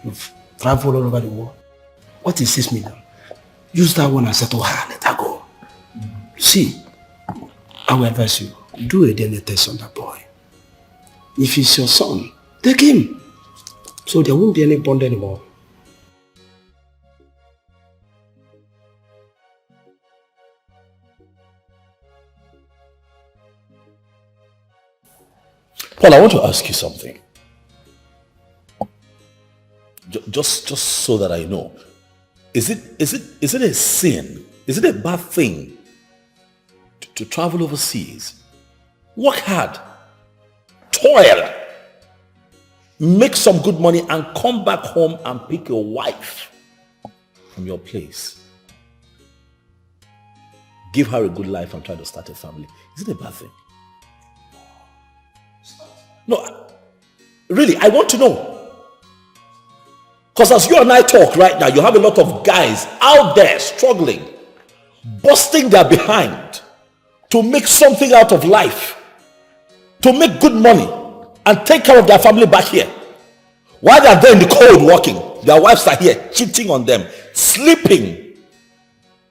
You've traveled all over the world. What is 6 million? Use that one and settle her. Let her go. See, I will advise you, do a DNA test on that boy. If he's your son, take him. So there won't be any bond anymore. Paul, I want to ask you something. Just so that I know. Is it a sin? Is it a bad thing to travel overseas? Work hard. Toil. Make some good money and come back home and pick your wife from your place. Give her a good life and try to start a family. Is it a bad thing? No, really, I want to know. Because as you and I talk right now, you have a lot of guys out there struggling, busting their behind to make something out of life, to make good money and take care of their family back here. While they are there in the cold working, their wives are here cheating on them, sleeping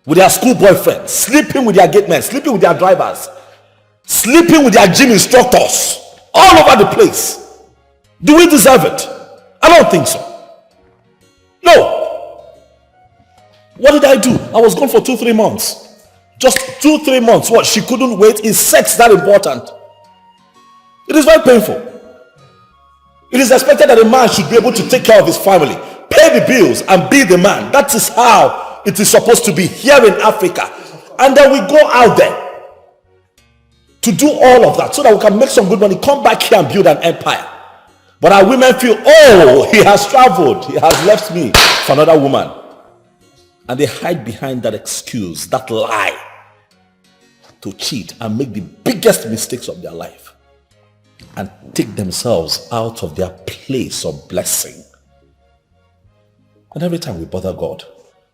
with their school boyfriends, sleeping with their gate men, sleeping with their drivers, sleeping with their gym instructors, all over the place. Do we deserve it? I don't think so. No. What did I do? I was gone for 2-3 months. Just 2-3 months. What? She couldn't wait. Is sex that important? It is very painful. It is expected that a man should be able to take care of his family, pay the bills, and be the man. That is how it is supposed to be here in Africa. And then we go out there to do all of that so that we can make some good money, come back here and build an empire. But our women feel, oh, he has traveled, he has left me for another woman. And they hide behind that excuse, that lie, to cheat and make the biggest mistakes of their life and take themselves out of their place of blessing. And every time we bother God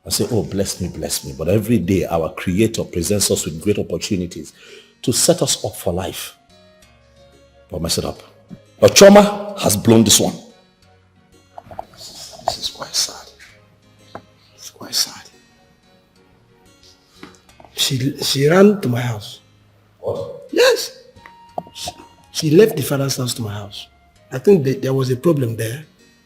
and say, oh, bless me, but every day our Creator presents us with great opportunities to set us up for life, but mess it up. But trauma has blown this one. This is quite sad. It's quite sad. She ran to my house. What? Yes. She left the father's house to my house. I think there was a problem there.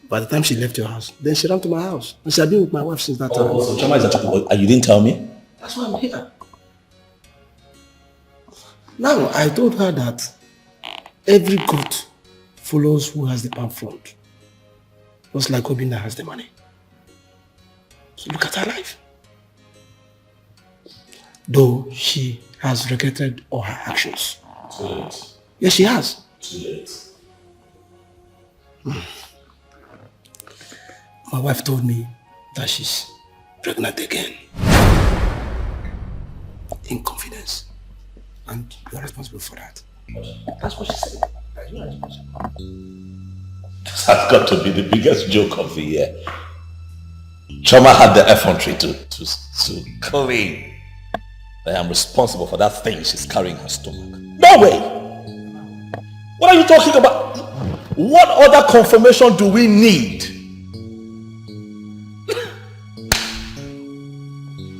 By the time she left your house, then she ran to my house. And she had been with my wife since that time. So trauma is a you didn't tell me? That's why I'm here. Now, I told her that every goat follows who has the palm front. Just like Obina has the money. So look at her life. Though she has regretted all her actions. Too late. Yes, she has. Too late. My wife told me that she's pregnant again. In confidence. And you're responsible for that. That's what she said. You're responsible. This has got to be the biggest joke of the year. Choma had the effrontery to claim that I am responsible for that thing she's carrying in her stomach. No way! What are you talking about? What other confirmation do we need?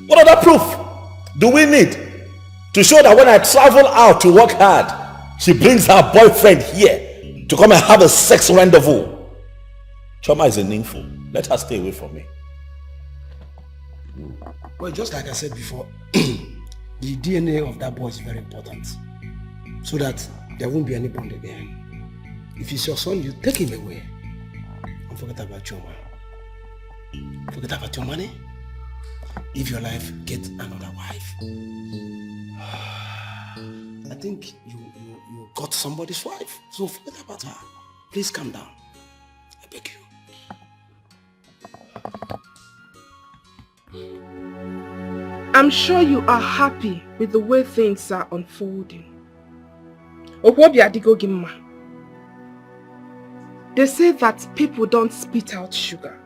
What other proof do we need to show that when I travel out to work hard, she brings her boyfriend here to come and have a sex rendezvous? Choma is a nympho. Let her stay away from me. Well, just like I said before, the DNA of that boy is very important, so that there won't be any bond again. If it's your son, you take him away and forget about Choma. Forget about your money. Live your life, get another wife. I think you got somebody's wife, so forget about her. Please calm down. I beg you. I'm sure you are happy with the way things are unfolding. They say that people don't spit out sugar,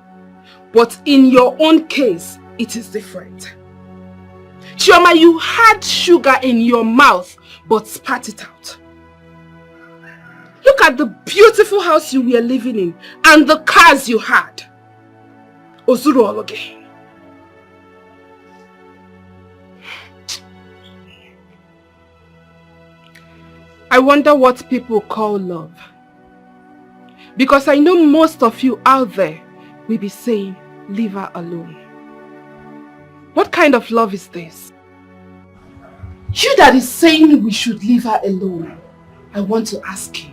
but in your own case, it is different. Chioma, you had sugar in your mouth, but spat it out. Look at the beautiful house you were living in and the cars you had. Ozuru Ologe. I wonder what people call love. Because I know most of you out there will be saying, leave her alone. What kind of love is this? You that is saying we should leave her alone, I want to ask you.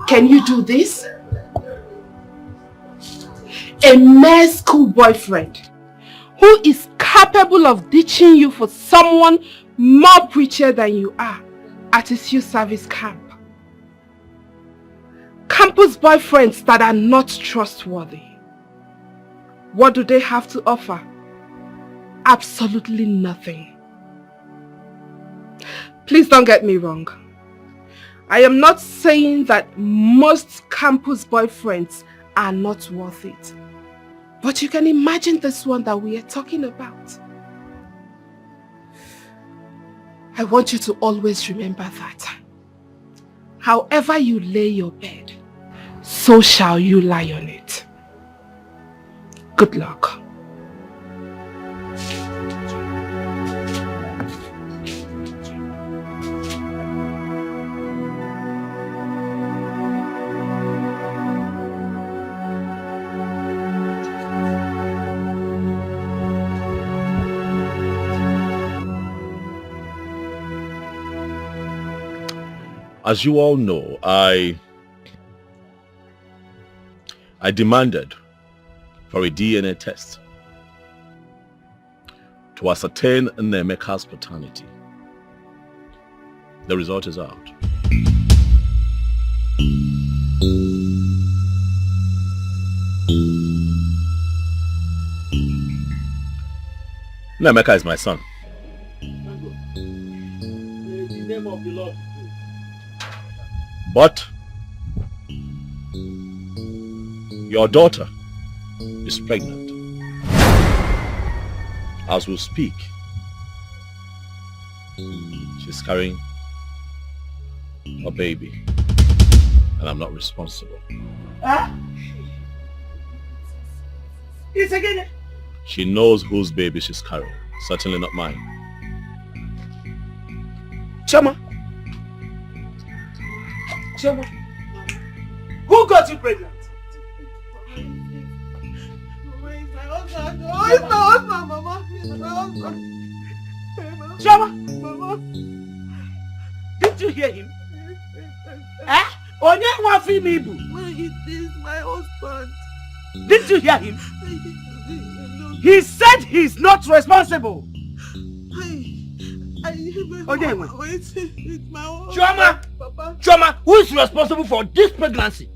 Can you do this? A mere school boyfriend who is capable of ditching you for someone more preacher than you are at his youth service camp. Campus boyfriends that are not trustworthy. What do they have to offer? Absolutely nothing. Please don't get me wrong. I am not saying that most campus boyfriends are not worth it. But you can imagine this one that we are talking about. I want you to always remember that. However you lay your bed, so shall you lie on it. Good luck. As you all know, I demanded for a DNA test to ascertain Nemeka's paternity. The result is out. Nemeka is my son. The name of the Lord. But your daughter is pregnant. As we speak, she's carrying a baby, and I'm not responsible. It's again. She knows whose baby she's carrying. Certainly not mine. Choma. Choma. Who got you pregnant? Oh, it's my husband, Mama. It's my husband. Choma. Mama. Did you hear him? Onye wafi mi bu. It is my husband. Did you hear him? He said he's not responsible. It's my husband. Choma! Papa. Choma, who is responsible for this pregnancy?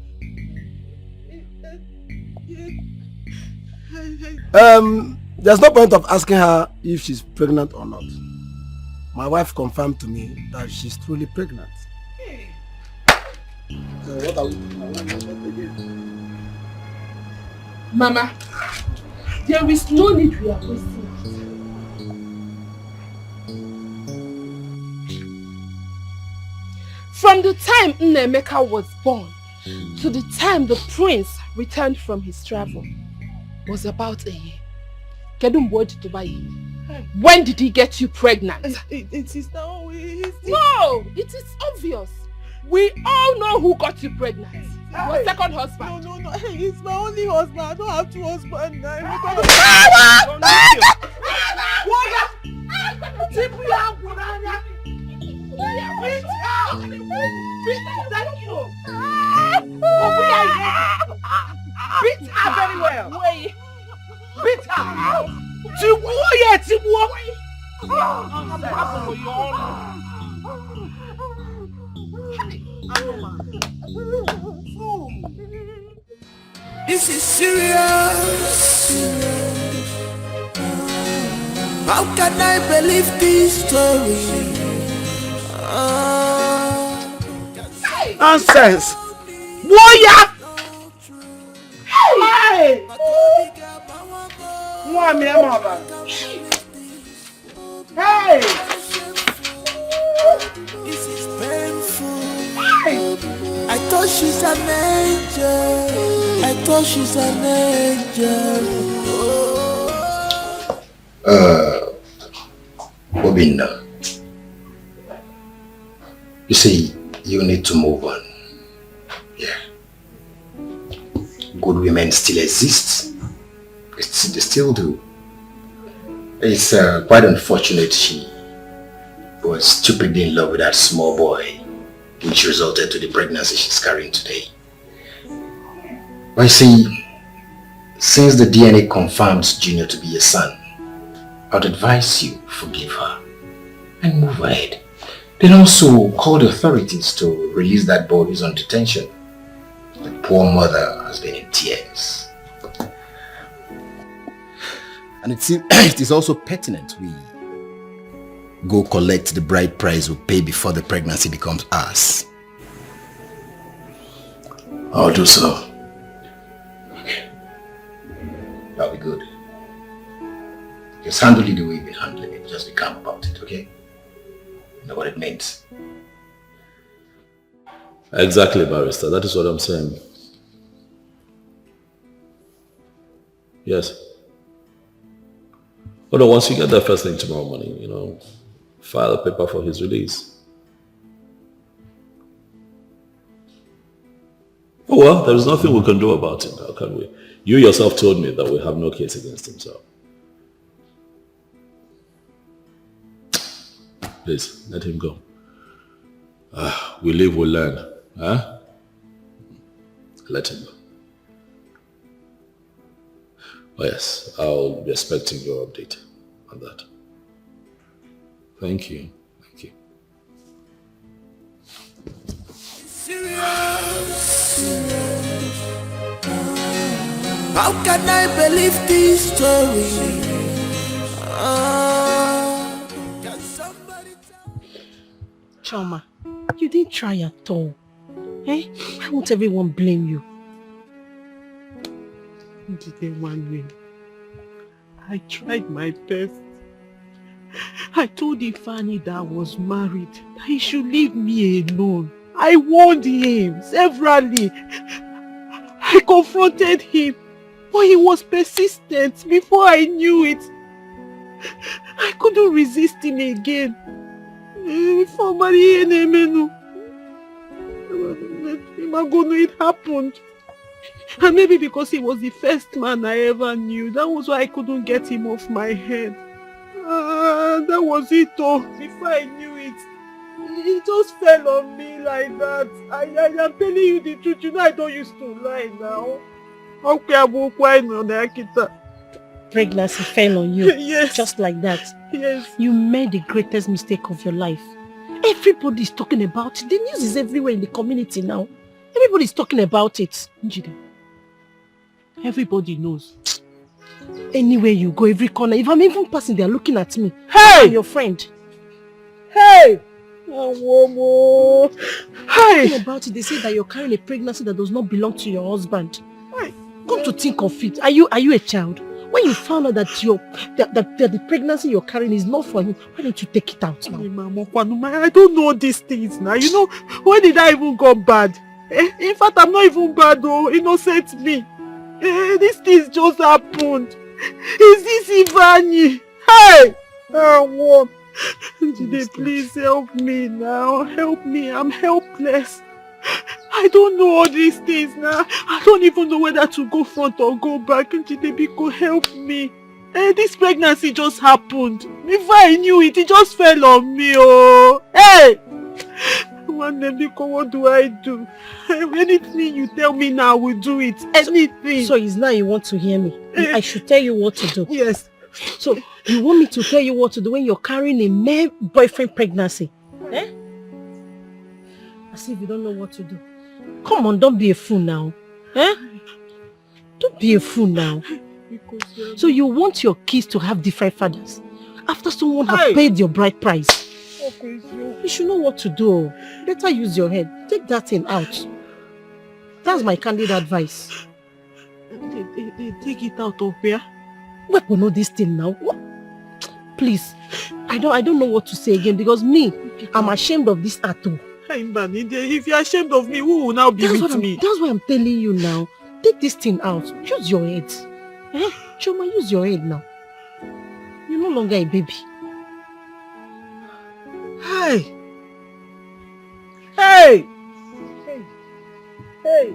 There's no point of asking her if she's pregnant or not. My wife confirmed to me that she's truly pregnant. So what are we doing? Mama, there is no need we are wasting. From the time Nnemeka was born to the time the prince returned from his travel was about a year. When did he get you pregnant? It is now. No, it is obvious. We all know who got you pregnant. Your second husband. No. It's my only husband. I don't have two husbands now. Beat her very well. Beat her. This is serious. How can I believe this story? Nonsense! Warrior! Hey! Hey! This is painful. I thought she's an angel. I thought she's an angel. Obinna, you see, you need to move on. Yeah. Good women still exist. They still do. It's quite unfortunate she was stupidly in love with that small boy, which resulted to the pregnancy she's carrying today. But you see, since the DNA confirms Junior to be your son, I'd advise you forgive her and move ahead. Then also call the authorities to release that boy who's on detention. The poor mother has been in tears. And it is also pertinent we go collect the bride price we pay before the pregnancy becomes ours. I'll do so. Okay. That'll be good. Just handle it the way you've been handling it. Just be calm about it, okay? You know what it means. Exactly, barrister. That is what I'm saying. Yes. But once you get there first thing tomorrow morning, file a paper for his release. Oh well, there is nothing we can do about it now, can we? You yourself told me that we have no case against him, so. Please, let him go. We live, we learn. Huh? Let him go. Oh yes, I'll be expecting your update on that. Thank you. Thank you. How can I believe this story? Choma, you didn't try at all. Eh? Why won't everyone blame you? Did they want me? I tried my best. I told Ifani that I was married, that he should leave me alone. I warned him severally. I confronted him, but he was persistent. Before I knew it, I couldn't resist him again. Before marrying him, it happened. And maybe because he was the first man I ever knew, that was why I couldn't get him off my head. That was it all. Before I knew it, he just fell on me like that. I am telling you the truth. I don't used to lie now. Pregnancy fell on you. Yes. Just like that. Yes. You made the greatest mistake of your life. Everybody's talking about it. The news is everywhere in the community now. Everybody's talking about it. Njide, everybody knows. Anywhere you go, every corner, if I'm even passing, they're looking at me. Hey! I'm your friend. Hey! Talking about it, they say that you're carrying a pregnancy that does not belong to your husband. Hey. Come to think of it, are you a child? When you found out that the pregnancy you're carrying is not for him, why don't you take it out now? I don't know these things now. You know, when did I even go bad? In fact, I'm not even bad though. Innocent me. These things just happened. Is this Ivani? Hey! What? Jide, please help me now. Help me. I'm helpless. I don't know all these things now. I don't even know whether to go front or go back. Jide, Biko, help me. This pregnancy just happened. If I knew it, it just fell on me. Oh, hey! Biko, what do I do? Anything you tell me now, I will do it. Anything. So it's now you want to hear me? I should tell you what to do. Yes. So you want me to tell you what to do when you're carrying a male boyfriend pregnancy? Eh? As if you don't know what to do. Come on, don't be a fool now. Eh? Don't be a fool now. So you want your kids to have different fathers after someone has paid your bride price? You should know what to do. Better use your head. Take that thing out. That's my candid advice. They take it out of here. We will know this thing now. What? Please, I don't know what to say again because me, I'm ashamed of this tattoo. If you're ashamed of me, who will now be with me? That's why I'm telling you now. Take this thing out. Use your head. Eh? Choma, use your head now. You're no longer a baby. Hey! Hey! Hey! Hey!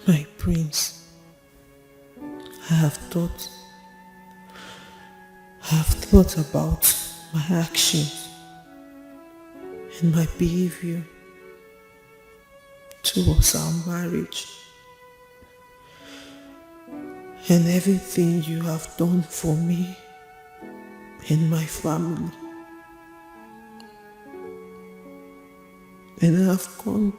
My prince, I have thought about my actions and my behavior towards our marriage and everything you have done for me and my family. And I've come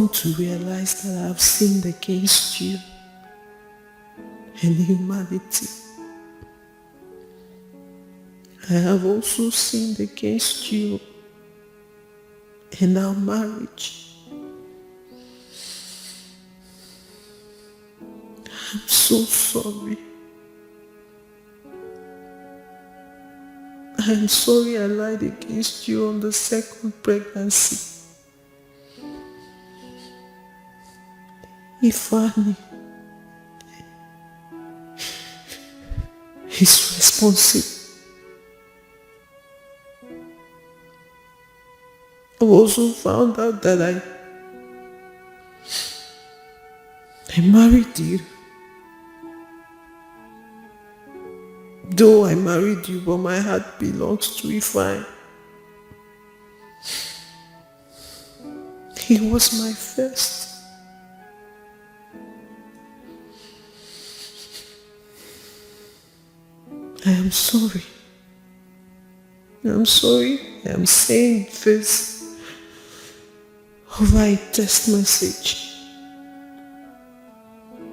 to realize that I've sinned against you and humanity. I have also sinned against you and our marriage. I'm so sorry. I'm sorry I lied against you on the second pregnancy. Ifeanyi is responsible. I also found out that I married you. Though I married you, but my heart belongs to Ifeanyi. He was my first. I am sorry. I'm sorry I am saying this over a text message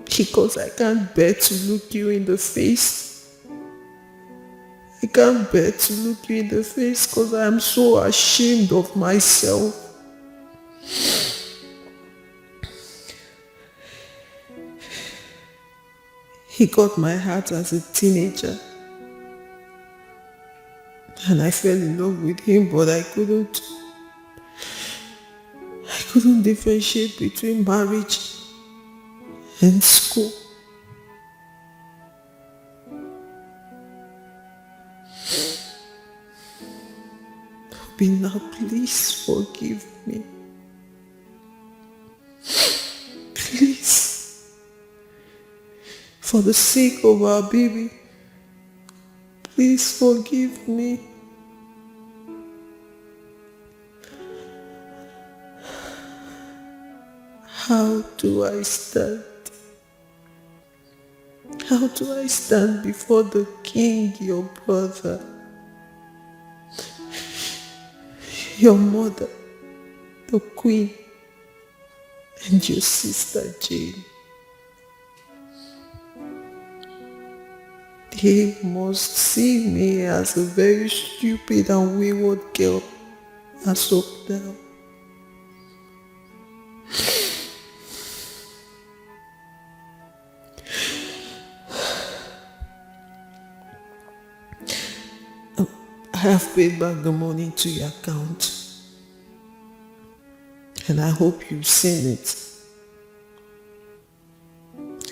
because I can't bear to look you in the face. I can't bear to look you in the face because I am so ashamed of myself. He got my heart as a teenager. And I fell in love with him, but I couldn't differentiate between marriage and school. Obina, please forgive me. Please. For the sake of our baby, please forgive me. How do I stand? How do I stand before the king, your brother, your mother, the queen, and your sister Jane? They must see me as a very stupid and wayward girl as of now. I have paid back the money to your account, and I hope you've seen it.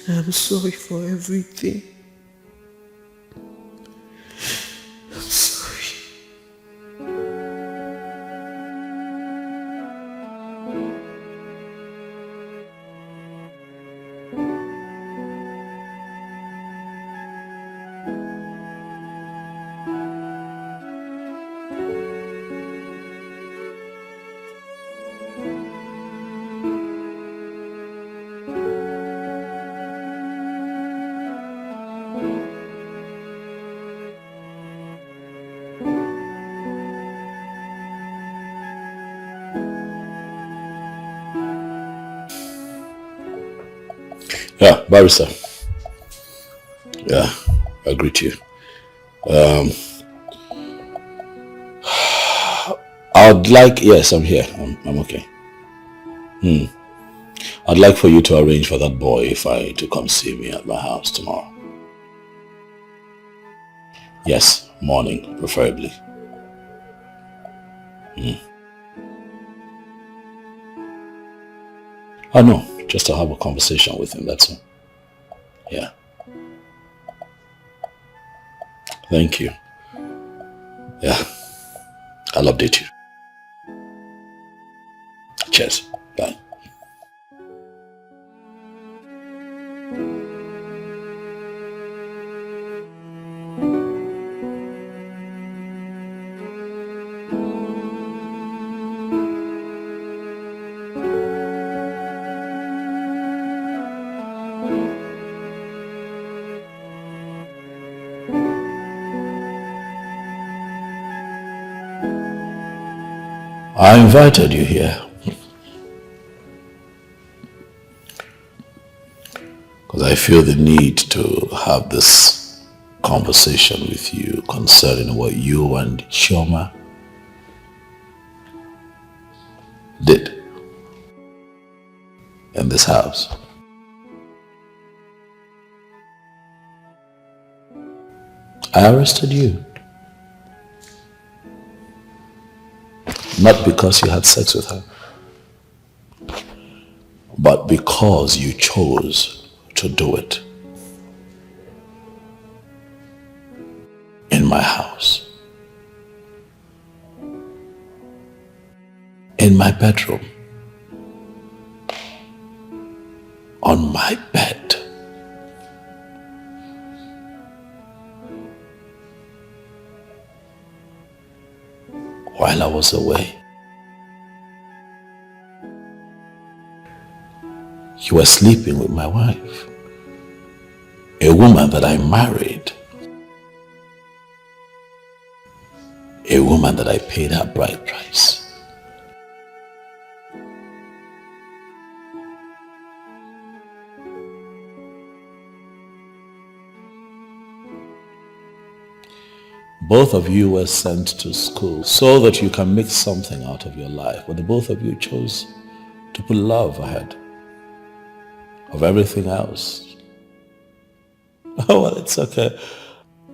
I'm sorry for everything. I'm sorry. Yeah, barrister. Yeah, I greet you. I'd like, yes, I'm here. I'm okay. I'd like for you to arrange for that boy Ifeanyi to come see me at my house tomorrow. Yes, morning, preferably. Oh no, just to have a conversation with him, that's all. Yeah. Thank you. Yeah, I'll update you. Cheers. Bye. I invited you here because I feel the need to have this conversation with you concerning what you and Chioma did in this house. I arrested you. Not because you had sex with her, but because you chose to do it in my house, in my bedroom, on my bed. While I was away. You were sleeping with my wife, a woman that I married, a woman that I paid her bride price. Both of you were sent to school so that you can make something out of your life, but the both of you chose to put love ahead of everything else. Oh, well, it's okay.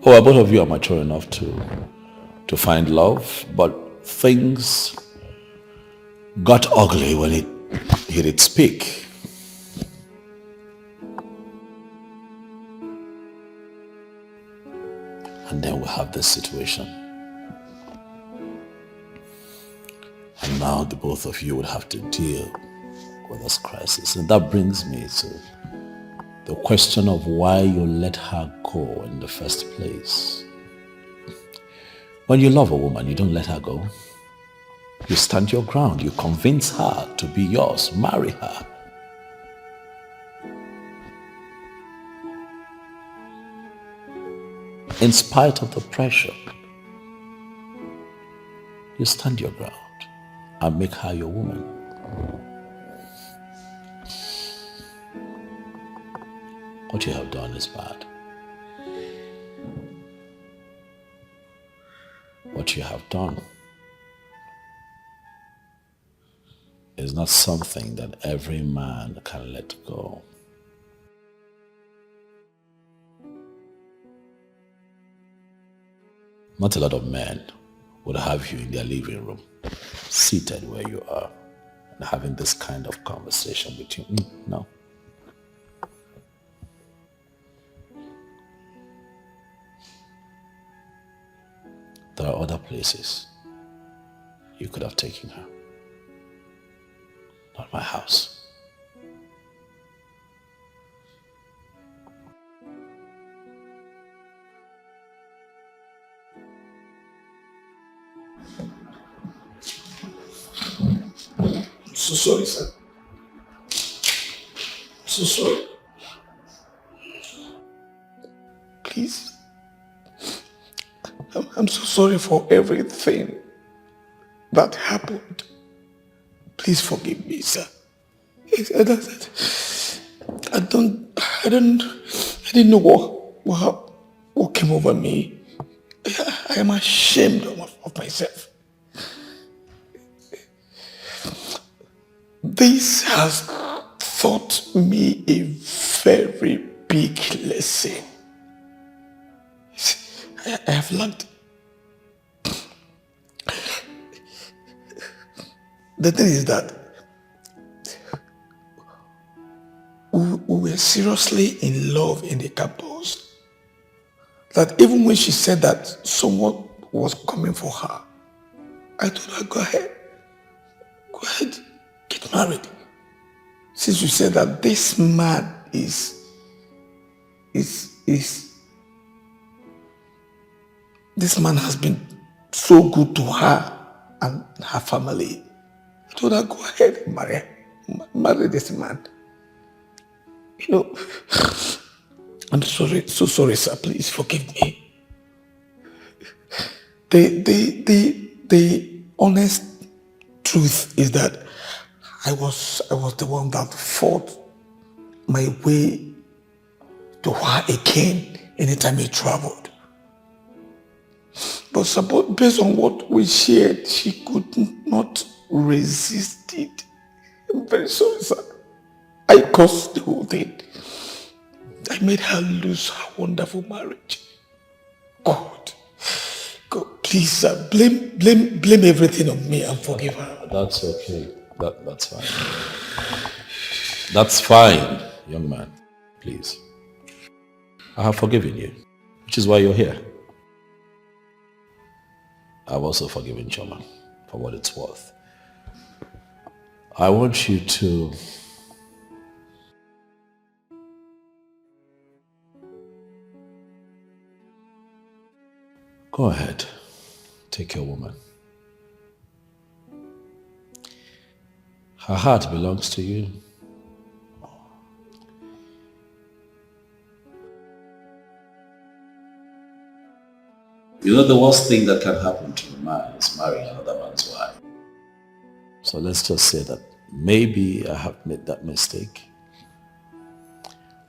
Oh, well, both of you are mature enough to find love, but things got ugly when it hit its peak. And then we have this situation. And now the both of you would have to deal with this crisis. And that brings me to the question of why you let her go in the first place. When you love a woman, you don't let her go. You stand your ground. You convince her to be yours. Marry her. In spite of the pressure, you stand your ground and make her your woman. What you have done is bad. What you have done is not something that every man can let go. Not a lot of men would have you in their living room, seated where you are, and having this kind of conversation with you. No. There are other places you could have taken her. Not my house. I'm so sorry, sir. I'm so sorry. Please. I'm so sorry for everything that happened. Please forgive me, sir. I didn't know what came over me. I am ashamed of myself. This has taught me a very big lesson. I have learned. The thing is that we were seriously in love in the campus. That even when she said that someone was coming for her, I told her, go ahead, get married. Since you said that this man is this man has been so good to her and her family, I told her, go ahead and marry this man. You know, I'm sorry, so sorry, sir. Please forgive me. The honest truth is that I was the one that fought my way to her again anytime he traveled. But based on what we shared, she could not resist it. I'm very sorry, sir. I caused the whole thing. I made her lose her wonderful marriage. God, please, sir, blame everything on me and forgive her. That's okay. That's fine. That's fine, young man. Please. I have forgiven you, which is why you're here. I've also forgiven Choma for what it's worth. I want you to go ahead, take your woman. Her heart belongs to you. You know, the worst thing that can happen to a man is marrying another man's wife. So let's just say that maybe I have made that mistake.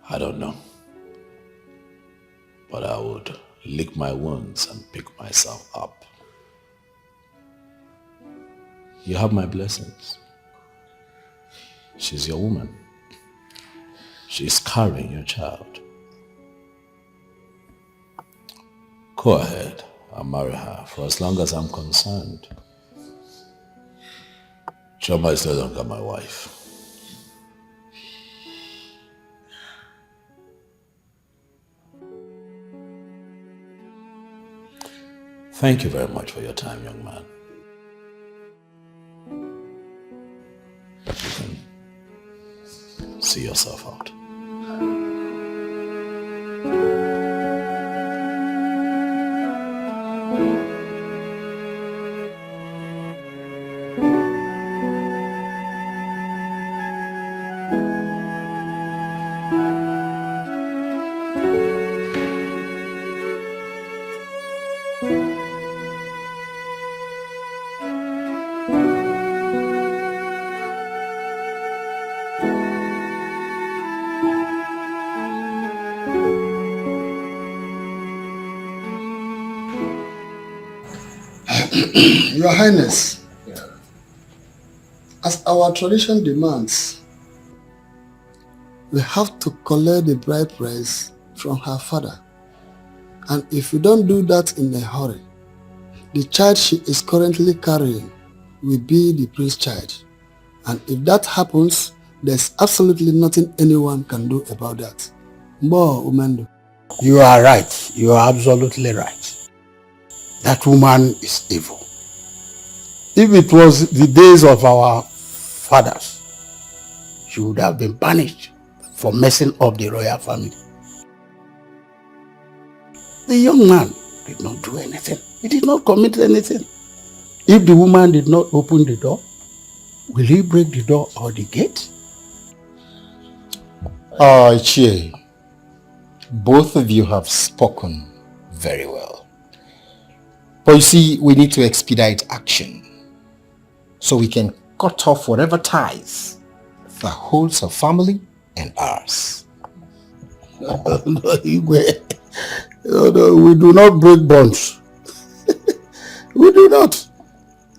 I don't know. But I would lick my wounds and pick myself up. You have my blessings. She's your woman. She's carrying your child. Go ahead and marry her for as long as I'm concerned. Choma is no longer my wife. Thank you very much for your time, young man. You can see yourself out. Your Highness, as our tradition demands, we have to collect the bride price from her father. And if we don't do that in a hurry, the child she is currently carrying will be the prince's child. And if that happens, there's absolutely nothing anyone can do about that. Mbo Umendo. You are right. You are absolutely right. That woman is evil. If it was the days of our fathers, she would have been punished for messing up the royal family. The young man did not do anything. He did not commit anything. If the woman did not open the door, will he break the door or the gate? Chie, both of you have spoken very well. But you see, we need to expedite action so we can cut off whatever ties that holds her family and ours. No, we do not break bonds. We do not.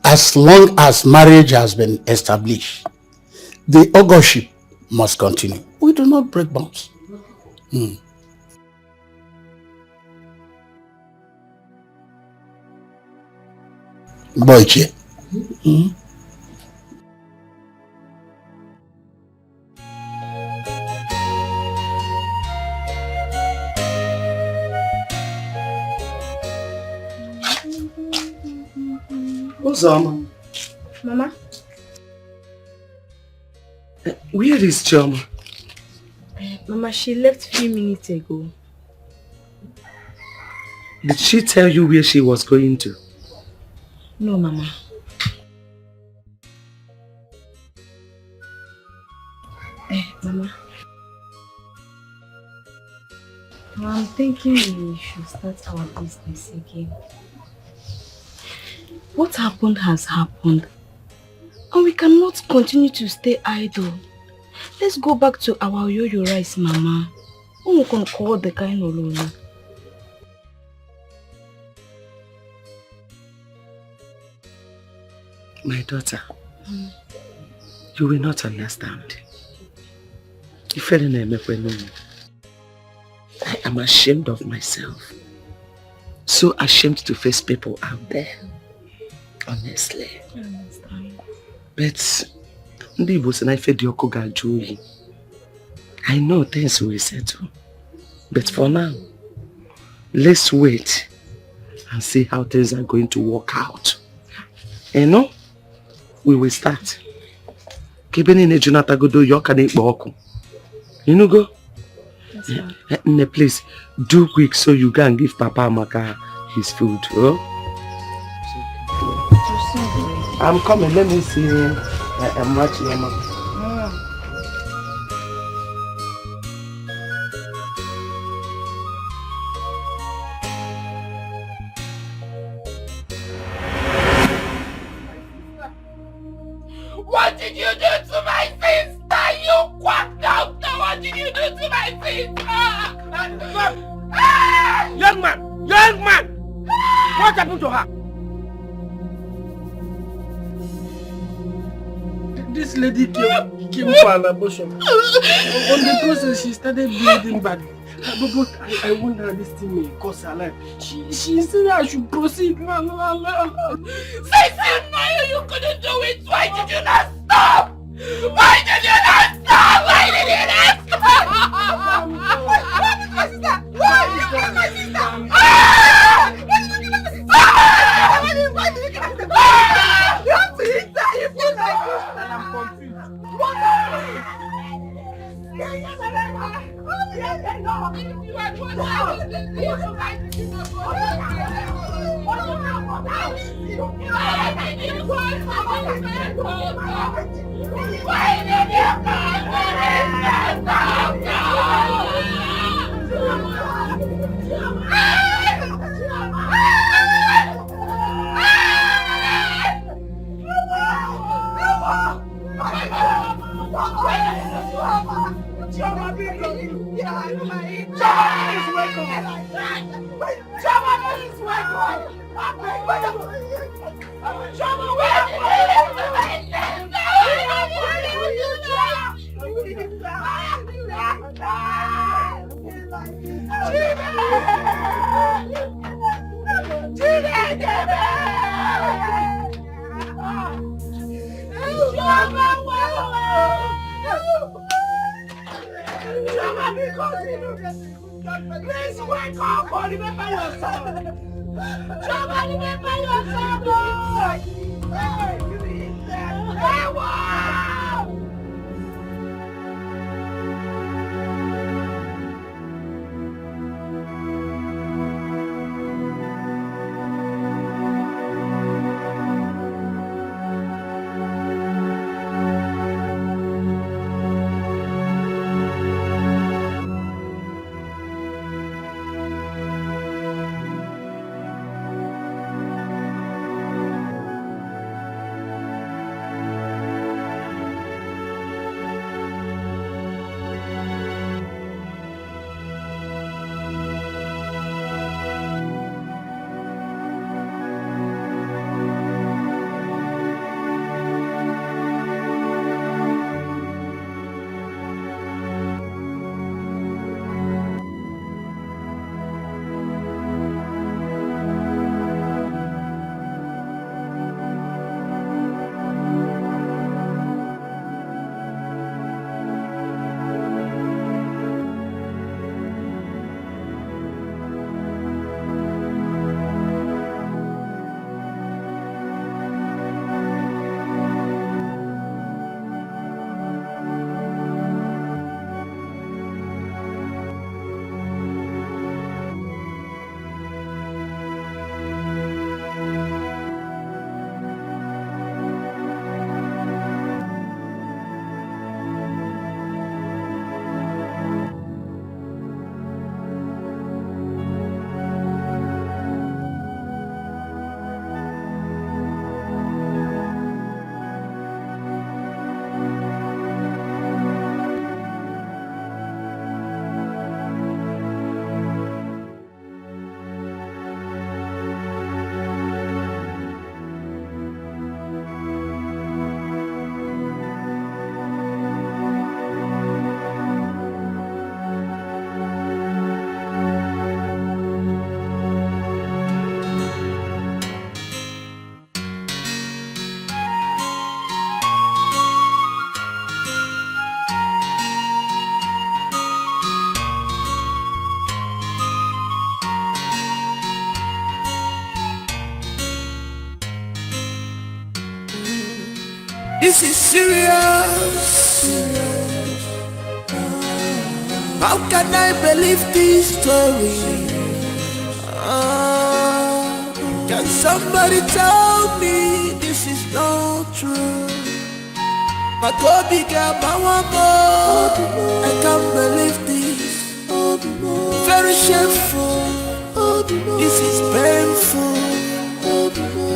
As long as marriage has been established, the auguryship must continue. We do not break bonds. Boyche. Mama? Where is Choma? Mama, she left a few minutes ago. Did she tell you where she was going to? No, Mama. Mama. I'm thinking we should start our business again. What happened has happened. And we cannot continue to stay idle. Let's go back to our yo-yo rice, Mama. We can call the kind of Lolo. My daughter, you will not understand. I am ashamed of myself. So ashamed to face people out there. Honestly. I understand. But I know things will settle. But for now, let's wait and see how things are going to work out. You know, we will start. You know, go? Yes, please, do quick so you can give Papa Amaka his food. Oh? I'm coming, let me see him. I'm watching him. What did you do to my sister? You quack doctor! What did you do to my sister? Young man! Young man! What happened to her? This lady came for an abortion. On the process, she started bleeding badly. But I want her this thing may cost her life. She said I should proceed. Since you know you couldn't do it, why did you not stop? Why did you not stop? Why did you not stop? My sister! Why did you kill my sister? Why did you kill my sister? You have to eat that! You feel like this! And I'm confused. What happened? Choma, please wake up! Choma, please wake up! Choma, please wake up or remember yourself! Choma, remember yourself! Hey, you eat that! Hey, wow! This is serious. How can I believe this story? Can somebody tell me this is not true? I can't believe this. Very shameful. This is painful.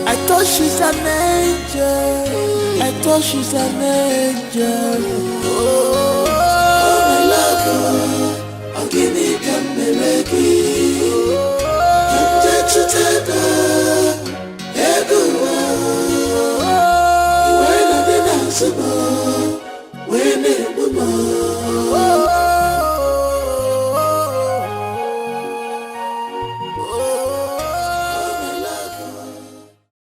I thought she's an angel. I thought she's an angel. Oh, my love, I'm gonna come back. Come